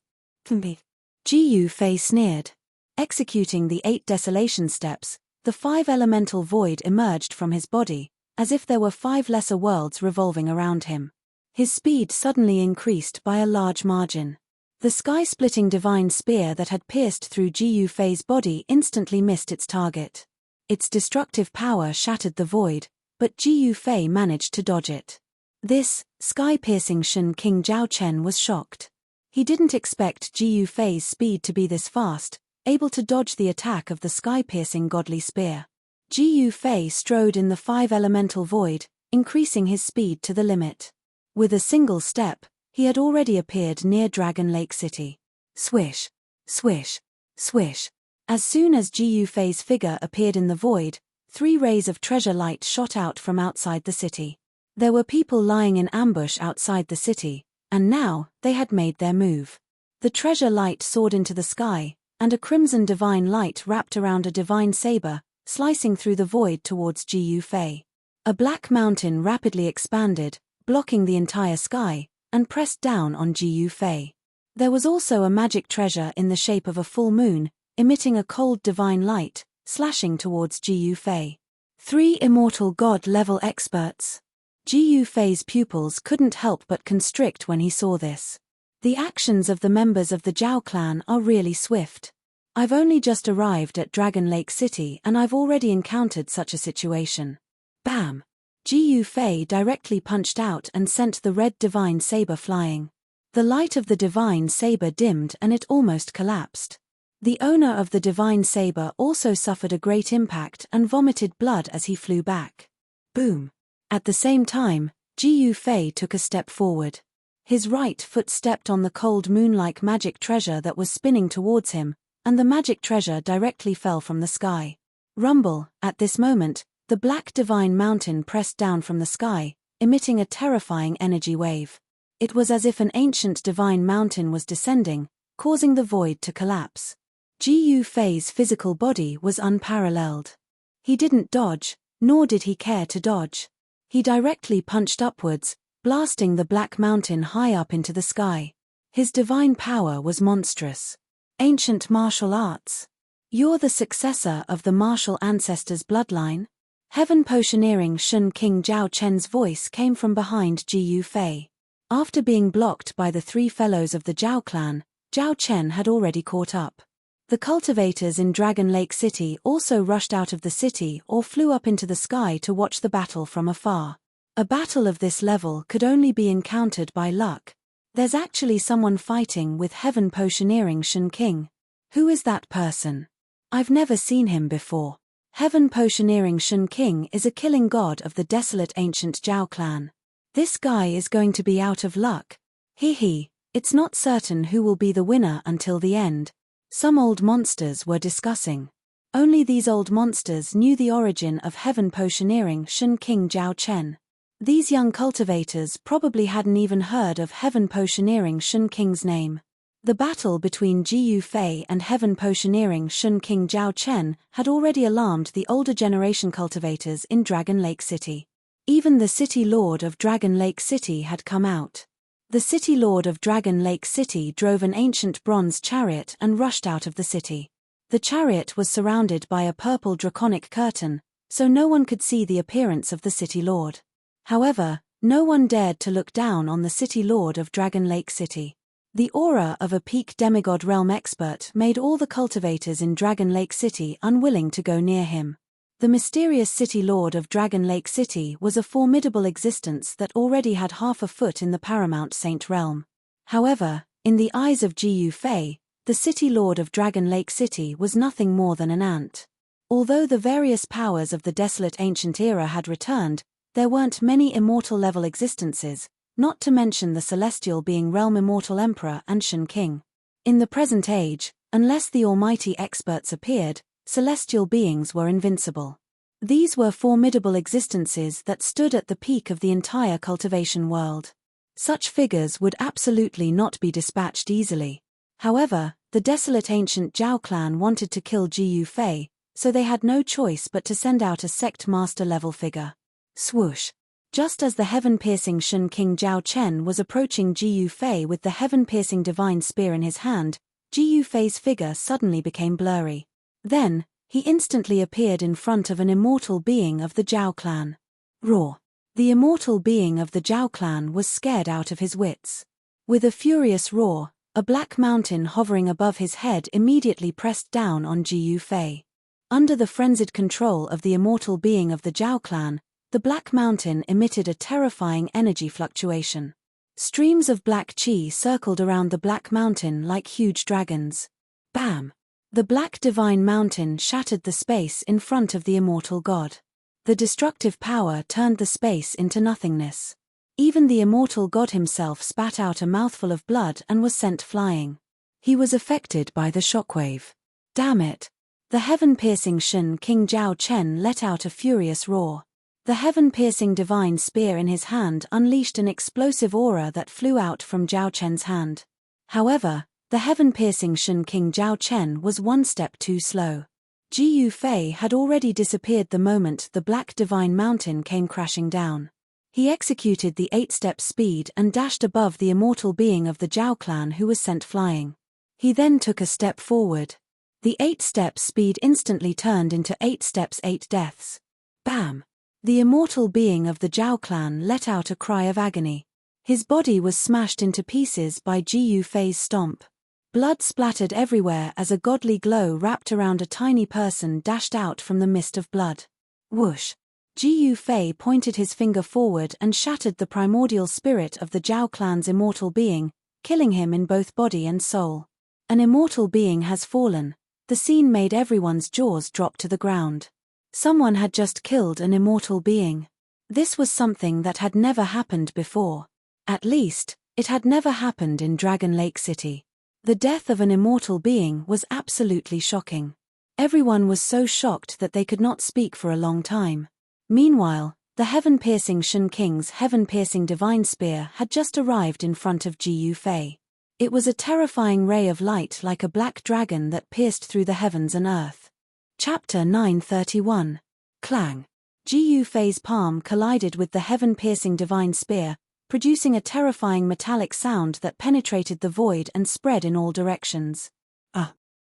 [SPEAKER 1] Jiu Fei sneered. Executing the 8 desolation steps, the 5 elemental void emerged from his body, as if there were 5 lesser worlds revolving around him. His speed suddenly increased by a large margin. The sky-splitting divine spear that had pierced through Jiu Fei's body instantly missed its target. Its destructive power shattered the void, but Jiu Fei managed to dodge it. This, sky-piercing Shen King Zhao Chen was shocked. He didn't expect Jiu Fei's speed to be this fast, able to dodge the attack of the sky-piercing godly spear. Jiu Fei strode in the 5 elemental void, increasing his speed to the limit. With a single step, he had already appeared near Dragon Lake City. Swish! Swish! Swish! As soon as Jiu Fei's figure appeared in the void, 3 rays of treasure light shot out from outside the city. There were people lying in ambush outside the city, and now, they had made their move. The treasure light soared into the sky, and a crimson divine light wrapped around a divine saber, slicing through the void towards Jiu Fei. A black mountain rapidly expanded, blocking the entire sky, and pressed down on Jiu Fei. There was also a magic treasure in the shape of a full moon, emitting a cold divine light, slashing towards Jiu Fei. 3 immortal god-level experts. Jiu Fei's pupils couldn't help but constrict when he saw this. The actions of the members of the Zhao clan are really swift. I've only just arrived at Dragon Lake City and I've already encountered such a situation. Bam! Jiu Fei directly punched out and sent the red divine saber flying. The light of the divine saber dimmed and it almost collapsed. The owner of the divine saber also suffered a great impact and vomited blood as he flew back. Boom! At the same time, Jiu Fei took a step forward. His right foot stepped on the cold moon-like magic treasure that was spinning towards him, and the magic treasure directly fell from the sky. Rumble! At this moment, the black divine mountain pressed down from the sky, emitting a terrifying energy wave. It was as if an ancient divine mountain was descending, causing the void to collapse. Jiu Fei's physical body was unparalleled. He didn't dodge, nor did he care to dodge. He directly punched upwards, blasting the black mountain high up into the sky. His divine power was monstrous. Ancient martial arts. You're the successor of the martial ancestors' bloodline? Heaven potioneering Shen King Zhao Chen's voice came from behind Jiu Fei. After being blocked by the 3 fellows of the Zhao clan, Zhao Chen had already caught up. The cultivators in Dragon Lake City also rushed out of the city or flew up into the sky to watch the battle from afar. A battle of this level could only be encountered by luck. There's actually someone fighting with Heaven Potioneering Shen King. Who is that person? I've never seen him before. Heaven Potioneering Shen King is a killing god of the desolate ancient Zhao clan. This guy is going to be out of luck. Hee, it's not certain who will be the winner until the end. Some old monsters were discussing. Only these old monsters knew the origin of Heaven Potioneering Shen King Zhao Chen. These young cultivators probably hadn't even heard of Heaven Potioneering Shen King's name. The battle between Ji Yufei and Heaven Potioneering Shen King Zhao Chen had already alarmed the older generation cultivators in Dragon Lake City. Even the City Lord of Dragon Lake City had come out. The City Lord of Dragon Lake City drove an ancient bronze chariot and rushed out of the city. The chariot was surrounded by a purple draconic curtain, so no one could see the appearance of the City Lord. However, no one dared to look down on the City Lord of Dragon Lake City. The aura of a peak demigod realm expert made all the cultivators in Dragon Lake City unwilling to go near him. The mysterious City Lord of Dragon Lake City was a formidable existence that already had half a foot in the Paramount Saint realm. However, in the eyes of Ji Yufei, the City Lord of Dragon Lake City was nothing more than an ant. Although the various powers of the desolate ancient era had returned, there weren't many immortal-level existences, not to mention the celestial being Realm Immortal Emperor and Shen King. In the present age, unless the almighty experts appeared, celestial beings were invincible. These were formidable existences that stood at the peak of the entire cultivation world. Such figures would absolutely not be dispatched easily. However, the desolate ancient Zhao clan wanted to kill Ji Yufei, so they had no choice but to send out a sect master-level figure. Swoosh! Just as the heaven-piercing Shen King Zhao Chen was approaching Ji Yufei with the heaven-piercing divine spear in his hand, Ji Yufei's figure suddenly became blurry. Then, he instantly appeared in front of an immortal being of the Zhao clan. Roar! The immortal being of the Zhao clan was scared out of his wits. With a furious roar, a black mountain hovering above his head immediately pressed down on Ji Yufei. Under the frenzied control of the immortal being of the Zhao clan, the black mountain emitted a terrifying energy fluctuation. Streams of black chi circled around the black mountain like huge dragons. Bam! The black divine mountain shattered the space in front of the immortal god. The destructive power turned the space into nothingness. Even the immortal god himself spat out a mouthful of blood and was sent flying. He was affected by the shockwave. Damn it! The heaven-piercing Shen King Zhao Chen let out a furious roar. The heaven-piercing divine spear in his hand unleashed an explosive aura that flew out from Zhao Chen's hand. However, the heaven-piercing Shen King Zhao Chen was one step too slow. Ji Yufei had already disappeared the moment the black divine mountain came crashing down. He executed the 8-step speed and dashed above the immortal being of the Zhao clan who was sent flying. He then took a step forward. The 8-step speed instantly turned into 8 steps 8 deaths. Bam! The immortal being of the Zhao clan let out a cry of agony. His body was smashed into pieces by Ji Yufei's stomp. Blood splattered everywhere as a godly glow wrapped around a tiny person dashed out from the mist of blood. Whoosh! Ji Yufei pointed his finger forward and shattered the primordial spirit of the Zhao clan's immortal being, killing him in both body and soul. An immortal being has fallen. The scene made everyone's jaws drop to the ground. Someone had just killed an immortal being. This was something that had never happened before. At least, it had never happened in Dragon Lake City. The death of an immortal being was absolutely shocking. Everyone was so shocked that they could not speak for a long time. Meanwhile, the heaven-piercing Shen King's heaven-piercing divine spear had just arrived in front of Ji Yufei. It was a terrifying ray of light like a black dragon that pierced through the heavens and earth. Chapter 931. Clang! Ji Yufei's palm collided with the heaven-piercing divine spear, producing a terrifying metallic sound that penetrated the void and spread in all directions.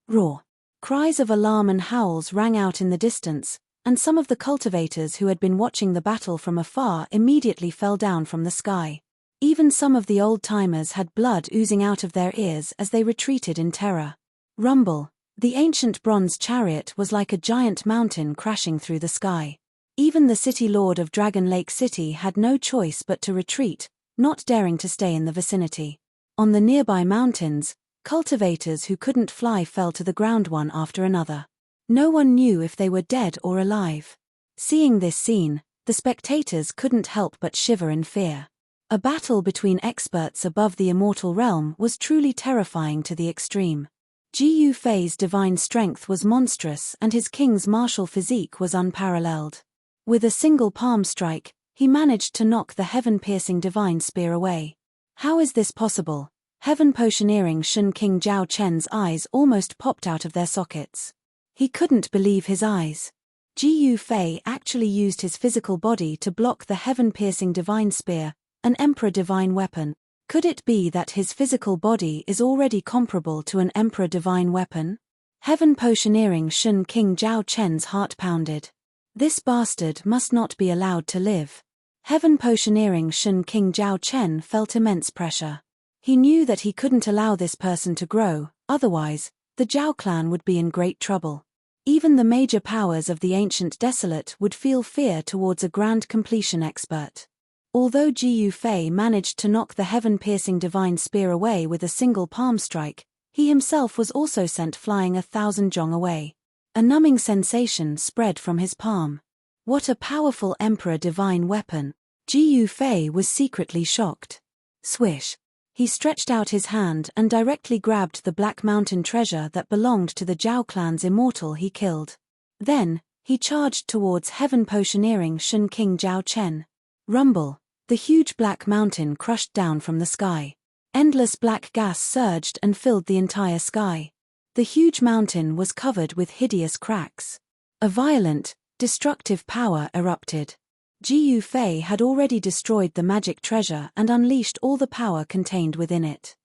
[SPEAKER 1] Roar! Cries of alarm and howls rang out in the distance, and some of the cultivators who had been watching the battle from afar immediately fell down from the sky. Even some of the old-timers had blood oozing out of their ears as they retreated in terror. Rumble! The ancient bronze chariot was like a giant mountain crashing through the sky. Even the city lord of Dragon Lake City had no choice but to retreat, not daring to stay in the vicinity. On the nearby mountains, cultivators who couldn't fly fell to the ground one after another. No one knew if they were dead or alive. Seeing this scene, the spectators couldn't help but shiver in fear. A battle between experts above the immortal realm was truly terrifying to the extreme. Ji Yufei's divine strength was monstrous and his king's martial physique was unparalleled. With a single palm strike, he managed to knock the heaven-piercing divine spear away. How is this possible? Heaven Potioneering Shun King Zhao Chen's eyes almost popped out of their sockets. He couldn't believe his eyes. Ji Yufei actually used his physical body to block the heaven-piercing divine spear, an emperor divine weapon. Could it be that his physical body is already comparable to an emperor divine weapon? Heaven Potioneering Shun King Zhao Chen's heart pounded. This bastard must not be allowed to live. Heaven Potioneering Shun King Zhao Chen felt immense pressure. He knew that he couldn't allow this person to grow, otherwise, the Zhao clan would be in great trouble. Even the major powers of the ancient desolate would feel fear towards a grand completion expert. Although Ji Yufei managed to knock the heaven-piercing divine spear away with a single palm strike, he himself was also sent flying 1,000 zhong away. A numbing sensation spread from his palm. What a powerful emperor divine weapon! Ji Yufei was secretly shocked. Swish! He stretched out his hand and directly grabbed the Black Mountain treasure that belonged to the Zhao clan's immortal he killed. Then, he charged towards Heaven Potioneering Shun King Zhao Chen. Rumble! The huge black mountain crushed down from the sky. Endless black gas surged and filled the entire sky. The huge mountain was covered with hideous cracks. A violent, destructive power erupted. Ji Yufei had already destroyed the magic treasure and unleashed all the power contained within it.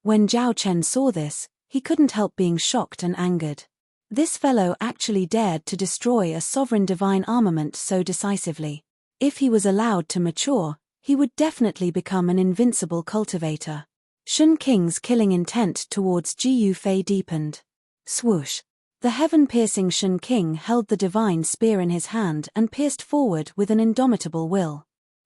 [SPEAKER 1] When Zhao Chen saw this, he couldn't help being shocked and angered. This fellow actually dared to destroy a sovereign divine armament so decisively. If he was allowed to mature, he would definitely become an invincible cultivator. Shun King's killing intent towards Ji Yufei deepened. Swoosh! The heaven-piercing Shun King held the divine spear in his hand and pierced forward with an indomitable will.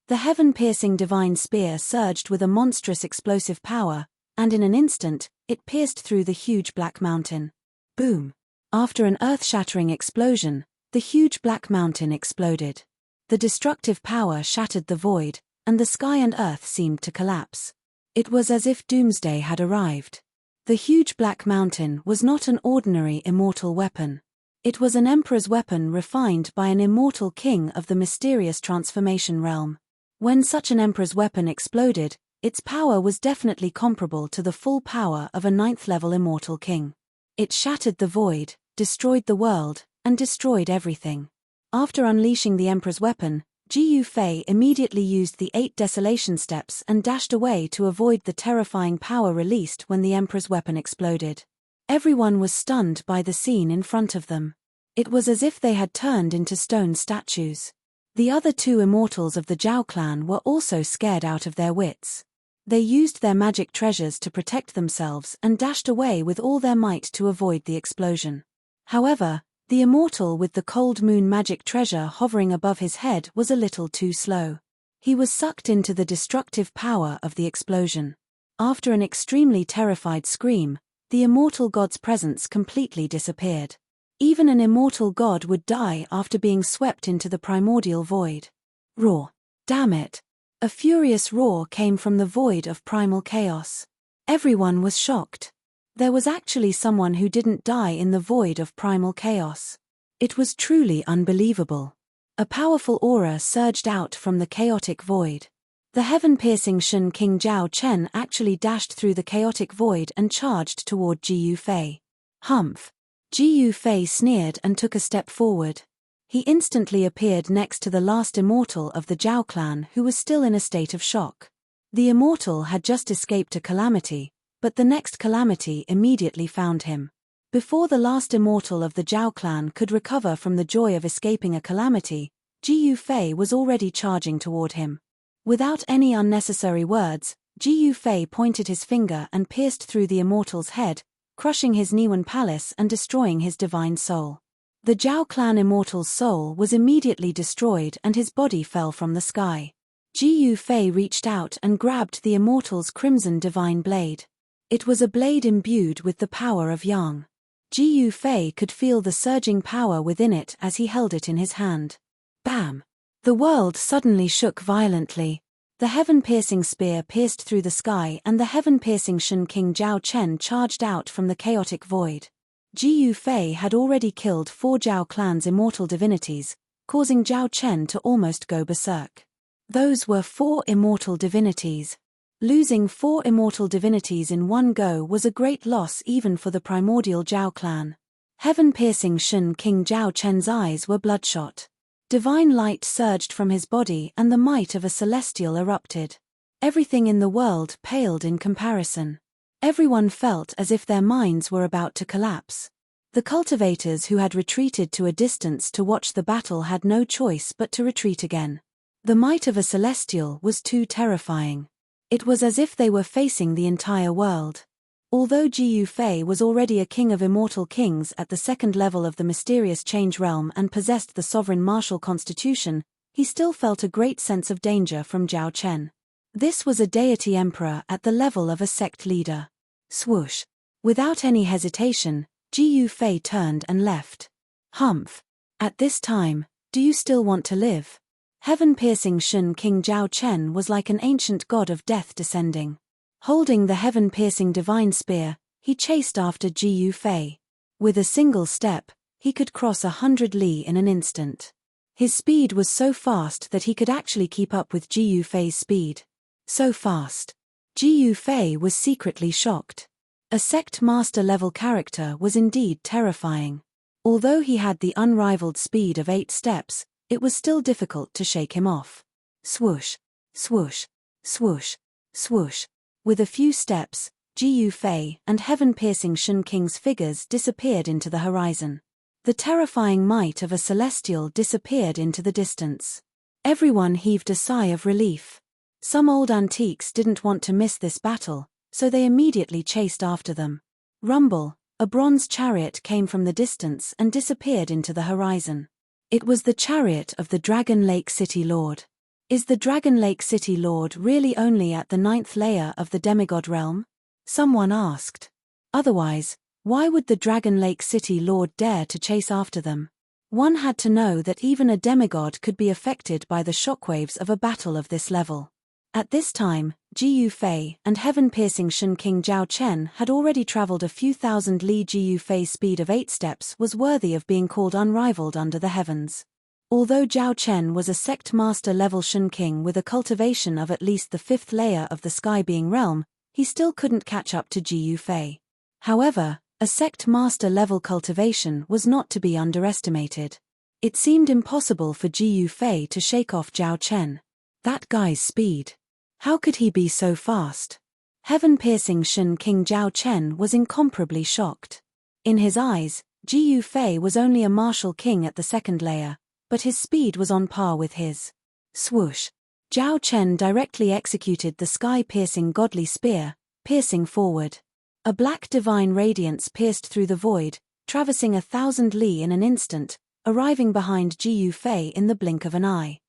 [SPEAKER 1] The heaven-piercing divine spear surged with a monstrous explosive power, and in an instant, it pierced through the huge black mountain. Boom! After an earth-shattering explosion, the huge black mountain exploded. The destructive power shattered the void, and the sky and earth seemed to collapse. It was as if doomsday had arrived. The huge black mountain was not an ordinary immortal weapon. It was an emperor's weapon refined by an immortal king of the mysterious transformation realm. When such an emperor's weapon exploded, its power was definitely comparable to the full power of a 9th-level immortal king. It shattered the void, destroyed the world, and destroyed everything. After unleashing the emperor's weapon, Ji Yufei immediately used the 8 desolation steps and dashed away to avoid the terrifying power released when the emperor's weapon exploded. Everyone was stunned by the scene in front of them. It was as if they had turned into stone statues. The other 2 immortals of the Zhao clan were also scared out of their wits. They used their magic treasures to protect themselves and dashed away with all their might to avoid the explosion. However, the immortal with the cold moon magic treasure hovering above his head was a little too slow. He was sucked into the destructive power of the explosion. After an extremely terrified scream, the immortal god's presence completely disappeared. Even an immortal god would die after being swept into the primordial void. Roar! Damn it! A furious roar came from the void of primal chaos. Everyone was shocked. There was actually someone who didn't die in the void of primal chaos. It was truly unbelievable. A powerful aura surged out from the chaotic void. The heaven-piercing Shun King Zhao Chen actually dashed through the chaotic void and charged toward Ji Yufei. Humph! Ji Yufei sneered and took a step forward. He instantly appeared next to the last immortal of the Zhao clan who was still in a state of shock. The immortal had just escaped a calamity, but the next calamity immediately found him. Before the last immortal of the Zhao clan could recover from the joy of escaping a calamity, Ji Yufei was already charging toward him. Without any unnecessary words, Ji Yufei pointed his finger and pierced through the immortal's head, crushing his Niwen palace and destroying his divine soul. The Zhao clan immortal's soul was immediately destroyed and his body fell from the sky. Ji Yufei reached out and grabbed the immortal's crimson divine blade. It was a blade imbued with the power of Yang. Ji Yufei could feel the surging power within it as he held it in his hand. Bam! The world suddenly shook violently. The heaven-piercing spear pierced through the sky and the heaven-piercing Shen King Zhao Chen charged out from the chaotic void. Ji Yufei had already killed 4 Zhao clan's immortal divinities, causing Zhao Chen to almost go berserk. Those were 4 immortal divinities. Losing 4 immortal divinities in one go was a great loss even for the primordial Zhao clan. Heaven-piercing Shen King Zhao Chen's eyes were bloodshot. Divine light surged from his body and the might of a celestial erupted. Everything in the world paled in comparison. Everyone felt as if their minds were about to collapse. The cultivators who had retreated to a distance to watch the battle had no choice but to retreat again. The might of a celestial was too terrifying. It was as if they were facing the entire world. Although Ji Yufei was already a king of immortal kings at the 2nd level of the mysterious change realm and possessed the sovereign martial constitution, he still felt a great sense of danger from Zhao Chen. This was a deity emperor at the level of a sect leader. Swoosh! Without any hesitation, Ji Yufei turned and left. Humph! At this time, do you still want to live? Heaven-piercing Shen King Zhao Chen was like an ancient god of death descending. Holding the heaven-piercing divine spear, he chased after Ji Yufei. With a single step, he could cross 100 li in an instant. His speed was so fast that he could actually keep up with Ji Yufei's speed. So fast. Ji Yufei was secretly shocked. A sect master level character was indeed terrifying. Although he had the unrivaled speed of 8 steps, it was still difficult to shake him off. Swoosh, swoosh, swoosh, swoosh. With a few steps, Ji Yufei and heaven-piercing Shen King's figures disappeared into the horizon. The terrifying might of a celestial disappeared into the distance. Everyone heaved a sigh of relief. Some old antiques didn't want to miss this battle, so they immediately chased after them. Rumble, a bronze chariot came from the distance and disappeared into the horizon. It was the chariot of the Dragon Lake City Lord. Is the Dragon Lake City Lord really only at the 9th layer of the demigod realm? Someone asked. Otherwise, why would the Dragon Lake City Lord dare to chase after them? One had to know that even a demigod could be affected by the shockwaves of a battle of this level. At this time, Ji Yufei and heaven-piercing Shen King Zhao Chen had already traveled a few thousand li. Ji Yufei's speed of 8 steps was worthy of being called unrivaled under the heavens. Although Zhao Chen was a sect master level Shen King with a cultivation of at least the 5th layer of the sky being realm, he still couldn't catch up to Ji Yufei. However, a sect master level cultivation was not to be underestimated. It seemed impossible for Ji Yufei to shake off Zhao Chen. That guy's speed. How could he be so fast? Heaven-piercing Shen King Zhao Chen was incomparably shocked. In his eyes, Ji Yufei was only a martial king at the 2nd layer, but his speed was on par with his. Swoosh! Zhao Chen directly executed the sky-piercing godly spear, piercing forward. A black divine radiance pierced through the void, traversing 1,000 li in an instant, arriving behind Ji Yufei in the blink of an eye.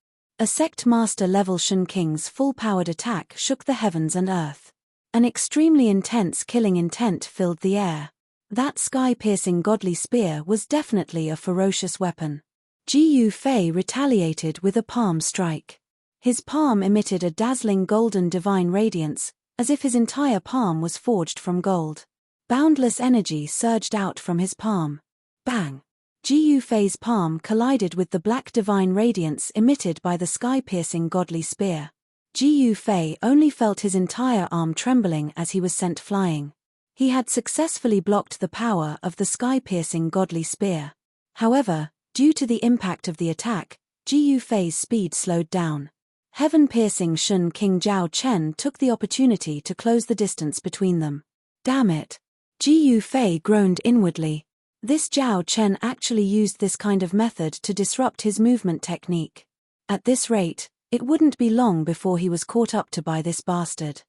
[SPEAKER 1] A sect master level Shen King's full-powered attack shook the heavens and earth. An extremely intense killing intent filled the air. That sky-piercing godly spear was definitely a ferocious weapon. Ji Yufei retaliated with a palm strike. His palm emitted a dazzling golden divine radiance, as if his entire palm was forged from gold. Boundless energy surged out from his palm. Bang! Ji Yufei's palm collided with the black divine radiance emitted by the sky-piercing godly spear. Ji Yufei only felt his entire arm trembling as he was sent flying. He had successfully blocked the power of the sky-piercing godly spear. However, due to the impact of the attack, Ji Yufei's speed slowed down. Heaven-piercing Shen King Zhao Chen took the opportunity to close the distance between them. Damn it! Ji Yufei groaned inwardly. This Zhao Chen actually used this kind of method to disrupt his movement technique. At this rate, it wouldn't be long before he was caught up to by this bastard.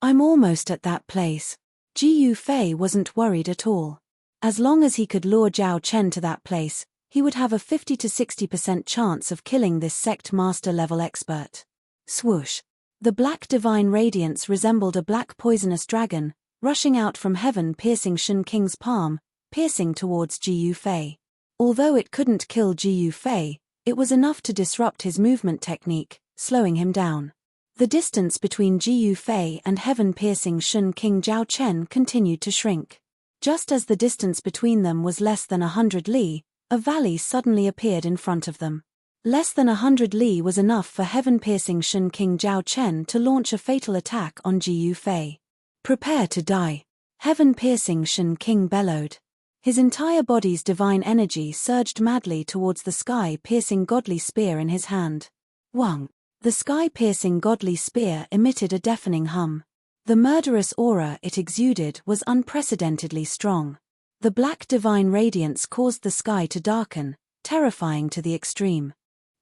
[SPEAKER 1] I'm almost at that place. Ji Yufei wasn't worried at all. As long as he could lure Zhao Chen to that place, he would have a 50 to 60% chance of killing this sect master-level expert. Swoosh! The black divine radiance resembled a black poisonous dragon, rushing out from heaven, piercing Shen Qing's palm, piercing towards Ji Yufei. Although it couldn't kill Ji Yufei, it was enough to disrupt his movement technique, slowing him down. The distance between Ji Yufei and heaven-piercing Shen Qing Zhao Chen continued to shrink. Just as the distance between them was less than 100 li, a valley suddenly appeared in front of them. Less than 100 li was enough for heaven-piercing Shen Qing Zhao Chen to launch a fatal attack on Ji Yufei. Prepare to die. Heaven-piercing Shen Qing bellowed. His entire body's divine energy surged madly towards the sky-piercing godly spear in his hand. Wang! The sky-piercing godly spear emitted a deafening hum. The murderous aura it exuded was unprecedentedly strong. The black divine radiance caused the sky to darken, terrifying to the extreme.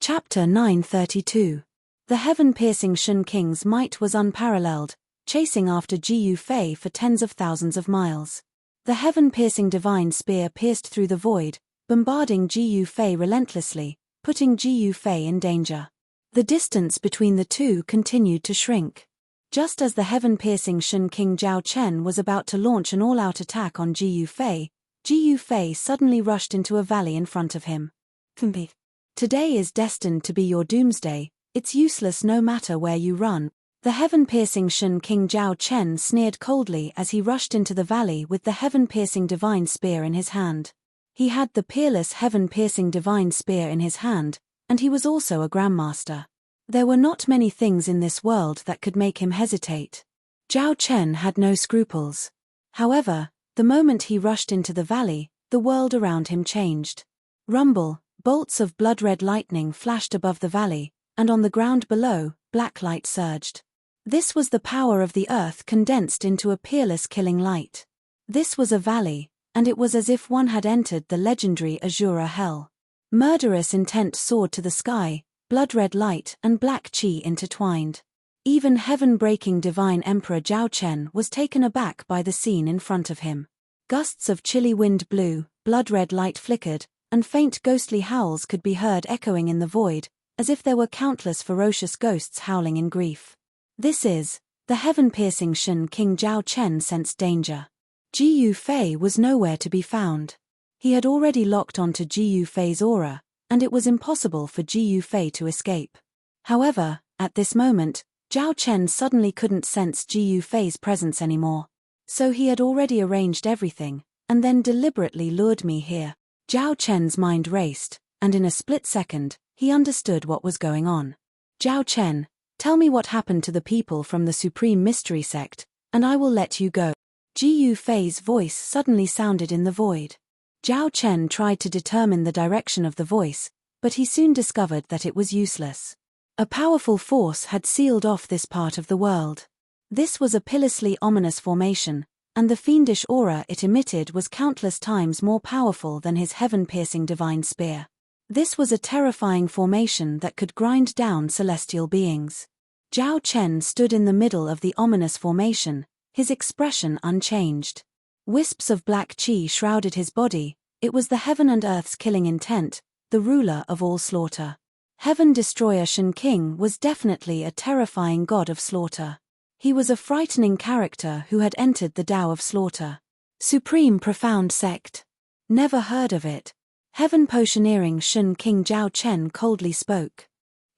[SPEAKER 1] Chapter 932. The heaven-piercing Shen Qing's might was unparalleled, chasing after Ji Yufei for tens of thousands of miles. The heaven-piercing divine spear pierced through the void, bombarding Ji Yufei relentlessly, putting Ji Yufei in danger. The distance between the two continued to shrink. Just as the heaven-piercing Shen Qing Zhao Chen was about to launch an all-out attack on Ji Yufei suddenly rushed into a valley in front of him. Today is destined to be your doomsday, it's useless no matter where you run. The heaven-piercing Shen Qing Zhao Chen sneered coldly as he rushed into the valley with the heaven-piercing divine spear in his hand. He had the peerless heaven-piercing divine spear in his hand, and he was also a grandmaster. There were not many things in this world that could make him hesitate. Zhao Chen had no scruples. However, the moment he rushed into the valley, the world around him changed. Rumble, bolts of blood-red lightning flashed above the valley, and on the ground below, black light surged. This was the power of the earth condensed into a peerless killing light. This was a valley, and it was as if one had entered the legendary Azura hell. Murderous intent soared to the sky, blood-red light and black qi intertwined. Even heaven-breaking divine Emperor Zhao Chen was taken aback by the scene in front of him. Gusts of chilly wind blew, blood-red light flickered, and faint ghostly howls could be heard echoing in the void, as if there were countless ferocious ghosts howling in grief. The heaven-piercing Shen Qing Zhao Chen sensed danger. Ji Yufei was nowhere to be found. He had already locked onto Ji Yufei's aura, and it was impossible for Ji Yufei to escape. However, at this moment, Zhao Chen suddenly couldn't sense Ji Yufei's presence anymore. So he had already arranged everything, and then deliberately lured me here. Zhao Chen's mind raced, and in a split second, he understood what was going on. Zhao Chen, tell me what happened to the people from the Supreme Mystery Sect, and I will let you go. Ji Yufei's voice suddenly sounded in the void. Zhao Chen tried to determine the direction of the voice, but he soon discovered that it was useless. A powerful force had sealed off this part of the world. This was a pitilessly ominous formation, and the fiendish aura it emitted was countless times more powerful than his heaven-piercing divine spear. This was a terrifying formation that could grind down celestial beings. Zhao Chen stood in the middle of the ominous formation, his expression unchanged. Wisps of black qi shrouded his body. It was the heaven and earth's killing intent, the ruler of all slaughter. Heaven Destroyer Shen Qing was definitely a terrifying god of slaughter. He was a frightening character who had entered the Tao of Slaughter. Supreme Profound Sect. Never heard of it. Heaven Potioneering Shen Qing Zhao Chen coldly spoke.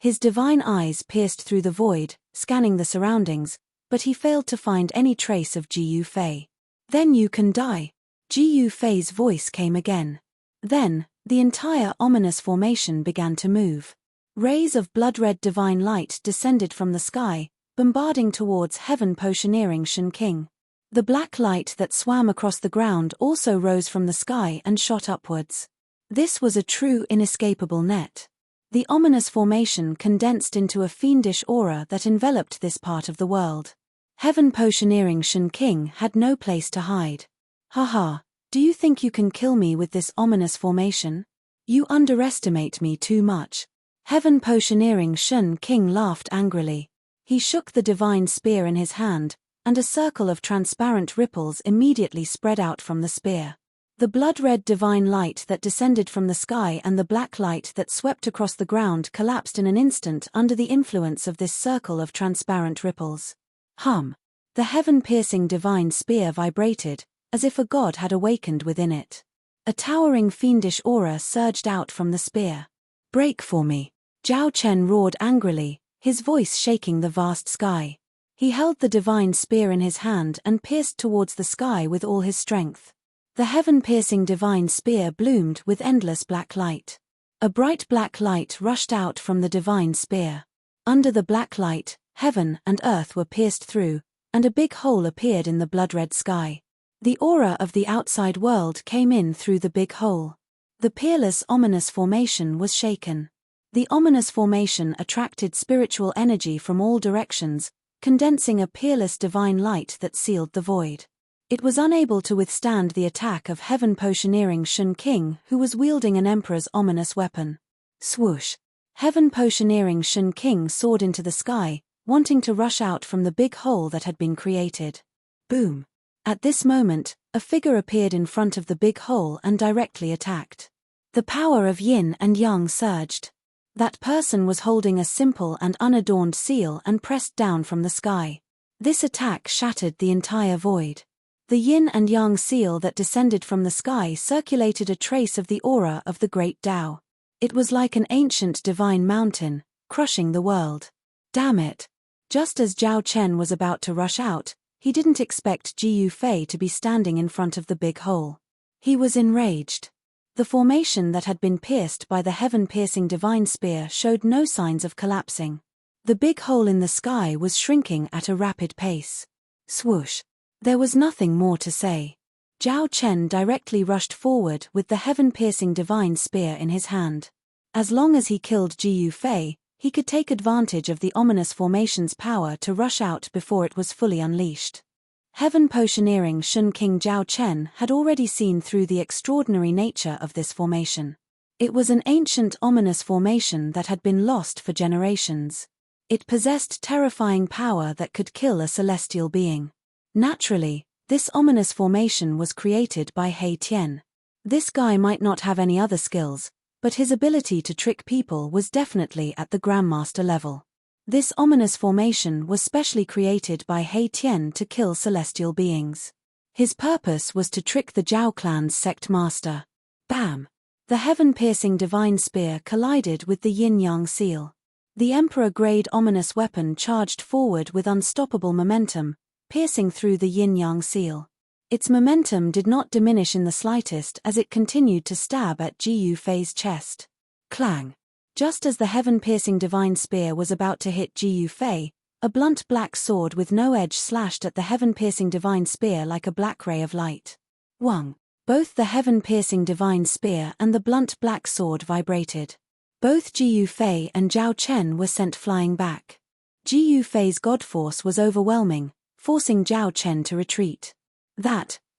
[SPEAKER 1] His divine eyes pierced through the void, scanning the surroundings, but he failed to find any trace of Ji Yufei. Then you can die. Ji Yufei's voice came again. Then, the entire ominous formation began to move. Rays of blood-red divine light descended from the sky, bombarding towards heaven potioneering Shen Qing. The black light that swam across the ground also rose from the sky and shot upwards. This was a true inescapable net. The ominous formation condensed into a fiendish aura that enveloped this part of the world. Heaven potioneering Shen Qing had no place to hide. Haha, do you think you can kill me with this ominous formation? You underestimate me too much. Heaven potioneering Shen Qing laughed angrily. He shook the divine spear in his hand, and a circle of transparent ripples immediately spread out from the spear. The blood-red divine light that descended from the sky and the black light that swept across the ground collapsed in an instant under the influence of this circle of transparent ripples. Hum! The heaven-piercing divine spear vibrated, as if a god had awakened within it. A towering fiendish aura surged out from the spear. "Break for me!" Zhao Chen roared angrily, his voice shaking the vast sky. He held the divine spear in his hand and pierced towards the sky with all his strength. The heaven-piercing divine spear bloomed with endless black light. A bright black light rushed out from the divine spear. Under the black light, heaven and earth were pierced through, and a big hole appeared in the blood-red sky. The aura of the outside world came in through the big hole. The peerless ominous formation was shaken. The ominous formation attracted spiritual energy from all directions, condensing a peerless divine light that sealed the void. It was unable to withstand the attack of heaven potioneering Shun King, who was wielding an emperor's ominous weapon. Swoosh! Heaven potioneering Shun King soared into the sky, wanting to rush out from the big hole that had been created. Boom! At this moment, a figure appeared in front of the big hole and directly attacked. The power of yin and yang surged. That person was holding a simple and unadorned seal and pressed down from the sky. This attack shattered the entire void. The yin and yang seal that descended from the sky circulated a trace of the aura of the great Tao. It was like an ancient divine mountain, crushing the world. Damn it! Just as Zhao Chen was about to rush out, he didn't expect Ji Yufei to be standing in front of the big hole. He was enraged. The formation that had been pierced by the heaven-piercing divine spear showed no signs of collapsing. The big hole in the sky was shrinking at a rapid pace. Swoosh! There was nothing more to say. Zhao Chen directly rushed forward with the heaven-piercing divine spear in his hand. As long as he killed Ji Yufei, he could take advantage of the ominous formation's power to rush out before it was fully unleashed. Heaven potioneering Shun King Zhao Chen had already seen through the extraordinary nature of this formation. It was an ancient ominous formation that had been lost for generations. It possessed terrifying power that could kill a celestial being. Naturally, this ominous formation was created by He Tian. This guy might not have any other skills, but his ability to trick people was definitely at the Grandmaster level. This ominous formation was specially created by He Tian to kill celestial beings. His purpose was to trick the Zhao clan's sect master. Bam! The heaven-piercing divine spear collided with the yin-yang seal. The emperor-grade ominous weapon charged forward with unstoppable momentum, piercing through the yin-yang seal. Its momentum did not diminish in the slightest as it continued to stab at Ji Yufei's chest. Clang! Just as the heaven-piercing divine spear was about to hit Ji Yufei, a blunt black sword with no edge slashed at the heaven-piercing divine spear like a black ray of light. Wang! Both the heaven-piercing divine spear and the blunt black sword vibrated. Both Ji Yufei and Zhao Chen were sent flying back. Ji Yufei's god force was overwhelming, forcing Zhao Chen to retreat.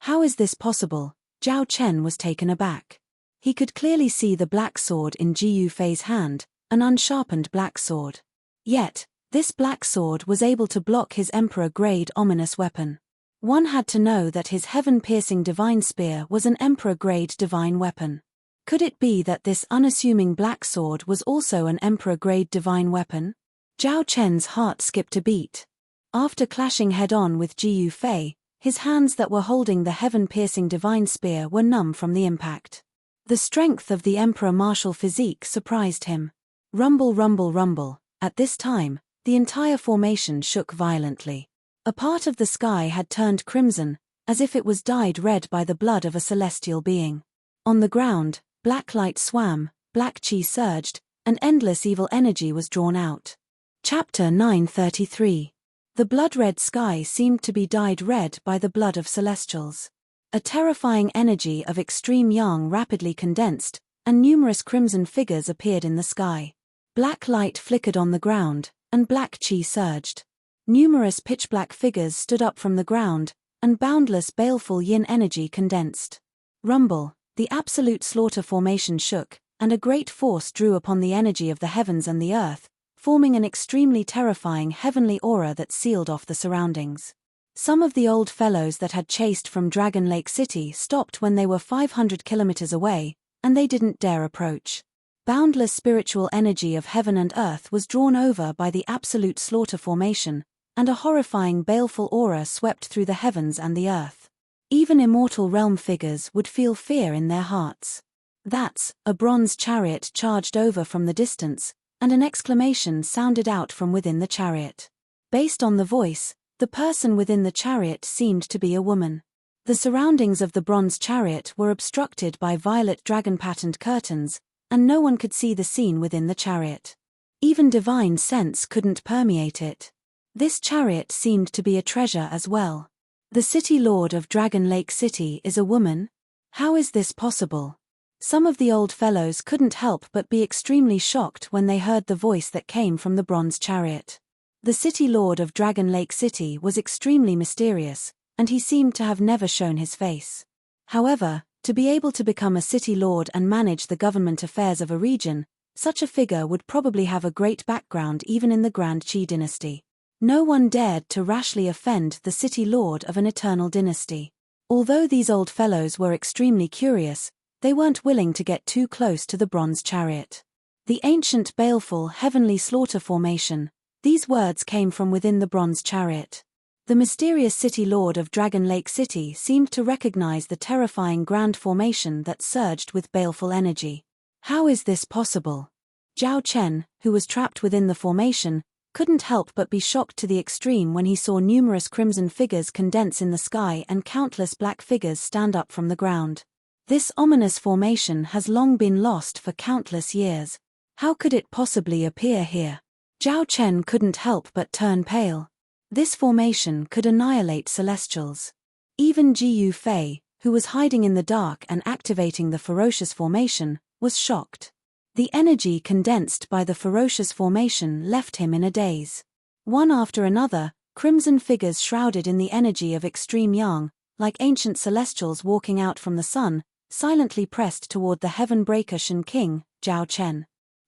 [SPEAKER 1] How is this possible? Zhao Chen was taken aback. He could clearly see the black sword in Ji Yufei's hand, an unsharpened black sword. Yet, this black sword was able to block his emperor-grade ominous weapon. One had to know that his heaven-piercing divine spear was an emperor-grade divine weapon. Could it be that this unassuming black sword was also an emperor-grade divine weapon? Zhao Chen's heart skipped a beat. After clashing head-on with Ji Yufei, his hands that were holding the heaven-piercing divine spear were numb from the impact. The strength of the emperor martial physique surprised him. Rumble, rumble, rumble. At this time, the entire formation shook violently. A part of the sky had turned crimson, as if it was dyed red by the blood of a celestial being. On the ground, black light swam, black chi surged, and endless evil energy was drawn out. Chapter 933. The blood-red sky seemed to be dyed red by the blood of celestials. A terrifying energy of extreme yang rapidly condensed, and numerous crimson figures appeared in the sky. Black light flickered on the ground, and black chi surged. Numerous pitch-black figures stood up from the ground, and boundless baleful yin energy condensed. Rumble, the absolute slaughter formation shook, and a great force drew upon the energy of the heavens and the earth, forming an extremely terrifying heavenly aura that sealed off the surroundings. Some of the old fellows that had chased from Dragon Lake City stopped when they were 500 kilometers away, and they didn't dare approach. Boundless spiritual energy of heaven and earth was drawn over by the absolute slaughter formation, and a horrifying baleful aura swept through the heavens and the earth. Even immortal realm figures would feel fear in their hearts. That's, a bronze chariot charged over from the distance, and an exclamation sounded out from within the chariot. Based on the voice, the person within the chariot seemed to be a woman. The surroundings of the bronze chariot were obstructed by violet dragon-patterned curtains, and no one could see the scene within the chariot. Even divine sense couldn't permeate it. This chariot seemed to be a treasure as well. The city lord of Dragon Lake City is a woman? How is this possible? Some of the old fellows couldn't help but be extremely shocked when they heard the voice that came from the bronze chariot. The city lord of Dragon Lake City was extremely mysterious, and he seemed to have never shown his face. However, to be able to become a city lord and manage the government affairs of a region, such a figure would probably have a great background even in the Grand Qi dynasty. No one dared to rashly offend the city lord of an eternal dynasty. Although these old fellows were extremely curious, they weren't willing to get too close to the bronze chariot. The ancient baleful heavenly slaughter formation, these words came from within the bronze chariot. The mysterious city lord of Dragon Lake City seemed to recognize the terrifying grand formation that surged with baleful energy. How is this possible? Zhao Chen, who was trapped within the formation, couldn't help but be shocked to the extreme when he saw numerous crimson figures condense in the sky and countless black figures stand up from the ground. This ominous formation has long been lost for countless years. How could it possibly appear here? Zhao Chen couldn't help but turn pale. This formation could annihilate celestials. Even Ji Fei, who was hiding in the dark and activating the ferocious formation, was shocked. The energy condensed by the ferocious formation left him in a daze. One after another, crimson figures shrouded in the energy of extreme yang, like ancient celestials walking out from the sun, silently pressed toward the heaven-breaker Shen King, Zhao Chen.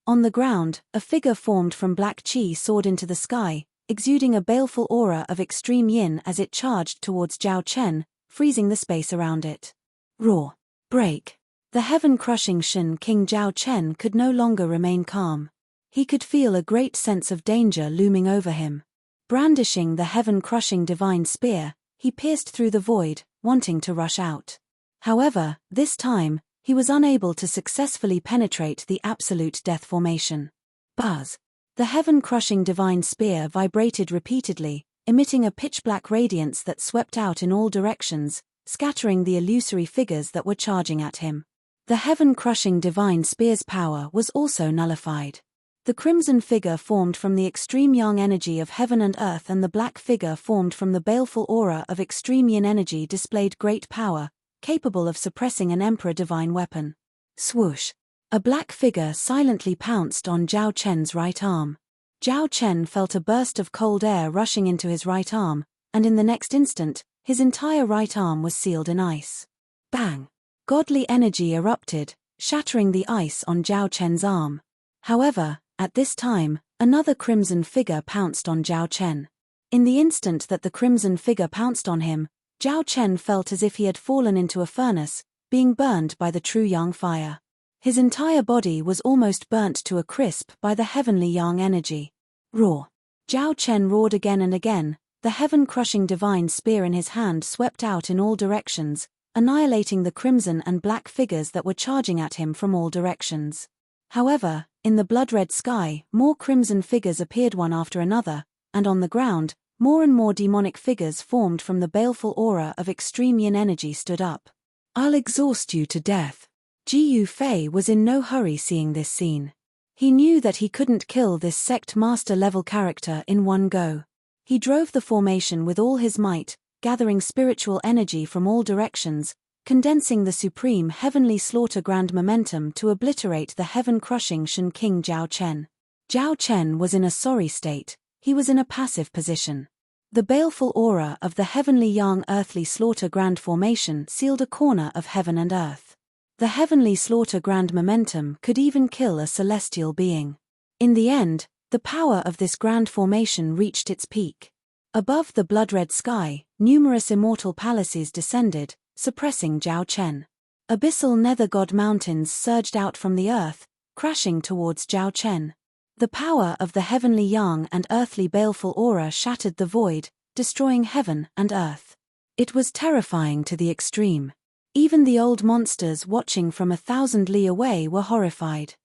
[SPEAKER 1] On the ground, a figure formed from black qi soared into the sky, exuding a baleful aura of extreme yin as it charged towards Zhao Chen, freezing the space around it. Roar. Break. The heaven-crushing Shen King Zhao Chen could no longer remain calm. He could feel a great sense of danger looming over him. Brandishing the heaven-crushing divine spear, he pierced through the void, wanting to rush out. However, this time, he was unable to successfully penetrate the absolute death formation. Buzz. The heaven-crushing divine spear vibrated repeatedly, emitting a pitch-black radiance that swept out in all directions, scattering the illusory figures that were charging at him. The heaven-crushing divine spear's power was also nullified. The crimson figure formed from the extreme yang energy of heaven and earth, and the black figure formed from the baleful aura of extreme yin energy displayed great power, capable of suppressing an emperor divine weapon. Swoosh. A black figure silently pounced on Zhao Chen's right arm. Zhao Chen felt a burst of cold air rushing into his right arm, and in the next instant, his entire right arm was sealed in ice. Bang! Godly energy erupted, shattering the ice on Zhao Chen's arm. However, at this time, another crimson figure pounced on Zhao Chen. In the instant that the crimson figure pounced on him, Zhao Chen felt as if he had fallen into a furnace, being burned by the true yang fire. His entire body was almost burnt to a crisp by the heavenly yang energy. Roar. Zhao Chen roared again and again, the heaven-crushing divine spear in his hand swept out in all directions, annihilating the crimson and black figures that were charging at him from all directions. However, in the blood-red sky, more crimson figures appeared one after another, and on the ground, more and more demonic figures formed from the baleful aura of extreme yin energy stood up. I'll exhaust you to death. Ji Fei was in no hurry seeing this scene. He knew that he couldn't kill this sect master-level character in one go. He drove the formation with all his might, gathering spiritual energy from all directions, condensing the supreme heavenly slaughter grand momentum to obliterate the heaven-crushing Shen King Zhao Chen. Zhao Chen was in a sorry state, he was in a passive position. The baleful aura of the heavenly yang earthly slaughter grand formation sealed a corner of heaven and earth. The heavenly slaughter grand momentum could even kill a celestial being. In the end, the power of this grand formation reached its peak. Above the blood-red sky, numerous immortal palaces descended, suppressing Zhao Chen. Abyssal nether god mountains surged out from the earth, crashing towards Zhao Chen. The power of the heavenly yang and earthly baleful aura shattered the void, destroying heaven and earth. It was terrifying to the extreme. Even the old monsters watching from 1,000 li away were horrified.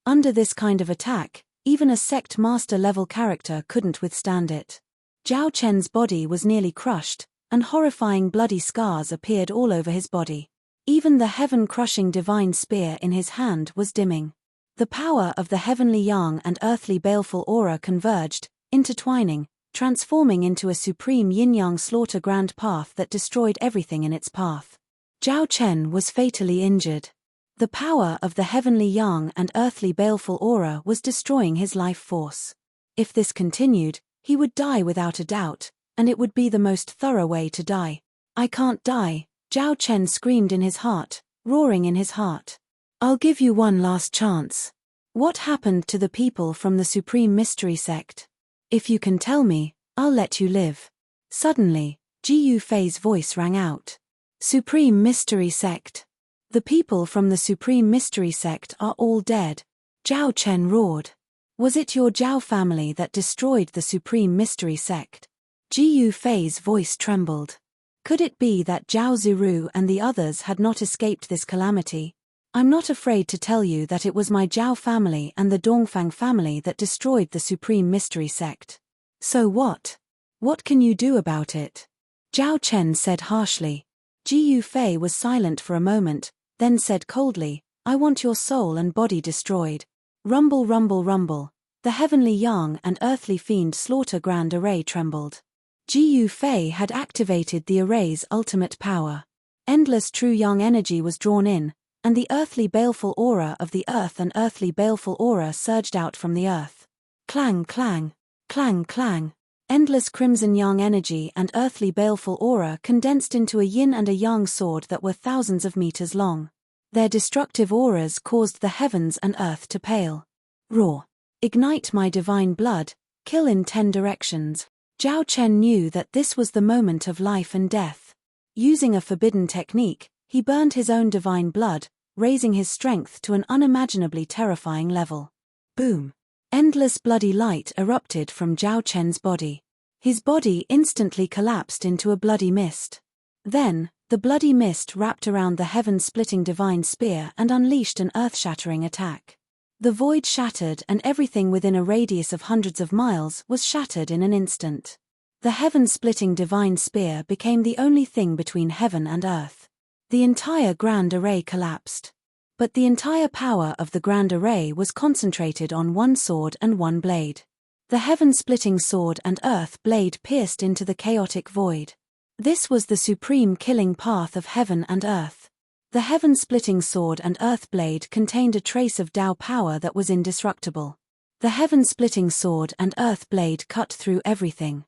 [SPEAKER 1] Under this kind of attack, even a sect master level character couldn't withstand it. Zhao Chen's body was nearly crushed, and horrifying bloody scars appeared all over his body. Even the heaven-crushing divine spear in his hand was dimming. The power of the heavenly yang and earthly baleful aura converged, intertwining, transforming into a supreme yin-yang slaughter grand path that destroyed everything in its path. Zhao Chen was fatally injured. The power of the heavenly yang and earthly baleful aura was destroying his life force. If this continued, he would die without a doubt, and it would be the most thorough way to die. "I can't die," Zhao Chen screamed in his heart, roaring in his heart. "I'll give you one last chance. What happened to the people from the Supreme Mystery Sect? If you can tell me, I'll let you live." Suddenly, Ji Yufei's voice rang out. "Supreme Mystery Sect. The people from the Supreme Mystery Sect are all dead." Zhao Chen roared. "Was it your Zhao family that destroyed the Supreme Mystery Sect?" Ji Yufei's voice trembled. Could it be that Zhao Ziru and the others had not escaped this calamity? "I'm not afraid to tell you that it was my Zhao family and the Dongfang family that destroyed the Supreme Mystery Sect." "So what? What can you do about it?" Zhao Chen said harshly. Ji Yufei was silent for a moment, then said coldly, "I want your soul and body destroyed." Rumble, rumble, rumble. The heavenly yang and earthly fiend slaughter grand array trembled. Ji Yufei had activated the array's ultimate power. Endless true yang energy was drawn in, and the earthly baleful aura of the earth and earthly baleful aura surged out from the earth. Clang, clang, clang, clang. Endless crimson yang energy and earthly baleful aura condensed into a yin and a yang sword that were thousands of meters long. Their destructive auras caused the heavens and earth to pale. Roar. Ignite my divine blood, kill in 10 directions. Zhao Chen knew that this was the moment of life and death. Using a forbidden technique, he burned his own divine blood, raising his strength to an unimaginably terrifying level. Boom. Endless bloody light erupted from Zhao Chen's body. His body instantly collapsed into a bloody mist. Then, the bloody mist wrapped around the heaven-splitting divine spear and unleashed an earth-shattering attack. The void shattered and everything within a radius of hundreds of miles was shattered in an instant. The heaven-splitting divine spear became the only thing between heaven and earth. The entire grand array collapsed. But the entire power of the grand array was concentrated on one sword and one blade. The heaven-splitting sword and earth blade pierced into the chaotic void. This was the supreme killing path of heaven and earth. The heaven-splitting sword and earth blade contained a trace of Tao power that was indestructible. The heaven-splitting sword and earth blade cut through everything.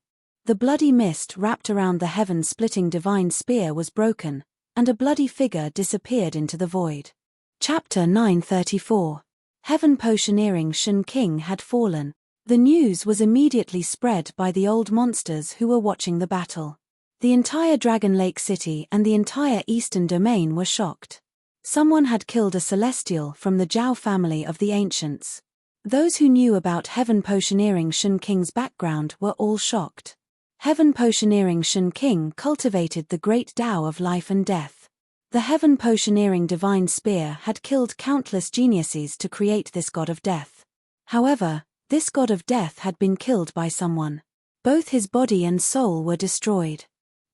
[SPEAKER 1] The bloody mist wrapped around the heaven-splitting divine spear was broken, and a bloody figure disappeared into the void. Chapter 934. Heaven Potioneering Shen King had fallen. The news was immediately spread by the old monsters who were watching the battle. The entire Dragon Lake City and the entire Eastern Domain were shocked. Someone had killed a celestial from the Zhao family of the ancients. Those who knew about Heaven Potioneering Shen King's background were all shocked. Heaven Potioneering Shen King cultivated the great Tao of life and death. The Heaven Potioneering divine spear had killed countless geniuses to create this god of death. However, this god of death had been killed by someone. Both his body and soul were destroyed.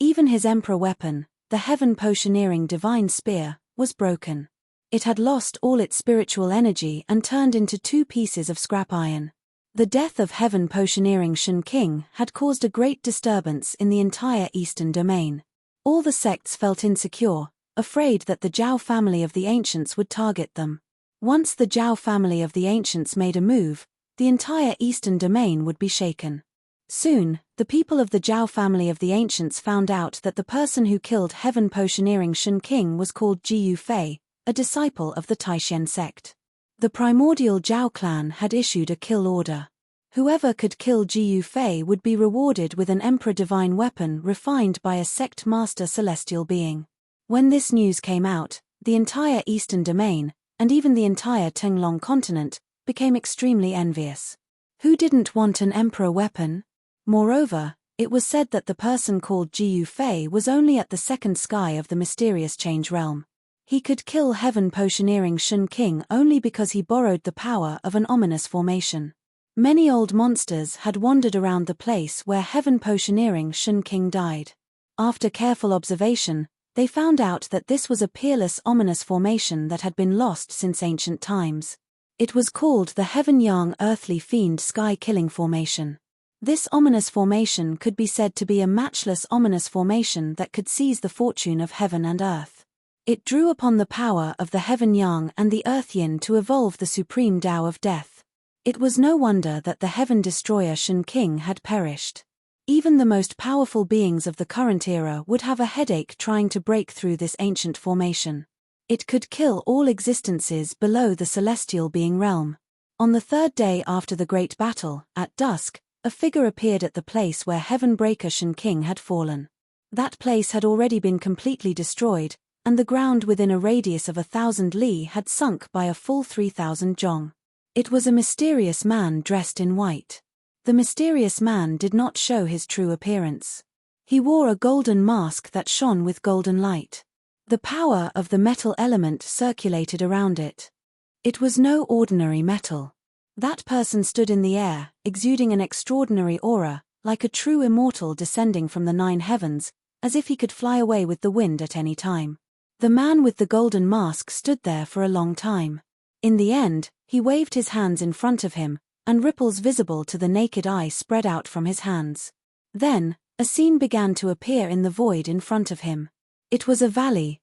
[SPEAKER 1] Even his emperor weapon, the Heaven Potioneering divine spear, was broken. It had lost all its spiritual energy and turned into 2 pieces of scrap iron. The death of Heaven Potioneering Shen King had caused a great disturbance in the entire Eastern Domain. All the sects felt insecure, afraid that the Zhao family of the ancients would target them. Once the Zhao family of the ancients made a move, the entire Eastern Domain would be shaken. Soon, the people of the Zhao family of the ancients found out that the person who killed Heaven Potioneering Shen King was called Ji Yufei, a disciple of the Taishen sect. The primordial Zhao clan had issued a kill order. Whoever could kill Jiyu Fei would be rewarded with an Emperor Divine weapon refined by a sect master celestial being. When this news came out, the entire Eastern Domain, and even the entire Tenglong continent, became extremely envious. Who didn't want an Emperor weapon? Moreover, it was said that the person called Jiyu Fei was only at the second sky of the mysterious change realm. He could kill heaven potioneering Shun King only because he borrowed the power of an ominous formation. Many old monsters had wandered around the place where heaven potioneering Shun King died. After careful observation, they found out that this was a peerless ominous formation that had been lost since ancient times. It was called the Heaven Yang Earthly Fiend Sky Killing Formation. This ominous formation could be said to be a matchless ominous formation that could seize the fortune of heaven and earth. It drew upon the power of the Heaven Yang and the Earth Yin to evolve the supreme Tao of death. It was no wonder that the Heaven Destroyer Shun King had perished. Even the most powerful beings of the current era would have a headache trying to break through this ancient formation. It could kill all existences below the celestial being realm. On the third day after the great battle, at dusk, a figure appeared at the place where Heaven Breaker Shun King had fallen. That place had already been completely destroyed, and the ground within a radius of 1,000 li had sunk by a full 3,000 zhong. It was a mysterious man dressed in white. The mysterious man did not show his true appearance. He wore a golden mask that shone with golden light. The power of the metal element circulated around it. It was no ordinary metal. That person stood in the air, exuding an extraordinary aura, like a true immortal descending from the 9 heavens, as if he could fly away with the wind at any time. The man with the golden mask stood there for a long time. In the end, he waved his hands in front of him, and ripples visible to the naked eye spread out from his hands. Then, a scene began to appear in the void in front of him. It was a valley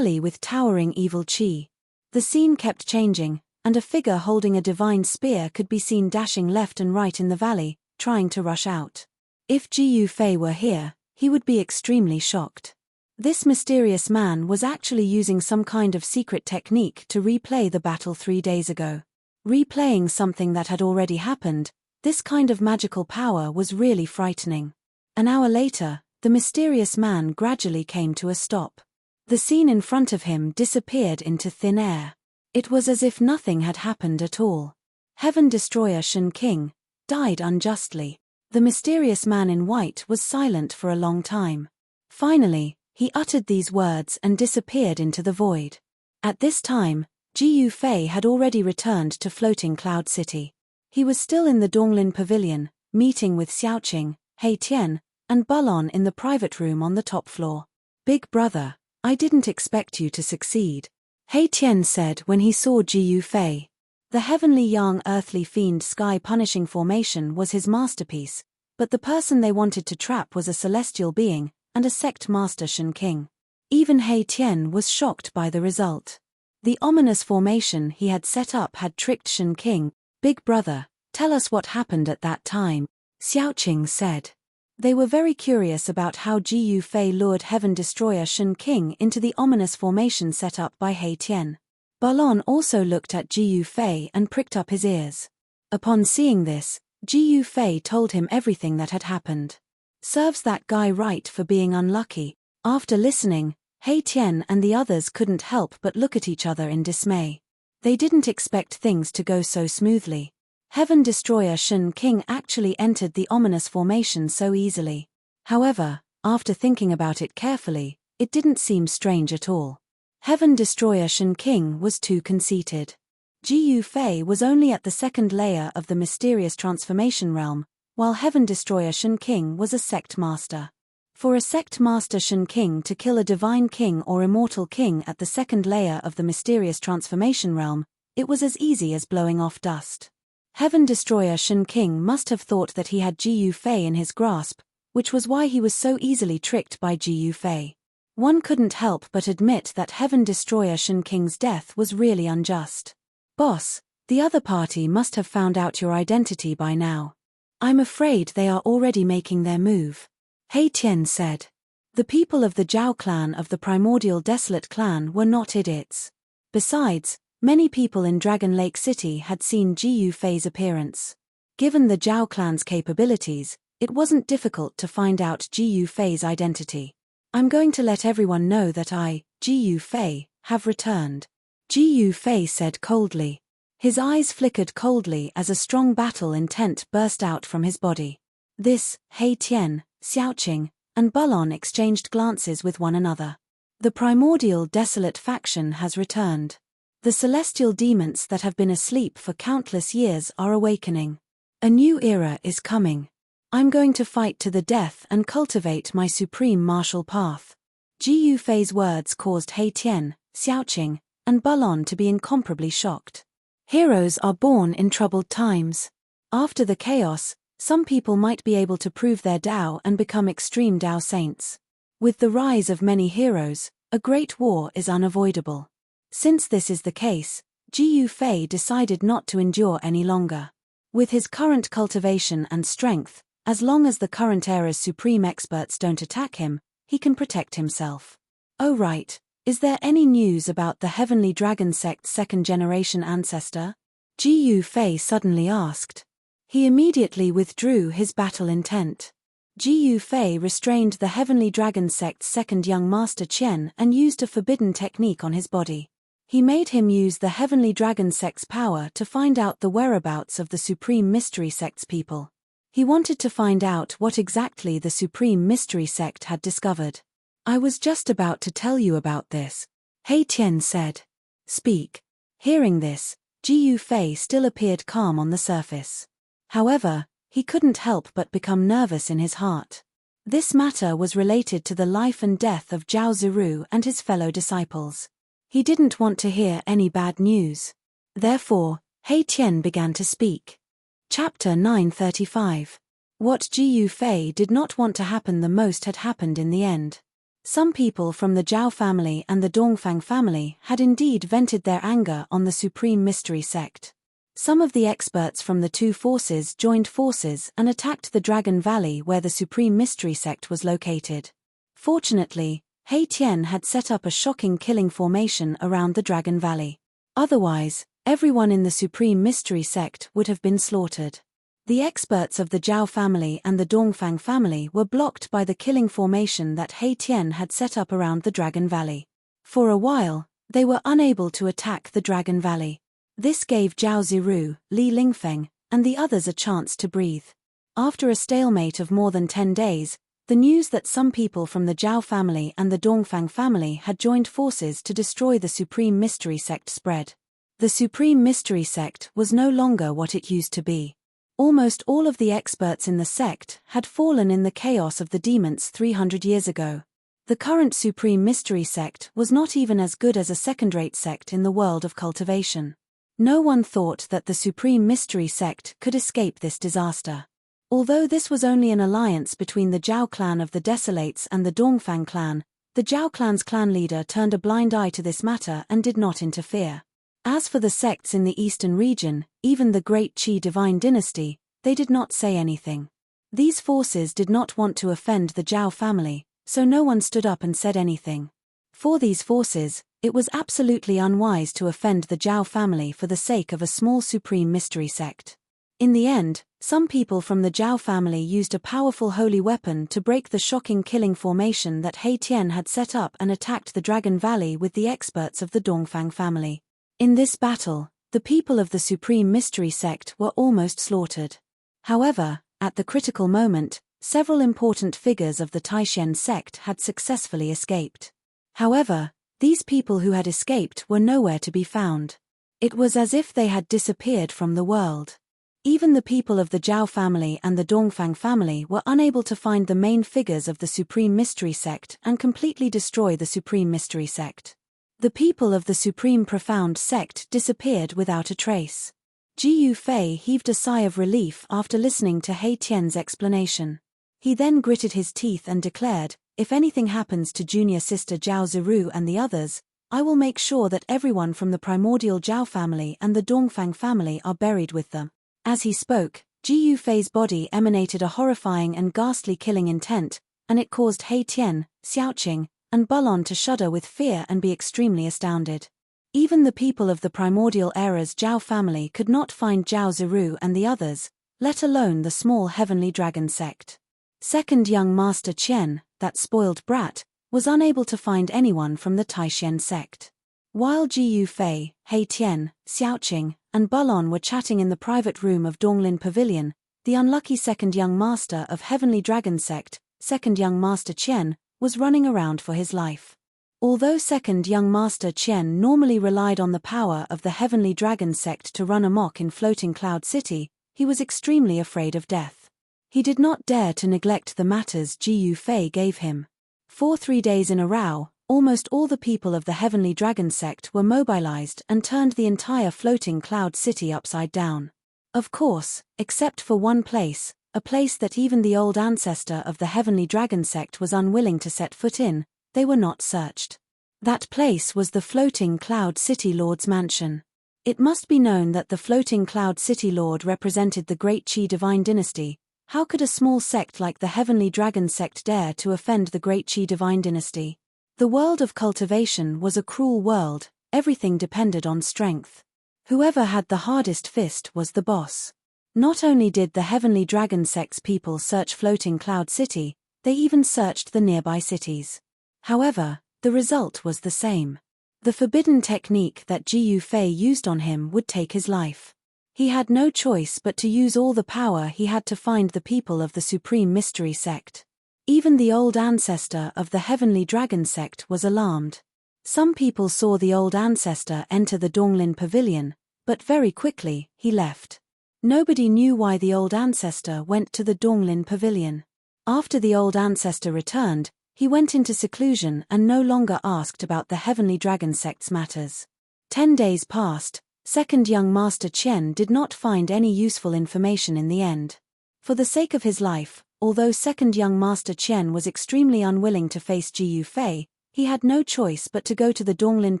[SPEAKER 1] with towering evil chi. The scene kept changing, and a figure holding a divine spear could be seen dashing left and right in the valley, trying to rush out. If Jiyu Fei were here, he would be extremely shocked. This mysterious man was actually using some kind of secret technique to replay the battle 3 days ago. Replaying something that had already happened, this kind of magical power was really frightening. An hour later, the mysterious man gradually came to a stop. The scene in front of him disappeared into thin air. It was as if nothing had happened at all. Heaven Destroyer Shun King died unjustly. The mysterious man in white was silent for a long time. Finally, he uttered these words and disappeared into the void. At this time, Jiyu Fei had already returned to Floating Cloud City. He was still in the Donglin Pavilion, meeting with Xiaoqing, He Tian, and Balon in the private room on the top floor. "Big brother, I didn't expect you to succeed," He Tian said when he saw Jiyu Fei. The Heavenly Yang Earthly Fiend Sky Punishing Formation was his masterpiece, but the person they wanted to trap was a celestial being, and a sect master Shun King. Even He Tian was shocked by the result. The ominous formation he had set up had tricked Shun King. "Big brother, tell us what happened at that time," Xiaoqing said. They were very curious about how Jiyu Fei lured Heaven Destroyer Shun King into the ominous formation set up by He Tian. Balon also looked at Jiyu Fei and pricked up his ears. Upon seeing this, Jiyu Fei told him everything that had happened. Serves that guy right for being unlucky. After listening, He Tian and the others couldn't help but look at each other in dismay. They didn't expect things to go so smoothly. Heaven Destroyer Shun King actually entered the ominous formation so easily. However, after thinking about it carefully, it didn't seem strange at all. Heaven Destroyer Shun King was too conceited. Jiyu Fei was only at the second layer of the mysterious transformation realm, while Heaven Destroyer Shun King was a sect master. For a sect master Shun King to kill a divine king or immortal king at the second layer of the mysterious transformation realm, it was as easy as blowing off dust. Heaven Destroyer Shun King must have thought that he had Jiyu Fei in his grasp, which was why he was so easily tricked by Jiyu Fei. One couldn't help but admit that Heaven Destroyer Shun King's death was really unjust. "Boss, the other party must have found out your identity by now. I'm afraid they are already making their move," He Tian said. The people of the Zhao clan of the primordial Desolate clan were not idiots. Besides, many people in Dragon Lake City had seen Jiyu Fei's appearance. Given the Zhao clan's capabilities, it wasn't difficult to find out Ji Yufei's identity. I'm going to let everyone know that I, Ji Yufei, have returned. Ji Yufei said coldly. His eyes flickered coldly as a strong battle intent burst out from his body. This, He Tian, Xiaoqing, and Bulon exchanged glances with one another. The primordial desolate faction has returned. The celestial demons that have been asleep for countless years are awakening. A new era is coming. I'm going to fight to the death and cultivate my supreme martial path. Ji Yufei's words caused He Tian, Xiaoqing, and Bulon to be incomparably shocked. Heroes are born in troubled times. After the chaos, some people might be able to prove their Dao and become extreme Dao saints. With the rise of many heroes, a great war is unavoidable. Since this is the case, Ji Yufei decided not to endure any longer. With his current cultivation and strength, as long as the current era's supreme experts don't attack him, he can protect himself. Oh right, is there any news about the Heavenly Dragon Sect's second-generation ancestor? Ji Yufei suddenly asked. He immediately withdrew his battle intent. Ji Yufei restrained the Heavenly Dragon Sect's second young master Qian and used a forbidden technique on his body. He made him use the Heavenly Dragon Sect's power to find out the whereabouts of the Supreme Mystery Sect's people. He wanted to find out what exactly the Supreme Mystery Sect had discovered. I was just about to tell you about this, He Tian said. Speak. Hearing this, Ji Yufei still appeared calm on the surface. However, he couldn't help but become nervous in his heart. This matter was related to the life and death of Zhao Ziru and his fellow disciples. He didn't want to hear any bad news. Therefore, He Tian began to speak. Chapter 935. What Ji Yufei did not want to happen the most had happened in the end. Some people from the Zhao family and the Dongfang family had indeed vented their anger on the Supreme Mystery Sect. Some of the experts from the two forces joined forces and attacked the Dragon Valley where the Supreme Mystery Sect was located. Fortunately, He Tian had set up a shocking killing formation around the Dragon Valley. Otherwise, everyone in the Supreme Mystery Sect would have been slaughtered. The experts of the Zhao family and the Dongfang family were blocked by the killing formation that He Tian had set up around the Dragon Valley. For a while, they were unable to attack the Dragon Valley. This gave Zhao Ziru, Li Lingfeng, and the others a chance to breathe. After a stalemate of more than 10 days, the news that some people from the Zhao family and the Dongfang family had joined forces to destroy the Supreme Mystery Sect spread. The Supreme Mystery Sect was no longer what it used to be. Almost all of the experts in the sect had fallen in the chaos of the demons 300 years ago. The current Supreme Mystery Sect was not even as good as a second-rate sect in the world of cultivation. No one thought that the Supreme Mystery Sect could escape this disaster. Although this was only an alliance between the Zhao clan of the Desolates and the Dongfang clan, the Zhao clan's clan leader turned a blind eye to this matter and did not interfere. As for the sects in the eastern region, even the great Qi divine dynasty, they did not say anything. These forces did not want to offend the Zhao family, so no one stood up and said anything. For these forces, it was absolutely unwise to offend the Zhao family for the sake of a small Supreme Mystery Sect. In the end, some people from the Zhao family used a powerful holy weapon to break the shocking killing formation that He Tian had set up and attacked the Dragon Valley with the experts of the Dongfang family. In this battle, the people of the Supreme Mystery Sect were almost slaughtered. However, at the critical moment, several important figures of the Taishen sect had successfully escaped. However, these people who had escaped were nowhere to be found. It was as if they had disappeared from the world. Even the people of the Zhao family and the Dongfang family were unable to find the main figures of the Supreme Mystery Sect and completely destroy the Supreme Mystery Sect. The people of the Supreme Profound Sect disappeared without a trace. Ji Yufei heaved a sigh of relief after listening to He Tian's explanation. He then gritted his teeth and declared, "If anything happens to junior sister Zhao Ziru and the others, I will make sure that everyone from the primordial Zhao family and the Dongfang family are buried with them." As he spoke, Ji Yufei's body emanated a horrifying and ghastly killing intent, and it caused He Tian, Xiaoqing, and Bulon to shudder with fear and be extremely astounded. Even the people of the primordial era's Zhao family could not find Zhao Ziru and the others, let alone the small heavenly dragon sect. Second young Master Qian, that spoiled brat, was unable to find anyone from the Taishen sect. While Ji Yufei, He Tian, Xiaoqing, and Bulon were chatting in the private room of Donglin Pavilion, the unlucky second young master of Heavenly Dragon sect, second young Master Qian, was running around for his life. Although second young Master Qian normally relied on the power of the Heavenly Dragon sect to run amok in Floating Cloud City, he was extremely afraid of death. He did not dare to neglect the matters Ji Yufei gave him. For 3 days in a row, almost all the people of the Heavenly Dragon sect were mobilized and turned the entire Floating Cloud City upside down. Of course, except for one place, a place that even the old ancestor of the Heavenly Dragon sect was unwilling to set foot in, they were not searched. That place was the Floating Cloud City Lord's mansion. It must be known that the Floating Cloud City Lord represented the Great Qi Divine Dynasty. How could a small sect like the Heavenly Dragon sect dare to offend the Great Qi Divine Dynasty? The world of cultivation was a cruel world, everything depended on strength. Whoever had the hardest fist was the boss. Not only did the Heavenly Dragon sect's people search Floating Cloud City, they even searched the nearby cities. However, the result was the same. The forbidden technique that Ji Yufei used on him would take his life. He had no choice but to use all the power he had to find the people of the Supreme Mystery Sect. Even the old ancestor of the Heavenly Dragon sect was alarmed. Some people saw the old ancestor enter the Donglin Pavilion, but very quickly, he left. Nobody knew why the old ancestor went to the Donglin Pavilion. After the old ancestor returned, he went into seclusion and no longer asked about the Heavenly Dragon sect's matters. 10 days passed. Second young Master Qian did not find any useful information in the end. For the sake of his life, although second young Master Qian was extremely unwilling to face Ji Yufei, he had no choice but to go to the Donglin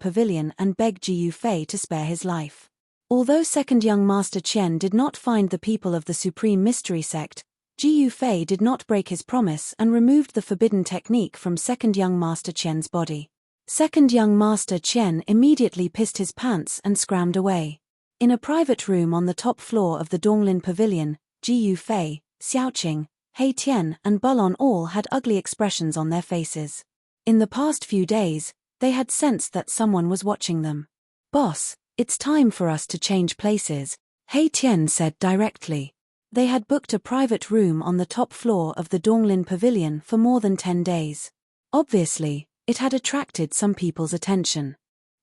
[SPEAKER 1] Pavilion and beg Ji Yufei to spare his life. Although second young Master Qian did not find the people of the Supreme Mystery Sect, Ji Yufei did not break his promise and removed the forbidden technique from second young Master Qian's body. Second young Master Qian immediately pissed his pants and scrammed away. In a private room on the top floor of the Donglin Pavilion, Ji Yufei, Xiaoqing, He Tian and Bulon all had ugly expressions on their faces. In the past few days, they had sensed that someone was watching them. "Boss, it's time for us to change places," He Tian said directly. They had booked a private room on the top floor of the Donglin Pavilion for more than 10 days. Obviously, it had attracted some people's attention.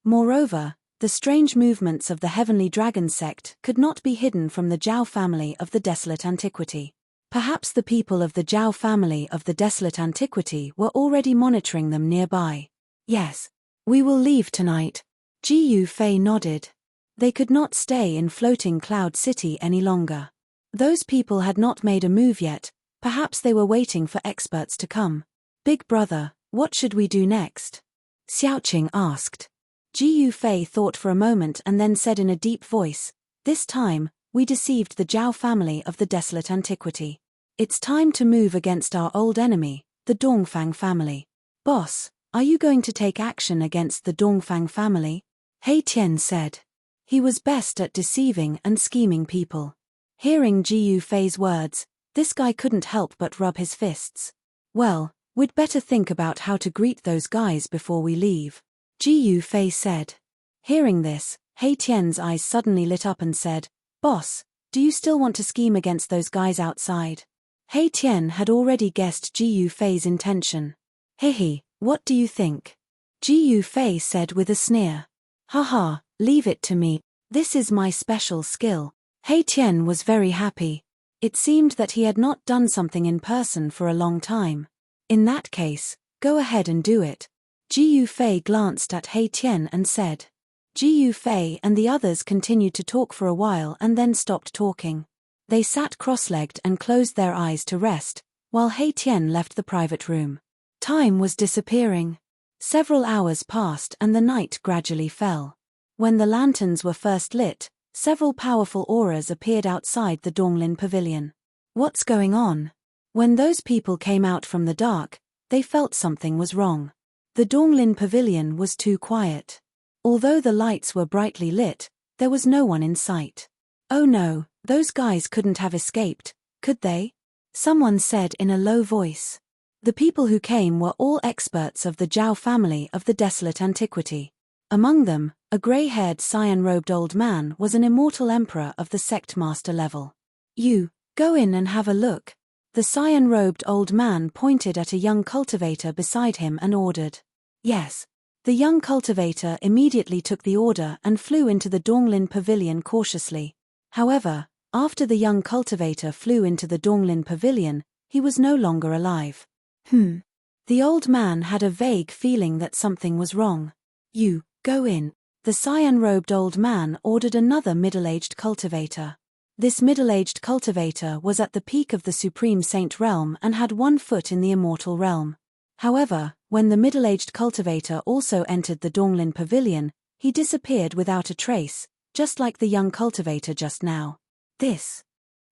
[SPEAKER 1] Moreover, the strange movements of the Heavenly Dragon sect could not be hidden from the Zhao family of the Desolate Antiquity. Perhaps the people of the Zhao family of the Desolate Antiquity were already monitoring them nearby. "Yes, we will leave tonight." Ji Yufei nodded. They could not stay in Floating Cloud City any longer. Those people had not made a move yet, perhaps they were waiting for experts to come. "Big brother, what should we do next?" Xiaoqing asked. Ji Yufei thought for a moment and then said in a deep voice, "This time, we deceived the Zhao family of the Desolate Antiquity. It's time to move against our old enemy, the Dongfang family." "Boss, are you going to take action against the Dongfang family?" He Tian said. He was best at deceiving and scheming people. Hearing Ji Yufei's words, this guy couldn't help but rub his fists. "Well, we'd better think about how to greet those guys before we leave," Ji Yufei said. Hearing this, He Tian's eyes suddenly lit up and said, "Boss, do you still want to scheme against those guys outside?" He Tian had already guessed Ji Yufei's intention. "Hehe, what do you think?" Ji Yufei said with a sneer. "Haha, leave it to me, this is my special skill." He Tian was very happy. It seemed that he had not done something in person for a long time. "In that case, go ahead and do it." Ji Yufei glanced at He Tian and said. Ji Yufei and the others continued to talk for a while and then stopped talking. They sat cross-legged and closed their eyes to rest, while He Tian left the private room. Time was disappearing. Several hours passed and the night gradually fell. When the lanterns were first lit, several powerful auras appeared outside the Donglin Pavilion. "What's going on?" When those people came out from the dark, they felt something was wrong. The Donglin Pavilion was too quiet. Although the lights were brightly lit, there was no one in sight. "Oh no, Those guys couldn't have escaped, could they? Someone said in a low voice. The people who came were all experts of the Zhao family of the desolate antiquity. Among them, a grey-haired cyan-robed old man was an immortal emperor of the sect master level. You, go in and have a look. The cyan-robed old man pointed at a young cultivator beside him and ordered. Yes. The young cultivator immediately took the order and flew into the Donglin pavilion cautiously. However, after the young cultivator flew into the Donglin pavilion, he was no longer alive. The old man had a vague feeling that something was wrong. You, go in. The cyan-robed old man ordered another middle-aged cultivator. This middle-aged cultivator was at the peak of the Supreme Saint realm and had 1 foot in the immortal realm. However, when the middle-aged cultivator also entered the Donglin pavilion, he disappeared without a trace, just like the young cultivator just now. This.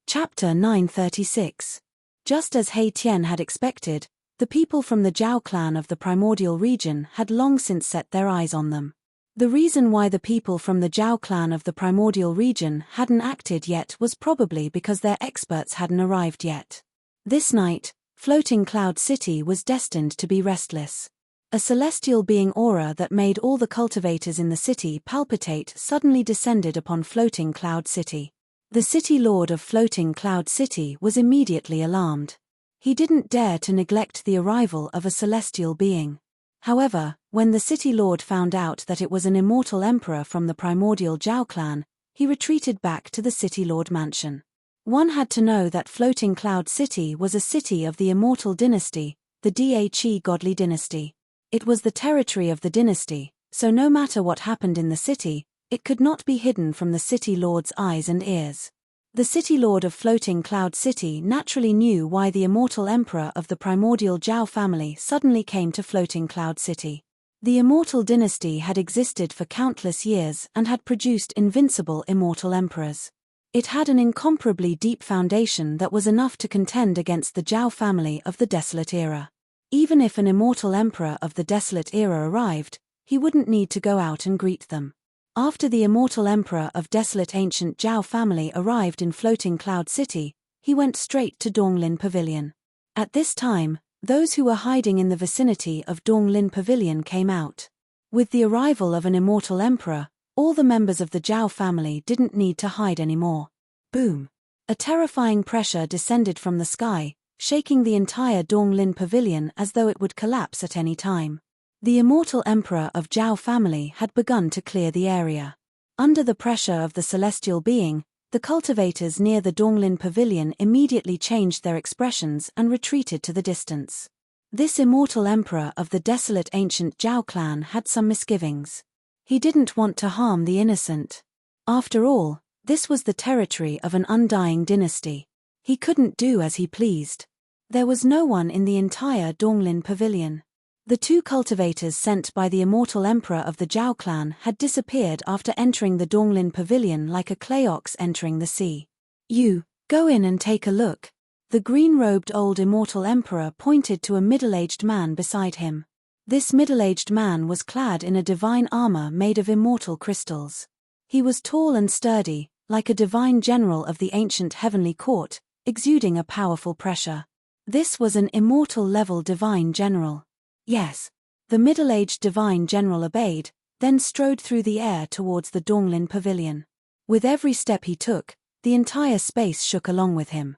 [SPEAKER 1] Chapter 936. Just as He Tian had expected, the people from the Zhao clan of the primordial region had long since set their eyes on them. The reason why the people from the Zhao clan of the primordial region hadn't acted yet was probably because their experts hadn't arrived yet. This night, Floating Cloud City was destined to be restless. A celestial being aura that made all the cultivators in the city palpitate suddenly descended upon Floating Cloud City. The city lord of Floating Cloud City was immediately alarmed. He didn't dare to neglect the arrival of a celestial being. However, when the city lord found out that it was an immortal emperor from the primordial Zhao clan, he retreated back to the city lord mansion. One had to know that Floating Cloud City was a city of the immortal dynasty, the Dhe godly dynasty. It was the territory of the dynasty, so no matter what happened in the city, it could not be hidden from the city lord's eyes and ears. The city lord of Floating Cloud City naturally knew why the immortal emperor of the primordial Zhao family suddenly came to Floating Cloud City. The immortal dynasty had existed for countless years and had produced invincible immortal emperors. It had an incomparably deep foundation that was enough to contend against the Zhao family of the Desolate Era. Even if an immortal emperor of the Desolate Era arrived, he wouldn't need to go out and greet them. After the immortal emperor of desolate ancient Zhao family arrived in Floating Cloud City, he went straight to Donglin Pavilion. At this time, those who were hiding in the vicinity of Donglin Pavilion came out. With the arrival of an immortal emperor, all the members of the Zhao family didn't need to hide anymore. Boom! A terrifying pressure descended from the sky, shaking the entire Donglin Pavilion as though it would collapse at any time. The immortal emperor of Zhao family had begun to clear the area. Under the pressure of the celestial being, the cultivators near the Donglin Pavilion immediately changed their expressions and retreated to the distance. This immortal emperor of the desolate ancient Zhao clan had some misgivings. He didn't want to harm the innocent. After all, this was the territory of an undying dynasty. He couldn't do as he pleased. There was no one in the entire Donglin Pavilion. The 2 cultivators sent by the immortal emperor of the Zhao clan had disappeared after entering the Donglin Pavilion like a clay ox entering the sea. You, go in and take a look. The green-robed old immortal emperor pointed to a middle-aged man beside him. This middle-aged man was clad in a divine armor made of immortal crystals. He was tall and sturdy, like a divine general of the ancient heavenly court, exuding a powerful pressure. This was an immortal-level divine general. Yes. The middle-aged divine general obeyed, then strode through the air towards the Donglin Pavilion. With every step he took, the entire space shook along with him.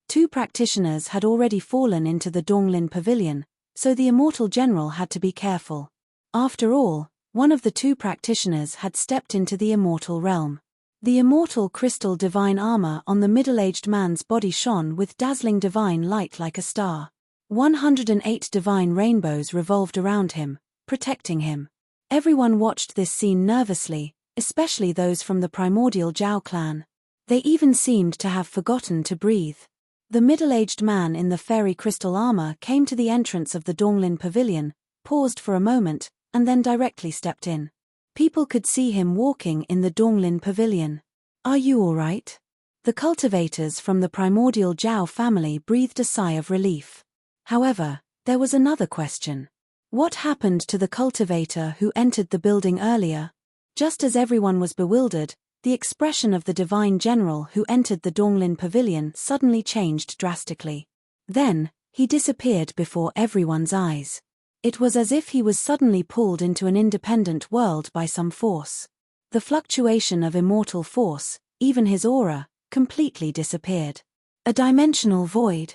[SPEAKER 1] 2 practitioners had already fallen into the Donglin Pavilion, so the immortal general had to be careful. After all, one of the 2 practitioners had stepped into the immortal realm. The immortal crystal divine armor on the middle-aged man's body shone with dazzling divine light like a star. 108 divine rainbows revolved around him, protecting him. Everyone watched this scene nervously, especially those from the primordial Zhao clan. They even seemed to have forgotten to breathe. The middle-aged man in the fairy crystal armor came to the entrance of the Donglin Pavilion, paused for a moment, and then directly stepped in. People could see him walking in the Donglin Pavilion. Are you all right? The cultivators from the primordial Zhao family breathed a sigh of relief. However, there was another question. What happened to the cultivator who entered the building earlier? Just as everyone was bewildered, the expression of the divine general who entered the Donglin pavilion suddenly changed drastically. Then, he disappeared before everyone's eyes. It was as if he was suddenly pulled into an independent world by some force. The fluctuation of immortal force, even his aura, completely disappeared. A dimensional void.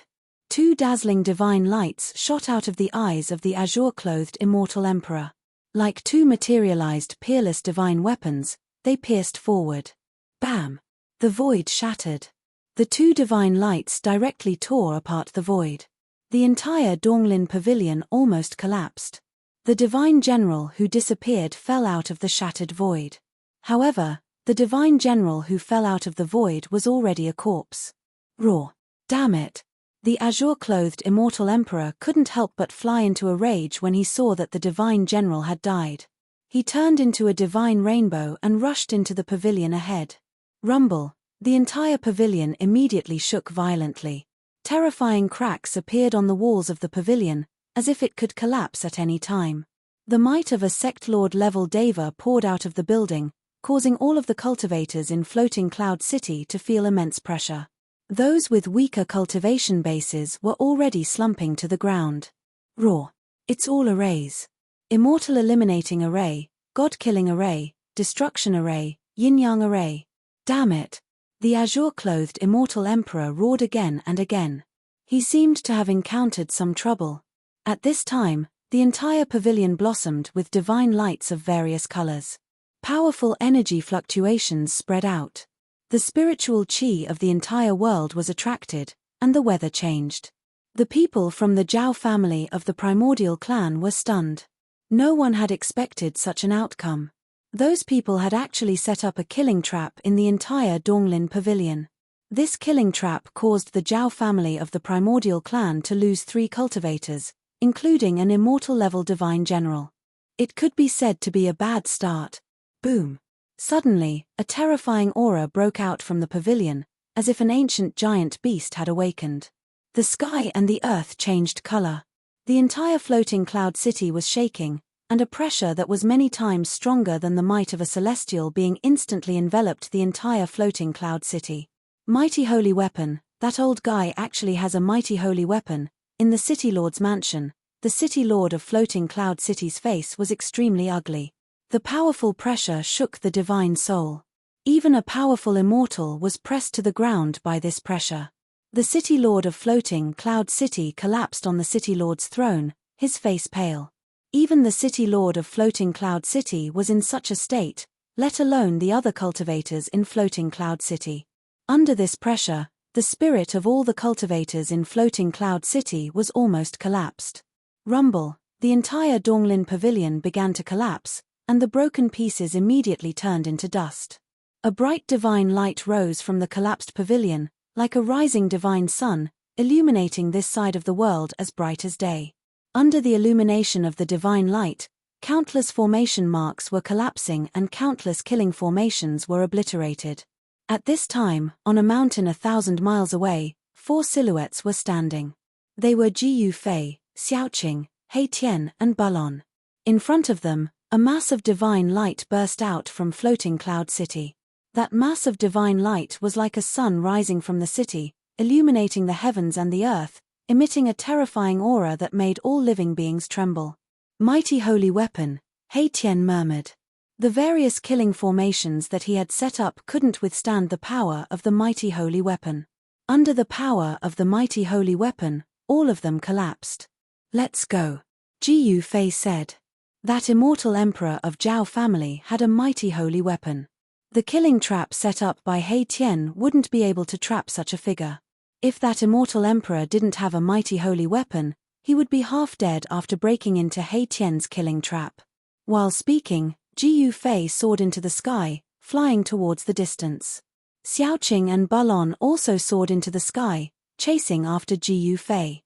[SPEAKER 1] Two dazzling divine lights shot out of the eyes of the azure-clothed immortal emperor. Like two materialized peerless divine weapons, they pierced forward. Bam! The void shattered. The two divine lights directly tore apart the void. The entire Donglin pavilion almost collapsed. The divine general who disappeared fell out of the shattered void. However, the divine general who fell out of the void was already a corpse. Roar! Damn it! The azure-clothed immortal emperor couldn't help but fly into a rage when he saw that the divine general had died. He turned into a divine rainbow and rushed into the pavilion ahead. Rumble! The entire pavilion immediately shook violently. Terrifying cracks appeared on the walls of the pavilion, as if it could collapse at any time. The might of a sect lord-level deva poured out of the building, causing all of the cultivators in Floating Cloud City to feel immense pressure. Those with weaker cultivation bases were already slumping to the ground. Roar! It's all arrays. Immortal eliminating array, God-killing array, destruction array, yin-yang array. Damn it! The azure-clothed immortal emperor roared again and again. He seemed to have encountered some trouble. At this time, the entire pavilion blossomed with divine lights of various colors. Powerful energy fluctuations spread out. The spiritual chi of the entire world was attracted, and the weather changed. The people from the Zhao family of the primordial clan were stunned. No one had expected such an outcome. Those people had actually set up a killing trap in the entire Donglin pavilion. This killing trap caused the Zhao family of the primordial clan to lose 3 cultivators, including an immortal-level divine general. It could be said to be a bad start. Boom! Suddenly, a terrifying aura broke out from the pavilion, as if an ancient giant beast had awakened. The sky and the earth changed color. The entire Floating Cloud City was shaking, and a pressure that was many times stronger than the might of a celestial being instantly enveloped the entire Floating Cloud City. Mighty holy weapon, that old guy actually has a mighty holy weapon. In the City Lord's mansion, the City Lord of Floating Cloud City's face was extremely ugly. The powerful pressure shook the divine soul. Even a powerful immortal was pressed to the ground by this pressure. The City Lord of Floating Cloud City collapsed on the City Lord's throne, his face pale. Even the City Lord of Floating Cloud City was in such a state, let alone the other cultivators in Floating Cloud City. Under this pressure, the spirit of all the cultivators in Floating Cloud City was almost collapsed. Rumble! The entire Donglin pavilion began to collapse, and the broken pieces immediately turned into dust. A bright divine light rose from the collapsed pavilion, like a rising divine sun, illuminating this side of the world as bright as day. Under the illumination of the divine light, countless formation marks were collapsing and countless killing formations were obliterated. At this time, on a mountain 1,000 miles away, 4 silhouettes were standing. They were Ji Yufei, Xiaoqing, He Tian, and Balon. In front of them, a mass of divine light burst out from Floating Cloud City. That mass of divine light was like a sun rising from the city, illuminating the heavens and the earth, emitting a terrifying aura that made all living beings tremble. Mighty holy weapon, He Tian murmured. The various killing formations that he had set up couldn't withstand the power of the mighty holy weapon. Under the power of the mighty holy weapon, all of them collapsed. Let's go, Ji Yufei said. That immortal emperor of Zhao family had a mighty holy weapon. The killing trap set up by He Tian wouldn't be able to trap such a figure. If that immortal emperor didn't have a mighty holy weapon, he would be half dead after breaking into He Tian's killing trap. While speaking, Ji Yufei soared into the sky, flying towards the distance. Xiaoqing and Balon also soared into the sky, chasing after Ji Yufei.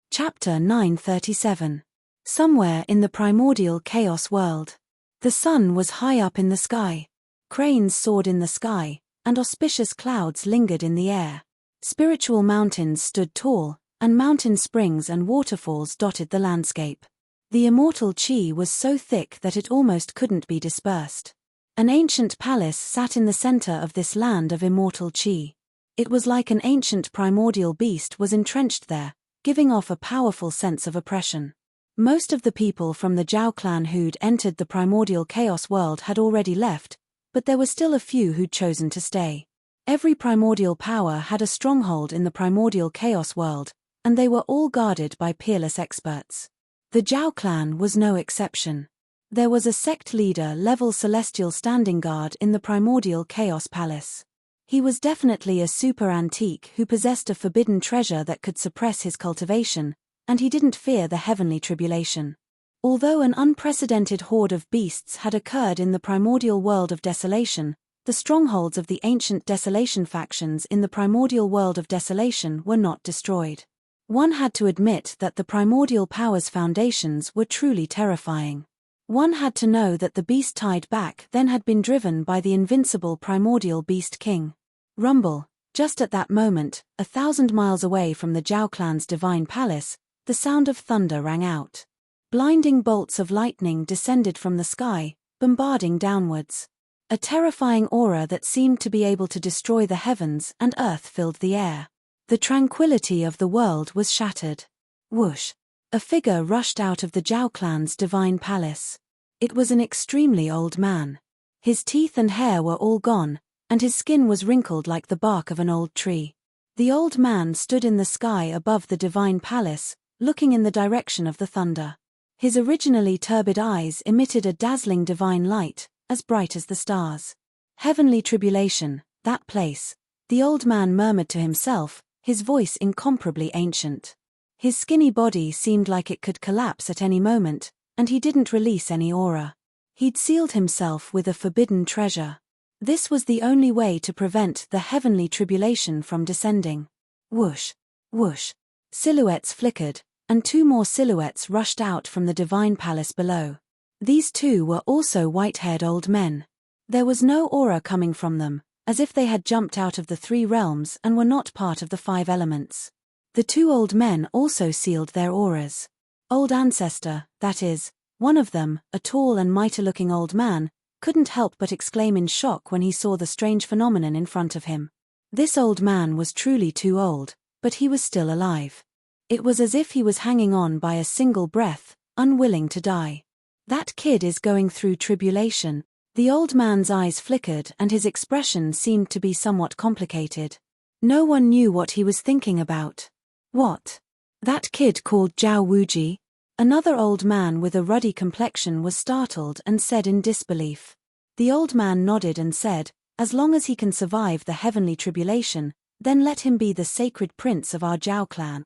[SPEAKER 1] Chapter 937. Somewhere in the primordial chaos world. The sun was high up in the sky. Cranes soared in the sky, and auspicious clouds lingered in the air. Spiritual mountains stood tall, and mountain springs and waterfalls dotted the landscape. The immortal chi was so thick that it almost couldn't be dispersed. An ancient palace sat in the center of this land of immortal chi. It was like an ancient primordial beast was entrenched there, giving off a powerful sense of oppression. Most of the people from the Zhao clan who'd entered the primordial chaos world had already left, but there were still a few who'd chosen to stay. Every primordial power had a stronghold in the primordial chaos world, and they were all guarded by peerless experts. The Zhao clan was no exception. There was a sect leader-level celestial standing guard in the primordial chaos palace. He was definitely a super antique who possessed a forbidden treasure that could suppress his cultivation, and he didn't fear the heavenly tribulation. Although an unprecedented horde of beasts had occurred in the primordial world of desolation, the strongholds of the ancient desolation factions in the primordial world of desolation were not destroyed. One had to admit that the primordial power's foundations were truly terrifying. One had to know that the beast-tide back then had been driven by the invincible primordial beast king. Rumble. Just at that moment, 1,000 miles away from the Zhao clan's divine palace, the sound of thunder rang out. Blinding bolts of lightning descended from the sky, bombarding downwards. A terrifying aura that seemed to be able to destroy the heavens and earth filled the air. The tranquility of the world was shattered. Whoosh! A figure rushed out of the Zhao clan's divine palace. It was an extremely old man. His teeth and hair were all gone, and his skin was wrinkled like the bark of an old tree. The old man stood in the sky above the divine palace, looking in the direction of the thunder. His originally turbid eyes emitted a dazzling divine light, as bright as the stars. Heavenly tribulation, that place, the old man murmured to himself, his voice incomparably ancient. His skinny body seemed like it could collapse at any moment, and he didn't release any aura. He'd sealed himself with a forbidden treasure. This was the only way to prevent the heavenly tribulation from descending. Whoosh! Whoosh! Silhouettes flickered, and two more silhouettes rushed out from the divine palace below. These two were also white-haired old men. There was no aura coming from them, as if they had jumped out of the three realms and were not part of the five elements. The two old men also sealed their auras. Old Ancestor, that is, one of them, a tall and mighty-looking old man, couldn't help but exclaim in shock when he saw the strange phenomenon in front of him. This old man was truly too old, but he was still alive. It was as if he was hanging on by a single breath, unwilling to die. That kid is going through tribulation. The old man's eyes flickered and his expression seemed to be somewhat complicated. No one knew what he was thinking about. What? That kid called Zhao Wuji? Another old man with a ruddy complexion was startled and said in disbelief. The old man nodded and said, as long as he can survive the heavenly tribulation, then let him be the sacred prince of our Zhao clan.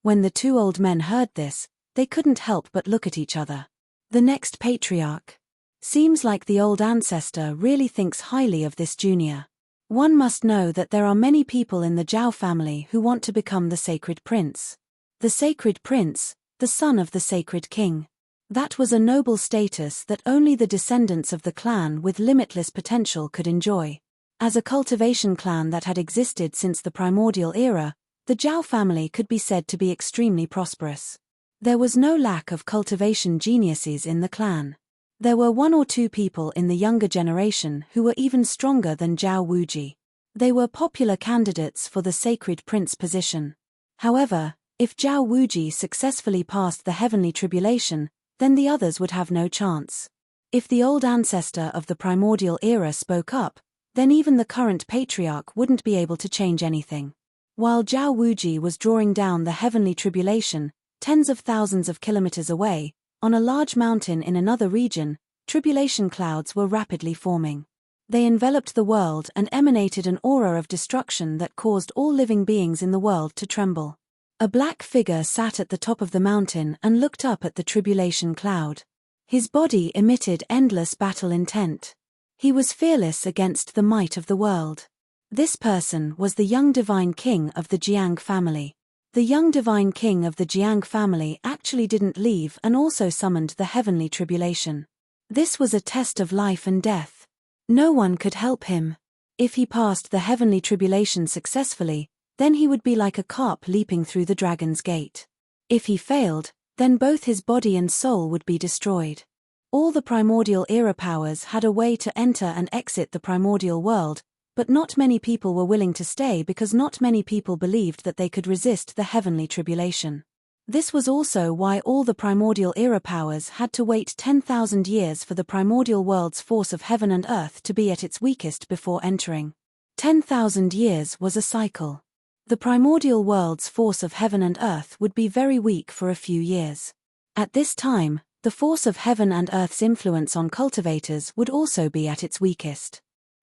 [SPEAKER 1] When the two old men heard this, they couldn't help but look at each other. The next patriarch. Seems like the old ancestor really thinks highly of this junior. One must know that there are many people in the Zhao family who want to become the sacred prince. The sacred prince, the son of the sacred king. That was a noble status that only the descendants of the clan with limitless potential could enjoy. As a cultivation clan that had existed since the primordial era, the Zhao family could be said to be extremely prosperous. There was no lack of cultivation geniuses in the clan. There were one or two people in the younger generation who were even stronger than Zhao Wuji. They were popular candidates for the sacred prince position. However, if Zhao Wuji successfully passed the heavenly tribulation, then the others would have no chance. If the old ancestor of the primordial era spoke up, then even the current patriarch wouldn't be able to change anything. While Zhao Wuji was drawing down the heavenly tribulation, tens of thousands of kilometers away, on a large mountain in another region, tribulation clouds were rapidly forming. They enveloped the world and emanated an aura of destruction that caused all living beings in the world to tremble. A black figure sat at the top of the mountain and looked up at the tribulation cloud. His body emitted endless battle intent. He was fearless against the might of the world. This person was the young divine king of the Jiang family. The young divine king of the Jiang family actually didn't leave and also summoned the heavenly tribulation. This was a test of life and death. No one could help him. If he passed the heavenly tribulation successfully, then he would be like a carp leaping through the dragon's gate. If he failed, then both his body and soul would be destroyed. All the primordial era powers had a way to enter and exit the primordial world, but not many people were willing to stay because not many people believed that they could resist the heavenly tribulation. This was also why all the primordial era powers had to wait 10,000 years for the primordial world's force of heaven and earth to be at its weakest before entering. 10,000 years was a cycle. The primordial world's force of heaven and earth would be very weak for a few years. At this time, the force of heaven and earth's influence on cultivators would also be at its weakest.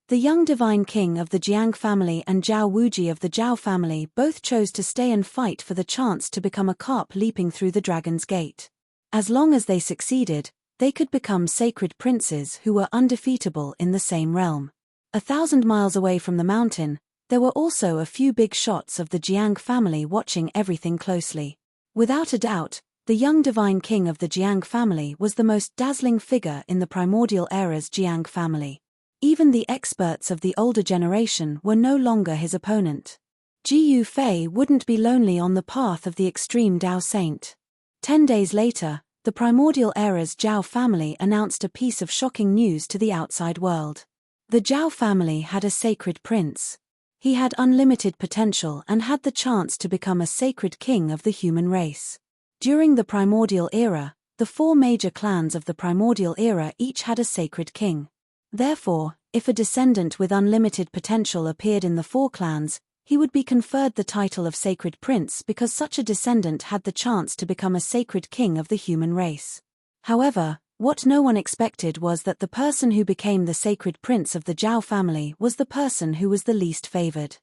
[SPEAKER 1] The young divine king of the Jiang family and Zhao Wuji of the Zhao family both chose to stay and fight for the chance to become a carp leaping through the dragon's gate. As long as they succeeded, they could become sacred princes who were undefeatable in the same realm. 1,000 miles away from the mountain, there were also a few big shots of the Jiang family watching everything closely. Without a doubt, the young divine king of the Jiang family was the most dazzling figure in the primordial era's Jiang family. Even the experts of the older generation were no longer his opponent. Ji Yufei wouldn't be lonely on the path of the extreme Dao saint. 10 days later, the primordial era's Zhao family announced a piece of shocking news to the outside world. The Zhao family had a sacred prince. He had unlimited potential and had the chance to become a sacred king of the human race. During the primordial era, the 4 major clans of the primordial era each had a sacred king. Therefore, if a descendant with unlimited potential appeared in the 4 clans, he would be conferred the title of sacred prince because such a descendant had the chance to become a sacred king of the human race. However, what no one expected was that the person who became the sacred prince of the Zhao family was the person who was the least favored.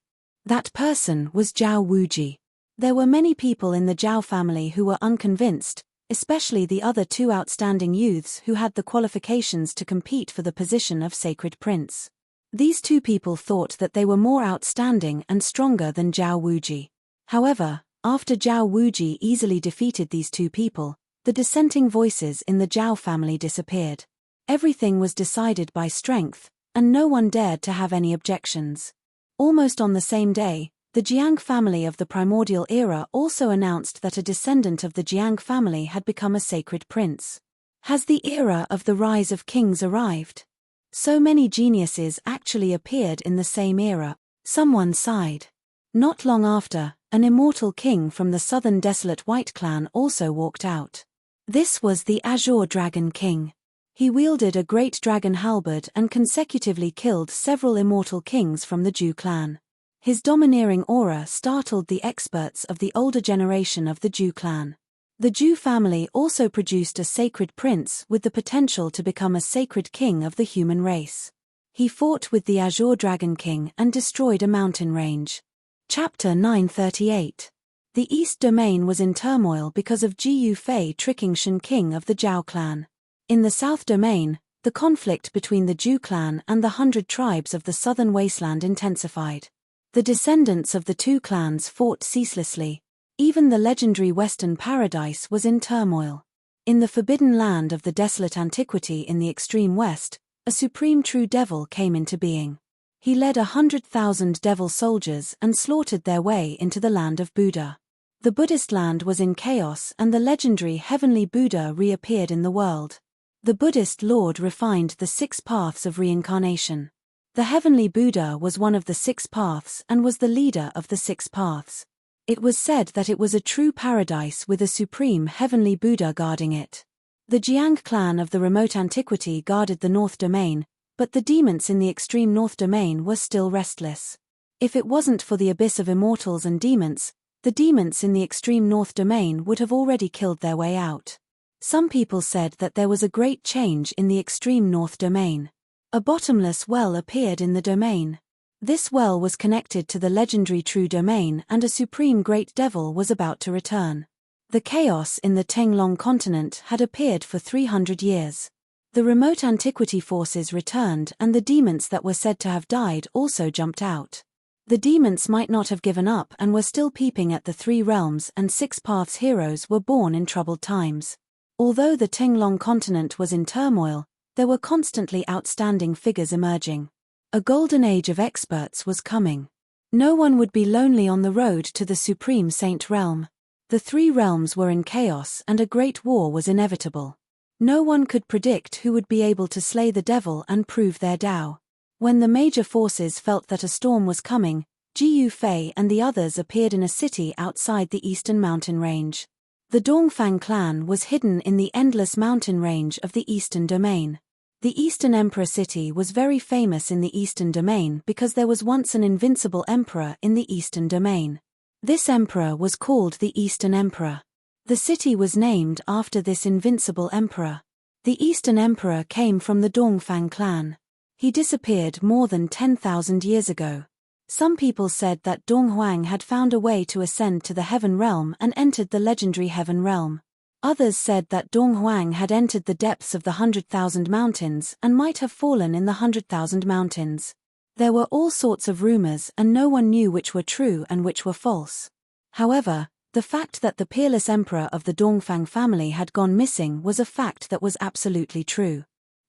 [SPEAKER 1] That person was Zhao Wuji. There were many people in the Zhao family who were unconvinced, especially the other 2 outstanding youths who had the qualifications to compete for the position of sacred prince. These 2 people thought that they were more outstanding and stronger than Zhao Wuji. However, after Zhao Wuji easily defeated these 2 people, the dissenting voices in the Zhao family disappeared. Everything was decided by strength, and no one dared to have any objections. Almost on the same day, the Jiang family of the primordial era also announced that a descendant of the Jiang family had become a sacred prince. Has the era of the rise of kings arrived? So many geniuses actually appeared in the same era, someone sighed. Not long after, an immortal king from the southern desolate White clan also walked out. This was the Azure Dragon King. He wielded a great dragon halberd and consecutively killed several immortal kings from the Zhu clan. His domineering aura startled the experts of the older generation of the Zhu clan. The Zhu family also produced a sacred prince with the potential to become a sacred king of the human race. He fought with the Azure Dragon King and destroyed a mountain range. Chapter 938. The East Domain was in turmoil because of Ji Yufei tricking Shen King of the Zhao clan. In the South Domain, the conflict between the Zhu clan and the 100 tribes of the southern wasteland intensified. The descendants of the 2 clans fought ceaselessly. Even the legendary Western Paradise was in turmoil. In the forbidden land of the desolate antiquity in the extreme west, a supreme true devil came into being. He led 100,000 devil soldiers and slaughtered their way into the land of Buddha. The Buddhist land was in chaos and the legendary heavenly Buddha reappeared in the world. The Buddhist Lord refined the 6 paths of reincarnation. The heavenly Buddha was one of the 6 paths and was the leader of the 6 paths. It was said that it was a true paradise with a supreme heavenly Buddha guarding it. The Jiang clan of the remote antiquity guarded the North Domain, but the demons in the extreme North Domain were still restless. If it wasn't for the abyss of immortals and demons, the demons in the extreme North Domain would have already killed their way out. Some people said that there was a great change in the extreme North Domain. A bottomless well appeared in the domain. This well was connected to the legendary True Domain and a supreme great devil was about to return. The chaos in the Tenglong continent had appeared for 300 years. The remote antiquity forces returned and the demons that were said to have died also jumped out. The demons might not have given up and were still peeping at the 3 realms and 6 paths heroes were born in troubled times. Although the Tenglong continent was in turmoil, there were constantly outstanding figures emerging. A golden age of experts was coming. No one would be lonely on the road to the Supreme Saint realm. The 3 realms were in chaos and a great war was inevitable. No one could predict who would be able to slay the devil and prove their Tao. When the major forces felt that a storm was coming, Jiyu Fei and the others appeared in a city outside the eastern mountain range. The Dongfang clan was hidden in the endless mountain range of the Eastern Domain. The Eastern Emperor city was very famous in the Eastern Domain because there was once an invincible emperor in the Eastern Domain. This emperor was called the Eastern Emperor. The city was named after this invincible emperor. The Eastern Emperor came from the Dongfang clan. He disappeared more than 10,000 years ago. Some people said that Dong Huang had found a way to ascend to the Heaven Realm and entered the legendary Heaven Realm. Others said that Dong Huang had entered the depths of the 100,000 mountains and might have fallen in the 100,000 mountains. There were all sorts of rumors and no one knew which were true and which were false. However, the fact that the peerless emperor of the Dongfang family had gone missing was a fact that was absolutely true.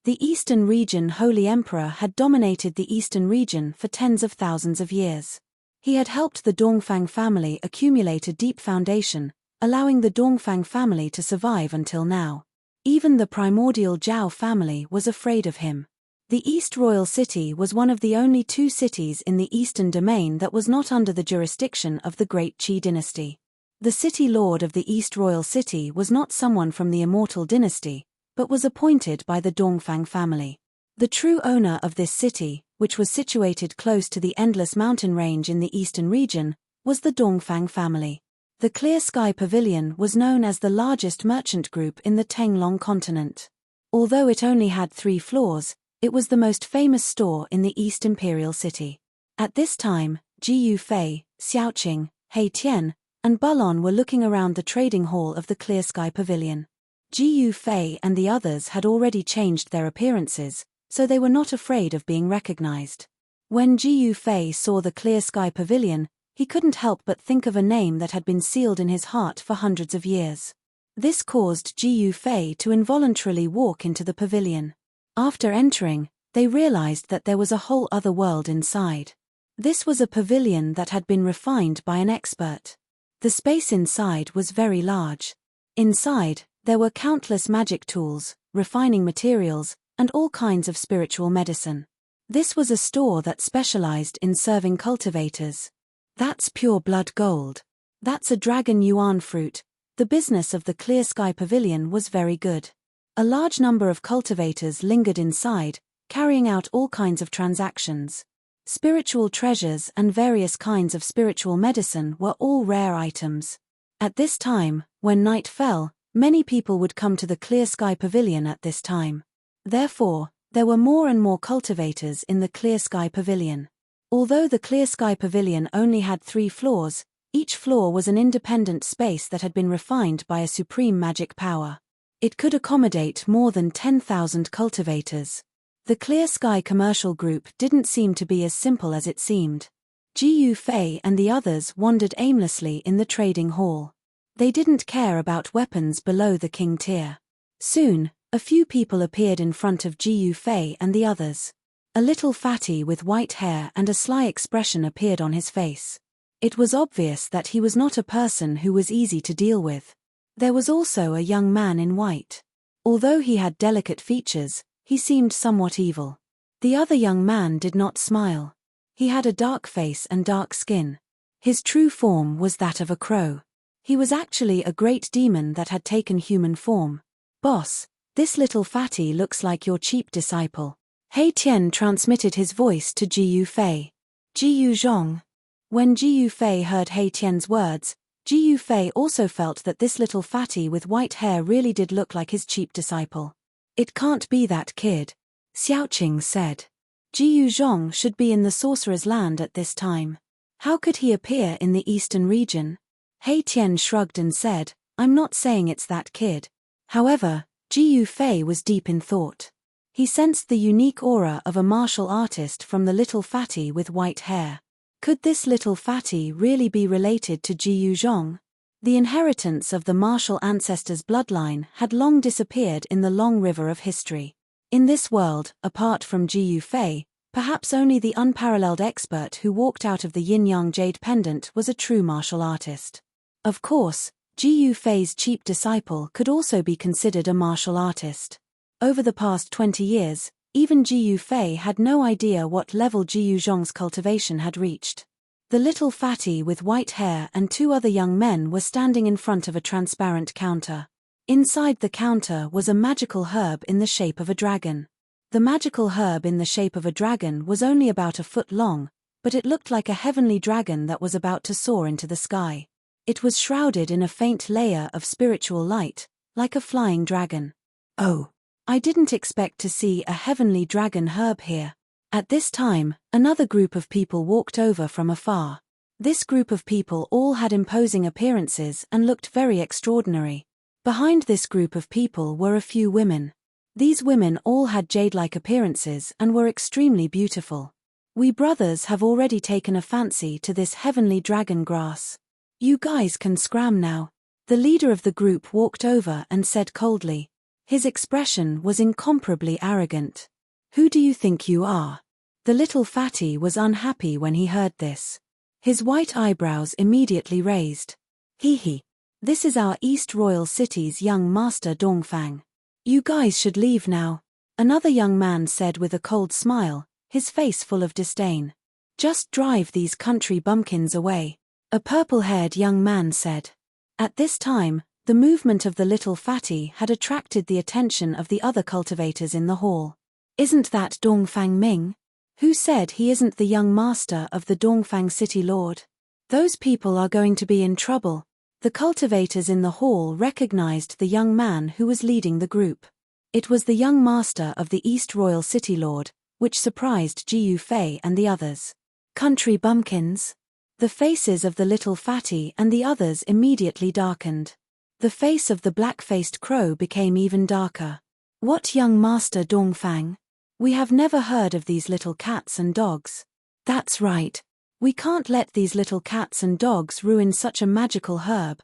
[SPEAKER 1] The Eastern region Holy Emperor had dominated the Eastern region for tens of thousands of years. He had helped the Dongfang family accumulate a deep foundation, allowing the Dongfang family to survive until now. Even the primordial Zhao family was afraid of him. The East Royal City was one of the only two cities in the Eastern Domain that was not under the jurisdiction of the Great Qi dynasty. The city lord of the East Royal City was not someone from the Immortal dynasty, but was appointed by the Dongfang family. The true owner of this city, which was situated close to the endless mountain range in the eastern region, was the Dongfang family. The Clear Sky Pavilion was known as the largest merchant group in the Tenglong continent. Although it only had 3 floors, it was the most famous store in the East Imperial City. At this time, Jiyu Fei, Xiaoqing, He Tian, and Bulon were looking around the trading hall of the Clear Sky Pavilion. Jiyu Fei and the others had already changed their appearances, so they were not afraid of being recognized. When Jiyu Fei saw the Clear Sky Pavilion, he couldn't help but think of a name that had been sealed in his heart for hundreds of years. This caused Jiyu Fei to involuntarily walk into the pavilion. After entering, they realized that there was a whole other world inside. This was a pavilion that had been refined by an expert. The space inside was very large. Inside, there were countless magic tools, refining materials, and all kinds of spiritual medicine. This was a store that specialized in serving cultivators. That's pure blood gold. That's a dragon yuan fruit. The business of the Clear Sky Pavilion was very good. A large number of cultivators lingered inside, carrying out all kinds of transactions. Spiritual treasures and various kinds of spiritual medicine were all rare items. At this time, when night fell, many people would come to the Clear Sky Pavilion at this time. Therefore, there were more and more cultivators in the Clear Sky Pavilion. Although the Clear Sky Pavilion only had 3 floors, each floor was an independent space that had been refined by a supreme magic power. It could accommodate more than 10,000 cultivators. The Clear Sky Commercial Group didn't seem to be as simple as it seemed. Jiyu Fei and the others wandered aimlessly in the trading hall. They didn't care about weapons below the king tier. Soon, a few people appeared in front of Jiyu Fei and the others. A little fatty with white hair and a sly expression appeared on his face. It was obvious that he was not a person who was easy to deal with. There was also a young man in white. Although he had delicate features, he seemed somewhat evil. The other young man did not smile. He had a dark face and dark skin. His true form was that of a crow. He was actually a great demon that had taken human form. "Boss, this little fatty looks like your cheap disciple." He Tian transmitted his voice to Jiyu Fei. Jiyu Zhong. When Jiyu Fei heard He Tian's words, Jiyu Fei also felt that this little fatty with white hair really did look like his cheap disciple. "It can't be that kid," Xiaoqing said. Jiyu Zhong should be in the sorcerer's land at this time. How could he appear in the eastern region? He Tian shrugged and said, "I'm not saying it's that kid." However, Jiyu Fei was deep in thought. He sensed the unique aura of a martial artist from the little fatty with white hair. Could this little fatty really be related to Jiyu Zhong? The inheritance of the martial ancestors' bloodline had long disappeared in the long river of history. In this world, apart from Jiyu Fei, perhaps only the unparalleled expert who walked out of the yin-yang jade pendant was a true martial artist. Of course, Ji Fei's cheap disciple could also be considered a martial artist. Over the past 20 years, even Ji Fei had no idea what level Ji Zhong's cultivation had reached. The little fatty with white hair and two other young men were standing in front of a transparent counter. Inside the counter was a magical herb in the shape of a dragon. The magical herb in the shape of a dragon was only about a foot long, but it looked like a heavenly dragon that was about to soar into the sky. It was shrouded in a faint layer of spiritual light, like a flying dragon. Oh, I didn't expect to see a heavenly dragon herb here. At this time, another group of people walked over from afar. This group of people all had imposing appearances and looked very extraordinary. Behind this group of people were a few women. These women all had jade-like appearances and were extremely beautiful. We brothers have already taken a fancy to this heavenly dragon grass. You guys can scram now. The leader of the group walked over and said coldly. His expression was incomparably arrogant. Who do you think you are? The little fatty was unhappy when he heard this. His white eyebrows immediately raised. Hee. This is our East Royal City's young master Dongfang. You guys should leave now. Another young man said with a cold smile, his face full of disdain. Just drive these country bumpkins away. A purple-haired young man said. At this time, the movement of the little fatty had attracted the attention of the other cultivators in the hall. Isn't that Dongfang Ming? Who said he isn't the young master of the Dongfang City Lord? Those people are going to be in trouble. The cultivators in the hall recognized the young man who was leading the group. It was the young master of the East Royal City Lord, which surprised Ji Fei and the others. Country bumpkins? The faces of the little fatty and the others immediately darkened. The face of the black-faced crow became even darker. What young master Dongfang? We have never heard of these little cats and dogs. That's right. We can't let these little cats and dogs ruin such a magical herb.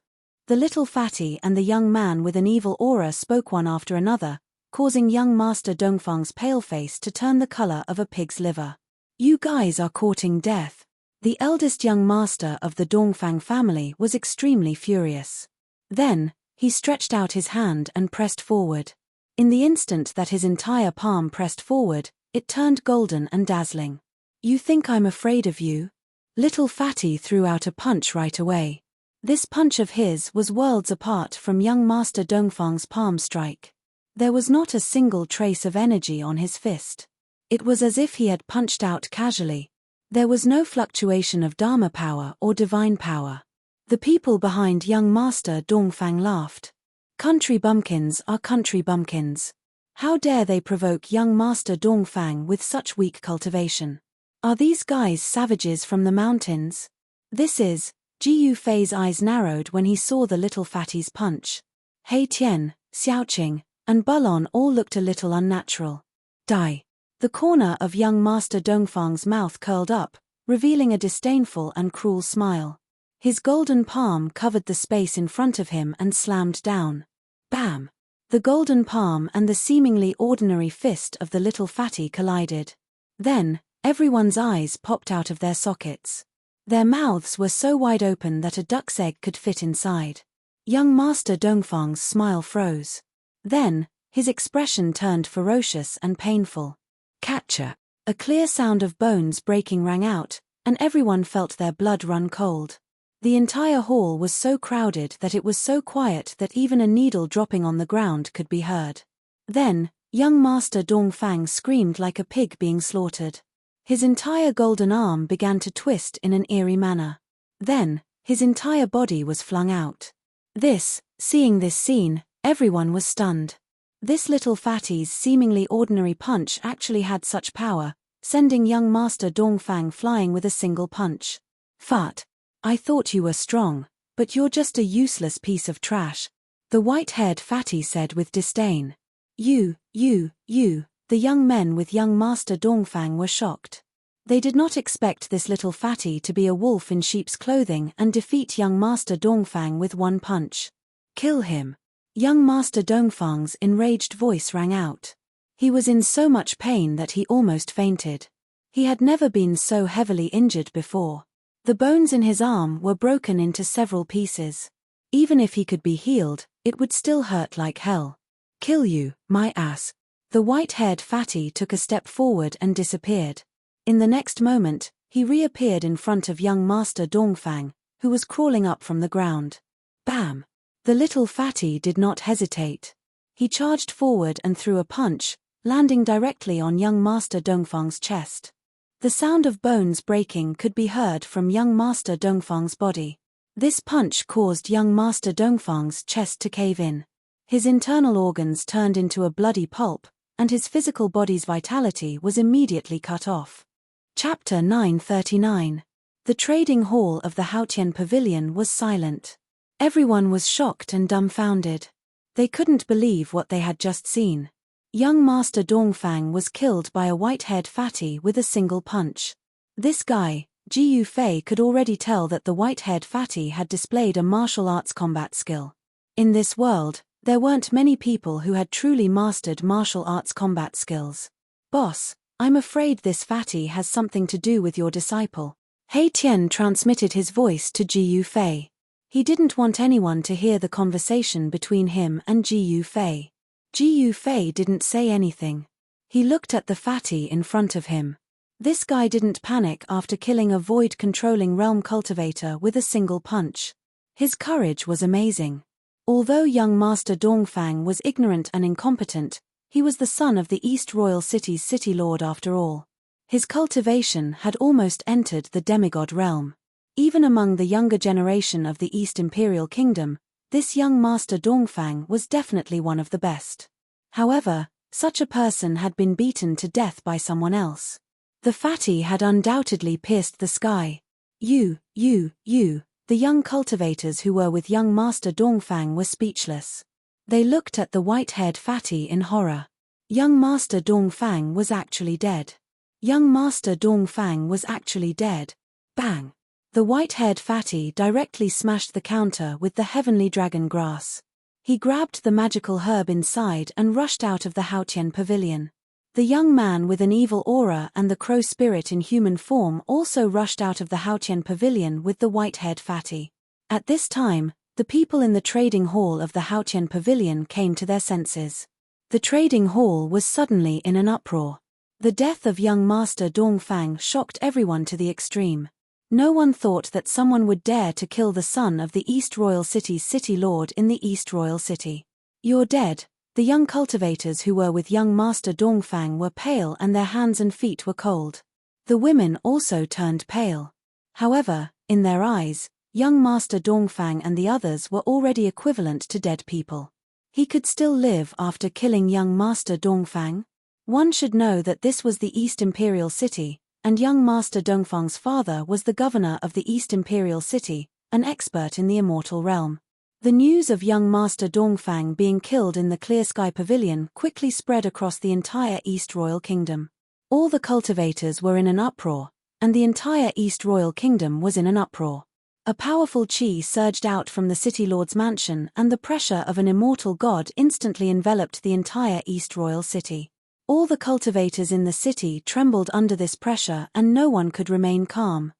[SPEAKER 1] The little fatty and the young man with an evil aura spoke one after another, causing young master Dongfang's pale face to turn the color of a pig's liver. You guys are courting death. The eldest young master of the Dongfang family was extremely furious. Then, he stretched out his hand and pressed forward. In the instant that his entire palm pressed forward, it turned golden and dazzling. You think I'm afraid of you? Little fatty threw out a punch right away. This punch of his was worlds apart from young master Dongfang's palm strike. There was not a single trace of energy on his fist. It was as if he had punched out casually. There was no fluctuation of Dharma power or divine power. The people behind young master Dongfang laughed. Country bumpkins are country bumpkins. How dare they provoke young master Dongfang with such weak cultivation? Are these guys savages from the mountains? This is, Ji Fei's eyes narrowed when he saw the little fatty's punch. Hei Tian, Xiaoqing, and Bulon all looked a little unnatural. Die. The corner of young master Dongfang's mouth curled up, revealing a disdainful and cruel smile. His golden palm covered the space in front of him and slammed down. Bam! The golden palm and the seemingly ordinary fist of the little fatty collided. Then, everyone's eyes popped out of their sockets. Their mouths were so wide open that a duck's egg could fit inside. Young master Dongfang's smile froze. Then, his expression turned ferocious and painful. Catcher! A clear sound of bones breaking rang out, and everyone felt their blood run cold. The entire hall was so crowded that it was so quiet that even a needle dropping on the ground could be heard. Then, young master Dongfang screamed like a pig being slaughtered. His entire golden arm began to twist in an eerie manner. Then, his entire body was flung out. Seeing this scene, everyone was stunned. This little fatty's seemingly ordinary punch actually had such power, sending young master Dongfang flying with a single punch. Fart. I thought you were strong, but you're just a useless piece of trash, the white-haired fatty said with disdain. You, the young men with young master Dongfang were shocked. They did not expect this little fatty to be a wolf in sheep's clothing and defeat young master Dongfang with one punch. Kill him. Young master Dongfang's enraged voice rang out. He was in so much pain that he almost fainted. He had never been so heavily injured before. The bones in his arm were broken into several pieces. Even if he could be healed, it would still hurt like hell. Kill you, my ass. The white-haired fatty took a step forward and disappeared. In the next moment, he reappeared in front of young Master Dongfang, who was crawling up from the ground. Bam! The little fatty did not hesitate. He charged forward and threw a punch, landing directly on young Master Dongfang's chest. The sound of bones breaking could be heard from young Master Dongfang's body. This punch caused young Master Dongfang's chest to cave in. His internal organs turned into a bloody pulp, and his physical body's vitality was immediately cut off. Chapter 939. The trading hall of the Haotian Pavilion was silent. Everyone was shocked and dumbfounded. They couldn't believe what they had just seen. Young Master Dongfang was killed by a white-haired fatty with a single punch. This guy, Ji Yufei, could already tell that the white-haired fatty had displayed a martial arts combat skill. In this world, there weren't many people who had truly mastered martial arts combat skills. Boss, I'm afraid this fatty has something to do with your disciple. He Tian transmitted his voice to Ji Yufei. He didn't want anyone to hear the conversation between him and Ji Yufei. Ji Yufei didn't say anything. He looked at the fatty in front of him. This guy didn't panic after killing a void-controlling realm cultivator with a single punch. His courage was amazing. Although young Master Dongfang was ignorant and incompetent, he was the son of the East Royal City's city lord after all. His cultivation had almost entered the demigod realm. Even among the younger generation of the East Imperial Kingdom, this young Master Dongfang was definitely one of the best. However, such a person had been beaten to death by someone else. The fatty had undoubtedly pierced the sky. The young cultivators who were with young Master Dongfang were speechless. They looked at the white-haired fatty in horror. Young Master Dongfang was actually dead. Young Master Dongfang was actually dead. Bang! The white-haired fatty directly smashed the counter with the heavenly dragon grass. He grabbed the magical herb inside and rushed out of the Haotian Pavilion. The young man with an evil aura and the crow spirit in human form also rushed out of the Haotian Pavilion with the white-haired fatty. At this time, the people in the trading hall of the Haotian Pavilion came to their senses. The trading hall was suddenly in an uproar. The death of young Master Dongfang shocked everyone to the extreme. No one thought that someone would dare to kill the son of the East Royal City's city lord in the East Royal City. You're dead. The young cultivators who were with young Master Dongfang were pale and their hands and feet were cold. The women also turned pale. However, in their eyes, young Master Dongfang and the others were already equivalent to dead people. He could still live after killing young Master Dongfang. One should know that this was the East Imperial City, and young Master Dongfang's father was the governor of the East Imperial City, an expert in the immortal realm. The news of young Master Dongfang being killed in the Clear Sky Pavilion quickly spread across the entire East Royal Kingdom. All the cultivators were in an uproar, and the entire East Royal Kingdom was in an uproar. A powerful chi surged out from the City Lord's mansion, and the pressure of an immortal god instantly enveloped the entire East Royal City. All the cultivators in the city trembled under this pressure and no one could remain calm.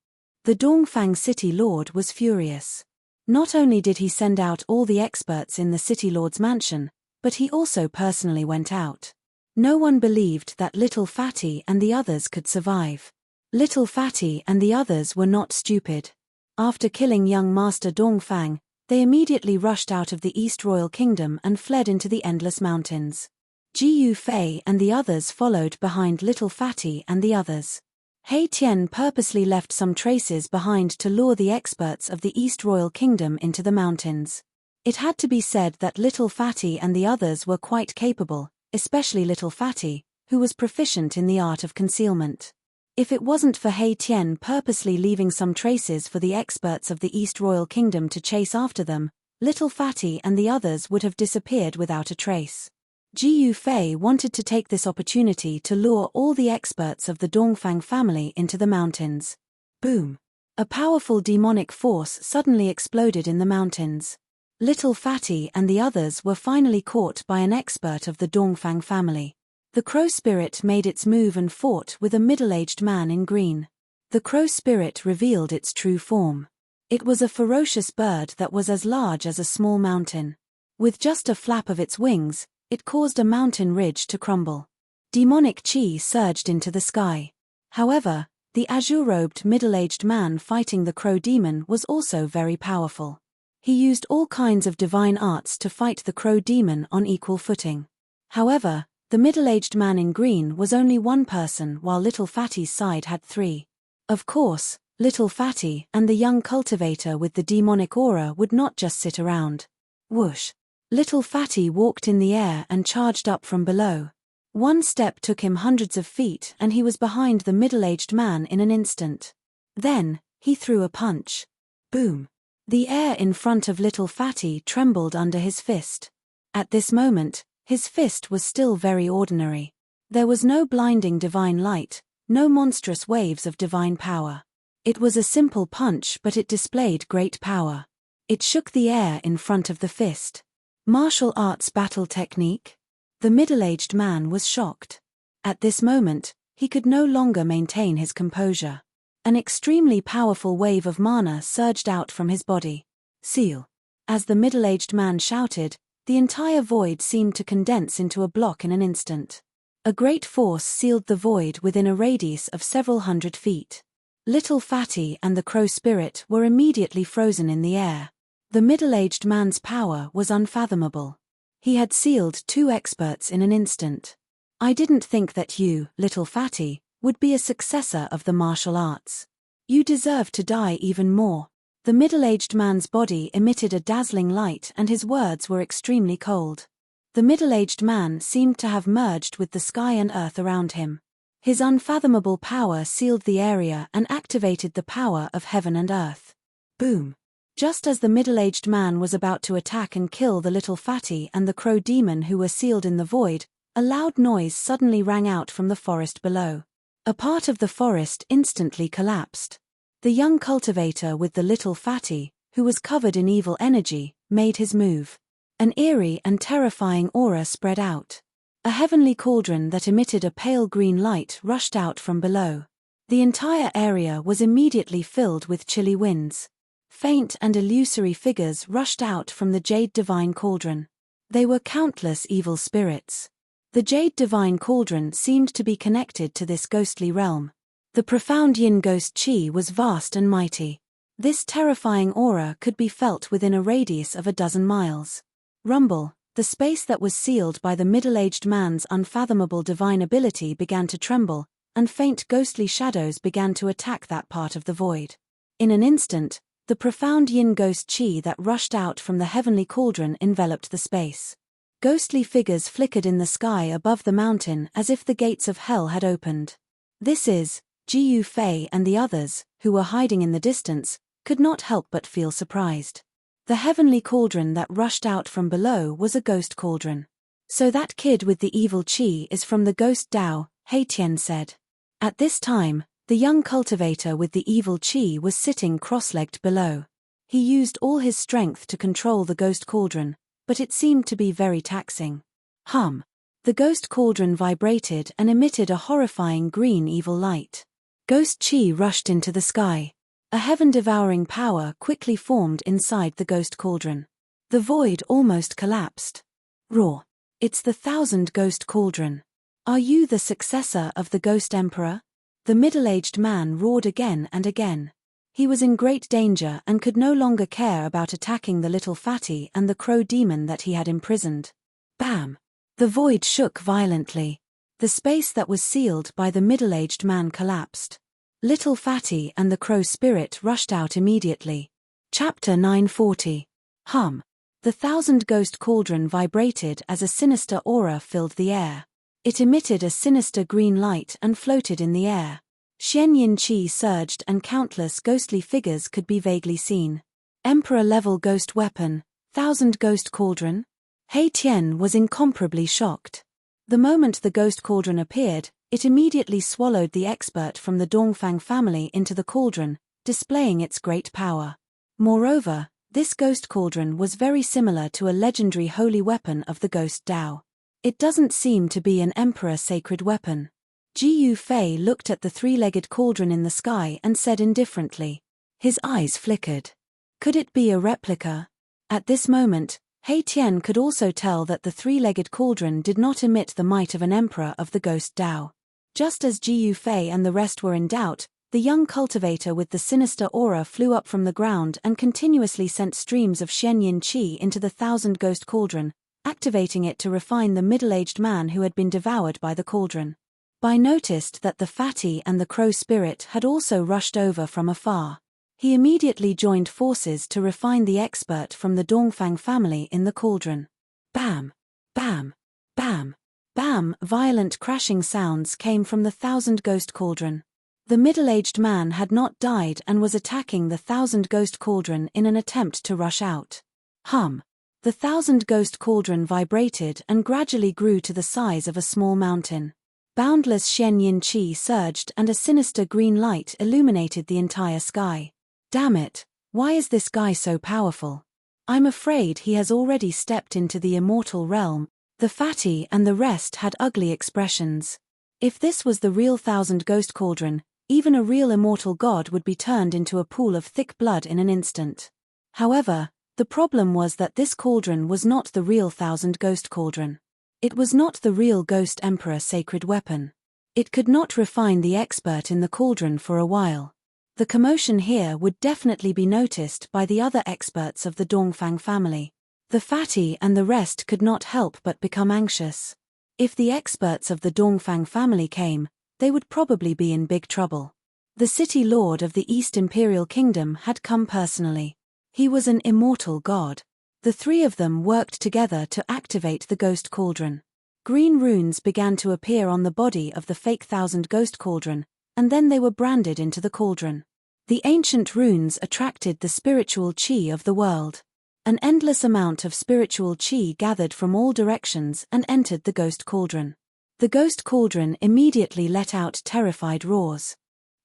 [SPEAKER 1] The Dongfang City Lord was furious. Not only did he send out all the experts in the City Lord's mansion, but he also personally went out. No one believed that Little Fatty and the others could survive. Little Fatty and the others were not stupid. After killing young Master Dongfang, they immediately rushed out of the East Royal Kingdom and fled into the Endless Mountains. Ji Yufei and the others followed behind Little Fatty and the others. He Tian purposely left some traces behind to lure the experts of the East Royal Kingdom into the mountains. It had to be said that Little Fatty and the others were quite capable, especially Little Fatty, who was proficient in the art of concealment. If it wasn't for He Tian purposely leaving some traces for the experts of the East Royal Kingdom to chase after them, Little Fatty and the others would have disappeared without a trace. Ji Yufei wanted to take this opportunity to lure all the experts of the Dongfang family into the mountains. Boom! A powerful demonic force suddenly exploded in the mountains. Little Fatty and the others were finally caught by an expert of the Dongfang family. The crow spirit made its move and fought with a middle-aged man in green. The crow spirit revealed its true form. It was a ferocious bird that was as large as a small mountain. With just a flap of its wings, it caused a mountain ridge to crumble. Demonic chi surged into the sky. However, the azure-robed middle-aged man fighting the crow demon was also very powerful. He used all kinds of divine arts to fight the crow demon on equal footing. However, the middle-aged man in green was only one person while Little Fatty's side had three. Of course, Little Fatty and the young cultivator with the demonic aura would not just sit around. Whoosh! Little Fatty walked in the air and charged up from below. One step took him hundreds of feet and he was behind the middle-aged man in an instant. Then, he threw a punch. Boom! The air in front of Little Fatty trembled under his fist. At this moment, his fist was still very ordinary. There was no blinding divine light, no monstrous waves of divine power. It was a simple punch, but it displayed great power. It shook the air in front of the fist. Martial arts battle technique? The middle-aged man was shocked. At this moment, he could no longer maintain his composure. An extremely powerful wave of mana surged out from his body. Seal. As the middle-aged man shouted, the entire void seemed to condense into a block in an instant. A great force sealed the void within a radius of several hundred feet. Little Fatty and the crow spirit were immediately frozen in the air. The middle-aged man's power was unfathomable. He had sealed two experts in an instant. I didn't think that you, Little Fatty, would be a successor of the martial arts. You deserve to die even more. The middle-aged man's body emitted a dazzling light and his words were extremely cold. The middle-aged man seemed to have merged with the sky and earth around him. His unfathomable power sealed the area and activated the power of heaven and earth. Boom! Just as the middle-aged man was about to attack and kill the Little Fatty and the crow demon who were sealed in the void, a loud noise suddenly rang out from the forest below. A part of the forest instantly collapsed. The young cultivator with the Little Fatty, who was covered in evil energy, made his move. An eerie and terrifying aura spread out. A heavenly cauldron that emitted a pale green light rushed out from below. The entire area was immediately filled with chilly winds. Faint and illusory figures rushed out from the Jade Divine Cauldron. They were countless evil spirits. The Jade Divine Cauldron seemed to be connected to this ghostly realm. The profound yin ghost chi was vast and mighty. This terrifying aura could be felt within a radius of a dozen miles. Rumble, the space that was sealed by the middle-aged man's unfathomable divine ability began to tremble, and faint ghostly shadows began to attack that part of the void. In an instant, the profound yin ghost chi that rushed out from the heavenly cauldron enveloped the space. Ghostly figures flickered in the sky above the mountain as if the gates of hell had opened. This is, Jiu Fei and the others, who were hiding in the distance, could not help but feel surprised. The heavenly cauldron that rushed out from below was a ghost cauldron. So that kid with the evil chi is from the ghost Dao, Heitian said. At this time, the young cultivator with the evil chi was sitting cross-legged below. He used all his strength to control the ghost cauldron, but it seemed to be very taxing. Hum. The ghost cauldron vibrated and emitted a horrifying green evil light. Ghost chi rushed into the sky. A heaven-devouring power quickly formed inside the ghost cauldron. The void almost collapsed. Roar. It's the 1,000 Ghost Cauldron. Are you the successor of the Ghost Emperor? The middle-aged man roared again and again. He was in great danger and could no longer care about attacking the Little Fatty and the crow demon that he had imprisoned. Bam! The void shook violently. The space that was sealed by the middle-aged man collapsed. Little Fatty and the crow spirit rushed out immediately. Chapter 940. Hum. The 1,000 Ghost Cauldron vibrated as a sinister aura filled the air. It emitted a sinister green light and floated in the air. Xianyin Qi surged and countless ghostly figures could be vaguely seen. Emperor-level ghost weapon, 1,000 Ghost Cauldron? Hei Tian was incomparably shocked. The moment the Ghost Cauldron appeared, it immediately swallowed the expert from the Dongfang family into the cauldron, displaying its great power. Moreover, this Ghost Cauldron was very similar to a legendary holy weapon of the Ghost Dao. It doesn't seem to be an emperor sacred weapon. Jiu Fei looked at the three-legged cauldron in the sky and said indifferently. His eyes flickered. Could it be a replica? At this moment, He Tian could also tell that the three-legged cauldron did not emit the might of an emperor of the ghost Dao. Just as Ji Yufei and the rest were in doubt, the young cultivator with the sinister aura flew up from the ground and continuously sent streams of Xianyin qi into the thousand-ghost cauldron, activating it to refine the middle-aged man who had been devoured by the cauldron. Bai noticed that the fatty and the crow spirit had also rushed over from afar. He immediately joined forces to refine the expert from the Dongfang family in the cauldron. Bam! Bam! Bam! Bam! Violent crashing sounds came from the thousand-ghost cauldron. The middle-aged man had not died and was attacking the thousand-ghost cauldron in an attempt to rush out. Hum! The thousand-ghost cauldron vibrated and gradually grew to the size of a small mountain. Boundless Xianyin qi surged and a sinister green light illuminated the entire sky. Damn it, why is this guy so powerful? I'm afraid he has already stepped into the immortal realm. The fatty and the rest had ugly expressions. If this was the real thousand-ghost cauldron, even a real immortal god would be turned into a pool of thick blood in an instant. However, the problem was that this cauldron was not the real thousand-ghost cauldron. It was not the real Ghost Emperor sacred weapon. It could not refine the expert in the cauldron for a while. The commotion here would definitely be noticed by the other experts of the Dongfang family. The fatty and the rest could not help but become anxious. If the experts of the Dongfang family came, they would probably be in big trouble. The city lord of the East Imperial Kingdom had come personally. He was an immortal god. The three of them worked together to activate the ghost cauldron. Green runes began to appear on the body of the fake thousand-ghost cauldron, and then they were branded into the cauldron. The ancient runes attracted the spiritual qi of the world. An endless amount of spiritual qi gathered from all directions and entered the ghost cauldron. The ghost cauldron immediately let out terrified roars.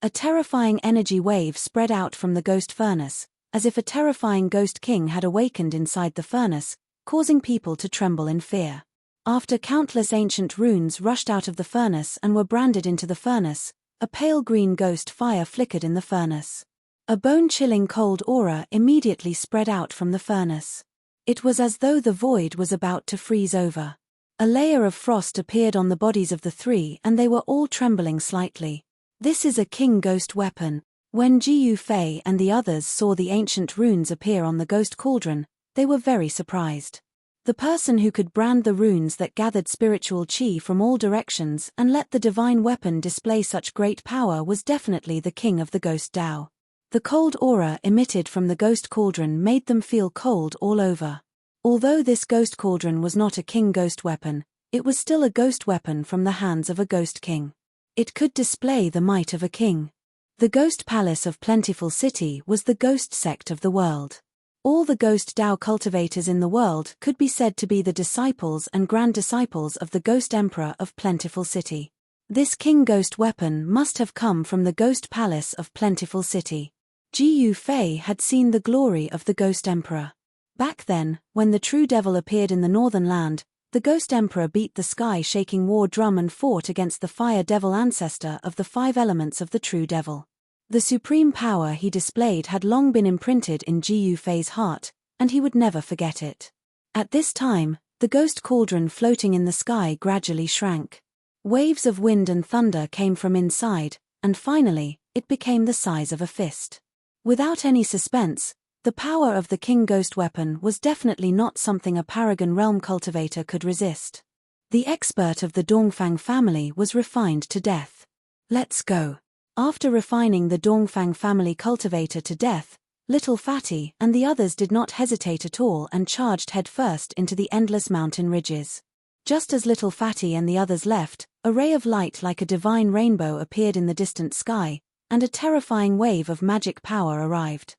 [SPEAKER 1] A terrifying energy wave spread out from the ghost furnace, as if a terrifying ghost king had awakened inside the furnace, causing people to tremble in fear. After countless ancient runes rushed out of the furnace and were branded into the furnace, a pale green ghost fire flickered in the furnace. A bone-chilling cold aura immediately spread out from the furnace. It was as though the void was about to freeze over. A layer of frost appeared on the bodies of the three and they were all trembling slightly. This is a king ghost weapon. When Ji Yufei and the others saw the ancient runes appear on the ghost cauldron, they were very surprised. The person who could brand the runes that gathered spiritual qi from all directions and let the divine weapon display such great power was definitely the king of the ghost Dao. The cold aura emitted from the ghost cauldron made them feel cold all over. Although this ghost cauldron was not a king ghost weapon, it was still a ghost weapon from the hands of a ghost king. It could display the might of a king. The Ghost Palace of Plentiful City was the ghost sect of the world. All the ghost Dao cultivators in the world could be said to be the disciples and grand disciples of the Ghost Emperor of Plentiful City. This king ghost weapon must have come from the Ghost Palace of Plentiful City. Ji Yufei had seen the glory of the Ghost Emperor. Back then, when the true devil appeared in the northern land, the Ghost Emperor beat the sky-shaking war drum and fought against the fire devil ancestor of the five elements of the true devil. The supreme power he displayed had long been imprinted in Ji Yufei's heart, and he would never forget it. At this time, the ghost cauldron floating in the sky gradually shrank. Waves of wind and thunder came from inside, and finally, it became the size of a fist. Without any suspense, the power of the king ghost weapon was definitely not something a paragon realm cultivator could resist. The expert of the Dongfang family was refined to death. Let's go. After refining the Dongfang family cultivator to death, Little Fatty and the others did not hesitate at all and charged headfirst into the endless mountain ridges. Just as Little Fatty and the others left, a ray of light like a divine rainbow appeared in the distant sky, and a terrifying wave of magic power arrived.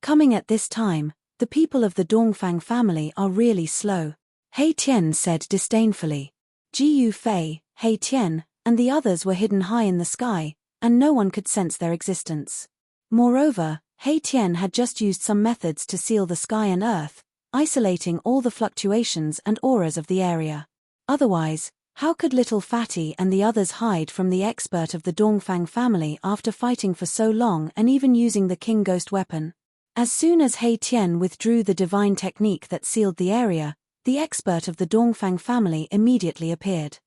[SPEAKER 1] Coming at this time, the people of the Dongfang family are really slow, He Tian said disdainfully. Ji Yufei, He Tian, and the others were hidden high in the sky, and no one could sense their existence. Moreover, He Tian had just used some methods to seal the sky and earth, isolating all the fluctuations and auras of the area. Otherwise, how could Little Fatty and the others hide from the expert of the Dongfang family after fighting for so long and even using the king ghost weapon? As soon as He Tian withdrew the divine technique that sealed the area, the expert of the Dongfang family immediately appeared.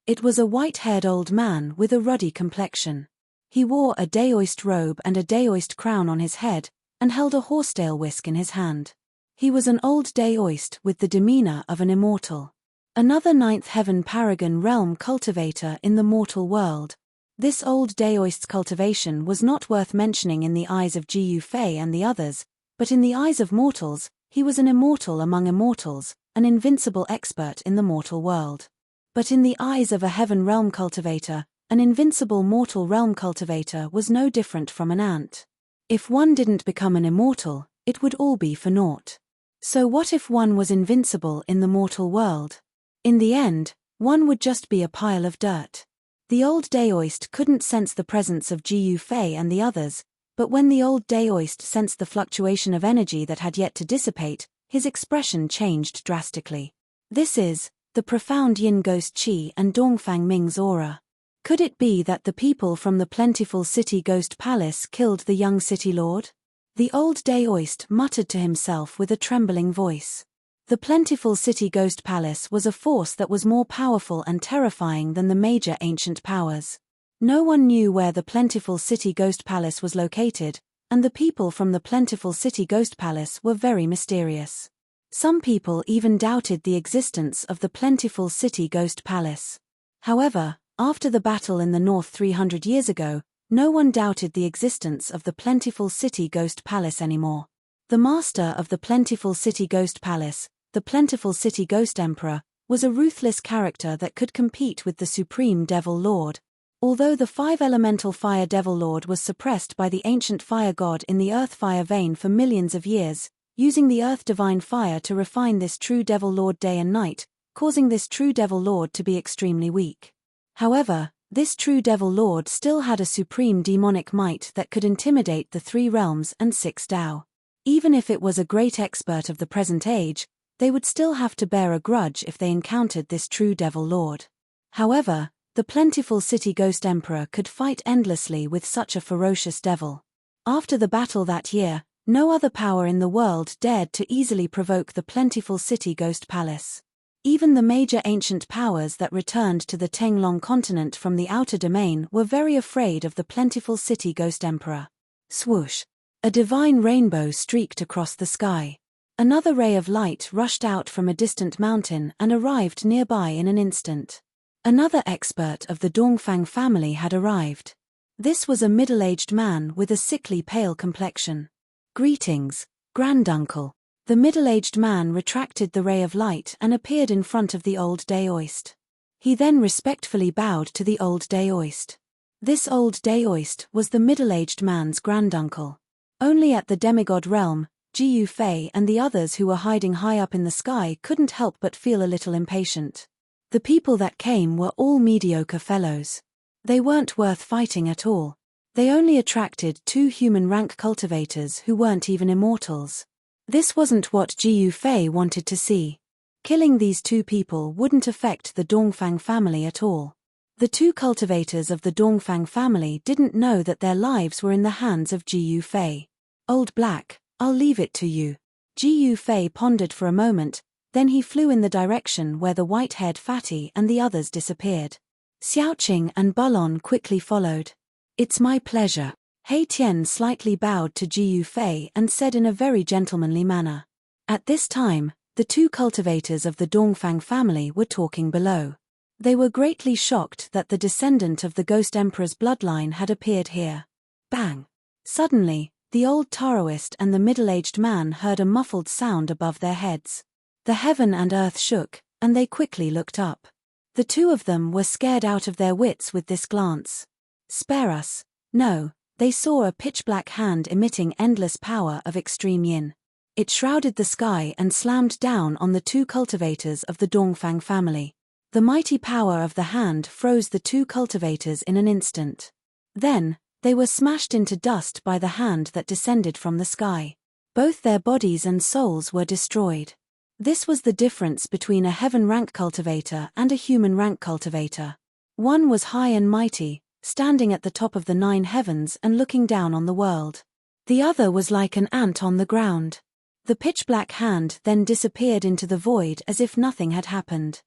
[SPEAKER 1] It was a white-haired old man with a ruddy complexion. He wore a daoist robe and a daoist crown on his head, and held a horsetail whisk in his hand. He was an old daoist with the demeanor of an immortal. Another ninth heaven paragon realm cultivator in the mortal world. This old daoist's cultivation was not worth mentioning in the eyes of Ji Yufei and the others, but in the eyes of mortals, he was an immortal among immortals, an invincible expert in the mortal world. But in the eyes of a heaven realm cultivator, an invincible mortal realm cultivator was no different from an ant. If one didn't become an immortal, it would all be for naught. So what if one was invincible in the mortal world? In the end, one would just be a pile of dirt. The old daoist couldn't sense the presence of Ji Yufei and the others, but when the old daoist sensed the fluctuation of energy that had yet to dissipate, his expression changed drastically. This is the profound yin ghost qi and Dongfang Ming's aura. Could it be that the people from the plentiful city ghost palace killed the young city lord? The old daoist muttered to himself with a trembling voice. The plentiful city ghost palace was a force that was more powerful and terrifying than the major ancient powers. No one knew where the plentiful city ghost palace was located, and the people from the plentiful city ghost palace were very mysterious. Some people even doubted the existence of the plentiful city ghost palace. However, after the battle in the north 300 years ago, no one doubted the existence of the plentiful city ghost palace anymore. The master of the plentiful city ghost palace, the plentiful city ghost emperor, was a ruthless character that could compete with the supreme devil lord. Although the five-elemental fire devil lord was suppressed by the ancient fire god in the earth fire vein for millions of years, using the earth divine fire to refine this true devil lord day and night, causing this true devil lord to be extremely weak. However, this true devil lord still had a supreme demonic might that could intimidate the three realms and six Tao. Even if it was a great expert of the present age, they would still have to bear a grudge if they encountered this true devil lord. However, the plentiful city ghost emperor could fight endlessly with such a ferocious devil. After the battle that year, no other power in the world dared to easily provoke the plentiful city ghost palace. Even the major ancient powers that returned to the Tenglong continent from the outer domain were very afraid of the plentiful city ghost emperor. Swoosh! A divine rainbow streaked across the sky. Another ray of light rushed out from a distant mountain and arrived nearby in an instant. Another expert of the Dongfang family had arrived. This was a middle-aged man with a sickly pale complexion. "Greetings, granduncle." The middle-aged man retracted the ray of light and appeared in front of the old daoist. He then respectfully bowed to the old daoist. This old daoist was the middle-aged man's granduncle. Only at the demigod realm, Ji Yufei and the others who were hiding high up in the sky couldn't help but feel a little impatient. The people that came were all mediocre fellows. They weren't worth fighting at all. They only attracted two human rank cultivators who weren't even immortals. This wasn't what Ji Yufei wanted to see. Killing these two people wouldn't affect the Dongfang family at all. The two cultivators of the Dongfang family didn't know that their lives were in the hands of Ji Yufei. "Old Black, I'll leave it to you." Ji Yufei pondered for a moment, then he flew in the direction where the white-haired fatty and the others disappeared. Xiaoqing and Bulon quickly followed. "It's my pleasure." He Tian slightly bowed to Ji Yufei and said in a very gentlemanly manner. At this time, the two cultivators of the Dongfang family were talking below. They were greatly shocked that the descendant of the Ghost Emperor's bloodline had appeared here. Bang! Suddenly, the old Taoist and the middle-aged man heard a muffled sound above their heads. The heaven and earth shook, and they quickly looked up. The two of them were scared out of their wits with this glance. "Spare us." No, they saw a pitch-black hand emitting endless power of extreme yin. It shrouded the sky and slammed down on the two cultivators of the Dongfang family. The mighty power of the hand froze the two cultivators in an instant. Then, they were smashed into dust by the hand that descended from the sky. Both their bodies and souls were destroyed. This was the difference between a heaven rank cultivator and a human rank cultivator. One was high and mighty, standing at the top of the 9 heavens and looking down on the world. The other was like an ant on the ground. The pitch-black hand then disappeared into the void as if nothing had happened.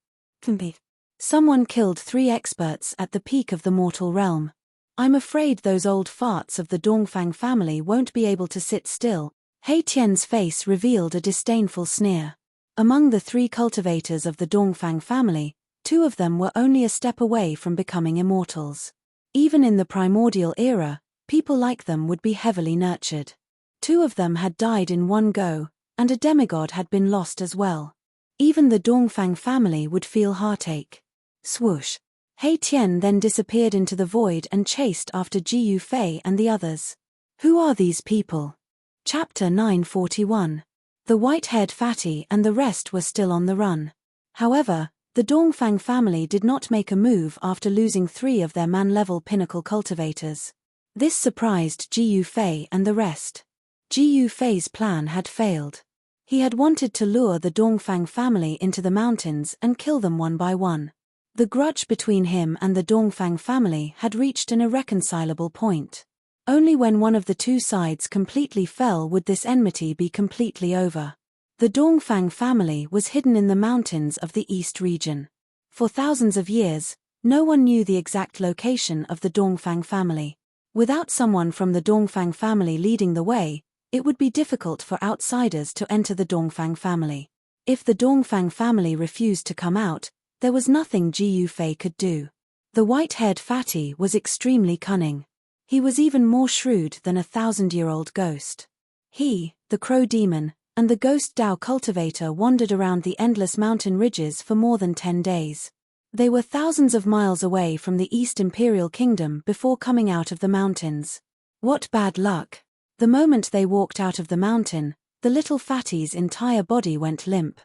[SPEAKER 1] Someone killed 3 experts at the peak of the mortal realm. I'm afraid those old farts of the Dongfang family won't be able to sit still. He Tian's face revealed a disdainful sneer. Among the 3 cultivators of the Dongfang family, 2 of them were only a step away from becoming immortals. Even in the primordial era, people like them would be heavily nurtured. 2 of them had died in one go, and a demigod had been lost as well. Even the Dongfang family would feel heartache. Swoosh. He Tian then disappeared into the void and chased after Ji Yufei and the others. Who are these people? Chapter 941. The white-haired fatty and the rest were still on the run. However, the Dongfang family did not make a move after losing 3 of their man-level pinnacle cultivators. This surprised Ji Yufei and the rest. Ji Yufei's plan had failed. He had wanted to lure the Dongfang family into the mountains and kill them one by one. The grudge between him and the Dongfang family had reached an irreconcilable point. Only when one of the 2 sides completely fell would this enmity be completely over. The Dongfang family was hidden in the mountains of the East region. For thousands of years, no one knew the exact location of the Dongfang family. Without someone from the Dongfang family leading the way, it would be difficult for outsiders to enter the Dongfang family. If the Dongfang family refused to come out, there was nothing Ji Yufei could do. The white-haired fatty was extremely cunning. He was even more shrewd than a 1,000-year-old ghost. He, the crow demon, and the ghost Dao cultivator wandered around the endless mountain ridges for more than 10 days. They were thousands of miles away from the East Imperial Kingdom before coming out of the mountains. What bad luck! The moment they walked out of the mountain, the little fatty's entire body went limp.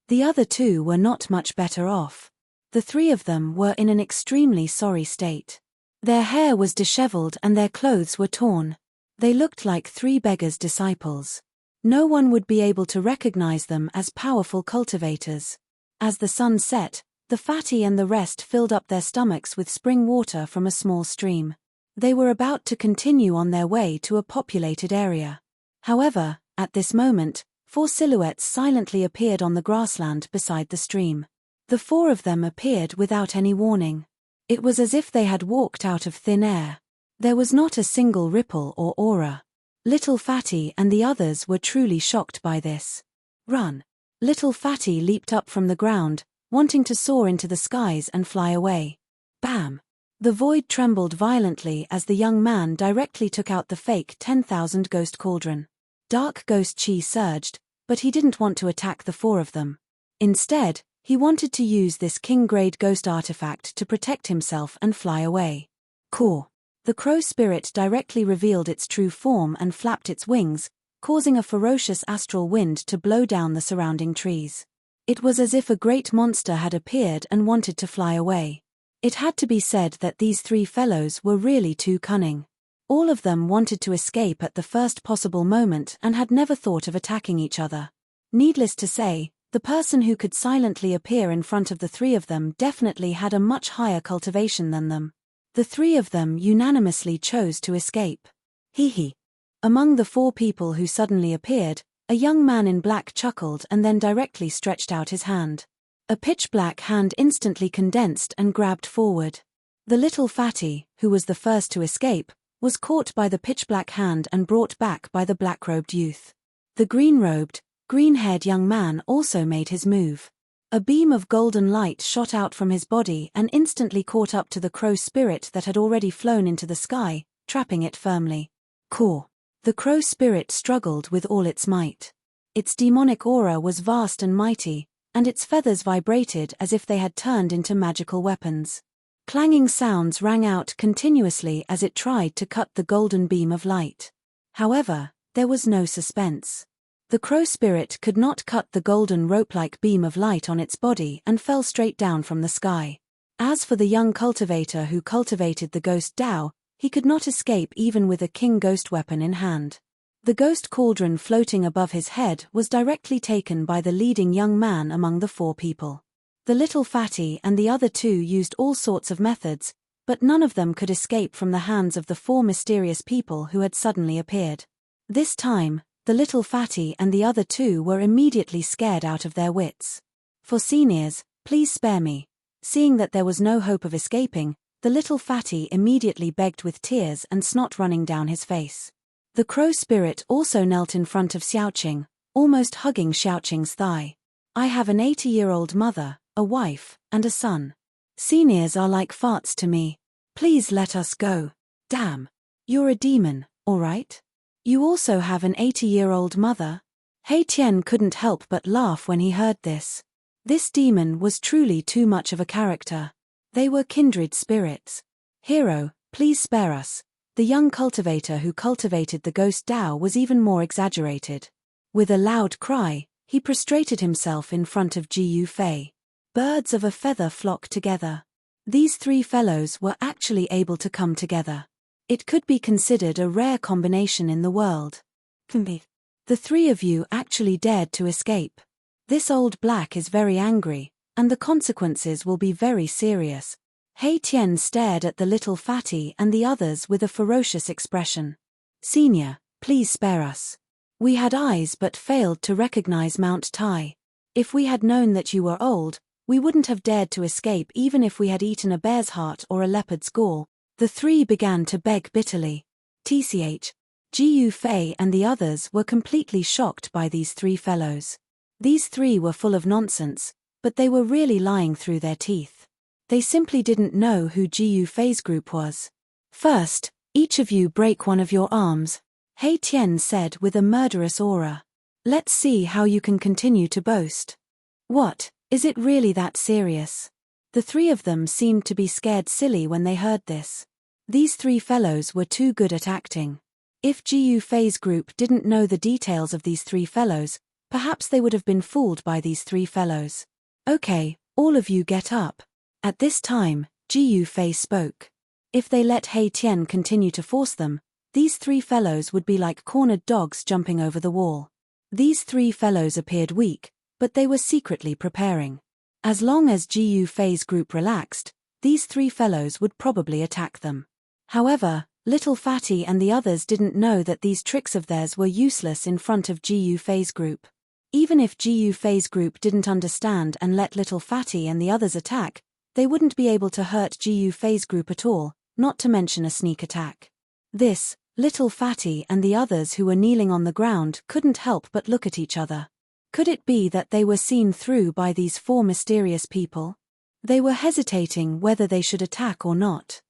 [SPEAKER 1] The other 2 were not much better off. The 3 of them were in an extremely sorry state. Their hair was disheveled and their clothes were torn. They looked like 3 beggars' disciples. No one would be able to recognize them as powerful cultivators. As the sun set, the fatty and the rest filled up their stomachs with spring water from a small stream. They were about to continue on their way to a populated area. However, at this moment, 4 silhouettes silently appeared on the grassland beside the stream. The 4 of them appeared without any warning. It was as if they had walked out of thin air. There was not a single ripple or aura. Little Fatty and the others were truly shocked by this. Run! Little Fatty leaped up from the ground, wanting to soar into the skies and fly away. Bam! The void trembled violently as the young man directly took out the fake 10,000 ghost cauldron. Dark ghost chi surged, but he didn't want to attack the 4 of them. Instead, he wanted to use this king-grade ghost artifact to protect himself and fly away. Caw! The crow spirit directly revealed its true form and flapped its wings, causing a ferocious astral wind to blow down the surrounding trees. It was as if a great monster had appeared and wanted to fly away. It had to be said that these 3 fellows were really too cunning. All of them wanted to escape at the first possible moment and had never thought of attacking each other. Needless to say, the person who could silently appear in front of the 3 of them definitely had a much higher cultivation than them. The 3 of them unanimously chose to escape. Hee. Among the 4 people who suddenly appeared, a young man in black chuckled and then directly stretched out his hand. A pitch-black hand instantly condensed and grabbed forward. The little fatty, who was the first to escape, was caught by the pitch-black hand and brought back by the black-robed youth. The green-robed, green-haired young man also made his move. A beam of golden light shot out from his body and instantly caught up to the crow spirit that had already flown into the sky, trapping it firmly. Caw! The crow spirit struggled with all its might. Its demonic aura was vast and mighty, and its feathers vibrated as if they had turned into magical weapons. Clanging sounds rang out continuously as it tried to cut the golden beam of light. However, there was no suspense. The crow spirit could not cut the golden rope-like beam of light on its body and fell straight down from the sky. As for the young cultivator who cultivated the ghost Dao, he could not escape even with a king ghost weapon in hand. The ghost cauldron floating above his head was directly taken by the leading young man among the 4 people. The little fatty and the other 2 used all sorts of methods, but none of them could escape from the hands of the 4 mysterious people who had suddenly appeared. This time, the little fatty and the other two were immediately scared out of their wits. For seniors, please spare me. Seeing that there was no hope of escaping, the little fatty immediately begged with tears and snot running down his face. The crow spirit also knelt in front of Xiaoqing, almost hugging Xiaoqing's thigh. I have an 80-year-old mother, a wife, and a son. Seniors are like farts to me. Please let us go. Damn. You're a demon, all right? You also have an 80-year-old mother? He Tian couldn't help but laugh when he heard this. This demon was truly too much of a character. They were kindred spirits. Hero, please spare us. The young cultivator who cultivated the ghost Dao was even more exaggerated. With a loud cry, he prostrated himself in front of Ji Yufei. Birds of a feather flock together. These three fellows were actually able to come together. It could be considered a rare combination in the world. The three of you actually dared to escape. This old black is very angry, and the consequences will be very serious. He Tian stared at the little fatty and the others with a ferocious expression. Senior, please spare us. We had eyes but failed to recognize Mount Tai. If we had known that you were old, we wouldn't have dared to escape even if we had eaten a bear's heart or a leopard's gall. The three began to beg bitterly. Tch. Ji Yufei and the others were completely shocked by these three fellows. These three were full of nonsense, but they were really lying through their teeth. They simply didn't know who Ji Yufei's group was. First, each of you break one of your arms, He Tian said with a murderous aura. Let's see how you can continue to boast. What, is it really that serious? The three of them seemed to be scared silly when they heard this. These three fellows were too good at acting. If Ji Yufei's group didn't know the details of these three fellows, perhaps they would have been fooled by these three fellows. Okay, all of you get up. At this time, Ji Yufei spoke. If they let He Tian continue to force them, these three fellows would be like cornered dogs jumping over the wall. These three fellows appeared weak, but they were secretly preparing. As long as Ji Yufei's group relaxed, these three fellows would probably attack them. However, Little Fatty and the others didn't know that these tricks of theirs were useless in front of Ji Yufei's group. Even if Ji Yufei's group didn't understand and let Little Fatty and the others attack, they wouldn't be able to hurt Ji Yufei's group at all, not to mention a sneak attack. This, Little Fatty and the others who were kneeling on the ground couldn't help but look at each other. Could it be that they were seen through by these four mysterious people? They were hesitating whether they should attack or not.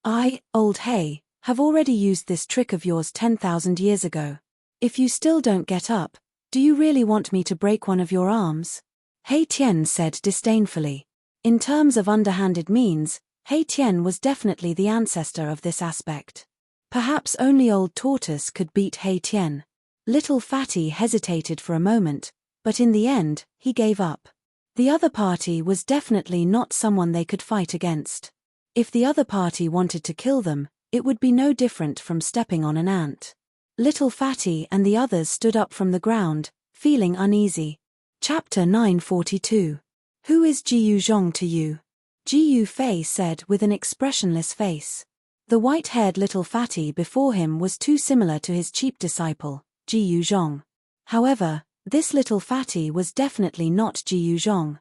[SPEAKER 1] I, old He, have already used this trick of yours 10,000 years ago. If you still don't get up, do you really want me to break one of your arms? He Tian said disdainfully. In terms of underhanded means, He Tian was definitely the ancestor of this aspect. Perhaps only Old Tortoise could beat He Tian. Little Fatty hesitated for a moment, but in the end, he gave up. The other party was definitely not someone they could fight against. If the other party wanted to kill them, it would be no different from stepping on an ant. Little Fatty and the others stood up from the ground, feeling uneasy. Chapter 942. Who is Ji Yuzhong to you? Ji Yufei said with an expressionless face. The white-haired Little Fatty before him was too similar to his cheap disciple, Ji Yuzhong. However, this Little Fatty was definitely not Ji Yuzhong.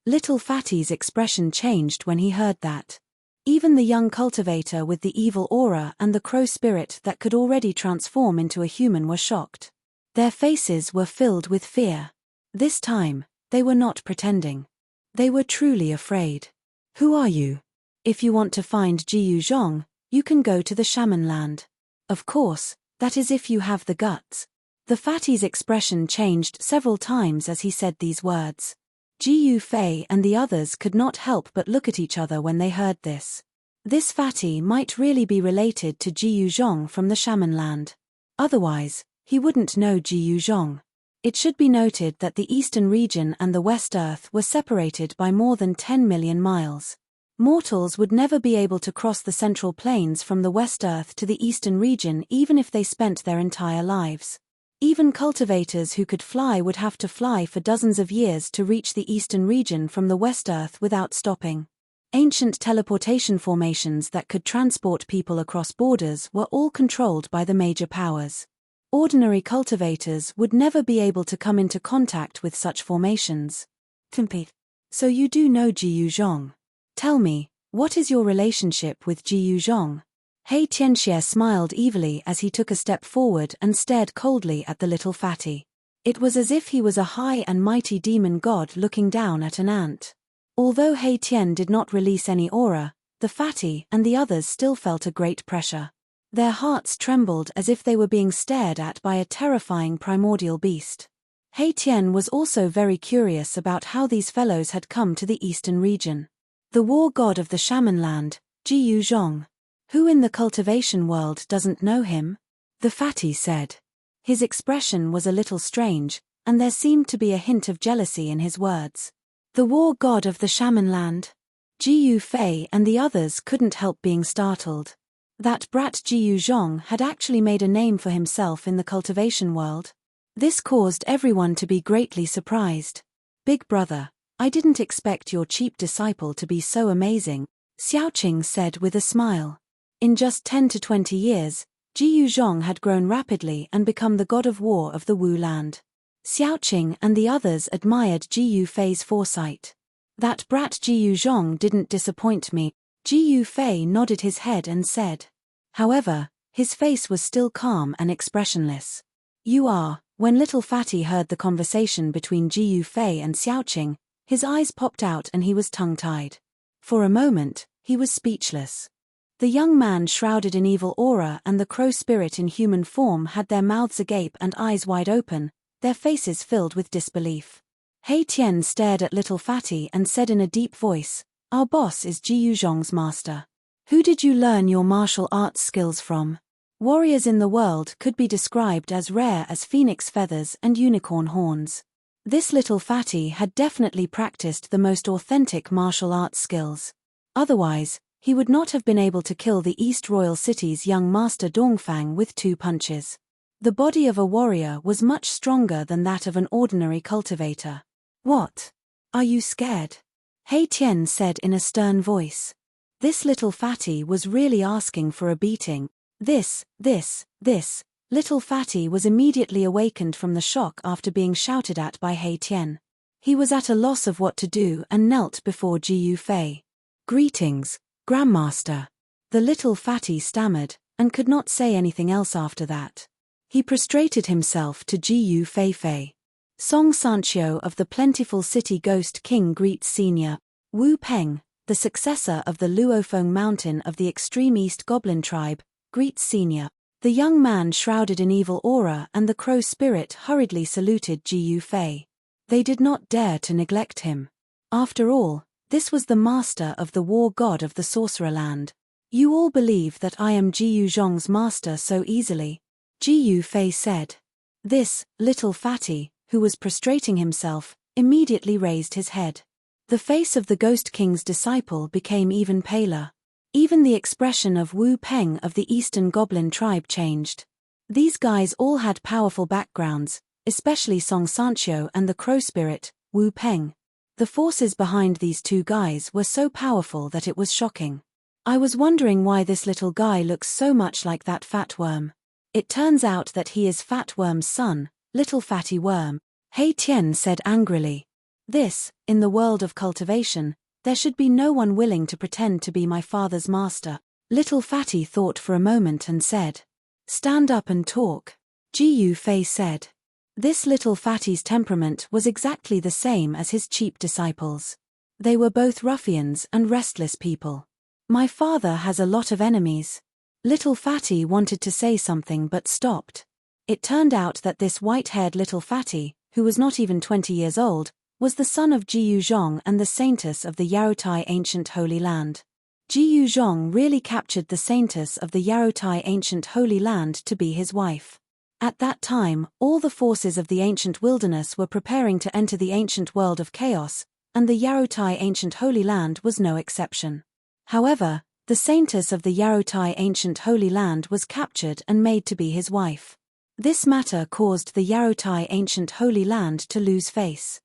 [SPEAKER 1] Little Fatty's expression changed when he heard that. Even the young cultivator with the evil aura and the crow spirit that could already transform into a human were shocked. Their faces were filled with fear. This time, they were not pretending. They were truly afraid. Who are you? If you want to find Ji Yuzhong, you can go to the shaman land. Of course, that is if you have the guts. The fatty's expression changed several times as he said these words. Ji Yufei and the others could not help but look at each other when they heard this. This fatty might really be related to Ji Yuzhong from the shaman land. Otherwise, he wouldn't know Ji Yuzhong. It should be noted that the eastern region and the West Earth were separated by more than 10 million miles. Mortals would never be able to cross the central plains from the West Earth to the eastern region even if they spent their entire lives. Even cultivators who could fly would have to fly for dozens of years to reach the eastern region from the West Earth without stopping. Ancient teleportation formations that could transport people across borders were all controlled by the major powers. Ordinary cultivators would never be able to come into contact with such formations. Tempe. So you do know Jiyu Zhong. Tell me, what is your relationship with Jiyu Zhong? He Tianxie smiled evilly as he took a step forward and stared coldly at the little fatty. It was as if he was a high and mighty demon god looking down at an ant. Although He Tian did not release any aura, the fatty and the others still felt a great pressure. Their hearts trembled as if they were being stared at by a terrifying primordial beast. He Tian was also very curious about how these fellows had come to the eastern region. The war god of the shaman land, Jiyu Zhong. Who in the cultivation world doesn't know him? The fatty said. His expression was a little strange, and there seemed to be a hint of jealousy in his words. The war god of the shaman land? Jiyu Fei and the others couldn't help being startled. That brat Jiyu Zhong had actually made a name for himself in the cultivation world. This caused everyone to be greatly surprised. Big brother, I didn't expect your cheap disciple to be so amazing, Xiaoqing said with a smile. In just 10 to 20 years, Jiyu Zhong had grown rapidly and become the god of war of the Wu land. Xiaoqing and the others admired Jiyu Fei's foresight. That brat Jiyu Zhong didn't disappoint me, Jiyu Fei nodded his head and said. However, his face was still calm and expressionless. You are. When little fatty heard the conversation between Jiyu Fei and Xiaoqing, his eyes popped out and he was tongue-tied. For a moment, he was speechless. The young man shrouded in evil aura and the crow spirit in human form had their mouths agape and eyes wide open, their faces filled with disbelief. He Tian stared at little fatty and said in a deep voice, Our boss is Jiyu Zhong's master. Who did you learn your martial arts skills from? Warriors in the world could be described as rare as phoenix feathers and unicorn horns. This little fatty had definitely practiced the most authentic martial arts skills. Otherwise, he would not have been able to kill the East Royal City's young master Dongfang with 2 punches. The body of a warrior was much stronger than that of an ordinary cultivator. What? Are you scared? He Tian said in a stern voice. This little fatty was really asking for a beating. This, little fatty was immediately awakened from the shock after being shouted at by He Tian. He was at a loss of what to do and knelt before Jiyu Fei. Greetings, Grandmaster. The little fatty stammered, and could not say anything else after that. He prostrated himself to Jiyu Fei. Song Sanqiu of the plentiful city Ghost King greets Senior, Wu Peng, the successor of the Luofeng Mountain of the extreme East Goblin tribe, greets Senior. The young man shrouded in evil aura and the crow spirit hurriedly saluted Jiyu Fei. They did not dare to neglect him. After all, this was the master of the war god of the sorcerer land. You all believe that I am Jiyu Zhong's master so easily? Jiyu Fei said. This, little fatty, who was prostrating himself, immediately raised his head. The face of the Ghost King's disciple became even paler. Even the expression of Wu Peng of the Eastern Goblin tribe changed. These guys all had powerful backgrounds, especially Song Sanqiu and the crow spirit, Wu Peng. The forces behind these 2 guys were so powerful that it was shocking. I was wondering why this little guy looks so much like that fat worm. It turns out that he is Fat Worm's son, Little Fatty Worm, He Tian said angrily. This, in the world of cultivation, there should be no one willing to pretend to be my father's master. Little Fatty thought for a moment and said. Stand up and talk. Jiyu Fei said. This little fatty's temperament was exactly the same as his cheap disciples. They were both ruffians and restless people. My father has a lot of enemies. Little fatty wanted to say something but stopped. It turned out that this white-haired little fatty, who was not even 20 years old, was the son of Jiyu Zhong and the saintess of the Yarotai ancient holy land. Jiyu Zhong really captured the saintess of the Yarotai ancient holy land to be his wife. At that time, all the forces of the ancient wilderness were preparing to enter the ancient world of chaos, and the Yarotai ancient holy land was no exception. However, the saintess of the Yarotai ancient holy land was captured and made to be his wife. This matter caused the Yarotai ancient holy land to lose face.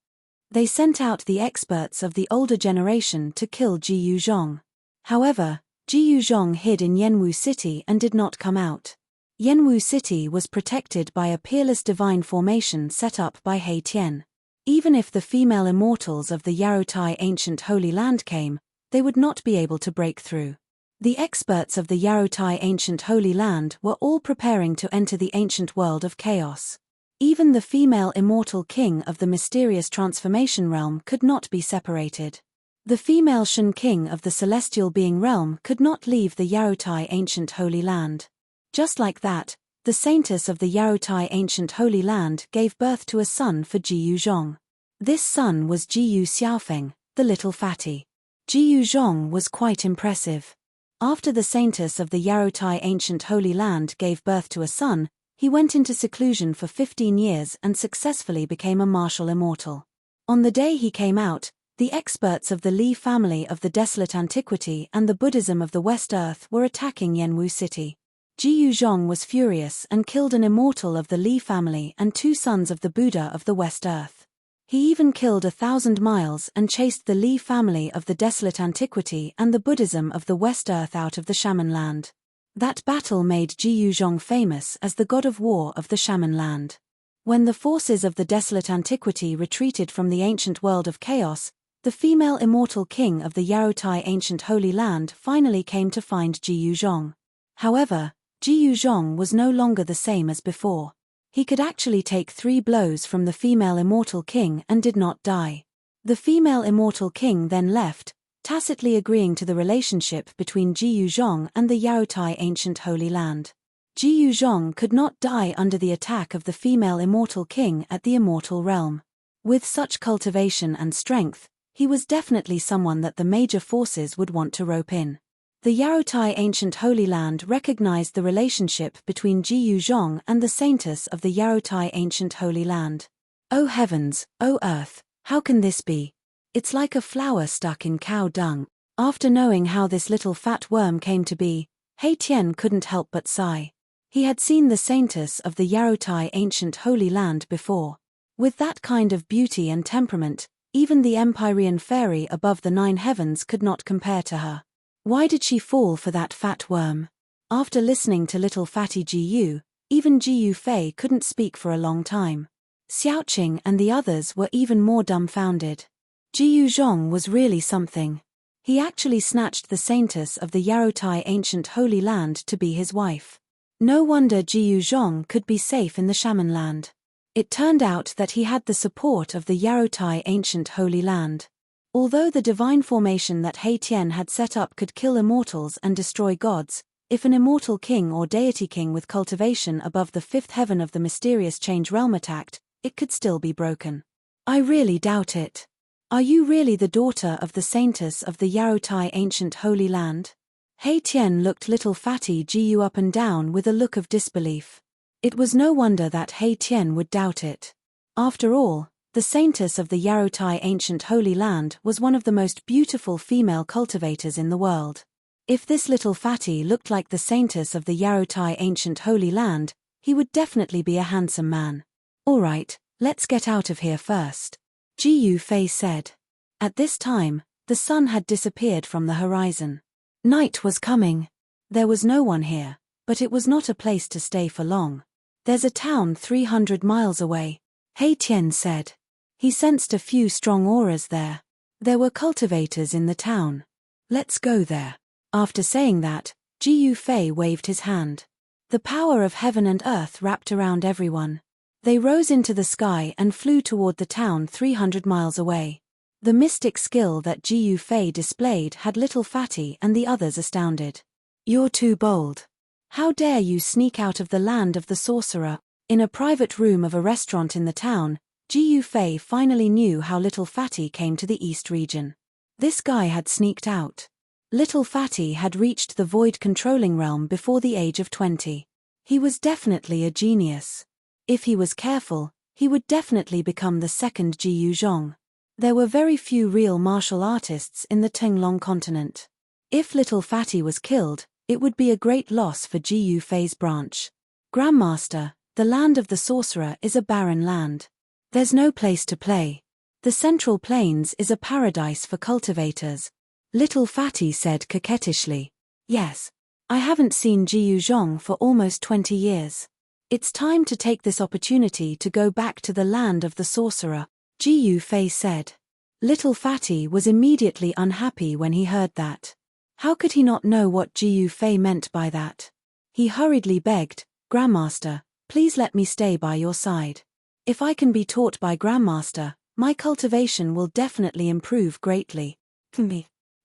[SPEAKER 1] They sent out the experts of the older generation to kill Ji Yuzhong. However, Ji Yuzhong hid in Yanwu City and did not come out. Yanwu City was protected by a peerless divine formation set up by He Tian. Even if the female immortals of the Yarotai ancient Holy Land came, they would not be able to break through. The experts of the Yarotai ancient Holy Land were all preparing to enter the ancient world of chaos. Even the female immortal king of the mysterious transformation realm could not be separated. The female Shen king of the celestial being realm could not leave the Yarotai ancient Holy Land. Just like that, the saintess of the Yarotai ancient Holy Land gave birth to a son for Ji Yuzhong. This son was Ji Yu Xiaofeng, the little fatty. Ji Yuzhong was quite impressive. After the saintess of the Yarotai ancient Holy Land gave birth to a son, he went into seclusion for 15 years and successfully became a martial immortal. On the day he came out, the experts of the Li family of the Desolate Antiquity and the Buddhism of the West Earth were attacking Yanwu City. Ji Yuzhong was furious and killed an immortal of the Li family and 2 sons of the Buddha of the West Earth. He even killed 1,000 miles and chased the Li family of the Desolate Antiquity and the Buddhism of the West Earth out of the Shaman Land. That battle made Ji Yuzhong famous as the god of war of the Shaman Land. When the forces of the Desolate Antiquity retreated from the ancient world of chaos, the female immortal king of the Yarotai ancient Holy Land finally came to find Ji Yuzhong. However, Ji Yuzhong was no longer the same as before. He could actually take 3 blows from the female immortal king and did not die. The female immortal king then left, tacitly agreeing to the relationship between Ji Yuzhong and the Yarotai ancient Holy Land. Ji Yuzhong could not die under the attack of the female immortal king at the immortal realm. With such cultivation and strength, he was definitely someone that the major forces would want to rope in. The Yarotai ancient Holy Land recognized the relationship between Ji Yuzhong and the saintess of the Yarotai ancient Holy Land. "Oh heavens, oh earth, how can this be? It's like a flower stuck in cow dung." After knowing how this little fat worm came to be, He Tian couldn't help but sigh. He had seen the saintess of the Yarotai ancient Holy Land before. With that kind of beauty and temperament, even the Empyrean fairy above the 9 heavens could not compare to her. Why did she fall for that fat worm? After listening to little fatty Ji Yu, even Ji Yu Fei couldn't speak for a long time. Xiaoqing and the others were even more dumbfounded. Ji Yuzhong was really something. He actually snatched the saintess of the Yarotai ancient Holy Land to be his wife. No wonder Ji Yuzhong could be safe in the Shaman Land. It turned out that he had the support of the Yarotai ancient Holy Land. Although the divine formation that He Tian had set up could kill immortals and destroy gods, if an immortal king or deity king with cultivation above the 5th heaven of the mysterious change realm attacked, it could still be broken. I really doubt it. Are you really the daughter of the saintess of the Yarotai ancient Holy Land? He Tian looked little fatty Ji Yu up and down with a look of disbelief. It was no wonder that He Tian would doubt it. After all, the saintess of the Yarotai ancient Holy Land was one of the most beautiful female cultivators in the world. If this little fatty looked like the saintess of the Yarotai ancient Holy Land, he would definitely be a handsome man. "Alright, let's get out of here first," Ji Yu Fei said. At this time, the sun had disappeared from the horizon. Night was coming. There was no one here, but it was not a place to stay for long. "There's a town 300 miles away," He Tian said. He sensed a few strong auras there. There were cultivators in the town. "Let's go there." After saying that, Ji Yu Fei waved his hand. The power of heaven and earth wrapped around everyone. They rose into the sky and flew toward the town 300 miles away. The mystic skill that Ji Yu Fei displayed had little fatty and the others astounded. "You're too bold. How dare you sneak out of the land of the sorcerer?" In a private room of a restaurant in the town, Ji Yu Fei finally knew how Little Fatty came to the East region. This guy had sneaked out. Little Fatty had reached the void controlling realm before the age of 20. He was definitely a genius. If he was careful, he would definitely become the second Ji Yuzhong. There were very few real martial artists in the Tenglong continent. If Little Fatty was killed, it would be a great loss for Ji Yu Fei's branch. "Grandmaster, the land of the sorcerer is a barren land. There's no place to play. The Central Plains is a paradise for cultivators. Little Fatty said coquettishly. Yes. I haven't seen Jiyu Zhong for almost 20 years. It's time to take this opportunity to go back to the land of the sorcerer, Jiyu Fei said. Little Fatty was immediately unhappy when he heard that. How could he not know what Jiyu Fei meant by that? He hurriedly begged, Grandmaster, please let me stay by your side. If I can be taught by Grandmaster, my cultivation will definitely improve greatly.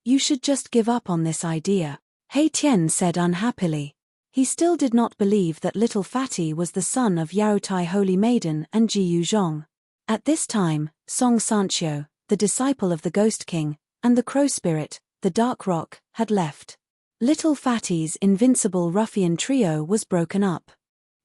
[SPEAKER 1] You should just give up on this idea, He Tian said unhappily. He still did not believe that Little Fatty was the son of Yaotai Holy Maiden and Jiyu Zhong. At this time, Song Sanchio, the disciple of the Ghost King, and the Crow Spirit, the Dark Rock, had left. Little Fatty's invincible ruffian trio was broken up.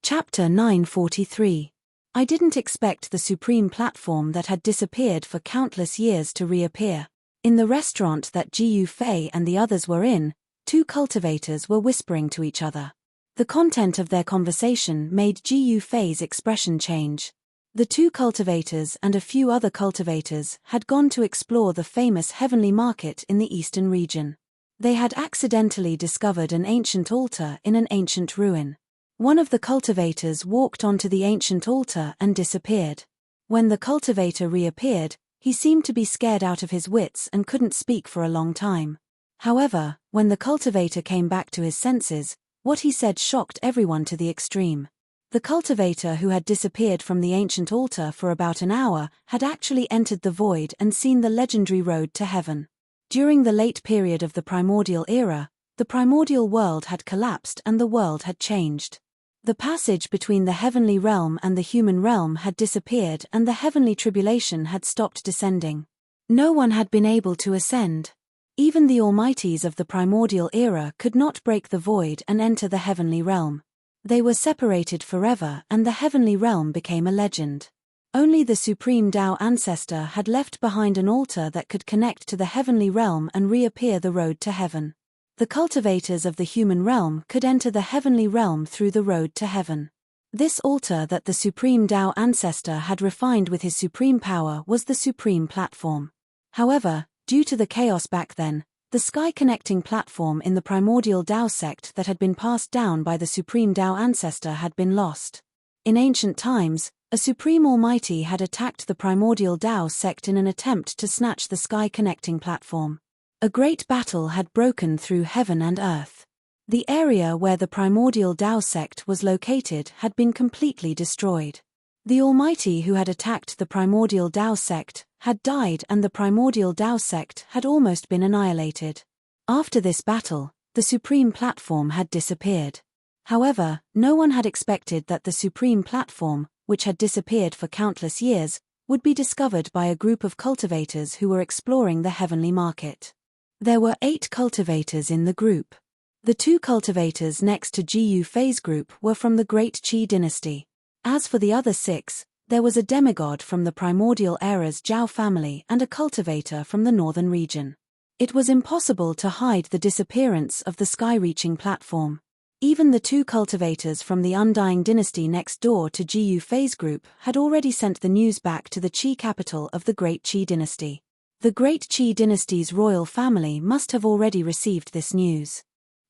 [SPEAKER 1] Chapter 943. I didn't expect the supreme platform that had disappeared for countless years to reappear. In the restaurant that Jiyu Fei and the others were in, two cultivators were whispering to each other. The content of their conversation made Jiyu Fei's expression change. The two cultivators and a few other cultivators had gone to explore the famous heavenly market in the eastern region. They had accidentally discovered an ancient altar in an ancient ruin. One of the cultivators walked onto the ancient altar and disappeared. When the cultivator reappeared, he seemed to be scared out of his wits and couldn't speak for a long time. However, when the cultivator came back to his senses, what he said shocked everyone to the extreme. The cultivator who had disappeared from the ancient altar for about an hour had actually entered the void and seen the legendary road to heaven. During the late period of the primordial era, the primordial world had collapsed and the world had changed. The passage between the heavenly realm and the human realm had disappeared and the heavenly tribulation had stopped descending. No one had been able to ascend. Even the almighties of the primordial era could not break the void and enter the heavenly realm. They were separated forever and the heavenly realm became a legend. Only the supreme Tao ancestor had left behind an altar that could connect to the heavenly realm and reappear the road to heaven. The cultivators of the human realm could enter the heavenly realm through the road to heaven. This altar that the supreme Tao ancestor had refined with his supreme power was the supreme platform. However, due to the chaos back then, the sky-connecting platform in the primordial Tao sect that had been passed down by the supreme Tao ancestor had been lost. In ancient times, a supreme almighty had attacked the primordial Tao sect in an attempt to snatch the sky-connecting platform. A great battle had broken through heaven and earth. The area where the primordial Tao sect was located had been completely destroyed. The almighty who had attacked the primordial Tao sect had died and the primordial Tao sect had almost been annihilated. After this battle, the supreme platform had disappeared. However, no one had expected that the supreme platform, which had disappeared for countless years, would be discovered by a group of cultivators who were exploring the heavenly market. There were 8 cultivators in the group. The 2 cultivators next to Jiyu Fei's group were from the Great Qi dynasty. As for the other 6, there was a demigod from the primordial era's Zhao family and a cultivator from the northern region. It was impossible to hide the disappearance of the sky-reaching platform. Even the 2 cultivators from the Undying dynasty next door to Jiyu Fei's group had already sent the news back to the Qi capital of the Great Qi dynasty. The Great Qi dynasty's royal family must have already received this news.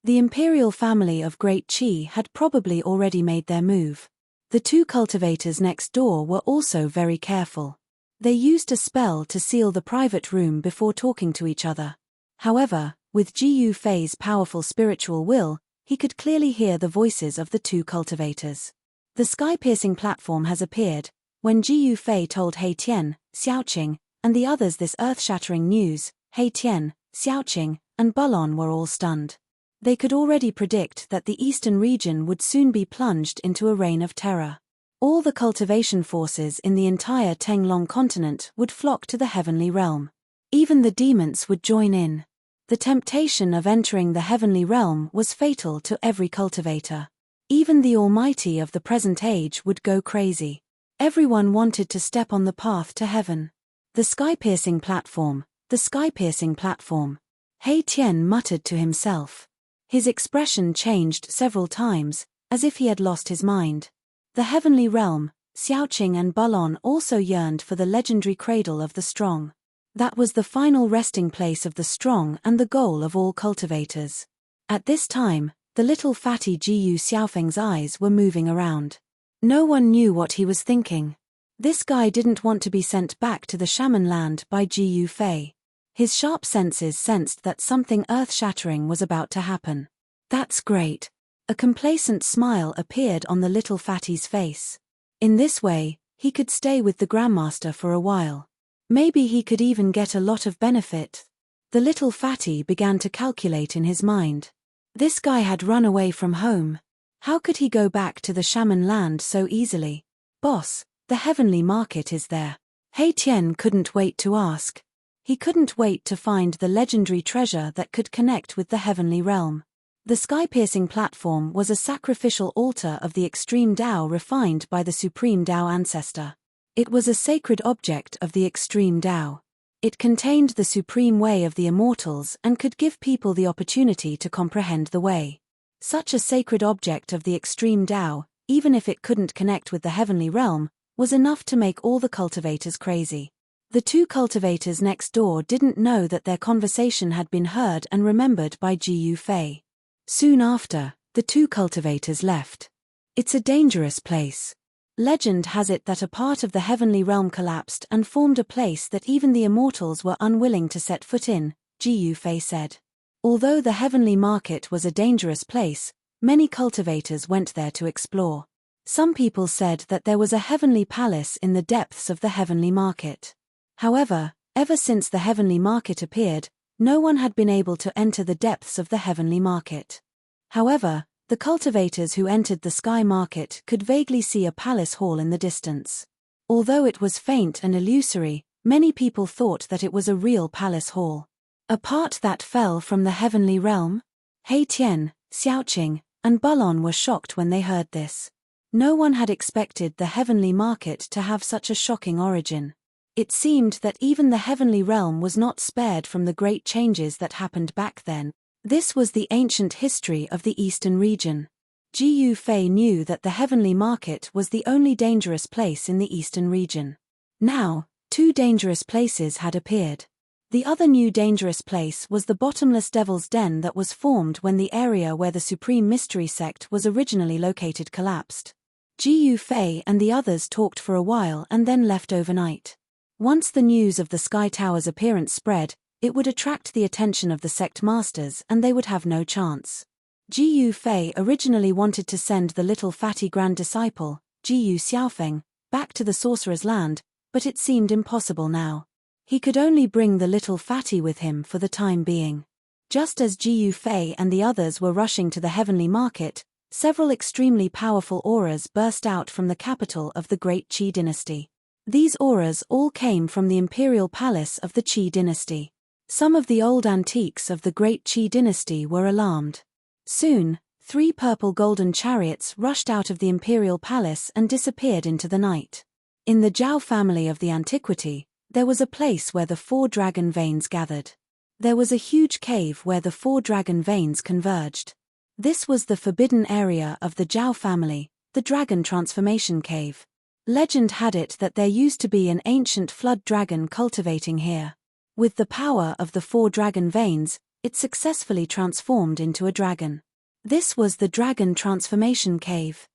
[SPEAKER 1] The imperial family of Great Qi had probably already made their move. The 2 cultivators next door were also very careful. They used a spell to seal the private room before talking to each other. However, with Jiyu Fei's powerful spiritual will, he could clearly hear the voices of the 2 cultivators. The sky-piercing platform has appeared. When Jiyu Fei told He Tian, Xiaoqing, and the others this earth-shattering news, He Tian, Xiaoqing, and Bulon were all stunned. They could already predict that the eastern region would soon be plunged into a reign of terror. All the cultivation forces in the entire Tenglong continent would flock to the heavenly realm. Even the demons would join in. The temptation of entering the heavenly realm was fatal to every cultivator. Even the almighty of the present age would go crazy. Everyone wanted to step on the path to heaven. The sky-piercing platform, the sky-piercing platform. He Tian muttered to himself. His expression changed several times, as if he had lost his mind. The heavenly realm, Xiaoqing and Bulon also yearned for the legendary cradle of the strong. That was the final resting place of the strong and the goal of all cultivators. At this time, the little fatty Jiyu Xiaofeng's eyes were moving around. No one knew what he was thinking. This guy didn't want to be sent back to the shaman land by Jiyu Fei. His sharp senses sensed that something earth-shattering was about to happen. That's great. A complacent smile appeared on the little fatty's face. In this way, he could stay with the Grandmaster for a while. Maybe he could even get a lot of benefit. The little fatty began to calculate in his mind. This guy had run away from home. How could he go back to the shaman land so easily? Boss, the heavenly market is there. He Tian couldn't wait to ask. He couldn't wait to find the legendary treasure that could connect with the heavenly realm. The sky-piercing platform was a sacrificial altar of the extreme Tao refined by the supreme Tao ancestor. It was a sacred object of the extreme Tao. It contained the supreme way of the immortals and could give people the opportunity to comprehend the way. Such a sacred object of the extreme Tao, even if it couldn't connect with the heavenly realm, was enough to make all the cultivators crazy. The two cultivators next door didn't know that their conversation had been heard and remembered by Jiyu Fei. Soon after, the two cultivators left. It's a dangerous place. Legend has it that a part of the heavenly realm collapsed and formed a place that even the immortals were unwilling to set foot in, Jiyu Fei said. Although the heavenly market was a dangerous place, many cultivators went there to explore. Some people said that there was a heavenly palace in the depths of the heavenly market. However, ever since the heavenly market appeared, no one had been able to enter the depths of the heavenly market. However, the cultivators who entered the sky market could vaguely see a palace hall in the distance. Although it was faint and illusory, many people thought that it was a real palace hall. A part that fell from the heavenly realm? He Tian, Xiaoqing, and Bulon were shocked when they heard this. No one had expected the heavenly market to have such a shocking origin. It seemed that even the heavenly realm was not spared from the great changes that happened back then. This was the ancient history of the eastern region. Jiyu Fei knew that the heavenly market was the only dangerous place in the eastern region. Now, two dangerous places had appeared. The other new dangerous place was the bottomless devil's den that was formed when the area where the Supreme Mystery Sect was originally located collapsed. Jiyu Fei and the others talked for a while and then left overnight. Once the news of the Sky Tower's appearance spread, it would attract the attention of the sect masters and they would have no chance. Jiyu Fei originally wanted to send the little fatty grand disciple, Jiyu Xiaofeng, back to the sorcerer's land, but it seemed impossible now. He could only bring the little fatty with him for the time being. Just as Jiyu Fei and the others were rushing to the heavenly market, several extremely powerful auras burst out from the capital of the great Qi dynasty. These auras all came from the imperial palace of the Qi dynasty. Some of the old antiques of the great Qi dynasty were alarmed. Soon, 3 purple golden chariots rushed out of the imperial palace and disappeared into the night. In the Zhao family of the antiquity, there was a place where the 4 dragon veins gathered. There was a huge cave where the 4 dragon veins converged. This was the forbidden area of the Zhao family, the Dragon Transformation Cave. Legend had it that there used to be an ancient flood dragon cultivating here. With the power of the 4 dragon veins, it successfully transformed into a dragon. This was the Dragon Transformation Cave.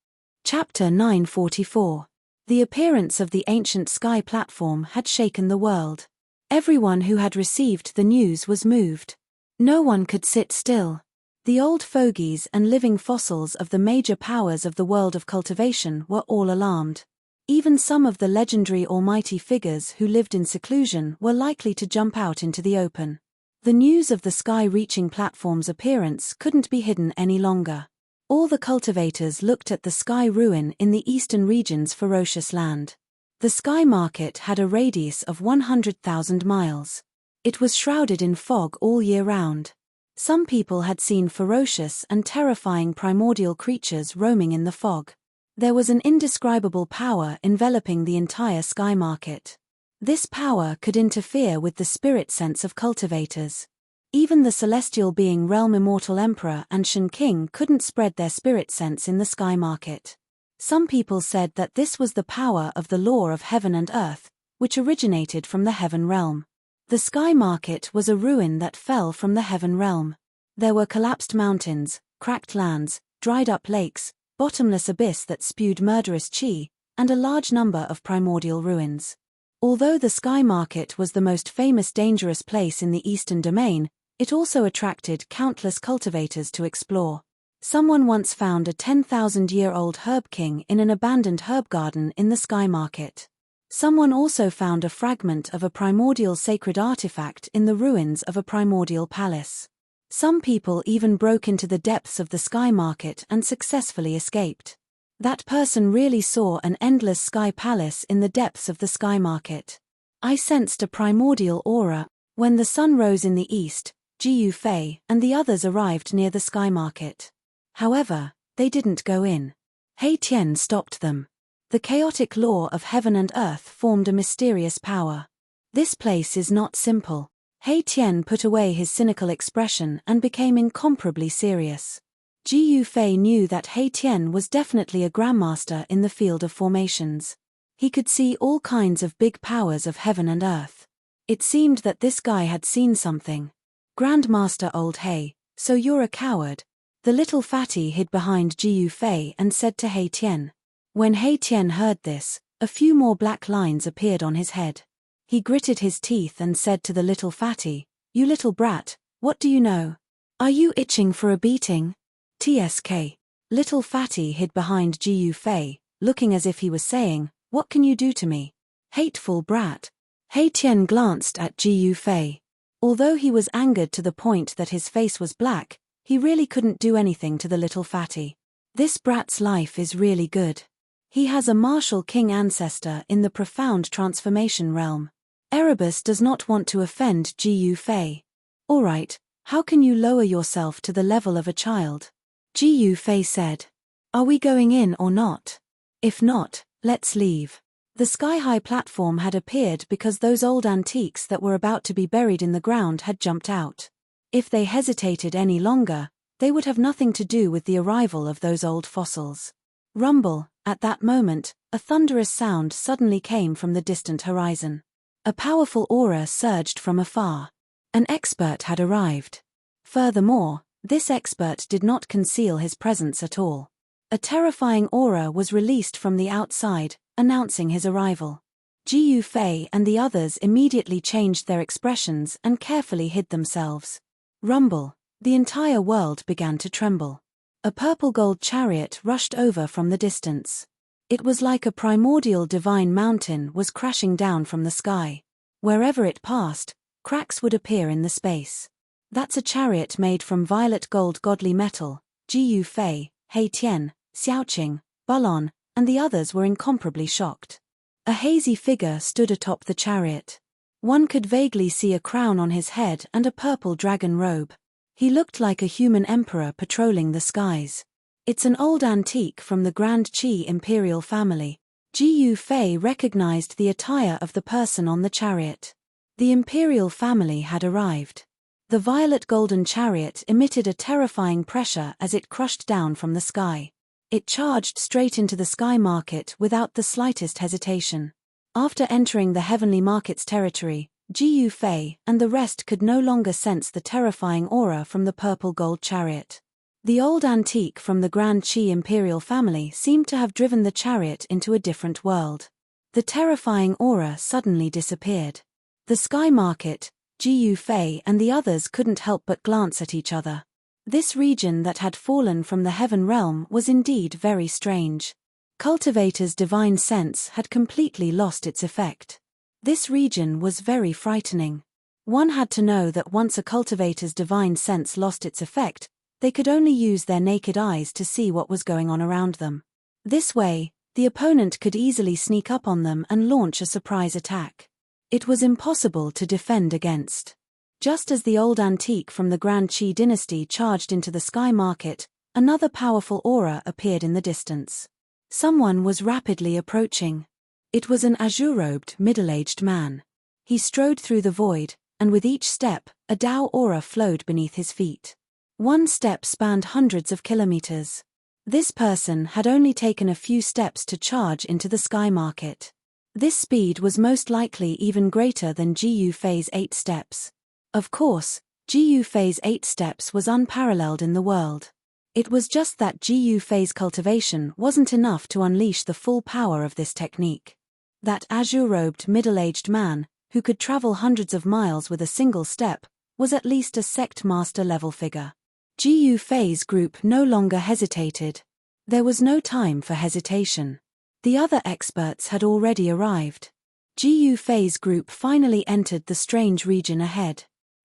[SPEAKER 1] Chapter 944. The appearance of the ancient sky platform had shaken the world. Everyone who had received the news was moved. No one could sit still. The old fogies and living fossils of the major powers of the world of cultivation were all alarmed. Even some of the legendary almighty figures who lived in seclusion were likely to jump out into the open. The news of the sky-reaching platform's appearance couldn't be hidden any longer. All the cultivators looked at the sky ruin in the eastern region's ferocious land. The sky market had a radius of 100,000 miles. It was shrouded in fog all year round. Some people had seen ferocious and terrifying primordial creatures roaming in the fog. There was an indescribable power enveloping the entire sky market. This power could interfere with the spirit sense of cultivators. Even the celestial being Realm Immortal Emperor and Shen King couldn't spread their spirit sense in the sky market. Some people said that this was the power of the law of heaven and earth, which originated from the heaven realm. The sky market was a ruin that fell from the heaven realm. There were collapsed mountains, cracked lands, dried-up lakes, bottomless abyss that spewed murderous chi, and a large number of primordial ruins. Although the sky market was the most famous dangerous place in the Eastern Domain, it also attracted countless cultivators to explore. Someone once found a 10,000-year-old herb king in an abandoned herb garden in the sky market. Someone also found a fragment of a primordial sacred artifact in the ruins of a primordial palace. Some people even broke into the depths of the sky market and successfully escaped. That person really saw an endless sky palace in the depths of the sky market. I sensed a primordial aura. When the sun rose in the east, Jiu Fei and the others arrived near the sky market. However, they didn't go in. He Tian stopped them. The chaotic law of heaven and earth formed a mysterious power. This place is not simple. He Tian put away his cynical expression and became incomparably serious. Jiu Fei knew that He Tian was definitely a grandmaster in the field of formations. He could see all kinds of big powers of heaven and earth. It seemed that this guy had seen something. Grandmaster Old He, so you're a coward. The little fatty hid behind Jiu Fei and said to He Tian. When He Tian heard this, a few more black lines appeared on his head. He gritted his teeth and said to the little fatty, "You little brat, what do you know? Are you itching for a beating?" TSK. Little fatty hid behind Jiu Fei, looking as if he was saying, "What can you do to me? Hateful brat." He Tian glanced at Jiu Fei. Although he was angered to the point that his face was black, he really couldn't do anything to the little fatty. This brat's life is really good. He has a martial king ancestor in the profound transformation realm. Erebus does not want to offend Jiu Fei. Alright, how can you lower yourself to the level of a child? Jiu Fei said. Are we going in or not? If not, let's leave. The sky-high platform had appeared because those old antiques that were about to be buried in the ground had jumped out. If they hesitated any longer, they would have nothing to do with the arrival of those old fossils. Rumble, at that moment, a thunderous sound suddenly came from the distant horizon. A powerful aura surged from afar. An expert had arrived. Furthermore, this expert did not conceal his presence at all. A terrifying aura was released from the outside, announcing his arrival. Jiu Fei and the others immediately changed their expressions and carefully hid themselves. Rumble, the entire world began to tremble. A purple-gold chariot rushed over from the distance. It was like a primordial divine mountain was crashing down from the sky. Wherever it passed, cracks would appear in the space. That's a chariot made from violet gold godly metal. Jiu Fei, He Tian, Xiaoqing, Balon, and the others were incomparably shocked. A hazy figure stood atop the chariot. One could vaguely see a crown on his head and a purple dragon robe. He looked like a human emperor patrolling the skies. It's an old antique from the Grand Qi imperial family. Jiu Fei recognized the attire of the person on the chariot. The imperial family had arrived. The violet golden chariot emitted a terrifying pressure as it crushed down from the sky. It charged straight into the sky market without the slightest hesitation. After entering the heavenly market's territory, Jiu Fei and the rest could no longer sense the terrifying aura from the purple gold chariot. The old antique from the Grand Qi imperial family seemed to have driven the chariot into a different world. The terrifying aura suddenly disappeared. The sky market, Jiu Fei and the others couldn't help but glance at each other. This region that had fallen from the heaven realm was indeed very strange. Cultivator's divine sense had completely lost its effect. This region was very frightening. One had to know that once a cultivator's divine sense lost its effect, they could only use their naked eyes to see what was going on around them. This way, the opponent could easily sneak up on them and launch a surprise attack. It was impossible to defend against. Just as the old antique from the Grand Qi dynasty charged into the sky market, another powerful aura appeared in the distance. Someone was rapidly approaching. It was an azure-robed, middle-aged man. He strode through the void, and with each step, a Dao aura flowed beneath his feet. One step spanned hundreds of kilometers. This person had only taken a few steps to charge into the sky market. This speed was most likely even greater than Gu Fei's 8 steps. Of course, Gu Fei's 8 steps was unparalleled in the world. It was just that Gu Fei's cultivation wasn't enough to unleash the full power of this technique. That azure-robed middle-aged man, who could travel hundreds of miles with a single step, was at least a sect master level figure. Gu Fei's group no longer hesitated. There was no time for hesitation. The other experts had already arrived. Gu Fei's group finally entered the strange region ahead.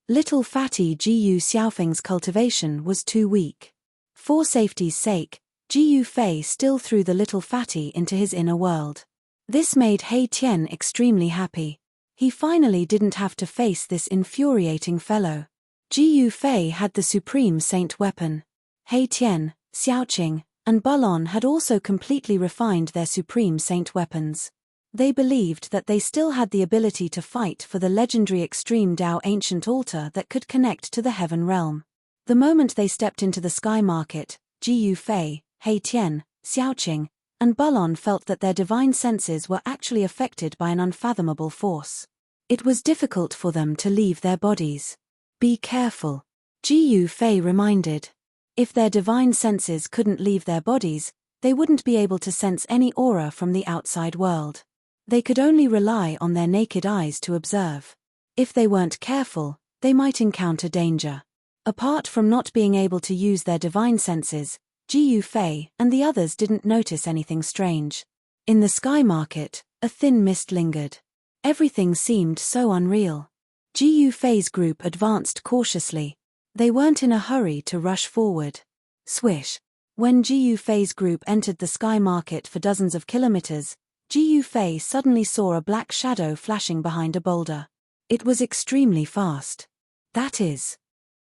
[SPEAKER 1] Little fatty Gu Xiaofeng's cultivation was too weak. For safety's sake, Gu Fei still threw the little fatty into his inner world. This made He Tian extremely happy. He finally didn't have to face this infuriating fellow. Gu Fei had the supreme saint weapon. He Tian, Xiaoqing, and Bulon had also completely refined their supreme saint weapons. They believed that they still had the ability to fight for the legendary extreme Dao ancient altar that could connect to the heaven realm. The moment they stepped into the sky market, Gu Fei, He Tian, Xiaoqing, and Bulon felt that their divine senses were actually affected by an unfathomable force. It was difficult for them to leave their bodies. Be careful, Gu Fei reminded. If their divine senses couldn't leave their bodies, they wouldn't be able to sense any aura from the outside world. They could only rely on their naked eyes to observe. If they weren't careful, they might encounter danger. Apart from not being able to use their divine senses, Gu Fei and the others didn't notice anything strange. In the sky market, a thin mist lingered. Everything seemed so unreal. Gu Fei's group advanced cautiously. They weren't in a hurry to rush forward. Swish. When Gu Fei's group entered the sky market for dozens of kilometers, Gu Fei suddenly saw a black shadow flashing behind a boulder. It was extremely fast. That is.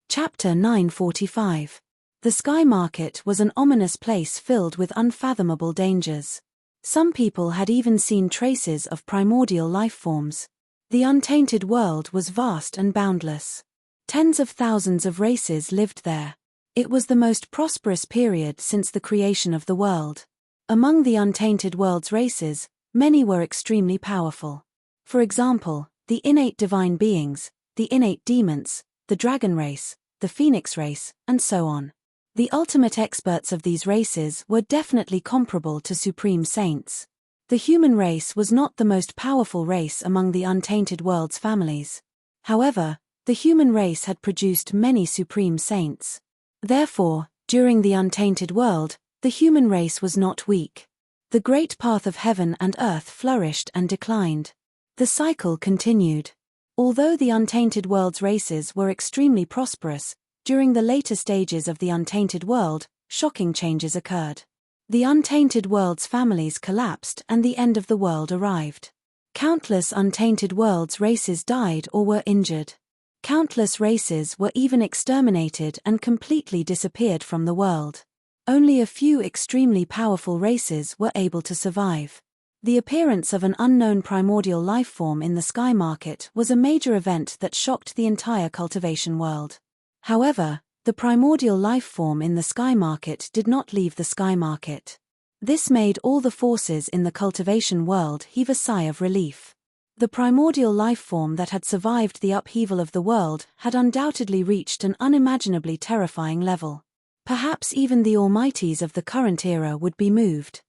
[SPEAKER 1] Chapter 945. The sky market was an ominous place filled with unfathomable dangers. Some people had even seen traces of primordial life forms. The untainted world was vast and boundless. Tens of thousands of races lived there. It was the most prosperous period since the creation of the world. Among the untainted world's races, many were extremely powerful. For example, the innate divine beings, the innate demons, the dragon race, the phoenix race, and so on. The ultimate experts of these races were definitely comparable to supreme saints. The human race was not the most powerful race among the untainted world's families. However, the human race had produced many supreme saints. Therefore, during the untainted world, the human race was not weak. The great path of heaven and earth flourished and declined. The cycle continued. Although the untainted world's races were extremely prosperous, during the later stages of the untainted world, shocking changes occurred. The untainted world's families collapsed and the end of the world arrived. Countless untainted world's races died or were injured. Countless races were even exterminated and completely disappeared from the world. Only a few extremely powerful races were able to survive. The appearance of an unknown primordial life form in the sky market was a major event that shocked the entire cultivation world. However, the primordial life form in the sky market did not leave the sky market. This made all the forces in the cultivation world heave a sigh of relief. The primordial life form that had survived the upheaval of the world had undoubtedly reached an unimaginably terrifying level. Perhaps even the almighties of the current era would be moved.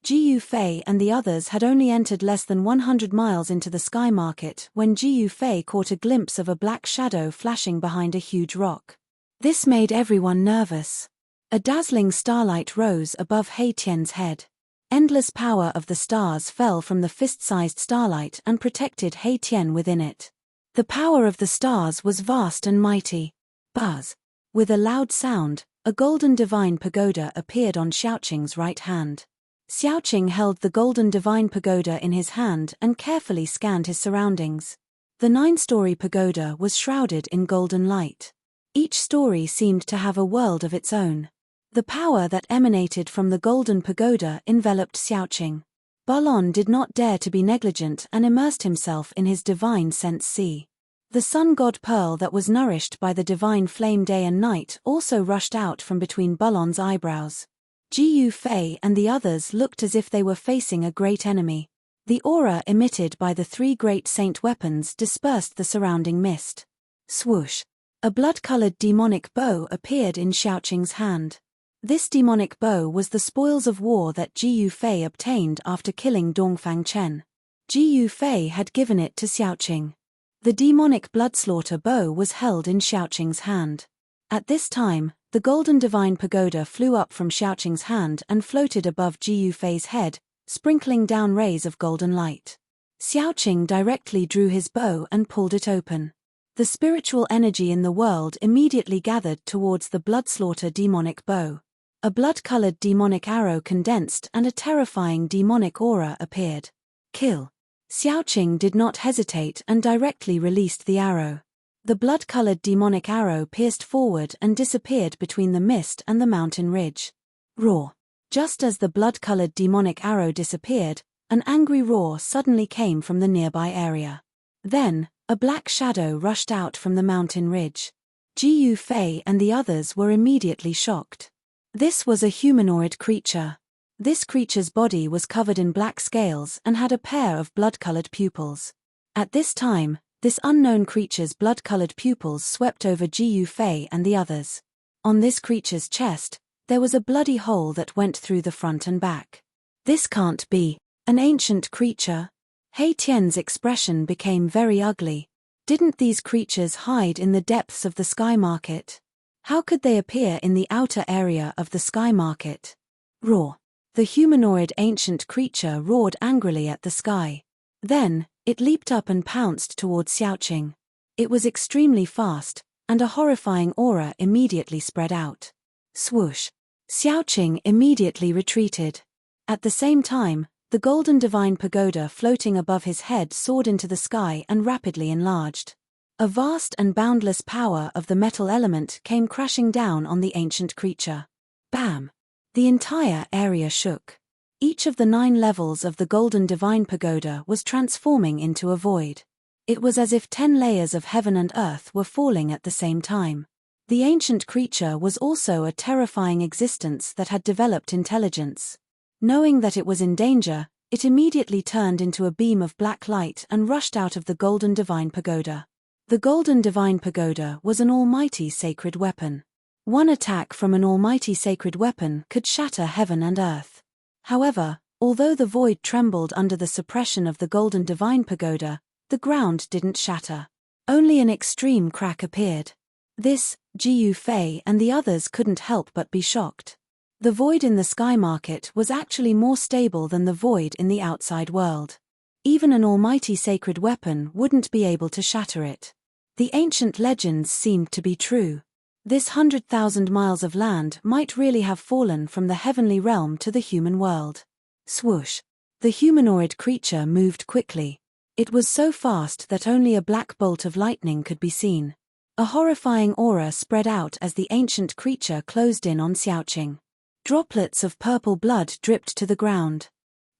[SPEAKER 1] Gu Fei and the others had only entered less than 100 miles into the sky market when Gu Fei caught a glimpse of a black shadow flashing behind a huge rock. This made everyone nervous. A dazzling starlight rose above He Tian's head. Endless power of the stars fell from the fist-sized starlight and protected He Tian within it. The power of the stars was vast and mighty. Buzz! With a loud sound, a golden divine pagoda appeared on Xiaoqing's right hand. Xiaoqing held the golden divine pagoda in his hand and carefully scanned his surroundings. The 9-story pagoda was shrouded in golden light. Each story seemed to have a world of its own. The power that emanated from the golden pagoda enveloped Xiaoqing. Bulon did not dare to be negligent and immersed himself in his divine sense sea. The sun god pearl that was nourished by the divine flame day and night also rushed out from between Bulon's eyebrows. Ji Yufei and the others looked as if they were facing a great enemy. The aura emitted by the three great saint weapons dispersed the surrounding mist. Swoosh! A blood-colored demonic bow appeared in Xiaoqing's hand. This demonic bow was the spoils of war that Ji Yufei obtained after killing Dongfang Chen. Ji Yufei had given it to Xiaoqing. The demonic bloodslaughter bow was held in Xiaoqing's hand. At this time, the golden divine pagoda flew up from Xiaoqing's hand and floated above Ji Yufei's head, sprinkling down rays of golden light. Xiaoqing directly drew his bow and pulled it open. The spiritual energy in the world immediately gathered towards the bloodslaughter demonic bow. A blood-colored demonic arrow condensed and a terrifying demonic aura appeared. Kill! Xiaoqing did not hesitate and directly released the arrow. The blood-colored demonic arrow pierced forward and disappeared between the mist and the mountain ridge. Roar! Just as the blood-colored demonic arrow disappeared, an angry roar suddenly came from the nearby area. Then, a black shadow rushed out from the mountain ridge. Ji Yufei and the others were immediately shocked. This was a humanoid creature. This creature's body was covered in black scales and had a pair of blood-colored pupils. At this time, this unknown creature's blood-colored pupils swept over Ji Yufei and the others. On this creature's chest, there was a bloody hole that went through the front and back. This can't be an ancient creature. He Tian's expression became very ugly. Didn't these creatures hide in the depths of the sky market? How could they appear in the outer area of the sky market? Roar! The humanoid ancient creature roared angrily at the sky. Then, it leaped up and pounced towards Xiaoqing. It was extremely fast, and a horrifying aura immediately spread out. Swoosh! Xiaoqing immediately retreated. At the same time, the golden divine pagoda floating above his head soared into the sky and rapidly enlarged. A vast and boundless power of the metal element came crashing down on the ancient creature. Bam! The entire area shook. Each of the 9 levels of the golden divine pagoda was transforming into a void. It was as if 10 layers of heaven and earth were falling at the same time. The ancient creature was also a terrifying existence that had developed intelligence. Knowing that it was in danger, it immediately turned into a beam of black light and rushed out of the golden divine pagoda. The golden divine pagoda was an almighty sacred weapon. One attack from an almighty sacred weapon could shatter heaven and earth. However, although the void trembled under the suppression of the golden divine pagoda, the ground didn't shatter. Only an extreme crack appeared. This, Ji Yufei and the others couldn't help but be shocked. The void in the sky market was actually more stable than the void in the outside world. Even an almighty sacred weapon wouldn't be able to shatter it. The ancient legends seemed to be true. This 100,000 miles of land might really have fallen from the heavenly realm to the human world. Swoosh! The humanoid creature moved quickly. It was so fast that only a black bolt of lightning could be seen. A horrifying aura spread out as the ancient creature closed in on Xiaoqing. Droplets of purple blood dripped to the ground.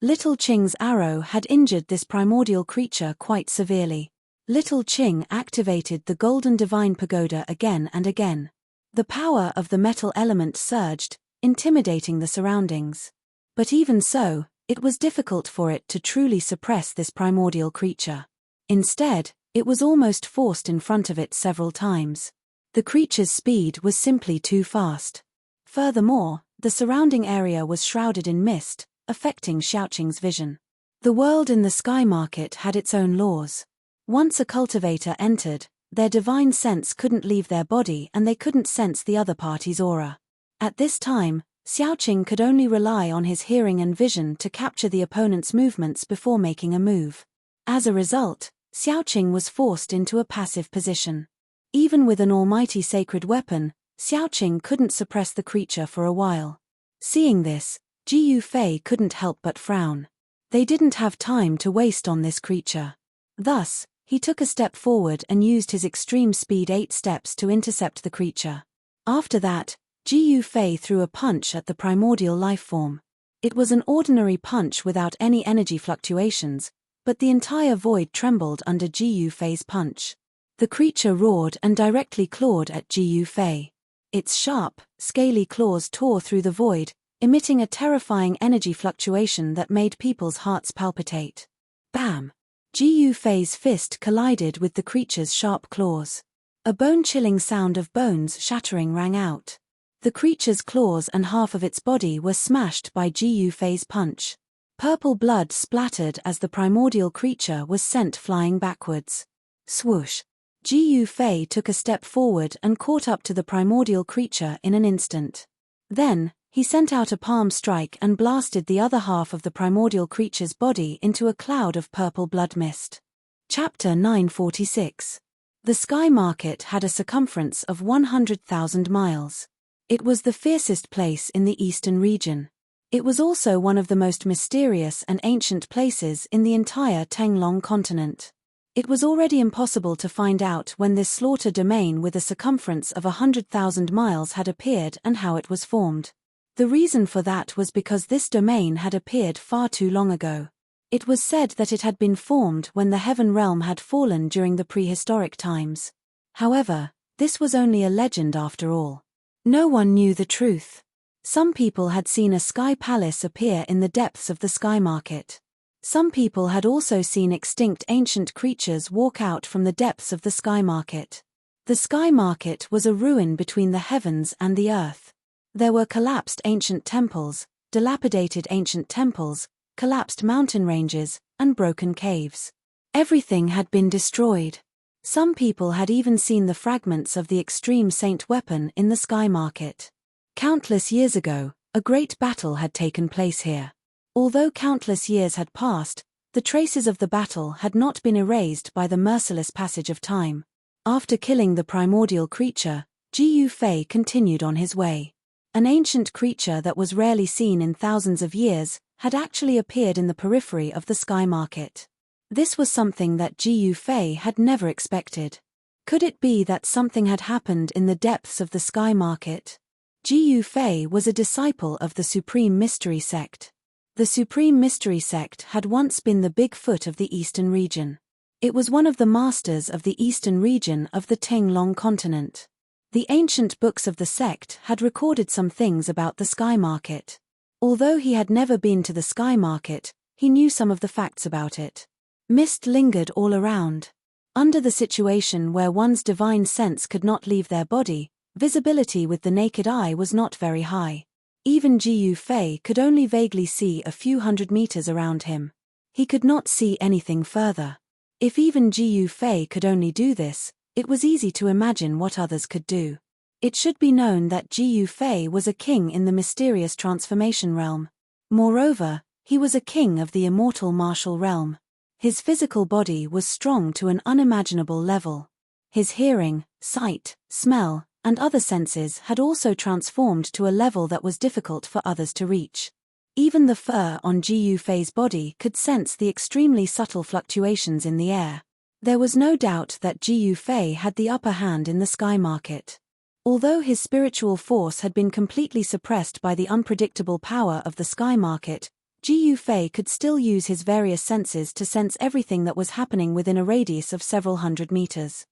[SPEAKER 1] Little Qing's arrow had injured this primordial creature quite severely. Little Qing activated the golden divine pagoda again and again. The power of the metal element surged, intimidating the surroundings. But even so, it was difficult for it to truly suppress this primordial creature. Instead, it was almost forced in front of it several times. The creature's speed was simply too fast. Furthermore, the surrounding area was shrouded in mist, affecting Xiaoqing's vision. The world in the sky market had its own laws. Once a cultivator entered, their divine sense couldn't leave their body and they couldn't sense the other party's aura. At this time, Xiaoqing could only rely on his hearing and vision to capture the opponent's movements before making a move. As a result, Xiaoqing was forced into a passive position. Even with an almighty sacred weapon, Xiaoqing couldn't suppress the creature for a while. Seeing this, Ji Yufei couldn't help but frown. They didn't have time to waste on this creature. Thus, he took a step forward and used his extreme speed 8 steps to intercept the creature. After that, Ji Yufei threw a punch at the primordial lifeform. It was an ordinary punch without any energy fluctuations, but the entire void trembled under Ji Yufei's punch. The creature roared and directly clawed at Ji Yufei. Its sharp, scaly claws tore through the void, emitting a terrifying energy fluctuation that made people's hearts palpitate. Bam! Ji Yufei's fist collided with the creature's sharp claws. A bone-chilling sound of bones shattering rang out. The creature's claws and half of its body were smashed by Ji Yufei's punch. Purple blood splattered as the primordial creature was sent flying backwards. Swoosh! Ji Yufei took a step forward and caught up to the primordial creature in an instant. Then, he sent out a palm strike and blasted the other half of the primordial creature's body into a cloud of purple blood mist. Chapter 946. The Sky Market had a circumference of 100,000 miles. It was the fiercest place in the eastern region. It was also one of the most mysterious and ancient places in the entire Tenglong continent. It was already impossible to find out when this slaughter domain with a circumference of 100,000 miles had appeared and how it was formed. The reason for that was because this domain had appeared far too long ago. It was said that it had been formed when the Heaven Realm had fallen during the prehistoric times. However, this was only a legend after all. No one knew the truth. Some people had seen a sky palace appear in the depths of the Sky Market. Some people had also seen extinct ancient creatures walk out from the depths of the Sky Market. The Sky Market was a ruin between the heavens and the earth. There were collapsed ancient temples, dilapidated ancient temples, collapsed mountain ranges, and broken caves. Everything had been destroyed. Some people had even seen the fragments of the Extreme Saint weapon in the Sky Market. Countless years ago, a great battle had taken place here. Although countless years had passed, the traces of the battle had not been erased by the merciless passage of time. After killing the primordial creature, Ji Yufei continued on his way. An ancient creature that was rarely seen in thousands of years had actually appeared in the periphery of the Sky Market. This was something that Ji Yufei had never expected. Could it be that something had happened in the depths of the Sky Market? Ji Yufei was a disciple of the Supreme Mystery Sect. The Supreme Mystery Sect had once been the Big Foot of the Eastern region. It was one of the masters of the Eastern region of the Tenglong continent. The ancient books of the sect had recorded some things about the Sky Market. Although he had never been to the Sky Market, he knew some of the facts about it. Mist lingered all around. Under the situation where one's divine sense could not leave their body, visibility with the naked eye was not very high. Even Ji Yufei could only vaguely see a few hundred meters around him. He could not see anything further. If even Ji Yufei could only do this, it was easy to imagine what others could do. It should be known that Ji Yufei was a king in the mysterious transformation realm. Moreover, he was a king of the immortal martial realm. His physical body was strong to an unimaginable level. His hearing, sight, smell, and other senses had also transformed to a level that was difficult for others to reach. Even the fur on Ji Yufei's body could sense the extremely subtle fluctuations in the air. There was no doubt that Ji Yufei had the upper hand in the Sky Market. Although his spiritual force had been completely suppressed by the unpredictable power of the Sky Market, Ji Yufei could still use his various senses to sense everything that was happening within a radius of several hundred meters.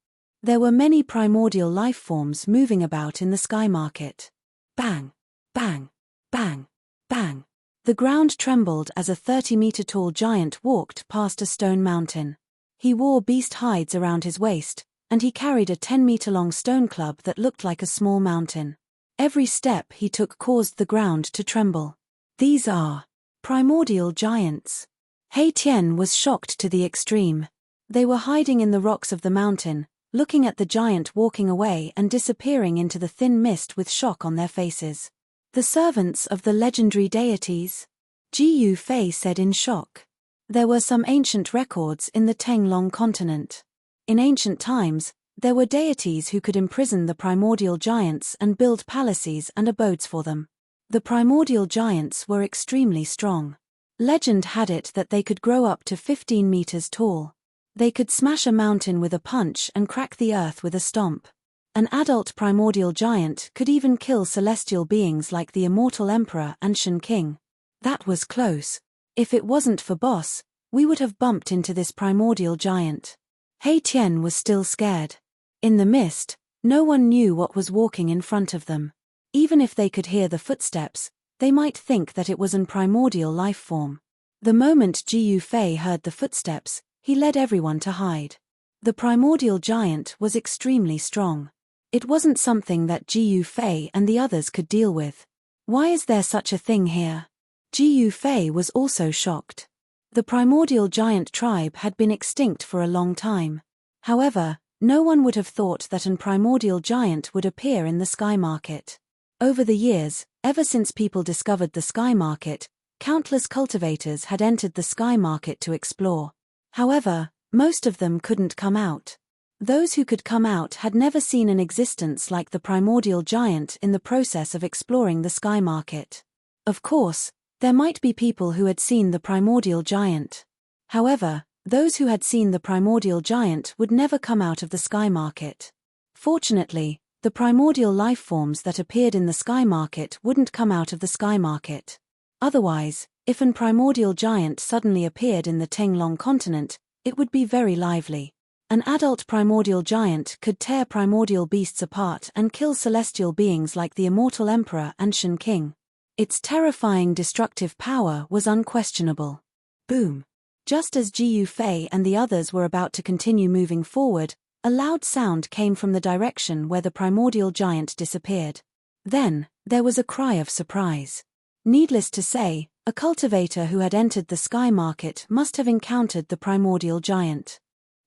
[SPEAKER 1] There were many primordial life forms moving about in the Sky Market. Bang! Bang! Bang! Bang! The ground trembled as a 30-meter-tall giant walked past a stone mountain. He wore beast hides around his waist, and he carried a 10-meter-long stone club that looked like a small mountain. Every step he took caused the ground to tremble. These are primordial giants. He Tian was shocked to the extreme. They were hiding in the rocks of the mountain, looking at the giant walking away and disappearing into the thin mist with shock on their faces. The servants of the legendary deities? Ji Yufei said in shock. There were some ancient records in the Tenglong continent. In ancient times, there were deities who could imprison the primordial giants and build palaces and abodes for them. The primordial giants were extremely strong. Legend had it that they could grow up to 15 meters tall. They could smash a mountain with a punch and crack the earth with a stomp. An adult primordial giant could even kill celestial beings like the immortal emperor and Shen King. That was close. If it wasn't for Boss, we would have bumped into this primordial giant. He Tian was still scared. In the mist, no one knew what was walking in front of them. Even if they could hear the footsteps, They might think that it was an primordial life form. The moment Ji Yufei heard the footsteps, he led everyone to hide. The primordial giant was extremely strong. It wasn't something that Ji Yufei and the others could deal with. Why is there such a thing here? Ji Yufei was also shocked. The primordial giant tribe had been extinct for a long time. However, no one would have thought that an primordial giant would appear in the sky market. Over the years, ever since people discovered the sky market, countless cultivators had entered the sky market to explore. However, most of them couldn't come out. Those who could come out had never seen an existence like the primordial giant in the process of exploring the sky market. Of course, there might be people who had seen the primordial giant. However, those who had seen the primordial giant would never come out of the sky market. Fortunately, the primordial life forms that appeared in the sky market wouldn't come out of the sky market. Otherwise, if an primordial giant suddenly appeared in the Tinglong continent, it would be very lively. An adult primordial giant could tear primordial beasts apart and kill celestial beings like the immortal emperor and Shen King. Its terrifying destructive power was unquestionable. Boom! Just as Ji Yufei and the others were about to continue moving forward, a loud sound came from the direction where the primordial giant disappeared. Then, there was a cry of surprise. Needless to say, a cultivator who had entered the sky market must have encountered the primordial giant.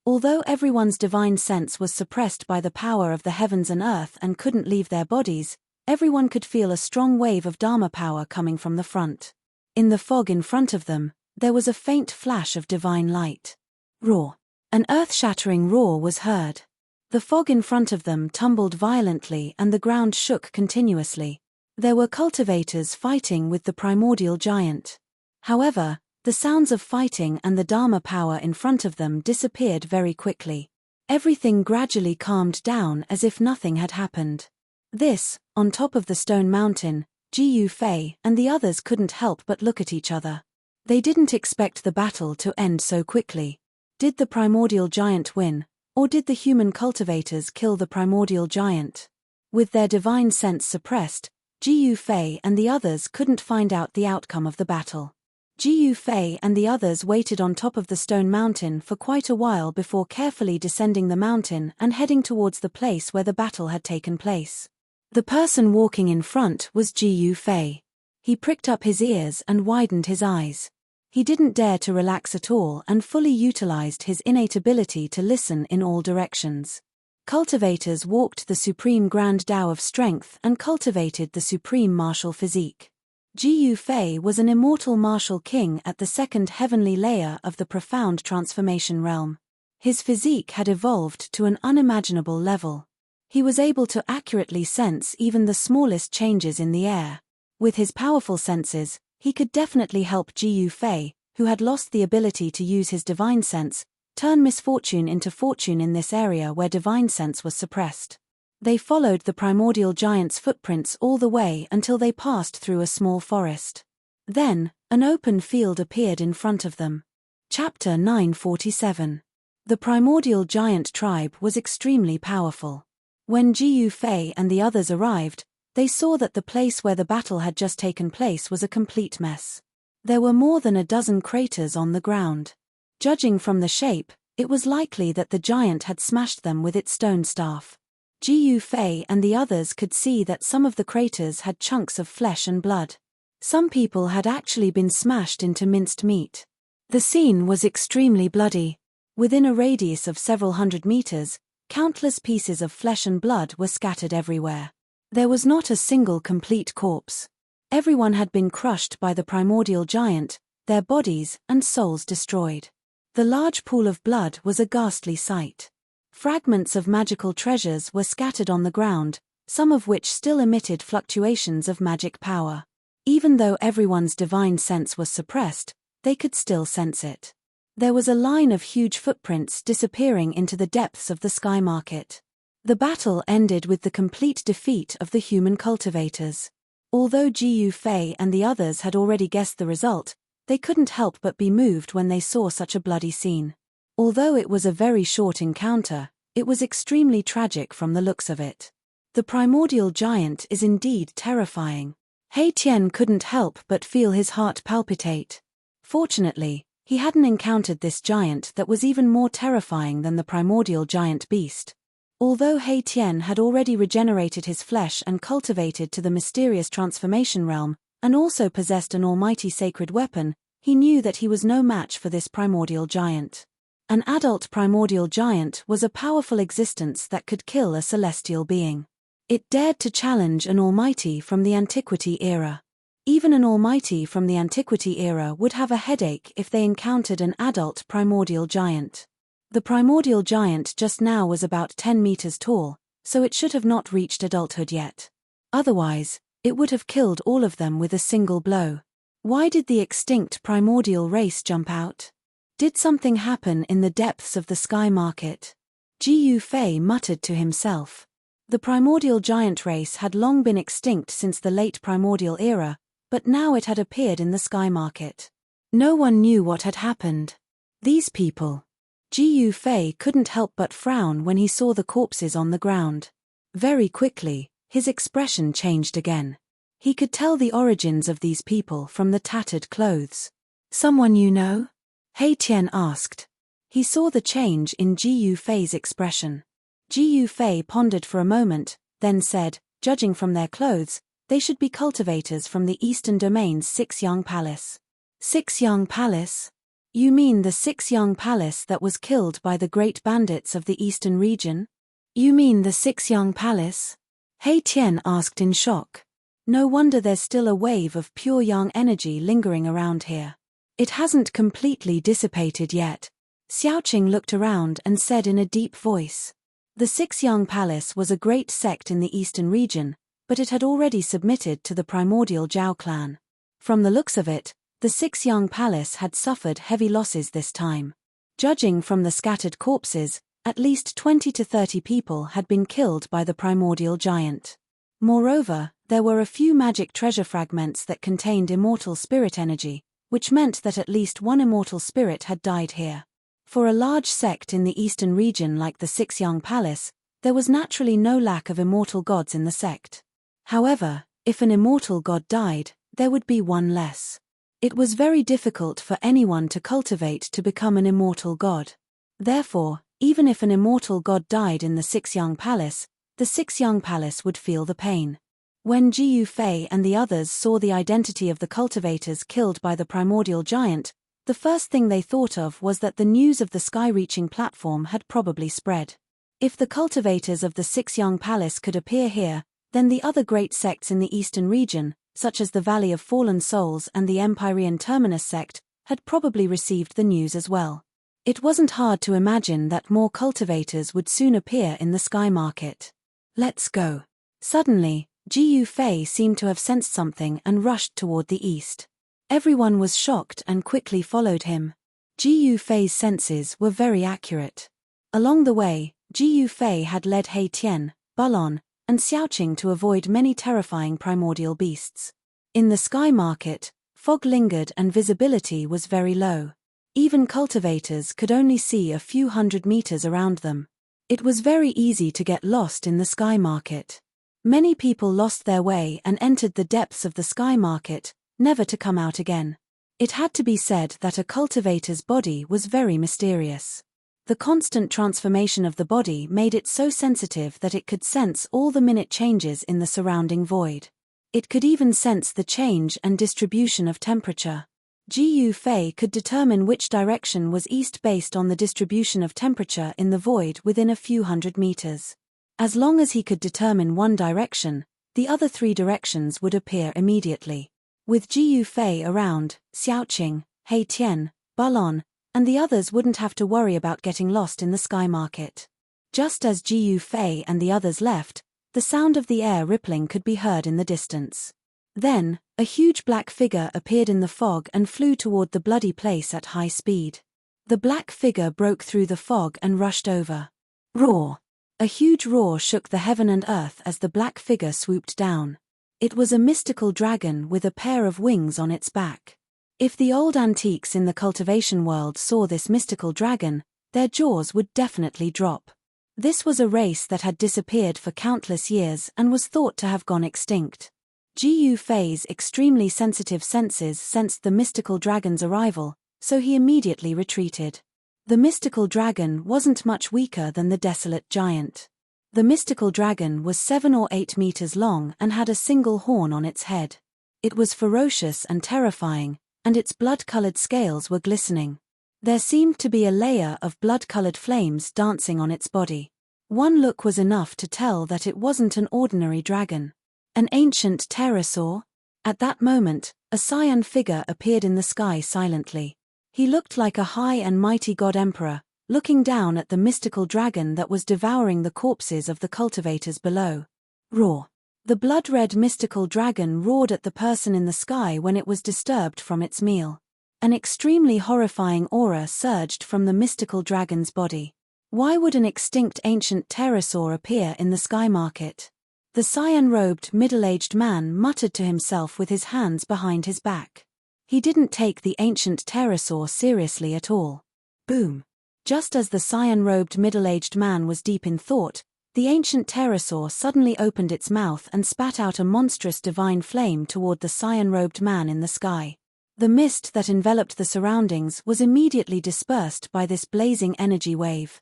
[SPEAKER 1] Although everyone's divine sense was suppressed by the power of the heavens and earth and couldn't leave their bodies, everyone could feel a strong wave of Dharma power coming from the front. In the fog in front of them, there was a faint flash of divine light. Roar! An earth-shattering roar was heard. The fog in front of them tumbled violently and the ground shook continuously. There were cultivators fighting with the primordial giant. However, the sounds of fighting and the Dharma power in front of them disappeared very quickly. Everything gradually calmed down as if nothing had happened. This, on top of the stone mountain, Ji Yufei and the others couldn't help but look at each other. They didn't expect the battle to end so quickly. Did the primordial giant win, or did the human cultivators kill the primordial giant? With their divine sense suppressed, Ji Yufei and the others couldn't find out the outcome of the battle. Ji Yufei and the others waited on top of the stone mountain for quite a while before carefully descending the mountain and heading towards the place where the battle had taken place. The person walking in front was Ji Yufei. He pricked up his ears and widened his eyes. He didn't dare to relax at all and fully utilized his innate ability to listen in all directions. Cultivators walked the supreme grand Tao of strength and cultivated the supreme martial physique. Ji Yufei was an immortal martial king at the second heavenly layer of the profound transformation realm. His physique had evolved to an unimaginable level. He was able to accurately sense even the smallest changes in the air. With his powerful senses, he could definitely help Ji Yufei, who had lost the ability to use his divine sense, turn misfortune into fortune in this area where divine sense was suppressed. They followed the primordial giant's footprints all the way until they passed through a small forest. Then, an open field appeared in front of them. Chapter 947. The primordial giant tribe was extremely powerful. When Ji Yufei and the others arrived, they saw that the place where the battle had just taken place was a complete mess. There were more than a dozen craters on the ground. Judging from the shape, it was likely that the giant had smashed them with its stone staff. Ji Yufei and the others could see that some of the craters had chunks of flesh and blood. Some people had actually been smashed into minced meat. The scene was extremely bloody. Within a radius of several hundred meters, countless pieces of flesh and blood were scattered everywhere. There was not a single complete corpse. Everyone had been crushed by the primordial giant, their bodies and souls destroyed. The large pool of blood was a ghastly sight. Fragments of magical treasures were scattered on the ground, some of which still emitted fluctuations of magic power. Even though everyone's divine sense was suppressed, they could still sense it. There was a line of huge footprints disappearing into the depths of the sky market. The battle ended with the complete defeat of the human cultivators. Although Ji Yufei and the others had already guessed the result, they couldn't help but be moved when they saw such a bloody scene. Although it was a very short encounter, it was extremely tragic from the looks of it. The primordial giant is indeed terrifying. He Tian couldn't help but feel his heart palpitate. Fortunately, he hadn't encountered this giant that was even more terrifying than the primordial giant beast. Although He Tian had already regenerated his flesh and cultivated to the mysterious transformation realm, and also possessed an almighty sacred weapon, he knew that he was no match for this primordial giant. An adult primordial giant was a powerful existence that could kill a celestial being. It dared to challenge an almighty from the Antiquity era. Even an almighty from the Antiquity era would have a headache if they encountered an adult primordial giant. The primordial giant just now was about 10 meters tall, so it should have not reached adulthood yet. Otherwise, it would have killed all of them with a single blow. Why did the extinct primordial race jump out? Did something happen in the depths of the sky market? Ji Yufei muttered to himself. The primordial giant race had long been extinct since the late primordial era, but now it had appeared in the sky market. No one knew what had happened. These people. Ji Yufei couldn't help but frown when he saw the corpses on the ground. Very quickly, his expression changed again. He could tell the origins of these people from the tattered clothes. Someone you know? He Tian asked. He saw the change in Ji Yufei's expression. Ji Yufei pondered for a moment, then said, judging from their clothes, they should be cultivators from the Eastern Domain's Six-Yang Palace. Six-Yang Palace? You mean the Six-Yang Palace that was killed by the great bandits of the Eastern region? You mean the Six-Yang Palace? He Tian asked in shock. No wonder there's still a wave of pure yang energy lingering around here. It hasn't completely dissipated yet. Xiaoqing looked around and said in a deep voice. The Six-Yang Palace was a great sect in the Eastern region, but it had already submitted to the primordial Zhao clan. From the looks of it, the Six-Yang Palace had suffered heavy losses this time. Judging from the scattered corpses, at least 20 to 30 people had been killed by the primordial giant. Moreover, there were a few magic treasure fragments that contained immortal spirit energy, which meant that at least one immortal spirit had died here. For a large sect in the eastern region like the Six-Yang Palace, there was naturally no lack of immortal gods in the sect. However, if an immortal god died, there would be one less. It was very difficult for anyone to cultivate to become an immortal god. Therefore, even if an immortal god died in the Six-Yang Palace, the Six-Yang Palace would feel the pain. When Ji Yufei and the others saw the identity of the cultivators killed by the primordial giant, the first thing they thought of was that the news of the sky-reaching platform had probably spread. If the cultivators of the Six-Yang Palace could appear here, then the other great sects in the eastern region, such as the Valley of Fallen Souls and the Empyrean Terminus sect, had probably received the news as well. It wasn't hard to imagine that more cultivators would soon appear in the sky market. Let's go. Suddenly, Ji Yufei seemed to have sensed something and rushed toward the east. Everyone was shocked and quickly followed him. Ji Yufei's senses were very accurate. Along the way, Ji Yufei had led He Tian, Balon, and Xiaoqing to avoid many terrifying primordial beasts. In the sky market, fog lingered and visibility was very low. Even cultivators could only see a few hundred meters around them. It was very easy to get lost in the sky market. Many people lost their way and entered the depths of the sky market, never to come out again. It had to be said that a cultivator's body was very mysterious. The constant transformation of the body made it so sensitive that it could sense all the minute changes in the surrounding void. It could even sense the change and distribution of temperature. Ji Yufei could determine which direction was east based on the distribution of temperature in the void within a few hundred meters. As long as he could determine one direction, the other three directions would appear immediately. With Ji Yufei around, Xiaoqing, He Tian, Balon, and the others wouldn't have to worry about getting lost in the sky market. Just as Ji Yufei and the others left, the sound of the air rippling could be heard in the distance. Then, a huge black figure appeared in the fog and flew toward the bloody place at high speed. The black figure broke through the fog and rushed over. Roar! A huge roar shook the heaven and earth as the black figure swooped down. It was a mystical dragon with a pair of wings on its back. If the old antiques in the cultivation world saw this mystical dragon, their jaws would definitely drop. This was a race that had disappeared for countless years and was thought to have gone extinct. Gu Fei's extremely sensitive senses sensed the mystical dragon's arrival, so he immediately retreated. The mystical dragon wasn't much weaker than the desolate giant. The mystical dragon was 7 or 8 meters long and had a single horn on its head. It was ferocious and terrifying, and its blood-colored scales were glistening. There seemed to be a layer of blood-colored flames dancing on its body. One look was enough to tell that it wasn't an ordinary dragon. An ancient pterosaur? At that moment, a cyan figure appeared in the sky silently. He looked like a high and mighty god-emperor, looking down at the mystical dragon that was devouring the corpses of the cultivators below. Roar! The blood-red mystical dragon roared at the person in the sky when it was disturbed from its meal. An extremely horrifying aura surged from the mystical dragon's body. Why would an extinct ancient pterosaur appear in the sky market? The cyan-robed middle-aged man muttered to himself with his hands behind his back. He didn't take the ancient pterosaur seriously at all. Boom! Just as the cyan-robed middle-aged man was deep in thought, the ancient pterosaur suddenly opened its mouth and spat out a monstrous divine flame toward the cyan-robed man in the sky. The mist that enveloped the surroundings was immediately dispersed by this blazing energy wave.